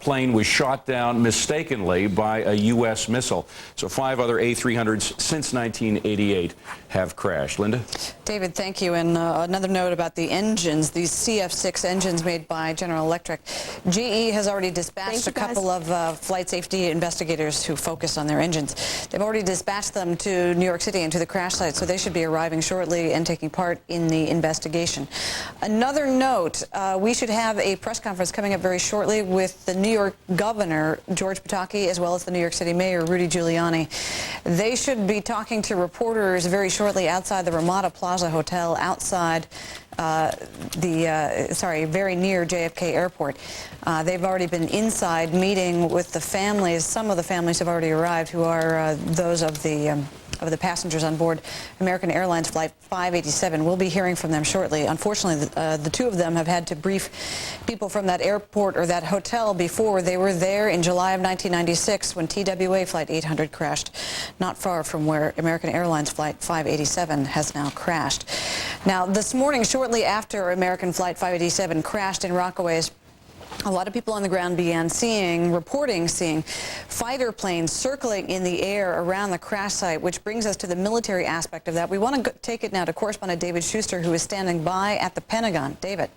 plane was shot down mistakenly by a U.S. missile. So 5 other A300s since 1988 have crashed. Linda? David, thank you. And another note about the engines, these CF6 engines made by General Electric. GE has already dispatched a couple of flight safety investigators who focus on their engines. They've already dispatched them to New York City and to the crash site, so they should be arriving shortly and taking part in the investigation. Another note, we should have a press conference coming up very shortly with the New York Governor, George Pataki, as well as the New York City Mayor, Rudy Giuliani. They should be talking to reporters very shortly outside the Ramada Plaza Hotel, outside very near JFK Airport. They've already been inside meeting with the families. Some of the families have already arrived, who are those of the passengers on board American Airlines Flight 587. We'll be hearing from them shortly. Unfortunately, the 2 of them have had to brief people from that airport or that hotel before. They were there in July of 1996 when TWA Flight 800 crashed, not far from where American Airlines Flight 587 has now crashed. Now, this morning, shortly after American Flight 587 crashed in Rockaways, a lot of people on the ground began reporting seeing fighter planes circling in the air around the crash site, which brings us to the military aspect of that. We want to take it now to correspondent David Schuster, who is standing by at the Pentagon. David.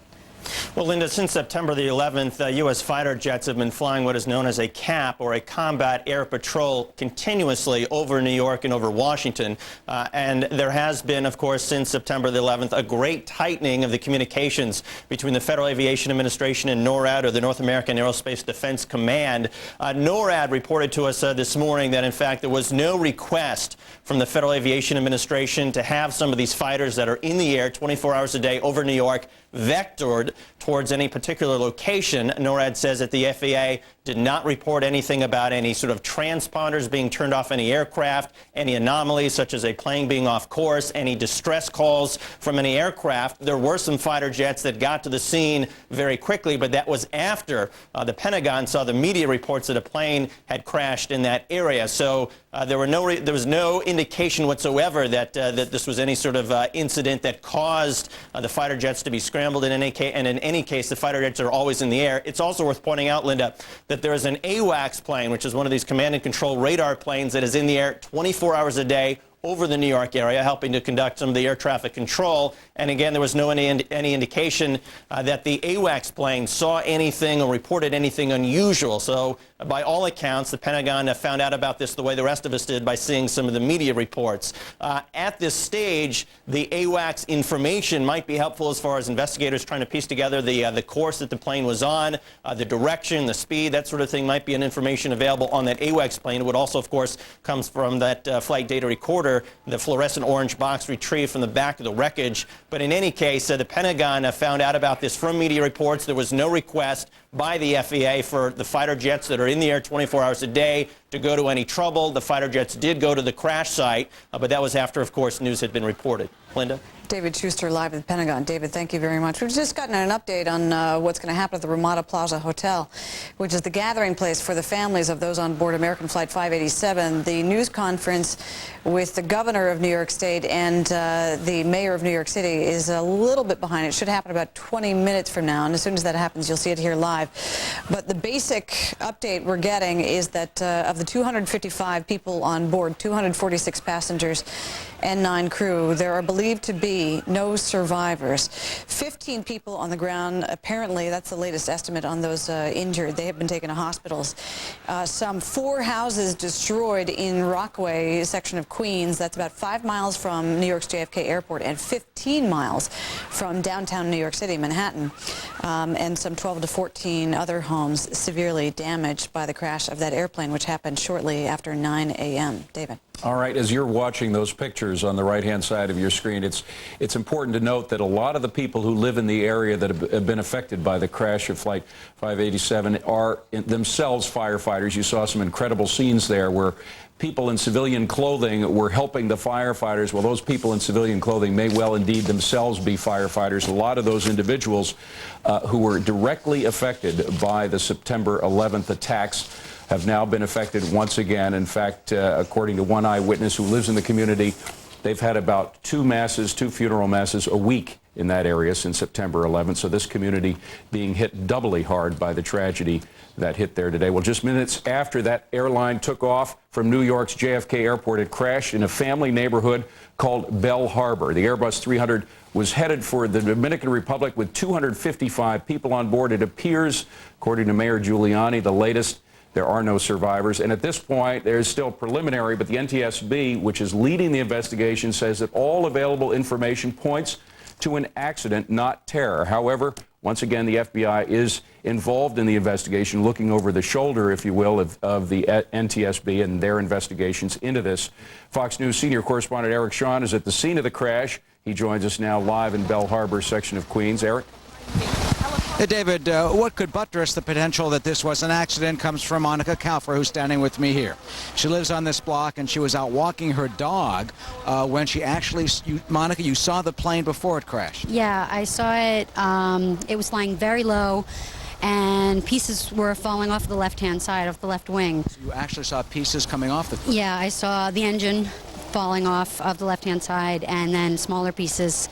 Well, Linda, since September the 11th, U.S. fighter jets have been flying what is known as a CAP, or a combat air patrol, continuously over New York and over Washington. And there has been, of course, since September the 11th, a great tightening of the communications between the Federal Aviation Administration and NORAD, or the North American Aerospace Defense Command. NORAD reported to us this morning that, in fact, there was no request from the Federal Aviation Administration to have some of these fighters that are in the air 24 hours a day over New York vectored towards any particular location. NORAD says that the FAA did not report anything about any sort of transponders being turned off any aircraft, any anomalies such as a plane being off course, any distress calls from any aircraft. There were some fighter jets that got to the scene very quickly, but that was after the Pentagon saw the media reports that a plane had crashed in that area. So there was no indication whatsoever that that this was any sort of incident that caused the fighter jets to be scrambled. In any case, the fighter jets are always in the air. It's also worth pointing out, Linda, that there is an AWACS plane, which is one of these command and control radar planes that is in the air 24 hours a day over the New York area, helping to conduct some of the air traffic control. And again, there was no any indication that the AWACS plane saw anything or reported anything unusual. So by all accounts, the Pentagon found out about this the way the rest of us did, by seeing some of the media reports. At this stage, the AWACS information might be helpful as far as investigators trying to piece together the course that the plane was on, the direction, the speed, that sort of thing might be an information available on that AWACS plane. It would also, of course, comes from that flight data recorder, the fluorescent orange box retrieved from the back of the wreckage. But in any case, the Pentagon found out about this from media reports. There was no request by the FAA for the fighter jets that are in the air 24 hours a day to go to any trouble. The fighter jets did go to the crash site, but that was after, of course, news had been reported. Linda? David Schuster, live at the Pentagon. David, thank you very much. We've just gotten an update on what's going to happen at the Ramada Plaza Hotel, which is the gathering place for the families of those on board American Flight 587. The news conference with the governor of New York State and the mayor of New York City is a little bit behind. It should happen about 20 minutes from now, and as soon as that happens, you'll see it here live. But the basic update we're getting is that of the 255 people on board, 246 passengers and 9 crew, there are believed to be no survivors. 15 people on the ground. Apparently, that's the latest estimate on those injured. They have been taken to hospitals. Some 4 houses destroyed in Rockaway section of Queens. That's about 5 miles from New York's JFK Airport and 15 miles from downtown New York City, Manhattan. And some 12 to 14 other homes severely damaged by the crash of that airplane, which happened shortly after 9 a.m. David. All right, as you're watching those pictures on the right-hand side of your screen, it's important to note that a lot of the people who live in the area that have been affected by the crash of Flight 587 are themselves firefighters. You saw some incredible scenes there where people in civilian clothing were helping the firefighters. Well, those people in civilian clothing may well indeed themselves be firefighters. A lot of those individuals who were directly affected by the September 11th attacks have now been affected once again. In fact, according to one eyewitness who lives in the community, they've had about 2 funeral masses a week in that area since September 11th. So this community being hit doubly hard by the tragedy that hit there today. Well, just minutes after that airline took off from New York's JFK Airport, it crashed in a family neighborhood called Bell Harbor. The Airbus 300 was headed for the Dominican Republic with 255 people on board. It appears, according to Mayor Giuliani, the latest, there are no survivors. And at this point, there's still preliminary, but the NTSB, which is leading the investigation, says that all available information points to an accident, not terror. However, once again, the FBI is involved in the investigation, looking over the shoulder, if you will, of the NTSB and their investigations into this. Fox News senior correspondent Eric Shawn is at the scene of the crash. He joins us now live in Bell Harbor section of Queens. Eric? Hey, David, what could buttress the potential that this was an accident comes from Monica Kaufer, who's standing with me here. She lives on this block, and she was out walking her dog when she actually, Monica, you saw the plane before it crashed. Yeah, I saw it. It was flying very low, and pieces were falling off the left-hand side of the left wing. So you actually saw pieces coming off the plane? Yeah, I saw the engine falling off of the left-hand side, and then smaller pieces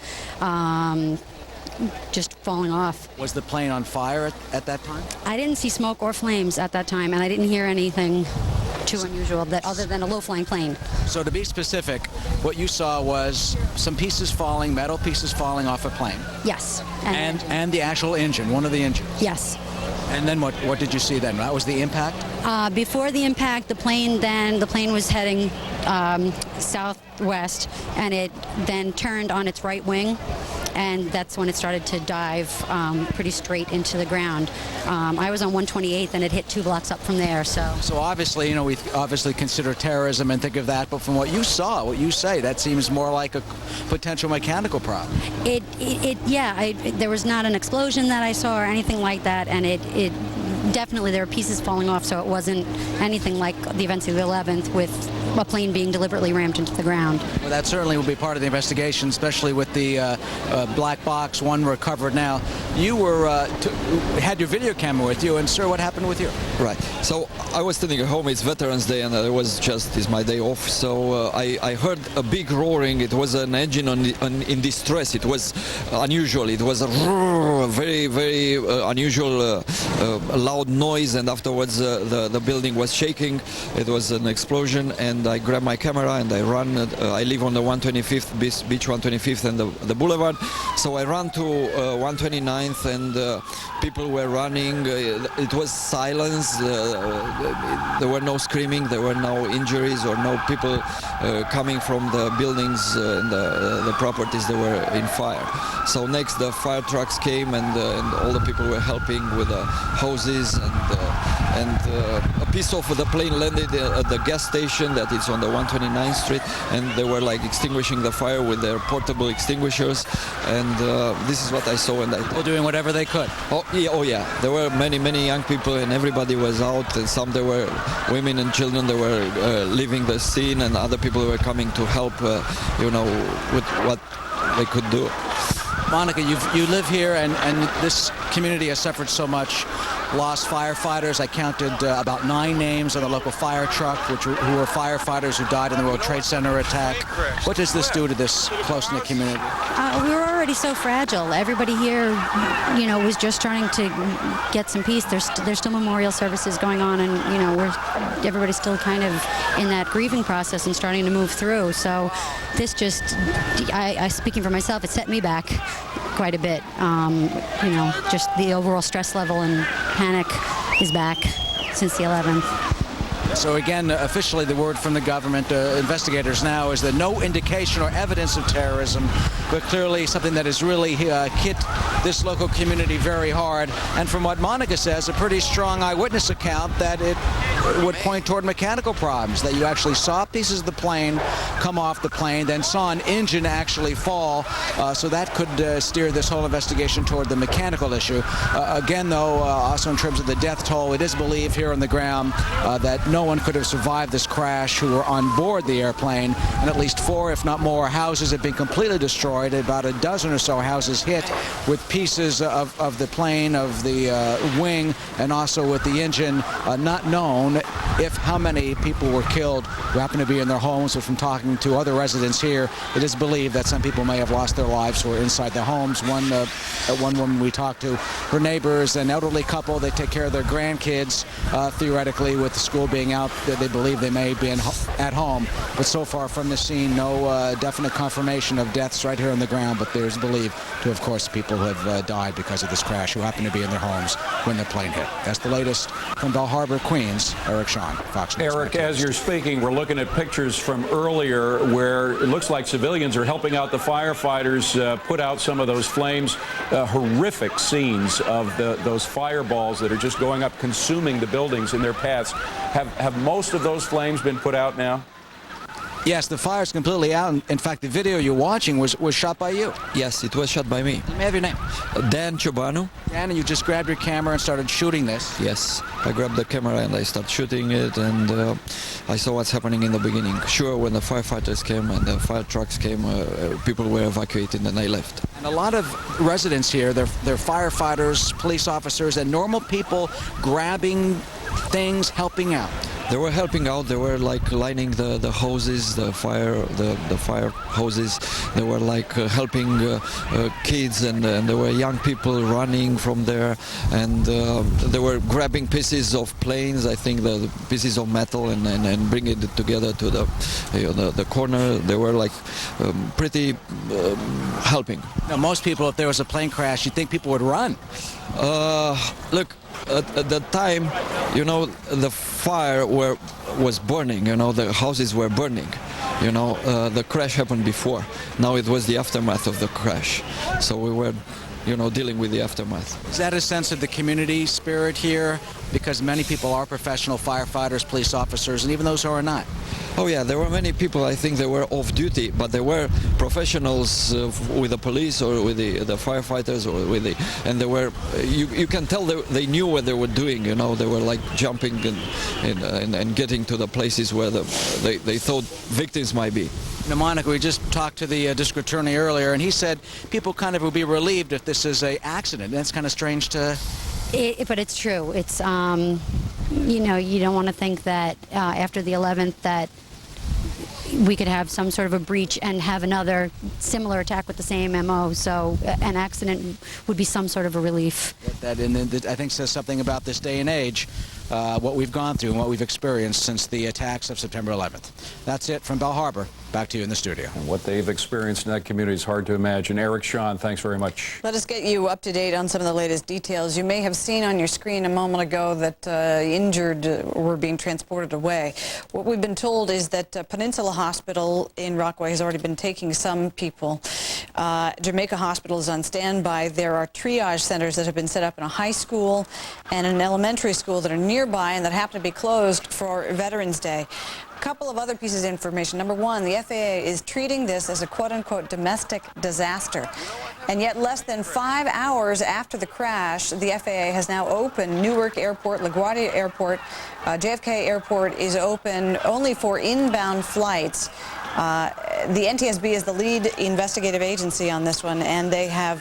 just falling off. Was the plane on fire at that time? I didn't see smoke or flames at that time, and I didn't hear anything too unusual that other than a low-flying plane. So to be specific, what you saw was some pieces falling, metal pieces falling off a plane. Yes. And the actual engine, one of the engines. Yes. And then what did you see then? That was the impact? Before the impact, the plane was heading southwest, and it then turned on its right wing, and that's when it started to dive pretty straight into the ground. I was on 128th, and it hit 2 blocks up from there. So obviously, we obviously consider terrorism and think of that, but from what you saw, what you say, that seems more like a potential mechanical problem. There was not an explosion that I saw or anything like that, and it definitely there were pieces falling off, so it wasn't anything like the events of the 11th with a plane being deliberately rammed into the ground. Well, that certainly will be part of the investigation, especially with the black box, one recovered now. You had your video camera with you, and sir, what happened with you? Right. So I was standing at home. It's Veterans Day, and it's my day off. So I heard a big roaring. It was an engine in distress. It was unusual. It was a very, very unusual, loud noise, and afterwards the building was shaking. It was an explosion, and I grabbed my camera and I ran. I live on the 125th beach 125th and the boulevard. So I ran to 129th, and people were running. It was silence. There were no screaming. There were no injuries or no people coming from the buildings and the properties that were in fire. So next the fire trucks came, and all the people were helping with hoses, and a piece of the plane landed at the gas station that is on the 129th Street, and they were like extinguishing the fire with their portable extinguishers, and this is what I saw. And people doing whatever they could. Oh yeah. There were many young people, and everybody was out, and some there were women and children that were leaving the scene, and other people were coming to help, with what they could do. Monica, you live here, and this community has suffered so much. Lost firefighters. I counted about 9 names on the local fire truck, who were firefighters who died in the World Trade Center attack. What does this do to this close-knit community? We were already so fragile. Everybody here, was just trying to get some peace. There's still memorial services going on, and everybody's still kind of in that grieving process and starting to move through. So this just, I speaking for myself, it set me back quite a bit. Just the overall stress level and panic is back since the 11th. So again, officially the word from the government, investigators now, is that no indication or evidence of terrorism, but clearly something that has really hit this local community very hard. And from what Monica says, a pretty strong eyewitness account that it would point toward mechanical problems, that you actually saw pieces of the plane come off the plane, then saw an engine actually fall. So that could steer this whole investigation toward the mechanical issue. Again, though, also in terms of the death toll, it is believed here on the ground that no one could have survived this crash who were on board the airplane, and at least 4, if not more, houses have been completely destroyed. About a dozen or so houses hit with pieces of the plane, of the wing, and also with the engine. Not known how many people were killed who happened to be in their homes, but from talking to other residents here, it is believed that some people may have lost their lives who were inside their homes. One woman we talked to, her neighbors, an elderly couple, they take care of their grandkids, theoretically, with the school being out, they believe they may be at home. But so far from the scene, no definite confirmation of deaths right here on the ground, but there's believed to, of course, people who have died because of this crash who happened to be in their homes when the plane hit. That's the latest from Bell Harbor, Queens. Eric Shawn, Fox News. Eric, as you're speaking, we're looking at pictures from earlier where it looks like civilians are helping out the firefighters put out some of those flames. Horrific scenes of those fireballs that are just going up, consuming the buildings in their paths. Have most of those flames been put out now? Yes, the fire's completely out. In fact, the video you're watching was shot by you. Yes, it was shot by me. May I have your name? Dan Chobanu. Dan, and you just grabbed your camera and started shooting this? Yes, I grabbed the camera and I started shooting it, and I saw what's happening in the beginning. Sure, when the firefighters came and the fire trucks came, people were evacuated and they left. And a lot of residents here, they're firefighters, police officers, and normal people grabbing things, helping out. they were helping out. They were like lining the hoses, the fire hoses. They were like helping kids, and there were young people running from there, and they were grabbing pieces of planes, I think the pieces of metal, and bringing it together to the corner. They were like pretty helping. Now, most people, if there was a plane crash, you'd think people would run. Look, at the time, the fire was burning. The houses were burning. The crash happened before. Now it was the aftermath of the crash. So we were, dealing with the aftermath. Is that a sense of the community spirit here? Because many people are professional firefighters, police officers, and even those who are not. Oh yeah, there were many people, I think they were off duty, but they were professionals with the police or with the firefighters or and they were, you can tell they knew what they were doing, they were like jumping and getting to the places where they thought victims might be. Now, Monica, we just talked to the district attorney earlier, and he said people kind of would be relieved if this is an accident. That's kind of strange to... But it's true. It's, you don't want to think that after the 11th that we could have some sort of a breach and have another similar attack with the same MO. So an accident would be some sort of a relief. That I think says something about this day and age, what we've gone through and what we've experienced since the attacks of September 11th. That's it from Bell Harbor. Back to you in the studio. And what they've experienced in that community is hard to imagine. Eric, Sean, thanks very much. Let us get you up to date on some of the latest details. You may have seen on your screen a moment ago that injured were being transported away. What we've been told is that Peninsula Hospital in Rockaway has already been taking some people. Jamaica Hospital is on standby. There are triage centers that have been set up in a high school and an elementary school that are nearby and that happen to be closed for Veterans Day. A couple of other pieces of information. Number one, the FAA is treating this as a quote-unquote domestic disaster. And yet less than 5 hours after the crash, the FAA has now opened Newark Airport, LaGuardia Airport, JFK Airport is open only for inbound flights. The NTSB is the lead investigative agency on this one, and they have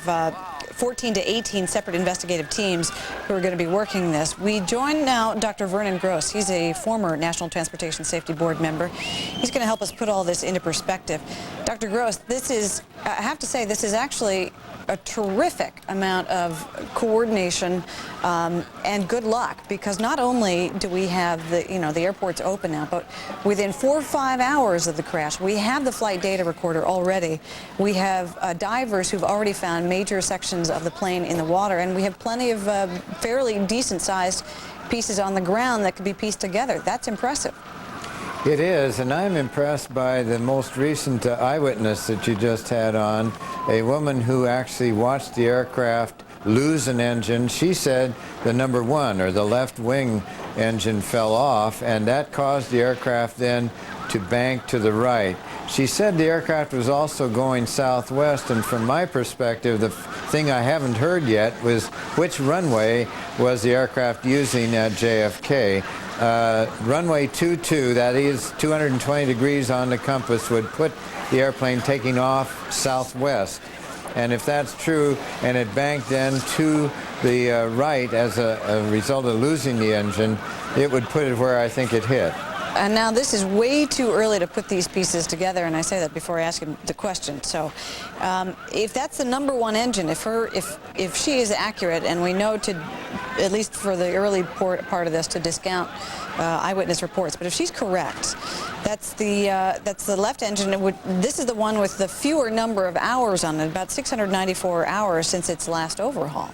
14 to 18 separate investigative teams who are going to be working this. We join now Dr. Vernon Gross. He's a former National Transportation Safety Board member. He's going to help us put all this into perspective. Dr. Gross, this is, I have to say, this is actually a terrific amount of coordination and good luck, because not only do we have the airport's open now, but within 4 or 5 hours of the crash, we have the flight data recorder already. We have divers who've already found major sections of the plane in the water, and we have plenty of fairly decent-sized pieces on the ground that could be pieced together. That's impressive. It is, and I'm impressed by the most recent eyewitness that you just had on, a woman who actually watched the aircraft lose an engine. She said the number one, or the left wing engine, fell off, and that caused the aircraft then to bank to the right. She said the aircraft was also going southwest, and from my perspective, the thing I haven't heard yet was which runway was the aircraft using at JFK. Runway 22, that is 220 degrees on the compass, would put the airplane taking off southwest. And if that's true, and it banked then to the right as a result of losing the engine, it would put it where I think it hit. And now this is way too early to put these pieces together, and I say that before I ask him the question. So if that's the number one engine, if she is accurate, and we know to, at least for the early part of this, to discount eyewitness reports, but if she's correct, that's the left engine. This is the one with the fewer number of hours on it, about 694 hours since its last overhaul.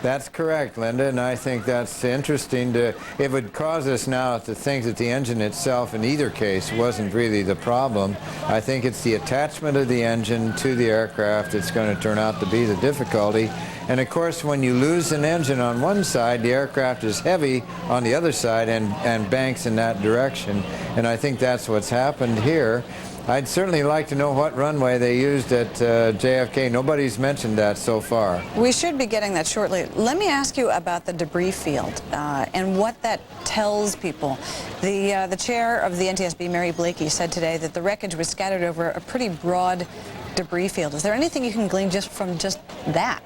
That's correct, Linda, and I think that's interesting. It would cause us now to think that the engine itself, in either case, wasn't really the problem. I think it's the attachment of the engine to the aircraft that's going to turn out to be the difficulty. And of course, when you lose an engine on one side, the aircraft is heavy on the other side and banks in that direction. And I think that's what's happened here. I'd certainly like to know what runway they used at JFK. Nobody's mentioned that so far. We should be getting that shortly. Let me ask you about the debris field and what that tells people. The chair of the NTSB, Mary Blakey, said today that the wreckage was scattered over a pretty broad debris field. Is there anything you can glean just from just that?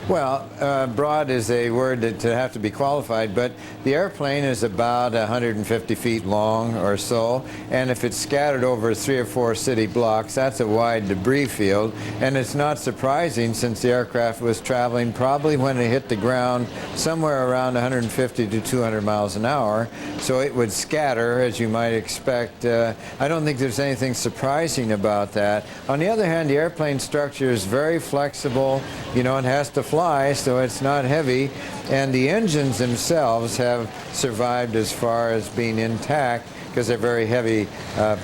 Well, broad is a word that to have to be qualified, but the airplane is about 150 feet long or so, and if it's scattered over 3 or 4 city blocks, that's a wide debris field, and it's not surprising since the aircraft was traveling probably when it hit the ground somewhere around 150 to 200 miles an hour, so it would scatter as you might expect. I don't think there's anything surprising about that. On the other hand, the airplane structure is very flexible. You know, it has to fly, so it's not heavy, and the engines themselves have survived as far as being intact because they're very heavy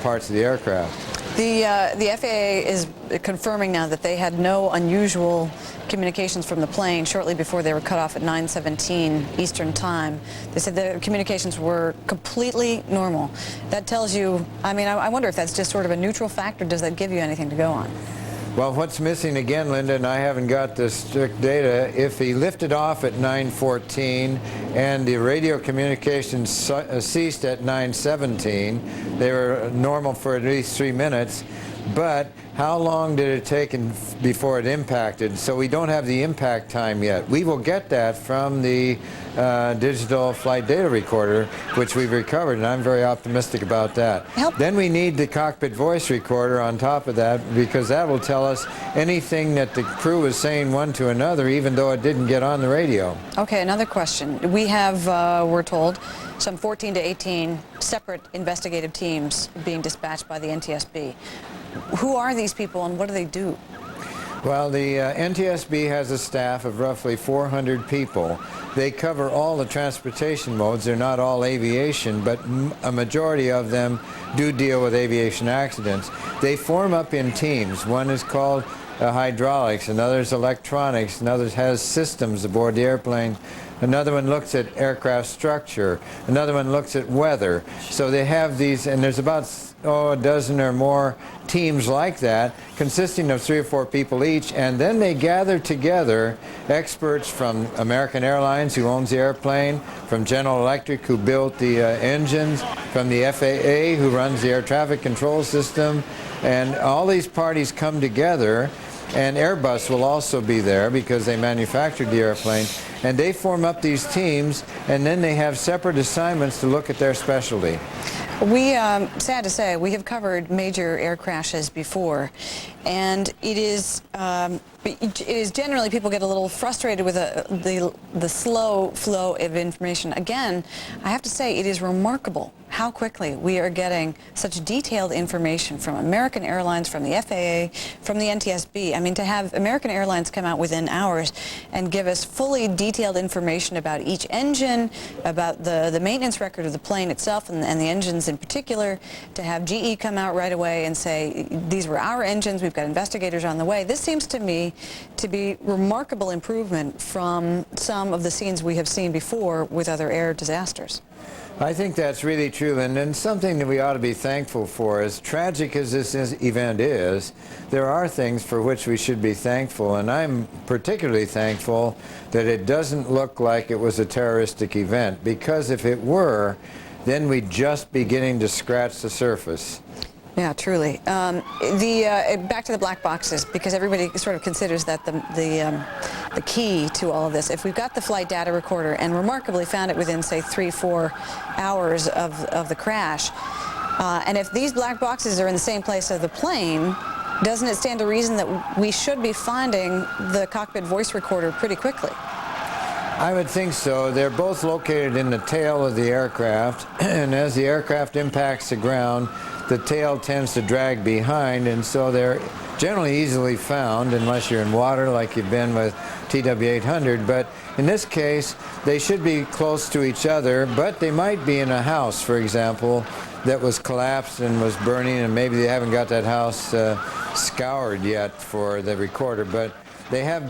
parts of the aircraft. The FAA is confirming now that they had no unusual communications from the plane shortly before they were cut off at 9:17 Eastern Time. They said the communications were completely normal. That tells you, I mean, I wonder if that's just sort of a neutral factor. Does that give you anything to go on? Well, what's missing again, Linda, and I haven't got the strict data, if he lifted off at 9:14 and the radio communications ceased at 9:17, they were normal for at least 3 minutes, but how long did it take before it impacted? So we don't have the impact time yet. We will get that from the digital flight data recorder, which we've recovered, and I'm very optimistic about that. Then we need the cockpit voice recorder on top of that, because that will tell us anything that the crew was saying one to another, even though it didn't get on the radio. Okay, another question. We have, we're told, some 14 to 18 separate investigative teams being dispatched by the NTSB. Who are these people and what do they do? Well, the NTSB has a staff of roughly 400 people. They cover all the transportation modes. They're not all aviation, but a majority of them do deal with aviation accidents. They form up in teams. One is called hydraulics, another is electronics, another has systems aboard the airplane. Another one looks at aircraft structure. Another one looks at weather. So they have these, and there's about a dozen or more teams like that, consisting of 3 or 4 people each, and then they gather together experts from American Airlines, who owns the airplane, from General Electric, who built the engines, from the FAA, who runs the air traffic control system, and all these parties come together, and Airbus will also be there because they manufactured the airplane, and they form up these teams, and then they have separate assignments to look at their specialty. We, sad to say, we have covered major air crashes before, and it is generally people get a little frustrated with the slow flow of information. Again, I have to say it is remarkable how quickly we are getting such detailed information from American Airlines, from the FAA, from the NTSB. I mean, to have American Airlines come out within hours and give us fully detailed information about each engine, about the maintenance record of the plane itself and the engines in particular, to have GE come out right away and say, these were our engines, we've got investigators on the way. This seems to me to be remarkable improvement from some of the scenes we have seen before with other air disasters. I think that's really true, and something that we ought to be thankful for. As tragic as this event is, there are things for which we should be thankful, and I'm particularly thankful that it doesn't look like it was a terroristic event, because if it were, then we'd just be beginning to scratch the surface. Yeah, truly. Back to the black boxes, because everybody sort of considers that the key to all of this. If we've got the flight data recorder and remarkably found it within, say, 3-4 hours of the crash, and if these black boxes are in the same place as the plane, doesn't it stand to reason that we should be finding the cockpit voice recorder pretty quickly? I would think so. They're both located in the tail of the aircraft, and as the aircraft impacts the ground, the tail tends to drag behind, and so they're generally easily found unless you're in water like you've been with TW800. But in this case, they should be close to each other, but they might be in a house, for example, that was collapsed and was burning, and maybe they haven't got that house scoured yet for the recorder. But they have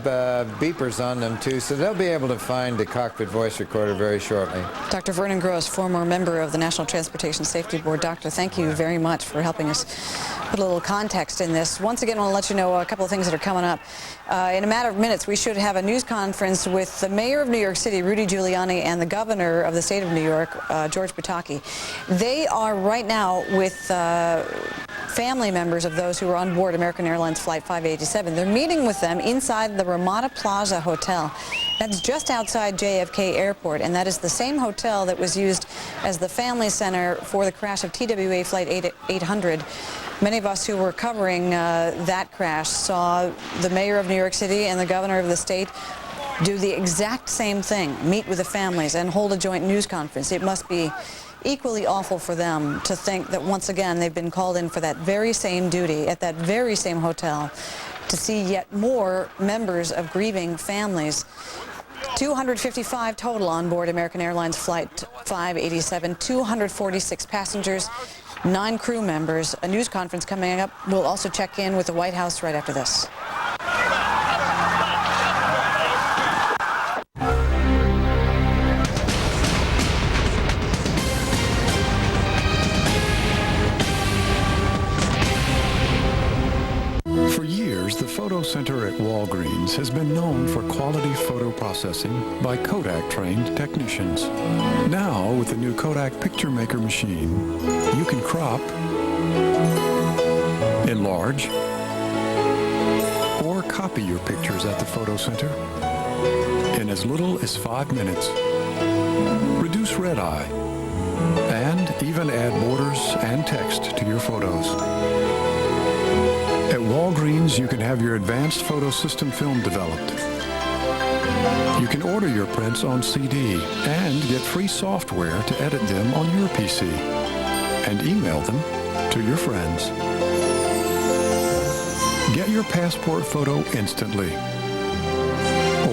beepers on them, too, so they'll be able to find the cockpit voice recorder very shortly. Dr. Vernon Gross, former member of the National Transportation Safety Board. Doctor, thank you very much for helping us put a little context in this. Once again, I want to let you know a couple of things that are coming up. In a matter of minutes, we should have a news conference with the mayor of New York City, Rudy Giuliani, and the governor of the state of New York, George Pataki. They are right now with family members of those who were on board American Airlines Flight 587. They're meeting with them inside the Ramada Plaza Hotel. That's just outside JFK Airport, and that is the same hotel that was used as the family center for the crash of TWA Flight 800. Many of us who were covering that crash saw the mayor of New York City and the governor of the state do the exact same thing, meet with the families and hold a joint news conference. It must be equally awful for them to think that once again they've been called in for that very same duty at that very same hotel to see yet more members of grieving families. 255 total on board American Airlines Flight 587, 246 passengers, 9 crew members. A news conference coming up. We'll also check in with the White House right after this. For years, the photo center at Walgreens has been known for quality photo processing by Kodak-trained technicians. Now, with the new Kodak Picture Maker machine, you can crop, enlarge, or copy your pictures at the photo center in as little as 5 minutes. Reduce red eye, and even add borders and text to your photos. At Walgreens, you can have your advanced photo system film developed. You can order your prints on CD and get free software to edit them on your PC and email them to your friends. Get your passport photo instantly,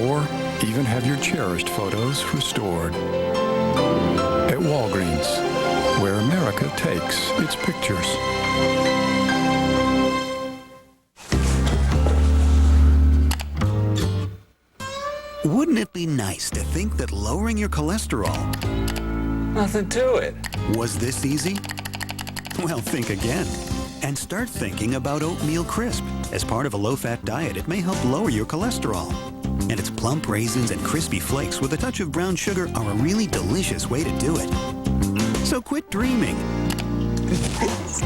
or even have your cherished photos restored. At Walgreens, where America takes its pictures. Wouldn't it be nice to think that lowering your cholesterol... Nothing to it. ...was this easy? Well, think again. And start thinking about oatmeal crisp. As part of a low-fat diet, it may help lower your cholesterol. And its plump raisins and crispy flakes with a touch of brown sugar are a really delicious way to do it. So quit dreaming.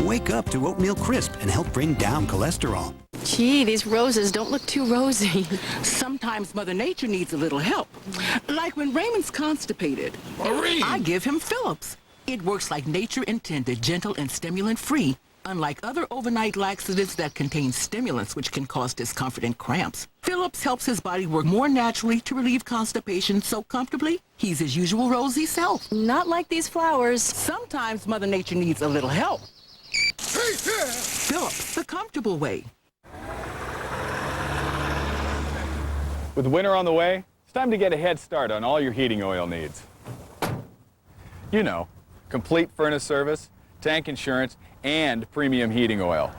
Wake up to oatmeal crisp and help bring down cholesterol. Gee, these roses don't look too rosy. Sometimes Mother Nature needs a little help. Like when Raymond's constipated. Maureen! I give him Phillips. It works like nature intended, gentle and stimulant-free, unlike other overnight laxatives that contain stimulants which can cause discomfort and cramps. Phillips helps his body work more naturally to relieve constipation so comfortably, he's his usual rosy self. Not like these flowers. Sometimes Mother Nature needs a little help. Phillips, the comfortable way. With winter on the way, it's time to get a head start on all your heating oil needs. You know, complete furnace service, tank insurance, and premium heating oil.